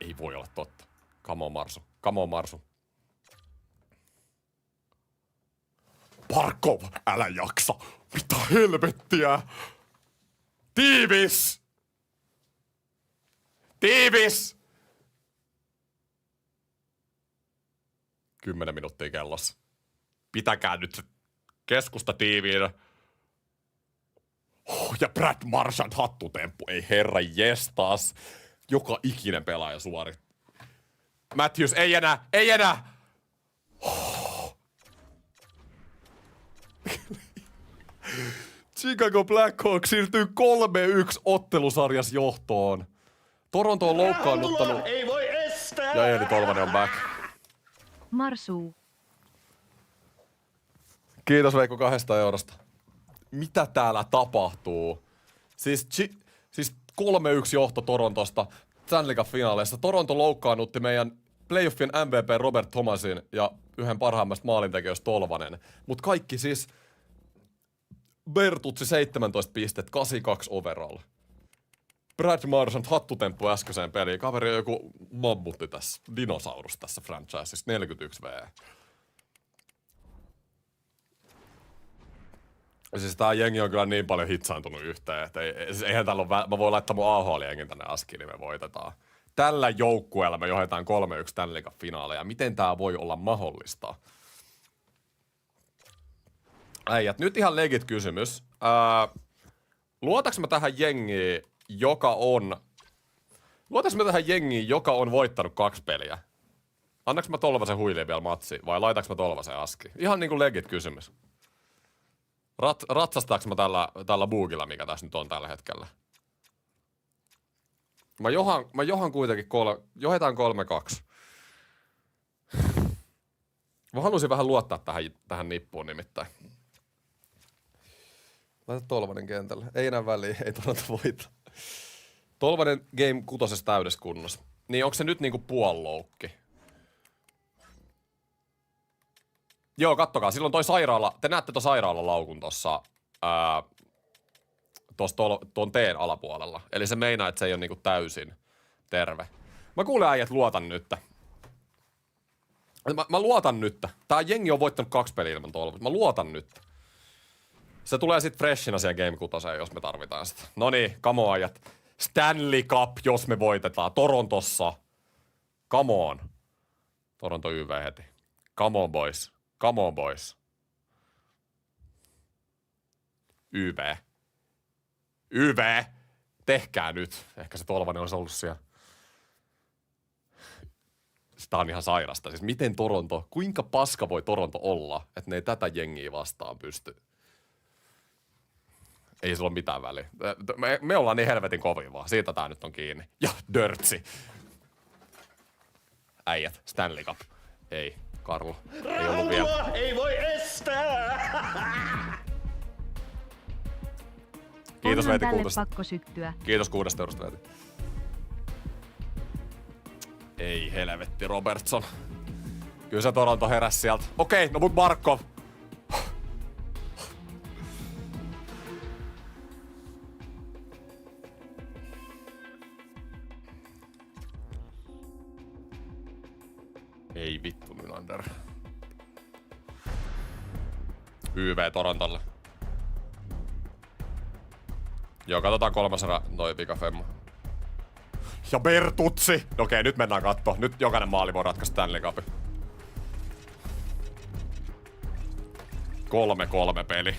Ei voi olla totta. Come on, Marsu. Come on, Marsu. Barkov, älä jaksa. Mitä helvettiä? Tiivis! Tiivis! 10 minuuttia kellossa. Pitäkää nyt se keskusta tiiviinä. Ja Brad Marchand hattutemppu. Ei herra jestas. Joka ikinen pelaaja suori. Matthews, ei enää, ei enää. Chicago Blackhawks siirtyy 3-1 ottelusarjas johtoon. Toronto on loukkaannuttanut.
Ei voi estää!
Ja Eeli Tolvanen on back.
Marsu.
Kiitos Veikko 200 eurosta. Mitä täällä tapahtuu? Siis 3-1 johto Torontosta Stanley Cup-finaaleissa. Toronto loukkaannutti meidän playoffien MVP Robert Thomasin ja yhden parhaimmasta maalintekijöistä Tolvanen. Mut kaikki siis Bertutsi 17 pistet, 82 overall. Brad Marchand hattutemppu äskeiseen peliin. Kaveri on joku mammutti tässä, dinosaurus tässä franchisessa, 41 V. Siis tää jengi on kyllä niin paljon hitsaantunut yhteen, että eihän täällä ole mä voin laittaa mun AHL-jengin tänne askiin, niin me voitetaan. Tällä joukkueella me johdetaan 3-1 Stanley Cup-finaaleja. Miten tää voi olla mahdollista? Äijät, nyt ihan legit kysymys. Luotaks mä tähän jengiin, joka on voittanut 2 peliä? Annaks mä Tolvasen huiliin vielä matsi vai laitaks mä Tolvasen aski? Ihan niinku legit kysymys. Ratsastaaks mä tällä buugilla, mikä tässä nyt on tällä hetkellä? Mä johan kuitenkin johetaan 3-2. Mä halusin vähän luottaa tähän nippuun nimittäin. Laita Tolvanen kentälle. Ei enää väliä, ei Toronto voita. Tolvanen game 6 täydessä kunnossa. Niin onko se nyt niinku puolloukki? Joo, kattokaa. Silloin toi sairaala, te näette ton sairaalan laukun tossa tuon teen alapuolella. Eli se meinaa, että se ei ole niinku täysin terve. Mä kuulen äijät, luotan nyt. Mä luotan nyt. Tää jengi on voittanut 2 peliä ilman Tolvasen. Mä luotan nyt. Se tulee sit freshina siihen Game 6, jos me tarvitaan sitä. Noniin, come on äijät. Stanley Cup, jos me voitetaan. Torontossa. Come on. Toronto YV heti. Come on boys. Come on boys. YV. YV. Tehkää nyt. Ehkä se Tolvanen olisi ollut siellä. Sitä on ihan sairasta. Siis miten Toronto, kuinka paska voi Toronto olla, että ne ei tätä jengiä vastaan pysty? Ei sillä ole mitään väliä. Me ollaan niin helvetin kovin vaan. Siitä tää nyt on kiinni. Ja Dörtsi. Äijät. Stanley Cup. Ei. Karlo. Ei ollut vielä.
Ei voi estää!
Kiitos
Onhan
Veeti
tälle
kuutosta.
pakko syttyä.
Kiitos 6 eurosta Veeti. Ei helvetti Robertson. Kyllä se Toronto heräs sieltä. Okei, no mut Barkov. Ei vittu Nylander. YV Torontolle. Joo, katsotaan 3 erä toi pikafemma. Ja Bertutsi! Okei, nyt mennään kattoo. Nyt jokainen maali voi ratkaista Stanley Cupin. 3-3 peli.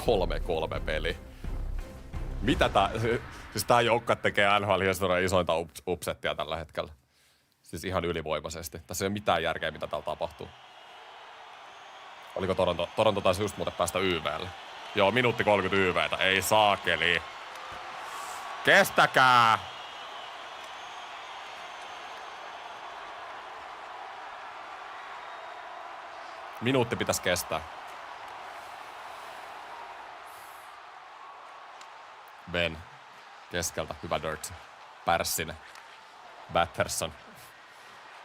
3-3 peli. Mitä siis tää joukka tekee NHL-historian isointa upsettia tällä hetkellä. Siis ihan ylivoimaisesti. Tässä ei ole mitään järkeä, mitä täällä tapahtuu. Oliko Toronto taisi just muuten päästä YV:lle. Joo, minuutti 30 YV:tä. Ei saakeli. Kestäkää! Minuutti pitäisi kestää. Ben. Keskeltä. Hyvä Dirtsi. Pärssinen. Batterson.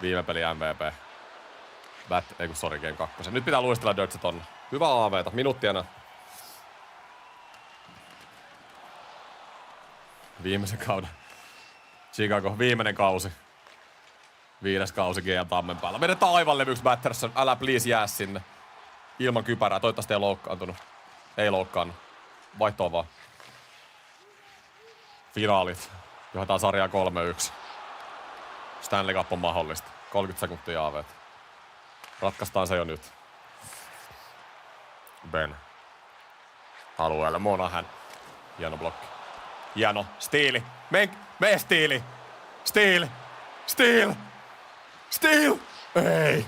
Viime peli MVP. Game 2. Nyt pitää luistella Dirtsi tonne. Hyvä aaveita. Minuutti enää. Viimeisen kauden. Chicago. Viimeinen kausi. 5. kausi GM Tammen päällä. Vedetään aivan levyksi Batterson. Älä please jää sinne. Ilman kypärää. Toivottavasti ei loukkaantunut. Ei loukkaannut. Vaihtoa vaan. Finaalit. Johdetaan sarjaa 3-1. Stanley Cup on mahdollista. 30 sekuntia AV. Ratkaistaan se jo nyt. Ben. Alueelle. Monahan. Hieno blokki. Hieno. Stiili. Mene Stiili. Stiili. Steel! Steel! Ei!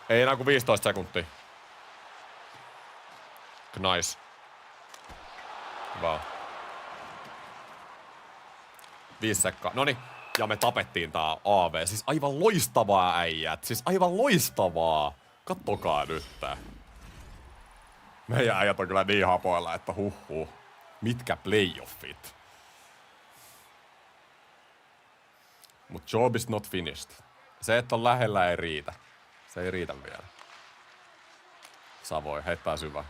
Ei enää kuin 15 sekuntia. Nice. Hyvä. 5 sekkaa. Noniin. Ja me tapettiin tää AV. Siis aivan loistavaa äijät. Siis aivan loistavaa. Kattokaa nyt tää. Meidän äijät on kyllä niin hapoilla, että huhhuh. Mitkä playoffit? Mut job is not finished. Se, että on lähellä, ei riitä. Se ei riitä vielä. Savoi, heittää syvä.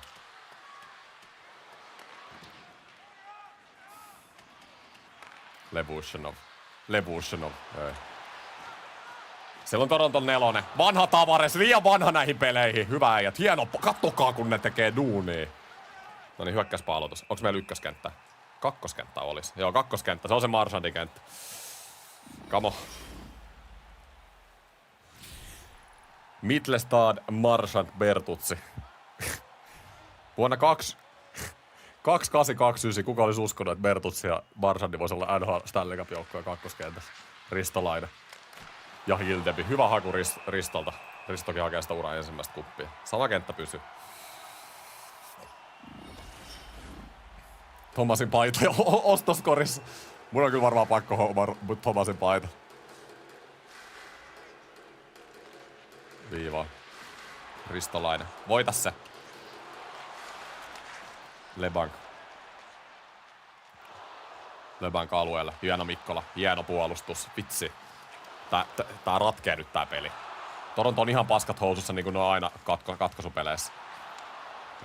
Levushenov. Ei. Siellä on Toronton 4. Vanha Tavares, liian vanha näihin peleihin. Hyvä äijät. Hieno, kattokaa kun ne tekee duunia. Noniin, hyökkäyspääaloitus. Onks meillä ykköskenttä? Kakkoskenttä olisi. Joo, kakkoskenttä. Se on se Marchandin kenttä. Kamo. Mittelstad, Marchand, Bertuzzi. Vuonna 2829 kuka olisi uskonut, että Bertuzzi ja Marchandi voisi olla NHL Stanley Cup -joukkoja kakkoskentässä. Ristolainen. Ja Hildeby. Hyvä haku Ristolta. Ristokin hakee sitä uran ensimmäistä kuppia. Sama kenttä pysyy. Thomasin paita jo ostoskorissa. Mun on kyllä varmaan pakko hommaa Thomasin paita. Viiva. Ristolainen. Voita se. Lebank alueella. Hieno Mikkola. Hieno puolustus. Vitsi. Tää ratkee nyt tää peli. Toronto on ihan paskat housussa niin kuin ne on aina katkaisupeleissä.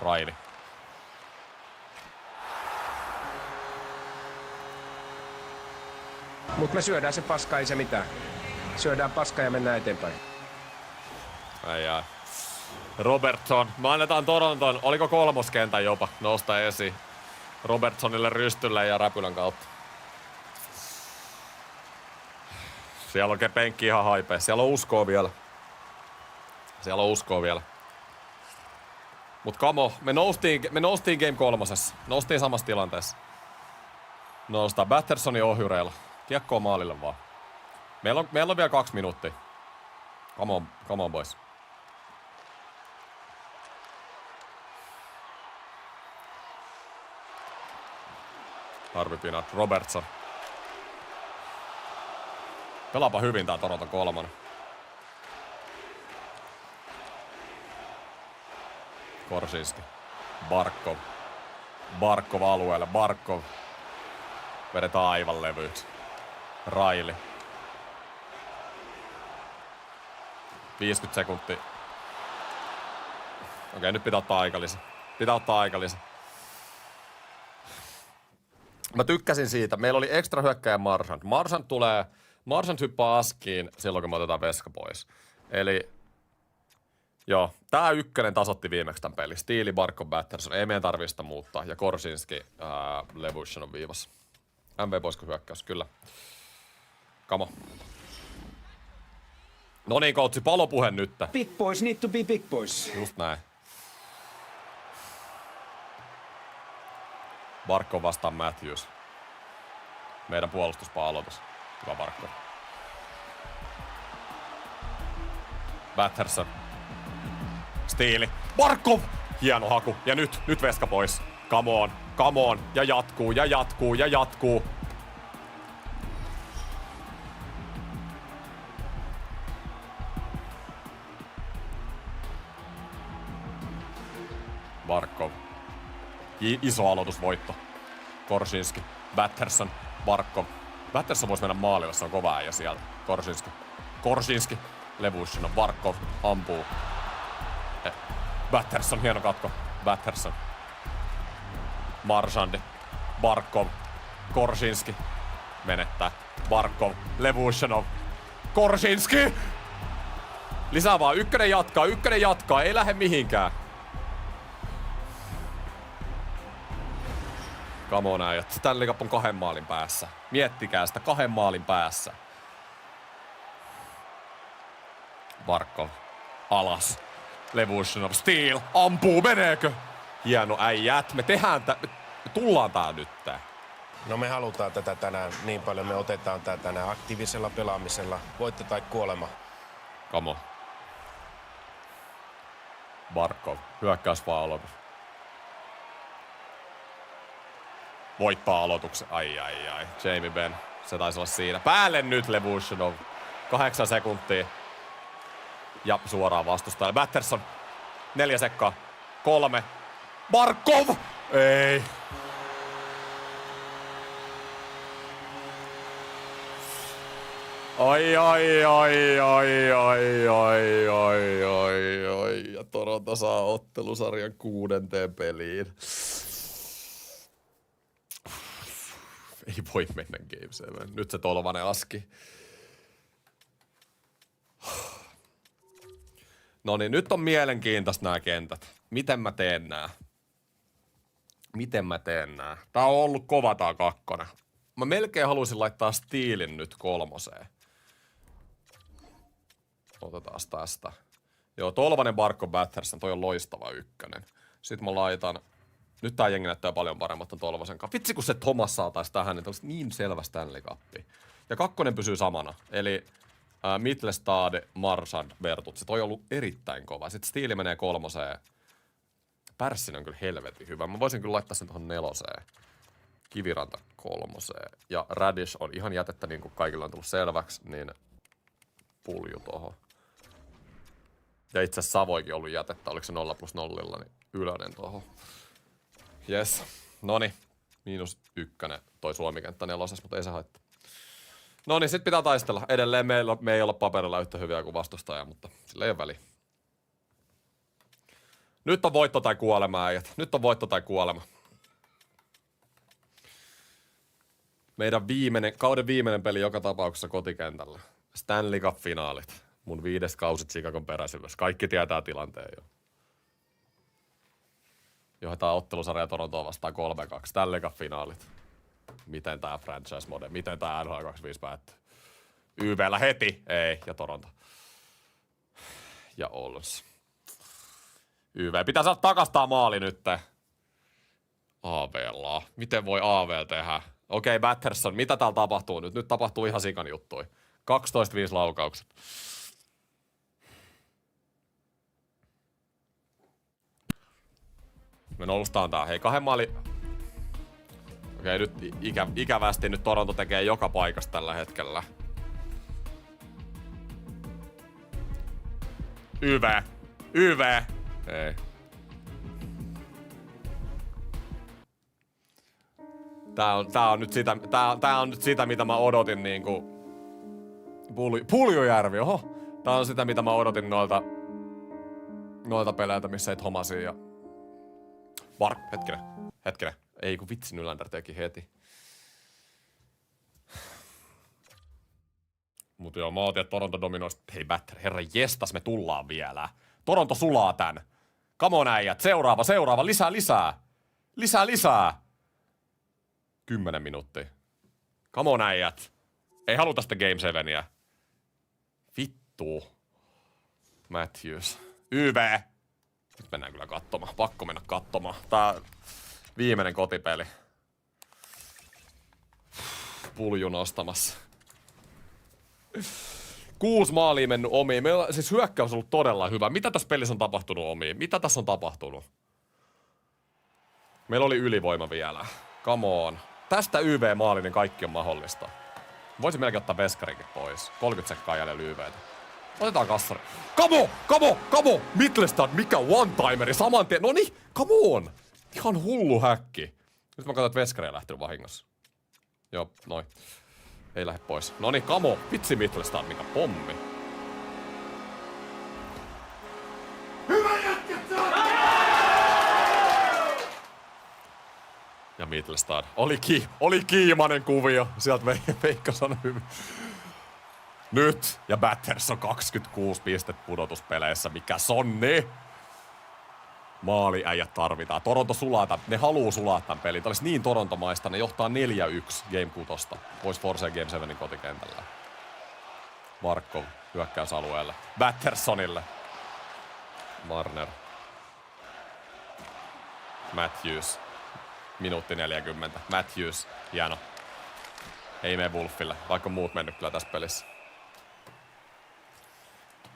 Raili.
Mut me syödään se paska, ei se mitään. Syödään paska ja mennään eteenpäin.
Ai. Robertson. Me annetaan Toronton, oliko kolmoskentän jopa, nousta esiin. Robertsonille rystylle ja räpylän kautta. Siellä on penkki ihan haipea. Siellä on uskoa vielä. Mut kamo, me noustiin Game 3. Noustiin samassa tilanteessa. Noustaan Battersonin ohjureilla. Kiekkoa maalille vaan. Meillä on vielä 2 minuuttia. Come on boys. Harvi Pinard, Robertson. Pelaapa hyvin tää Toronto 3. Korsinski. Barkov alueelle. Barkov. Vedetään aivan levyt. Raili. 50 sekuntia. Okei, nyt pitää ottaa aikalisen. Mä tykkäsin siitä. Meillä oli ekstra hyökkäjä Marchand. Marchand hyppää askiin silloin, kun me otetaan veska pois. Eli joo, tää ykkönen tasotti viimeksi tämän pelin. Stiili, Barkov, Batterson. Ei meidän tarvii sitä muuttaa. Ja Korsinski, Levushin on viivassa. MV poisko hyökkäys, kyllä. Kamo. Noniin, coachi, palopuhe nyt.
Big boys need to be big boys.
Just näin. Barkov vastaan Matthews. Meidän puolustuspaa-aloitus. Hyvä Barkov. Batterson. Stiili. Barkov! Hieno haku. Ja nyt veska pois. Come on. Ja jatkuu. Barkov. Iso aloitusvoitto. Korsinski. Batterson. Barkov. Batterson voisi mennä maalille, se on kova äijä sieltä. Korsinski. Levushin on Barkov. Ampuu. Batterson, hieno katko. Batterson. Marchandi. Barkov. Korsinski. Menettää. Barkov. Levushinov. Korsinski! Lisää vaan. Ykkönen jatkaa. Ei lähde mihinkään. Come on, äijät. Stanley Cup on 2 maalin päässä. Miettikää sitä 2 maalin päässä. Barkov. Alas. Levushinov. Steel. Ampuu. Meneekö? Hieno äijät. Me tullaan tää nyt.
No me halutaan tätä tänään niin paljon. Me otetaan tää tänään aktiivisella pelaamisella. Voitto tai kuolema.
Come on. Barkov. Hyökkäys vaan aloitus. Voittaa aloituksen. Ai. Jamie Benn. Se taisi olla siinä. Päälle nyt Levushinov. 8 sekuntia. Ja suoraan vastustajalle. Batterson. 4 sekkaa. 3. Barkov! Ei. Ai. Ja Toronto saa ottelusarjan 6. peliin. Ei voi mennä Game 7. Nyt se Tolvanen aski. No niin, nyt on mielenkiintoista nämä kentät. Miten mä teen nää? Tää on ollut kova tää 2. Mä melkein haluaisin laittaa Steelin nyt 3. Otetaan tästä. Joo, Tolvanen, Barkov, Batterson, toi on loistava 1. Sitten mä laitan... Nyt tää jengi näyttää paljon paremmat ton Tolvasen kanssa. Vitsi kun se Thomas saatais tähän, niin olisi niin selvä Stanley Cup. Ja 2 pysyy samana. Eli Mittelstad, Marchand, Bertuzzi. Toi on ollut erittäin kova. Sitten Steele menee 3. Pärssinen on kyllä helvetin hyvä. Mä voisin kyllä laittaa sen tuohon 4. Kiviranta 3. Ja Radish on ihan jätettä, niin kuin kaikilla on tullut selväksi, niin Pulju tohon. Ja itse asiassa Savoikin ollut jätettä, oliko se 0+0, niin Ylönen tohon. Jes, noni. -1 toi Suomi-kenttä 4, mutta ei se haittaa. Noni, sit pitää taistella. Edelleen me ei olla paperilla yhtä hyviä kuin vastustaja, mutta sillä ei ole väliä. Nyt on voitto tai kuolema, äijät. Nyt on voitto tai kuolema. Meidän kauden viimeinen peli joka tapauksessa kotikentällä. Stanley Cup-finaalit. Mun 5. kausi Chicagon peräisyydessä. Kaikki tietää tilanteen jo. Johdetaan ottelusarja Torontoa vastaan 3-2. Stanley Cup-finaalit. Miten tää franchise-mode, miten tää NHL 25 päättyy? YV:llä heti, ei, ja Toronto. Ja Ollens. YV pitää saada takastaa maali nyt. AV:lla. Miten voi AV tehdä? Okei, Batterson, mitä täällä tapahtuu nyt? Nyt tapahtuu ihan sikan juttui. 12-5 laukaukset. Me noulustaan tää. Hei, 2 maali... Okei, nyt ikävästi nyt Toronto tekee joka paikassa tällä hetkellä. YV! Ei. Tää on nyt sitä, mitä mä odotin niinku... Puljujärvi, oho! Tää on sitä, mitä mä odotin noilta peleiltä, missä ei Thomasia ja... Hetkinen. Ei kun vitsi, Nylander teki heti. Mut joo, mä ootin, että Toronto dominoisi. Hei Batter, herra jestas, me tullaan vielä. Toronto sulaa tän. Come on äijät, seuraava, lisää. 10 minuuttia. Come on äijät. Ei haluta sitä Game 7:iä. Vittu. Matthews. YV. Nyt mennään kyllä katsomaan. Pakko mennä katsomaan. Tää viimeinen kotipeli. Pulju nostamassa. 6 maalia mennyt omiin. Meillä siis hyökkäys on ollut todella hyvä. Mitä tässä pelissä on tapahtunut omiin? Mitä tässä on tapahtunut? Meillä oli ylivoima vielä. Come on. Tästä YV-maali, niin kaikki on mahdollista. Voisin melkein ottaa Veskarinkin pois. 30 sekkaa jäljellä YVtä. Otetaan kassari. Kamo! Mittelstad, mikä one-timeri saman tien. Noniin, come on! Ihan hullu häkki. Nyt mä katson, että Veskari on lähtenyt vahingossa. Joo, noin. Ei lähde pois. Noniin, kamo! Vitsi Mittelstad, mikä pommi. Ja Mittelstad. Oli kiimainen kuvio. Sieltä Veikka sanoi hyvin. Nyt! Ja Batters on 26 pistettä pudotuspeleissä, mikä sonni! Maaliäijät tarvitaan. Toronto sulata. Ne haluu sulaa tämän pelin. Tämä olisi niin torontomaista. Ne johtaa 4-1 Game 6. Pois Force Game 7 kotikentällä. Barkov hyökkäysalueelle. Battersonille. Marner. Matthews. Minuutti 40. Matthews. Hieno. Ei mene Wolfille, vaikka on muut mennyt kyllä tässä pelissä.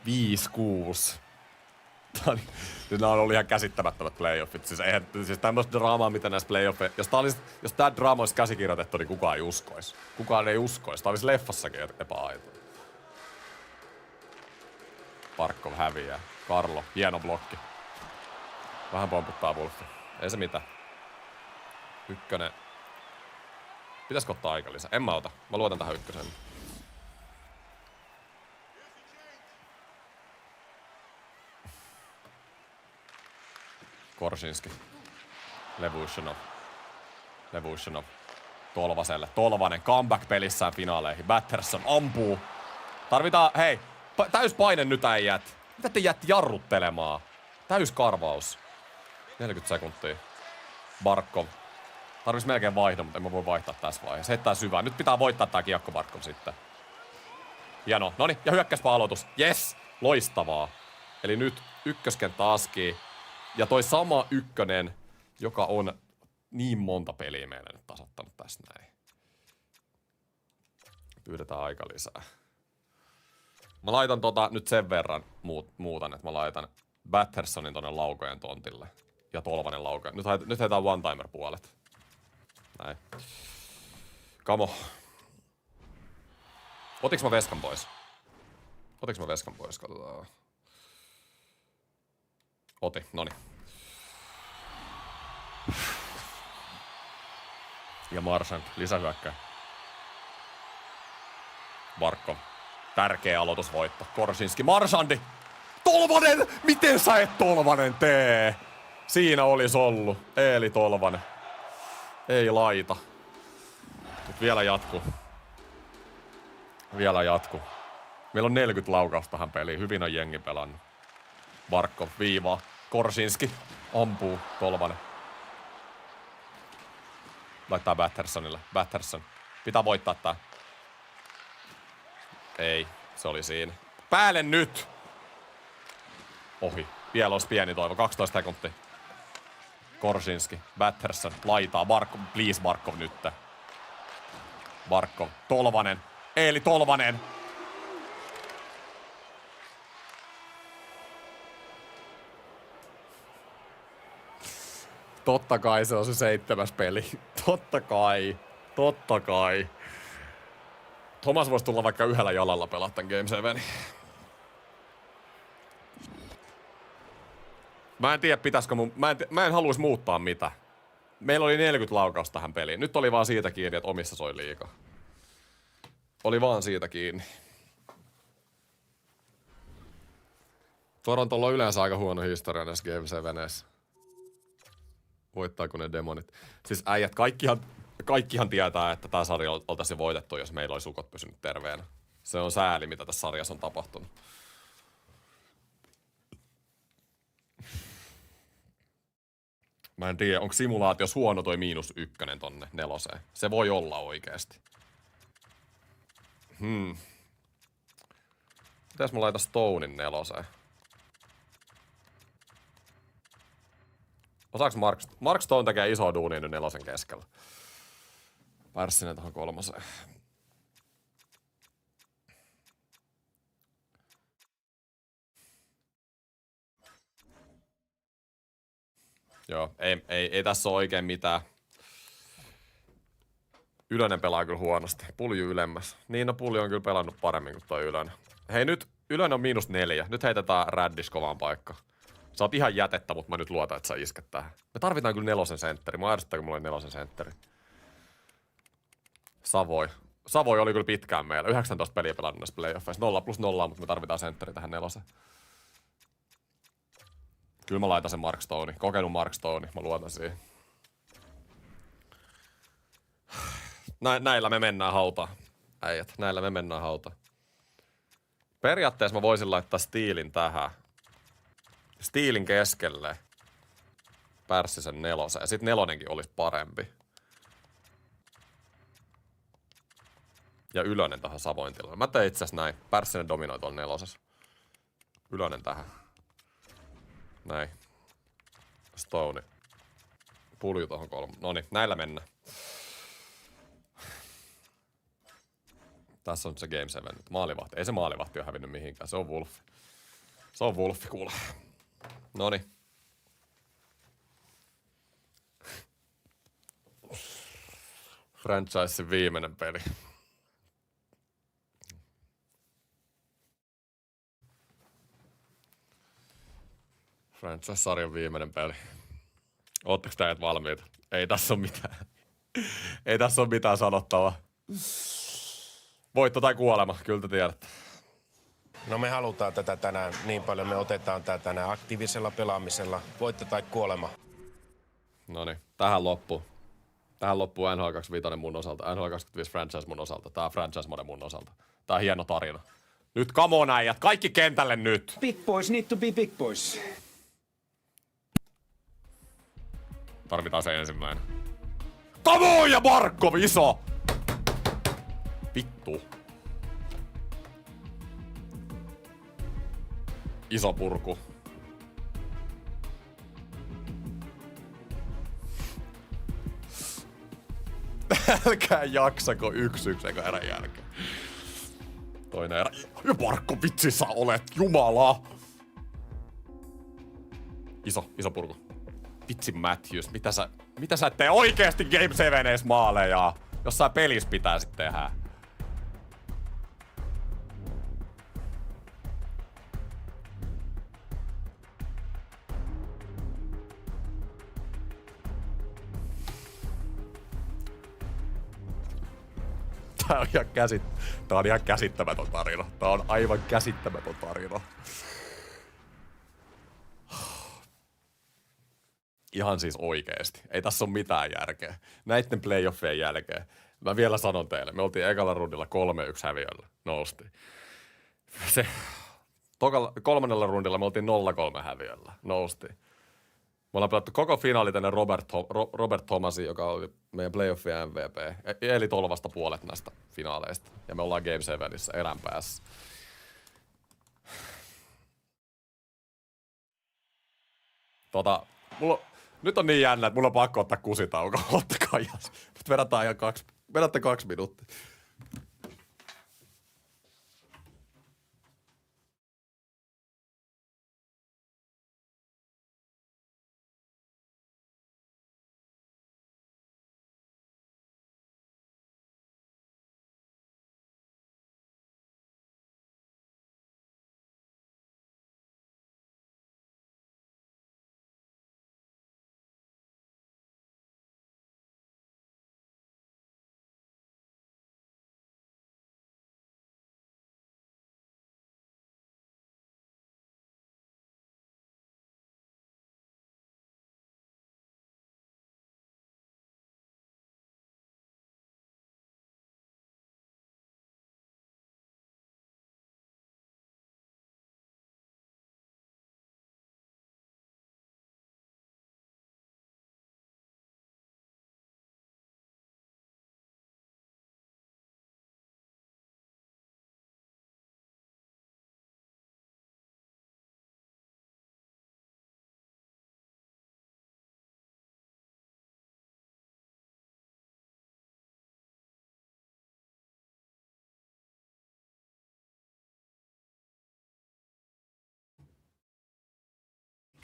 5-6. Nämä on ollut ihan käsittämättömät playoffit. Siis tämmöistä draamaa, mitä näissä playoffeissa... Jos tää draama olisi käsikirjoitettu, niin kukaan ei uskoisi. Kukaan ei uskoisi. Tää olisi leffassakin epäaito. Barkov häviää. Karlo, hieno blokki. Vähän pomputtaa Wolfi. Ei se mitään. Ykkönen. Pitäisikö ottaa aika lisää? En mä ota. Mä luotan tähän ykkösen. Korsinski. Levushunov. Tolvaselle. Tolvanen comeback pelissään finaaleihin. Batterson ampuu. Tarvitaan, hei, täys paine nyt äijät. Mitä te jätti jarruttelemaan? Täys karvaus. 40 sekuntia. Barkov. Tarvis melkein vaihdon, mutta en mä voi vaihtaa tässä vaiheessa. Heittää syvään. Nyt pitää voittaa tää kiekko Barkov sitten. Hieno. Noniin, ja hyökkäspä aloitus. Yes! Loistavaa. Eli nyt ykköskenttä askii. Ja toi sama ykkönen, joka on niin monta peliä meille nyt tasoittanut tässä näin. Pyydetään aika lisää. Mä laitan nyt sen verran muutan, että mä laitan Battersonin tonne laukojen tontille. Ja Tolvanen laukojen. Nyt heitetään one-timer puolet. Näin. Kamo. Otiks mä veskan pois? Katsotaan. Oti, noni. Ja Marchand, lisähyökkäjä. Barkov. Tärkeä aloitusvoitto. Korsinski, Marchandi! Tolvanen! Miten sä et Tolvanen tee? Siinä olisi ollut. Eeli Tolvanen. Ei laita. Nyt vielä jatkuu. Meillä on 40 laukausta tähän peliin. Hyvin on jengi pelannut. Barkov viivaa. Korsinski ampuu. Tolvanen. Laittaa Battersonille. Batterson. Pitää voittaa tää. Ei. Se oli siinä. Päälle nyt! Ohi. Vielä olisi pieni toivo. 12 sekuntia. Korsinski. Batterson. Laitaa. Barkov. Please Barkov nyt. Barkov. Tolvanen. Eeli Tolvanen. Totta kai se on se 7. peli. Totta kai. Thomas voisi tulla vaikka yhdellä jalalla pelata tämän Game 7. Mä en tiedä, pitäisikö mä en haluaisi muuttaa mitä. Meillä oli 40 laukausta tähän peliin. Nyt oli vaan siitä kiinni, että omissa soi liikaa. Oli vaan siitä kiinni. Torontolla on yleensä aika huono historia näissä Game 7:eissä. Voittaako ne demonit? Siis äijät, kaikkihan tietää, että tää sarja oltaisiin voitettu, jos meillä olisi ukot pysynyt terveenä. Se on sääli, mitä tässä sarjassa on tapahtunut. Mä en tiedä, onko simulaatios huono toi -1 tonne 4. Se voi olla oikeesti. Mitäs mä laitan Stonein 4? Osaaks Mark Stone tekee isoa duunia nyt 4 keskellä. Pärssinen tohon 3. Joo, ei tässä ole oikein mitään. Ylönen pelaa kyllä huonosti. Pulju ylemmäs. Niin, no Pulju on kyllä pelannut paremmin kuin toi Ylönen. Hei nyt, Ylönen on -4. Nyt heitetään Raddish kovaan paikkaan. Sä oot ihan jätettä, mutta mä nyt luotan, että sä isket tähän. Me tarvitaan kyllä 4 sentteri. Mä ärsyttää, kun mulla on 4 sentteri. Savoi oli kyllä pitkään meillä. 19 peliä pelannut näissä playoffeissa. 0+0, mutta me tarvitaan sentteri tähän 4. Kyllä mä laitan sen Mark Stone. Kokenut Mark Stone. Mä luotan siihen. Näillä me mennään hautaan. Äijät, näillä me mennään hautaan. Periaatteessa mä voisin laittaa Steelin tähän. Steelin keskelle. Pärssisen nelosen. Ja sit nelonenkin olisi parempi. Ja Ylönen tähän Savoin tilalle. Mä tein itse asiassa näin. Pärssinen dominoi tuolla nelosessa. Ylönen tähän. Näin. Stone. Pulju tohon kolme. Noniin, näillä mennään. Tässä on nyt se Game 7. Maalivahti. Ei se maalivahti ole hävinnyt mihinkään. Se on Wolfi. Se on Wolfi, kuule. Noniin. Franchisein viimeinen peli. Franchise-sarjan viimeinen peli. Ootteko teidät valmiita? Ei tässä ole mitään. Ei tässä ole mitään sanottavaa. Voitto tai kuolema, kyllä te tiedätte.
No me halutaan tätä tänään niin paljon, me otetaan tää tänään aktiivisella pelaamisella. Voitto tai kuolema.
Noniin, tähän loppuu. Tähän loppuu NHL 25 mun osalta, NHL 25 franchise mun osalta, tää franchise mode mun osalta. Tää on hieno tarina. Nyt come on äijät, kaikki kentälle nyt!
Big boys need to be big boys.
Tarvitaan se ensimmäinen. Come on ja Barkov, iso! Vittu. Iso purku. Älkää jaksako 1-1 eka erän jälkeen. Toinen erä. Ja Barkko, vitsi sä olet, jumala! Iso purku. Vitsi Matthews, mitä sä et tee oikeesti Game 7 ees maaleja? Jossain pelissä pitää sit tehdä. Tää on ihan käsittämätön tarina. Tää on aivan käsittämätön tarina. Ihan siis oikeesti. Ei tässä ole mitään järkeä. Näitten playoffien jälkeen. Mä vielä sanon teille. Me oltiin ekalla rundilla 3-1 häviöllä. Noustiin. Se kolmannella rundilla me oltiin 0-3 häviöllä. Noustiin. Me ollaan pelattu koko finaali tänne Robert Thomasin, joka oli meidän playoffien MVP. Eli Tolvasta puolet näistä finaaleista. Ja me ollaan Game 7:issä erän päässä. Nyt on niin jännä, että mulla on pakko ottaa kusitauko. Ottakaa jas. Nyt vedätte 2 minuuttia.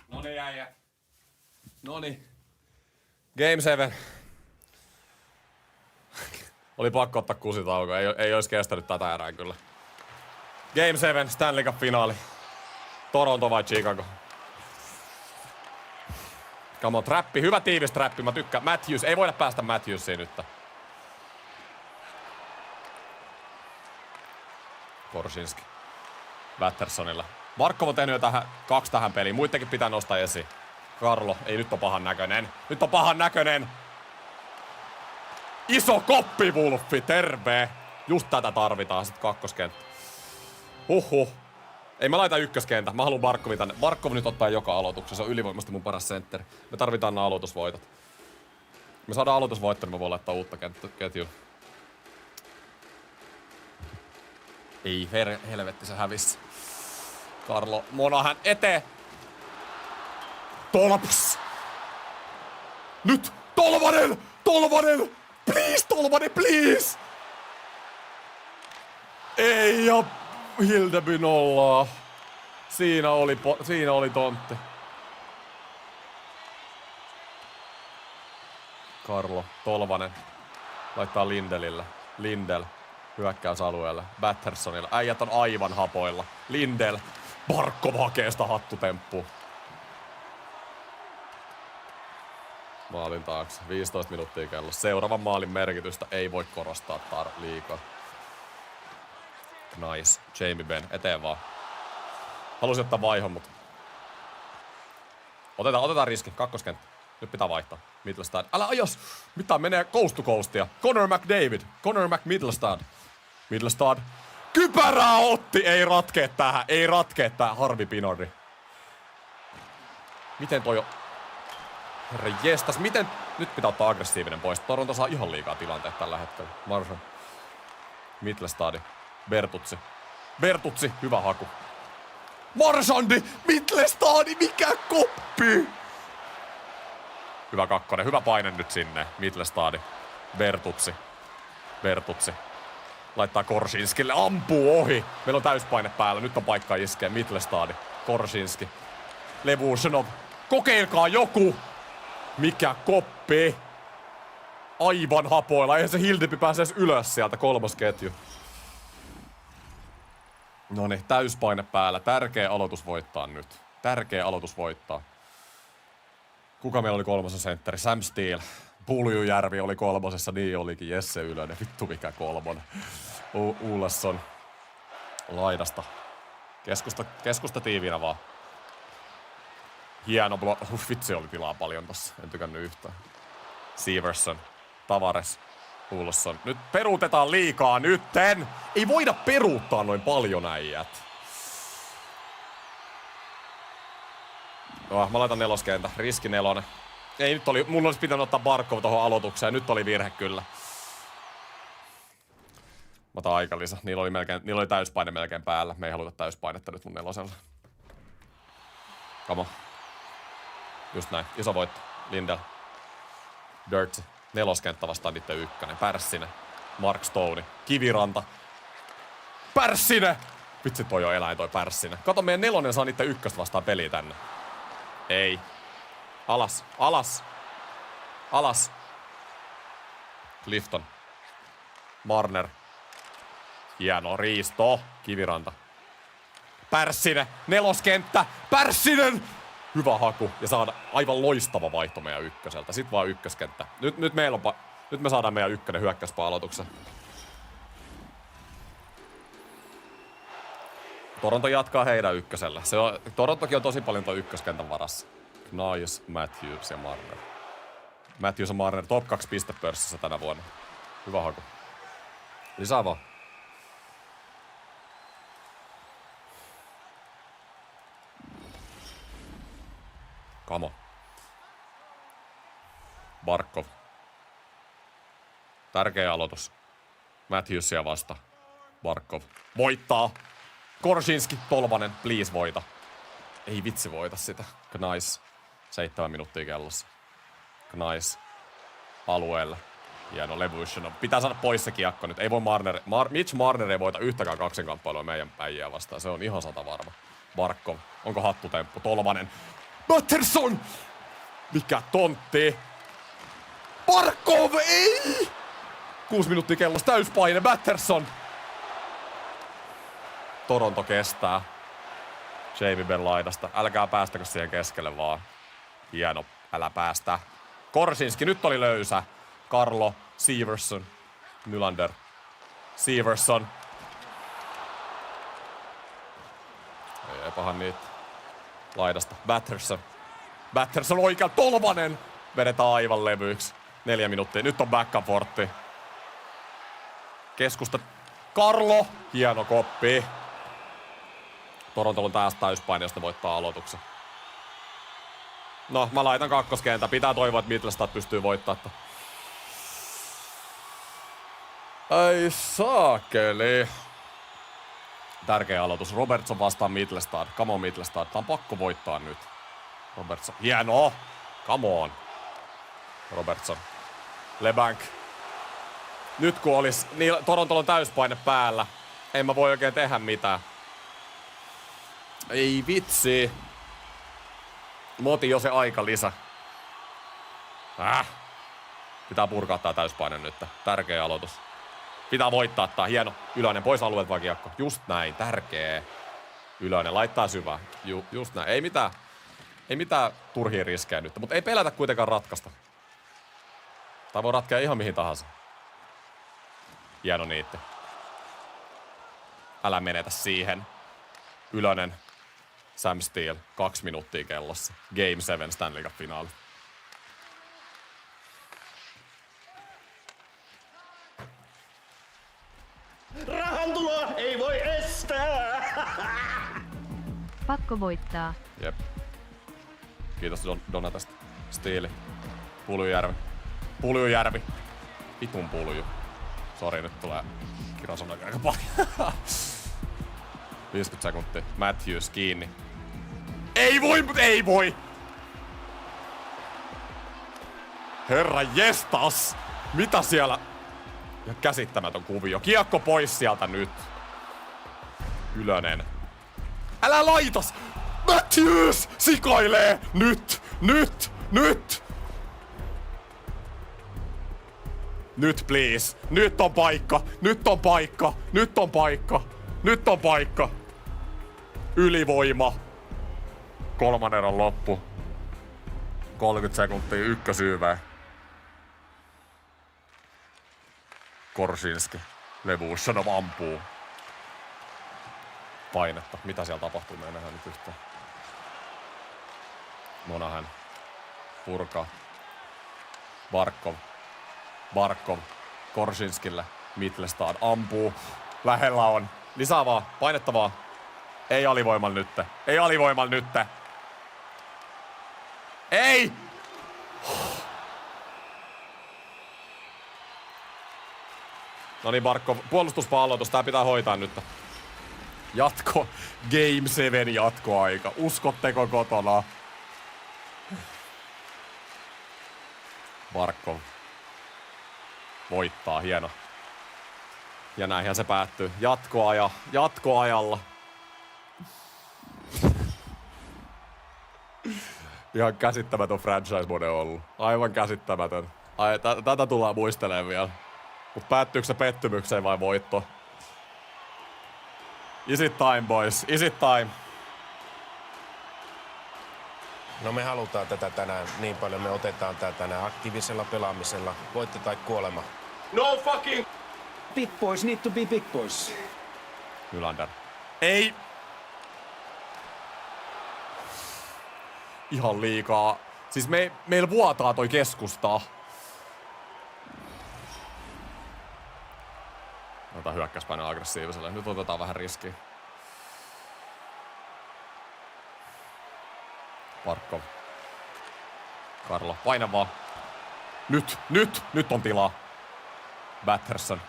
Noniin äijä. Noniin. Game 7. Oli pakko ottaa kusitauko. Ei olisi kestänyt tätä erää kyllä. Game 7, Stanley Cup-finaali. Toronto vai Chicago? Come on, trappi. Hyvä tiivis trappi. Mä tykkään. Matthews. Ei voida päästä Matthewsiin nyt. Korsinski. Wattersonilla. Markov on tehnyt jo 2 tähän peliin. Muittenkin pitää nostaa esiin. Karlo. Ei, nyt on pahan näköinen. Nyt on pahan näköinen. Iso koppi, Wolfi. Terve. Just tätä tarvitaan. Sitten kakkoskenttä. Ei mä laita ykköskentä. Mä haluan Barkovin tänne. Barkov nyt ottaa joka aloituksen. Se on ylivoimasti mun paras sentteri. Me tarvitaan nämä aloitusvoitot. Me saadaan aloitusvoitto, niin mä voin laittaa uutta ketjua. Ei helvetti, se hävisi. Carlo Monahan eteen. Tolps! Nyt! Tolvanen! Tolvanen! Please, Tolvanen, please! Ei, ja Hildeby nollaa. Siinä oli tontti. Carlo, Tolvanen. Laittaa Lindelille. Lindel. Hyökkäysalueelle. Battersonilla. Äijät on aivan hapoilla. Lindel. Barkov hakee sitä hattutemppua. Maalin taakse. 15 minuuttia kello. Seuraavan maalin merkitystä ei voi korostaa liikaa. Nice. Jamie Benn. Eteen vaan. Halusin ottaa vaihon, mutta... Otetaan riski. Kakkoskenttä. Nyt pitää vaihtaa. Middlestad. Älä ajos! Mitä menee coast to coastia? Connor McDavid. Connor McMiddlestad. Middlestad. Kypärää otti! Ei ratkee tähän. Ei ratkee tähän. Harvi Pinardi. Miten toi on... Herra jestas. Miten... Nyt pitää ottaa aggressiivinen pois. Toronto saa ihan liikaa tilanteet tällä hetkellä. Marshall. Middlestad. Bertuzzi. Bertuzzi. Hyvä haku. Marchandi! Middlestad! Mikä koppi! Hyvä kakkonen. Hyvä paine nyt sinne. Middlestad. Bertuzzi. Bertuzzi. Laittaa Korsinskille. Ampuu ohi. Meillä on täyspaine päällä. Nyt on paikka iskeä. Middlestad. Korsinski. Levushenov. Kokeilkaa joku! Mikä koppi! Aivan hapoilla. Eihän se Hildeby pääse edes ylös sieltä. Kolmosketju. Noniin, täyspaine päällä. Tärkeä aloitus voittaa nyt. Tärkeä aloitus voittaa. Kuka meillä oli kolmosen sentteri? Sam Steele. Puljujärvi oli kolmosessa, niin olikin. Jesse Ylönen. Vittu mikä kolmonen. Ullesson. Laidasta. Keskusta tiiviinä vaan. Hieno vitsi oli tilaa paljon tossa. En tykännyt yhtään. Severson. Tavares. Ullesson. Nyt peruutetaan liikaa nytten! Ei voida peruuttaa noin paljon äijät. No, mä laitan neloskentä. Riski nelonen. Ei nyt oli, mulla olisi pitänyt ottaa Barkov tohon aloitukseen. Nyt oli virhe kyllä. Mä otan aikalisä. Niillä oli täyspaine melkein päällä. Me ei haluta täyspainetta nyt mun nelosella. Come on. Just näin. Iso voitto. Lindell. Dirty. Neloskenttä vastaan niitten ykkönen. Pärssinen. Mark Stone. Kiviranta. Pärssinen! Vitsi toi on eläin toi Pärssinen. Kato meidän nelonen saa niitten ykköstä vastaan peliä tänne. Ei. Alas. Alas. Alas. Clifton. Marner. Hieno riisto. Kiviranta. Pärssinen. Neloskenttä. Pärssinen! Hyvä haku ja saada aivan loistava vaihto meidän ykköseltä. Sitten vaan ykköskenttä. Nyt me saadaan meidän ykkönen hyökkäyspä-aloituksen. Toronto jatkaa heidän ykkösellä. Torontokin on tosi paljon tuon ykköskentän varassa. Knies, Matthews ja Marner. Matthews ja Marner top 2 pistepörssissä tänä vuonna. Hyvä haku. Lisää vaan. Kamo. Barkov. Tärkeä aloitus. Matthewsia vasta. Barkov. Voittaa. Korsinski, Tolvanen, please voita. Ei vitsi voita sitä. Knies. 7 minuuttia kellossa. Knies. Alueelle. Hieno Levushenov. Pitää saada pois se kiekko nyt. Ei voi Mitch Marner ei voita yhtäkään kaksinkamppailua meidän päijiä vastaan. Se on ihan 100 varma. Barkov. Onko hattutemppu? Tolvanen. Batterson! Mikä tontti? Barkov! Ei! 6 minuuttia kellossa täyspaine. Batterson! Toronto kestää. Jamie Benn laidasta. Älkää päästäkö siihen keskelle vaan. Hieno. Älä päästä. Korsinski. Nyt oli löysä. Carlo. Severson. Nylander. Severson. Ei pahan niitä. Laidasta. Batterson. Batterson oikealta. Tolvanen. Vedetään aivan levyiksi. 4 minuuttia. Nyt on back and forthi. Keskusta. Carlo. Hieno koppi. Torontolla on taas täyspaine, jos ne voittaa aloituksen. No, mä laitan kakkoskentä. Pitää toivoa, että Mittelstadt pystyy voittamaan. Ai saakeli. Tärkeä aloitus. Robertson vastaan Mittelstadt. Come on Mittelstadt. Tää on pakko voittaa nyt. Robertson. Hienoa. Come on. Robertson. LeBanc. Nyt kun olis... Niin, Torontolla on täyspaine päällä. En mä voi oikein tehdä mitään. Ei vitsi. Moti jo se aika lisä. Pitää purkaa tää täyspaine nyt. Tärkeä aloitus. Pitää voittaa tää. Hieno. Ylönen pois alueelta vaan kiekko. Just näin. Tärkeä. Ylönen laittaa syvää. Just näin. Ei mitään turhia riskejä nyt. Mutta ei pelätä kuitenkaan ratkaista. Tää voi ratkea ihan mihin tahansa. Hieno niitti. Älä menetä siihen. Ylönen. Sam Steele. 2 minuuttia kellossa. Game 7 Stanley Cup-finaali.
Rahantuloa ei voi estää!
Pakko voittaa.
Jep. Kiitos Donatasta. Steele. Puljujärvi. Vitun pulju. Sori, nyt tulee kirosana aika paljon. 50 sekuntia. Matthews kiinni. Ei voi! Herra jestas! Mitä siellä? Ja käsittämätön kuvio. Kiekko pois sieltä nyt. Ylönen. Älä laitas! Matthews sikailee! Nyt! Nyt please! Nyt on paikka! Ylivoima. 3. erän loppu. 30 sekuntia ykkösyyvää. Korsinski. Levushanov ampuu. Painetta. Mitä siellä tapahtuu? Me ei nähdä nyt yhtään. Monahan. Purkaa. Barkov. Korsinskille. Mittelstadt ampuu. Lähellä on. Lisää vaan. Painetta vaan. Ei alivoimalla nytte. Ei! Noniin Barkov. Puolustuspallotus. Tää pitää hoitaa nyt. Jatko. Game 7 jatkoaika. Uskotteko kotona? Barkov. Voittaa. Hieno. Ja näinhän se päättyy. Jatkoajalla. Ihan käsittämätön franchise-mode on ollut. Aivan käsittämätön. Tätä tullaan muistelemaan vielä. Mut päättyykö se pettymykseen vai voitto? Is it time, boys? Is it time?
No me halutaan tätä tänään niin paljon. Me otetaan tää tänään aktiivisella pelaamisella. Voitto tai kuolema.
No fucking...
Big boys need to be big boys.
Nylander. Ei! Ihan liikaa. Siis meillä vuotaa toi keskusta. Otetaan hyökkäyspaine aggressiiviselle. Nyt otetaan vähän riskiä. Barkov. Karlo. Paina vaan. Nyt on tilaa. Batterson.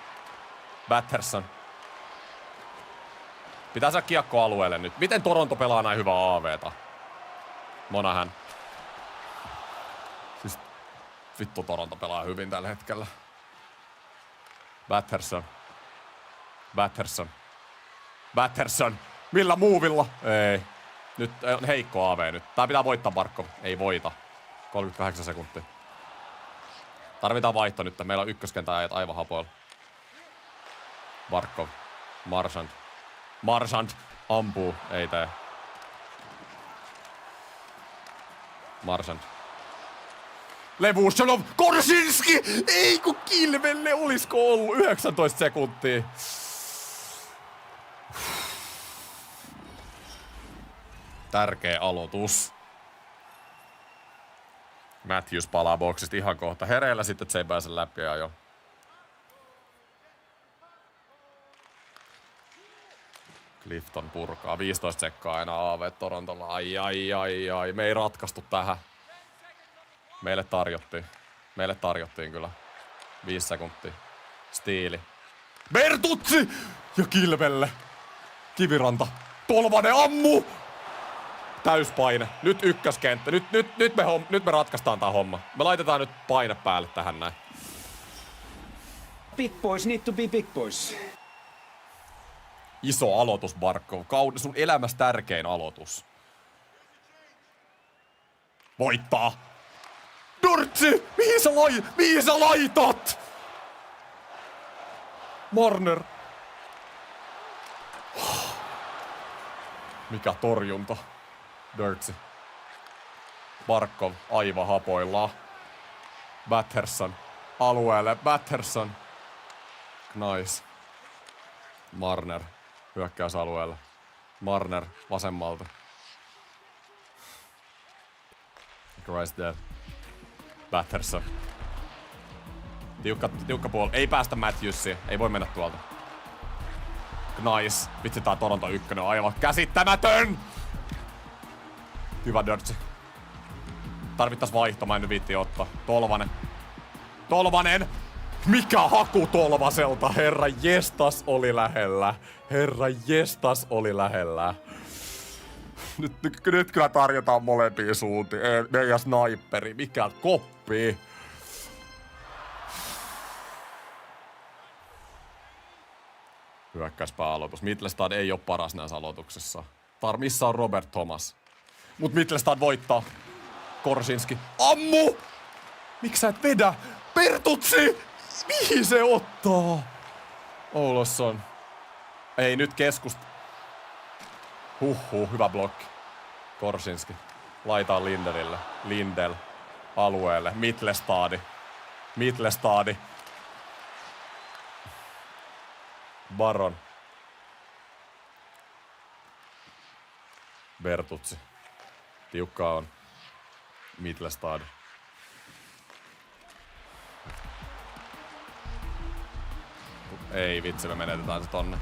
Pitää saada kiekko alueelle nyt. Miten Toronto pelaa näin hyvää AV:ta? Monahan. Siis vittu Toronto pelaa hyvin tällä hetkellä. Batterson. Millä muuvilla? Ei. Nyt on heikko AV nyt. Tää pitää voittaa Barkov. Ei voita. 38 sekuntia. Tarvitaan vaihto nyt. Meillä on ykköskentän äijät aivan hapoilla. Barkov. Marchand. Ampuu. Ei tee. Marchand. Levushanov. Korsinski! Ei kun kilvelle olisiko ollut 19 sekuntia. Tärkeä aloitus. Matthews palaa boksista ihan kohta hereillä, sitten se ei pääse läpi ja jo. Clifton purkaa. 15 sekkaa enää AV Torontolla. Ai. Me ei ratkaistu tähän. Meille tarjottiin kyllä. 5 sekuntia. Stiili. Bertuzzi! Ja Kilvelle. Kiviranta. Tolvanen ammu! Täyspaine. Nyt ykköskenttä. Nyt me ratkaistaan tää homma. Me laitetaan nyt paine päälle tähän näin.
Big boys need to be big boys.
Iso aloitus, Barkov. Sun elämässä tärkein aloitus. Voittaa. Dortsi! Mihin sä laitat? Marner. Mikä torjunta. Dirtsi. Barkov aivan hapoillaan. Batterson. Alueelle. Batterson. Nice. Marner. Hyökkäysalueelle. Marner vasemmalta. Christ there. Batterson. Tiukka puoli. Ei päästä Matthewsia. Ei voi mennä tuolta. Nice. Vitsi tää Toronto 1 on aivan käsittämätön! Hyvä Dirtsi. Tarvittais vaihto, mä en nyt viitti ottaa. Tolvanen! Mikä haku Tolvaselta? Herra jestas oli lähellä. Nyt kyllä tarjotaan molempiin suuntiin. Meidän sniperi. Mikä koppi? Hyökkäyspääaloitus. Mittelstad ei ole paras näissä aloituksissa. Missä on Robert Thomas? Mut Mittelstad voittaa. Korsinski. Ammu! Miksi sä et vedä? Bertuzzi! Mihin se ottaa? Olosson. Ei nyt hyvä blokki. Korsinski. Laitaan Lindelille. Lindel. Alueelle. Mittelstadi. Baron. Bertuzzi. Tiukkaa on. Mittelstad. Ei vitsi, me menetetään se tonne.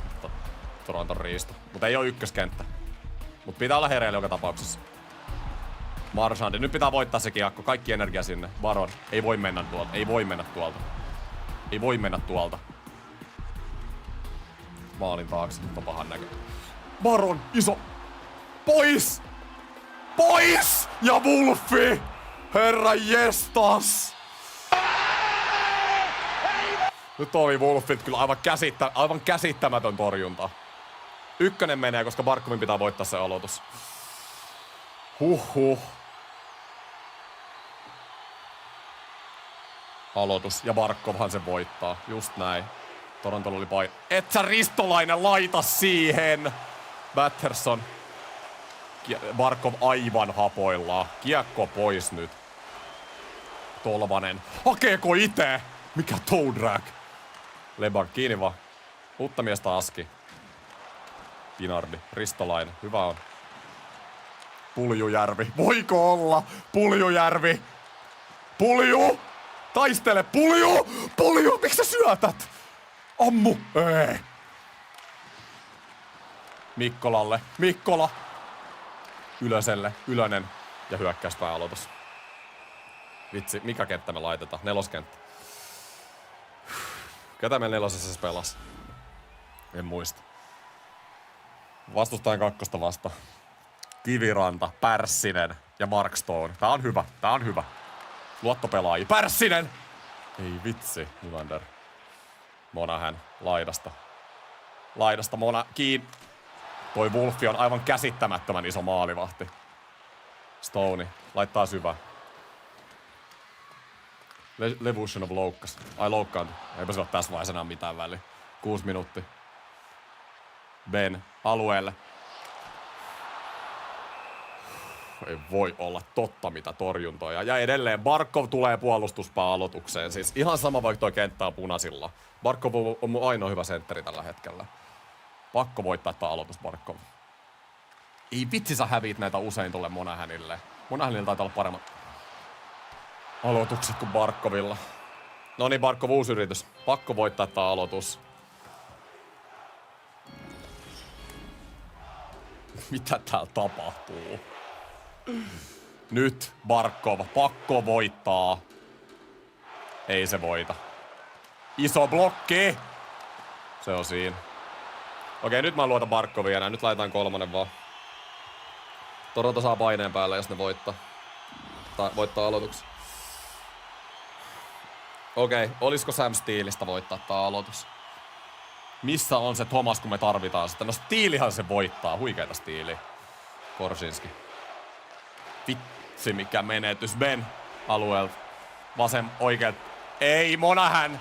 Toronton riisto. Mutta ei oo ykköskenttä. Mut pitää olla hereillä joka tapauksessa. Marchandi. Nyt pitää voittaa se kiekko. Kaikki energia sinne. Baron. Ei voi mennä tuolta. Maalin taakse. Nyt on pahan näkö. Baron. Iso. Pois! Ja Wolfi! Herra jestas! Nyt oli Wolfit kyllä aivan käsittämätön torjunta. 1 menee, koska Barkovin pitää voittaa se aloitus. Aloitus. Ja Barkovhan se voittaa. Just näin. Torontolla oli paine. Et sä Ristolainen laita siihen! Batterson. Barkov aivan hapoillaan. Kiekko pois nyt. Tolvanen. Hakeeko ite? Mikä toe drag? Lebar kiinni vaan. Uutta miestä Aski. Pinardi. Ristolainen. Hyvä on. Puljujärvi. Voiko olla? Puljujärvi. Pulju! Taistele! Pulju! Miksi sä syötät? Ammu! Ei. Mikkolalle. Mikkola. Ylöselle. Ylönen. Ja hyökkäyspääaloitus. Vitsi, mikä kenttä me laitetaan? 4. Ketä meillä 4. pelas? En muista. Vastustajan 2 vasta. Kiviranta, Pärssinen ja Mark Stone. Tää on hyvä. Luottopelaajia. Pärssinen! Ei vitsi, Nylander. Monahan laidasta Mona kiinni. Toi Wolfi on aivan käsittämättömän iso maalivahti. Stoney laittaa syvää. Levushonov loukkas. Loukkaantui. Eipä se ole tässä vaiheessa enää mitään väliä. 6 minuuttia. Ben alueelle. Ei voi olla totta mitä torjuntoja. Ja edelleen Barkov tulee puolustuspää-aloitukseen. Siis ihan sama vaikka toi kenttä on punaisilla. Barkov on mun ainoa hyvä sentteri tällä hetkellä. Pakko voittaa tää aloitus Barkov. Ei vitsi sä häviit näitä usein tulle Monahanille. Monahanilla taitaa olla paremmat aloitukset kuin Barkovilla. No niin, Barkov uusi yritys. Pakko voittaa tää aloitus. Mitä täällä tapahtuu? Nyt Barkov, pakko voittaa. Ei se voita. Iso blokki! Se on siinä. Okei, nyt mä luotan Barkovia enää. Nyt laitetaan 3 vaan. Toronto saa paineen päälle, jos ne voittaa. Tai voittaa aloituksen. Okei, olisiko Sam Steelistä voittaa tää aloitus? Missä on se Thomas, kun me tarvitaan sitä? No Steelihan se voittaa. Huikeeta Steeliä. Korsinski. Vitsi, mikä menetys. Ben alueelta. Vasem, oikeet. Ei, Monahan.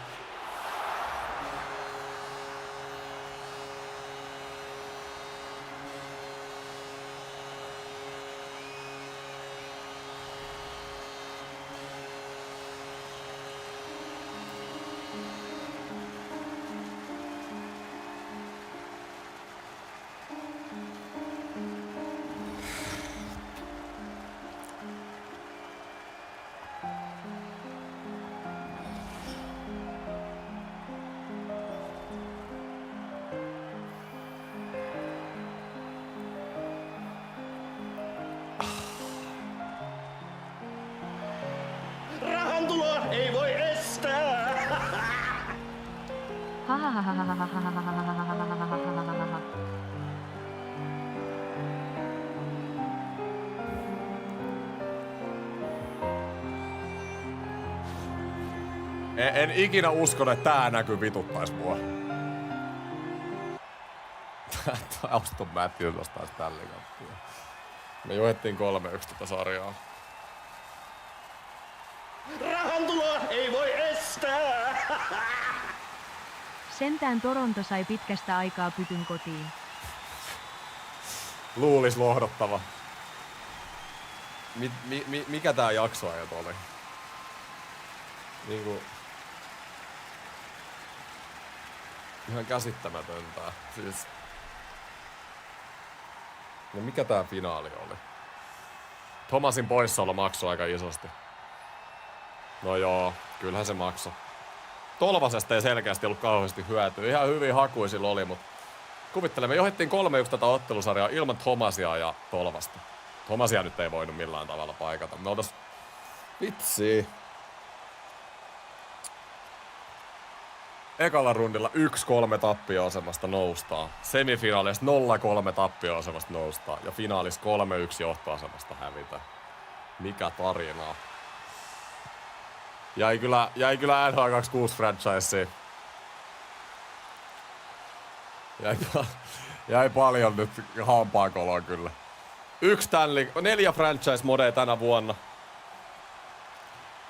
Rahan tuloa ei voi estää.
En ikinä usko, että tää näky vituttais mua. Auston Matthews nostaa Stanley Cupia. Me johdettiin 3-1 tätä sarjaa.
Rahan tuloa ei voi estää.
Sentään Toronto sai pitkästä aikaa pytyn kotiin.
Luulis lohdottava. Mikä tää jaksoajat oli? Niinku... Ihan käsittämätöntä. Siis... No mikä tää finaali oli? Thomasin poissaolo maksoi aika isosti. No joo, kyllähän se maksoi. Tolvasesta ei selkeästi ollut kauheasti hyötyä. Ihan hyvin hakuisilla oli, mutta kuvittelemme, johdettiin 3-1 tätä ottelusarjaa ilman Thomasia ja Tolvasta. Thomasia nyt ei voinut millään tavalla paikata. Me oltais... Vitsi. Ekalla rundilla 1-3 tappio-asemasta noustaa. Semifinaalissa 0-3 tappio-asemasta noustaa. Ja finaalissa 3-1 johtoasemasta hävitä. Mikä tarinaa. Jäi kyllä NHL26 franchiseen. Jäi paljon nyt hampaankoloa kyllä. 4 franchise-modeja tänä vuonna.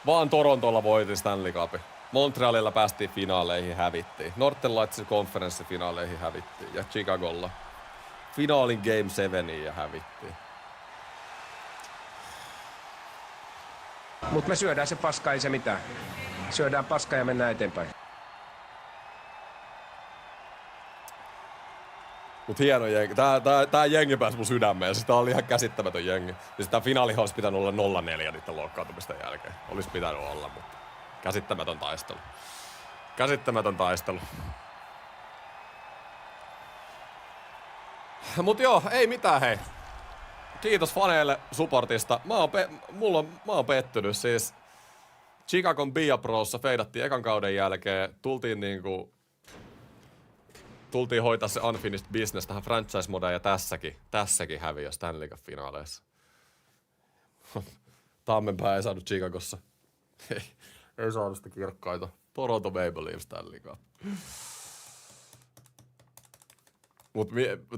Vaan Torontolla voitin Stanley Cupin. Montrealilla päästiin finaaleihin, hävittiin. Northern Lightsin konferenssifinaaleihin hävittiin. Ja Chicagolla finaalin Game 7 ja hävittiin.
Mut me syödään se paska, ei se mitään. Syödään paska ja mennään eteenpäin.
Mut hieno jengi. Tää jengi pääsi mun sydämeen. Siis tää oli ihan käsittämätön jengi. Ja tää finaalihan olisi pitänyt olla 0-4 niiden loukkaantumisten jälkeen. Olisi pitänyt olla, mutta käsittämätön taistelu. Käsittämätön taistelu. Mut joo, ei mitään hei. Kiitos faneille supportista. Mä oon pettynyt siis. Chicagon Bia Prossa feidattiin ekan kauden jälkeen. Tultiin hoitaa se unfinished business tähän franchise-modeen ja tässäkin häviö Stanley Cup-finaaleissa. Tammenpää ei saanut Chicagossa. Ei saanut sitä kirkkaita. Toronto Maple Leafs Stanley Cup. Mut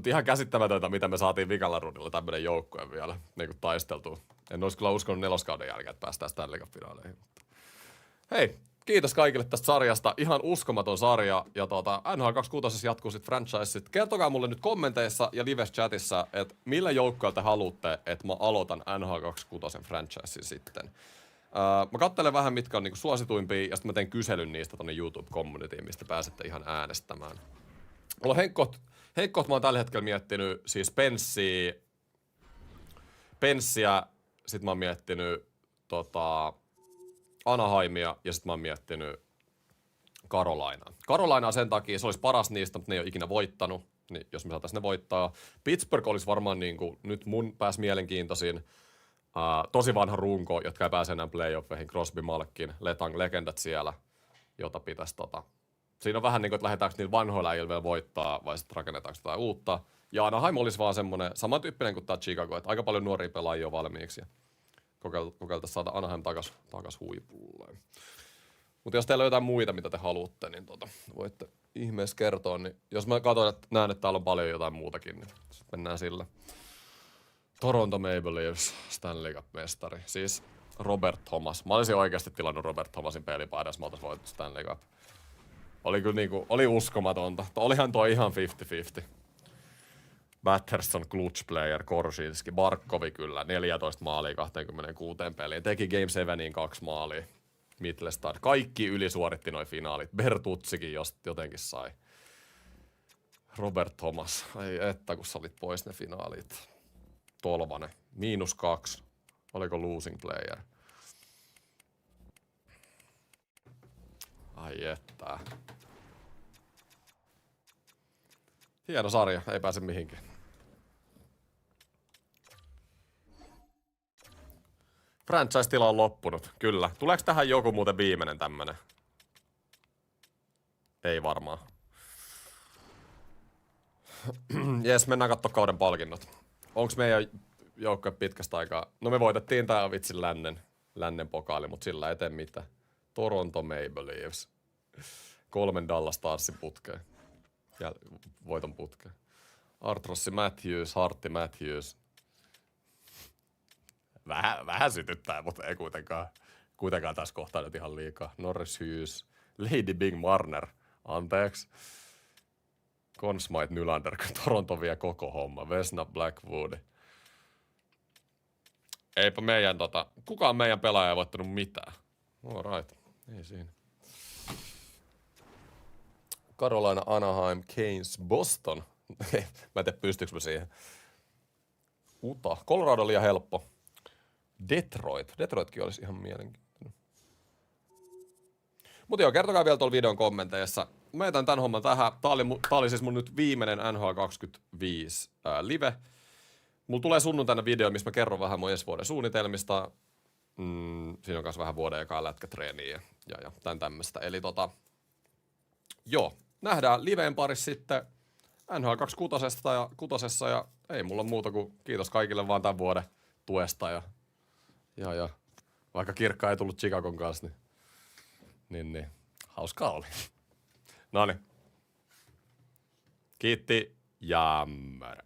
ihan käsittämätöntä, mitä me saatiin vikalla rundilla tämmönen joukkue vielä niin kuin taisteltua. En olisi kyllä uskonut 4. kauden jälkeen, että päästään Stanley Cup-finaaleihin. Hei, kiitos kaikille tästä sarjasta. Ihan uskomaton sarja. Ja NHL26 jatkuu sit franchiset. Kertokaa mulle nyt kommenteissa ja live-chatissa, että millä joukkueelta haluatte, että mä aloitan NHL26 franchisein sitten. Mä katselen vähän, mitkä on niinku suosituimpia, ja sitten mä teen kyselyn niistä tonne YouTube-communityin, mistä pääsette ihan äänestämään. Mulla on henkkoht mä oon tällä hetkellä miettinyt siis Penssiä, sit mä oon miettinyt Anaheimia, ja sit mä oon miettinyt Carolinaa. Carolinaa sen takia, se olisi paras niistä, mutta ne ei ole ikinä voittanut. niin jos me saataisiin ne voittaa. Pittsburgh olisi varmaan niinku, nyt mun pääs mielenkiintoisin. Tosi vanha runko, jotka ei pääse enää playoffeihin. Crosby, Malkin, Letang, legendat siellä, jota pitäisi Siinä on vähän niin kuin, että lähdetäänkö niillä vanhoilla äijillä vielä voittaa vai sitten rakennetaanko jotain uutta. Ja Anaheim olisi vaan semmoinen samantyyppinen kuin tämä Chicago, että aika paljon nuoria pelaajia on valmiiksi. Kokeiltaisiin saada Anaheim takas huipulle. Mutta jos teillä on jotain muita, mitä te haluatte, niin voitte ihmeessä kertoa. Niin jos mä katson, että näen, että täällä on paljon jotain muutakin, niin sitten mennään sillä. Toronto Maple Leafs, Stanley Cup-mestari. Siis Robert Thomas. Mä olisin oikeasti tilannut Robert Thomasin pelipaidan, jos mä oltais voittu Stanley Cup. Oli kyllä niinku, oli uskomatonta. Olihan toi ihan 50-50. Batterson, clutch player, Korsinski, Barkovi kyllä, 14 maalia 26 peliin. Teki Game 7 2 maalia. Mittelstad. Kaikki ylisuoritti noi finaalit. Bertutsikin jotenkin sai. Robert Thomas. Ai että, kun sä olit pois ne finaalit. Tolvanen. -2. Oliko losing player? Ai että. Hieno sarja. Ei pääse mihinkään. Franchise-tila on loppunut, kyllä. Tuleeko tähän joku muuten viimeinen tämmönen? Ei varmaan. Jes, mennään katsoa kauden palkinnot. Onks meidän joukkue pitkästä aikaa? No me voitettiin tää vitsin lännen pokaali, mut sillä ei tee mitään. Toronto Maple Leafs. 3 Dallas Starsin putkeen. Ja voiton putkeen. Artrossi Matthews, Hartti Matthews. Vähän sytyttää, mutta ei kuitenkaan tässä kohtaa nyt ihan liikaa. Norris Hughes, Lady Big Marner, anteeksi. Conn Smythe Nylander, Toronto vie koko homma. Vesna Blackwood. Eipä meidän kukaan meidän pelaaja ei voittanut mitään. All right, ei siinä. Carolina, Anaheim, Keynes, Boston. Mä en tiedä, pystyykö mä siihen. Utah. Colorado on liian helppo. Detroitkin olisi ihan mielenkiintoinen. Mutta joo, kertokaa vielä tuolla videon kommenteissa. Mä jätän tän homman tähän. Tää oli siis mun nyt viimeinen NHL 25 live. Mulla tulee sunnuntaina video, missä mä kerron vähän mun ensi vuoden suunnitelmista. Siinä on myös vähän vuoden ekaa lätkätreeniä ja tän tämmöstä. Eli joo, nähdään liveen parissa sitten NHL 26 ja ei mulla muuta kuin kiitos kaikille vaan tämän vuoden tuesta ja vaikka Kirkka ei tullut Chicagon kanssa, niin hauskaa oli. Noniin. Kiitti ja mörö.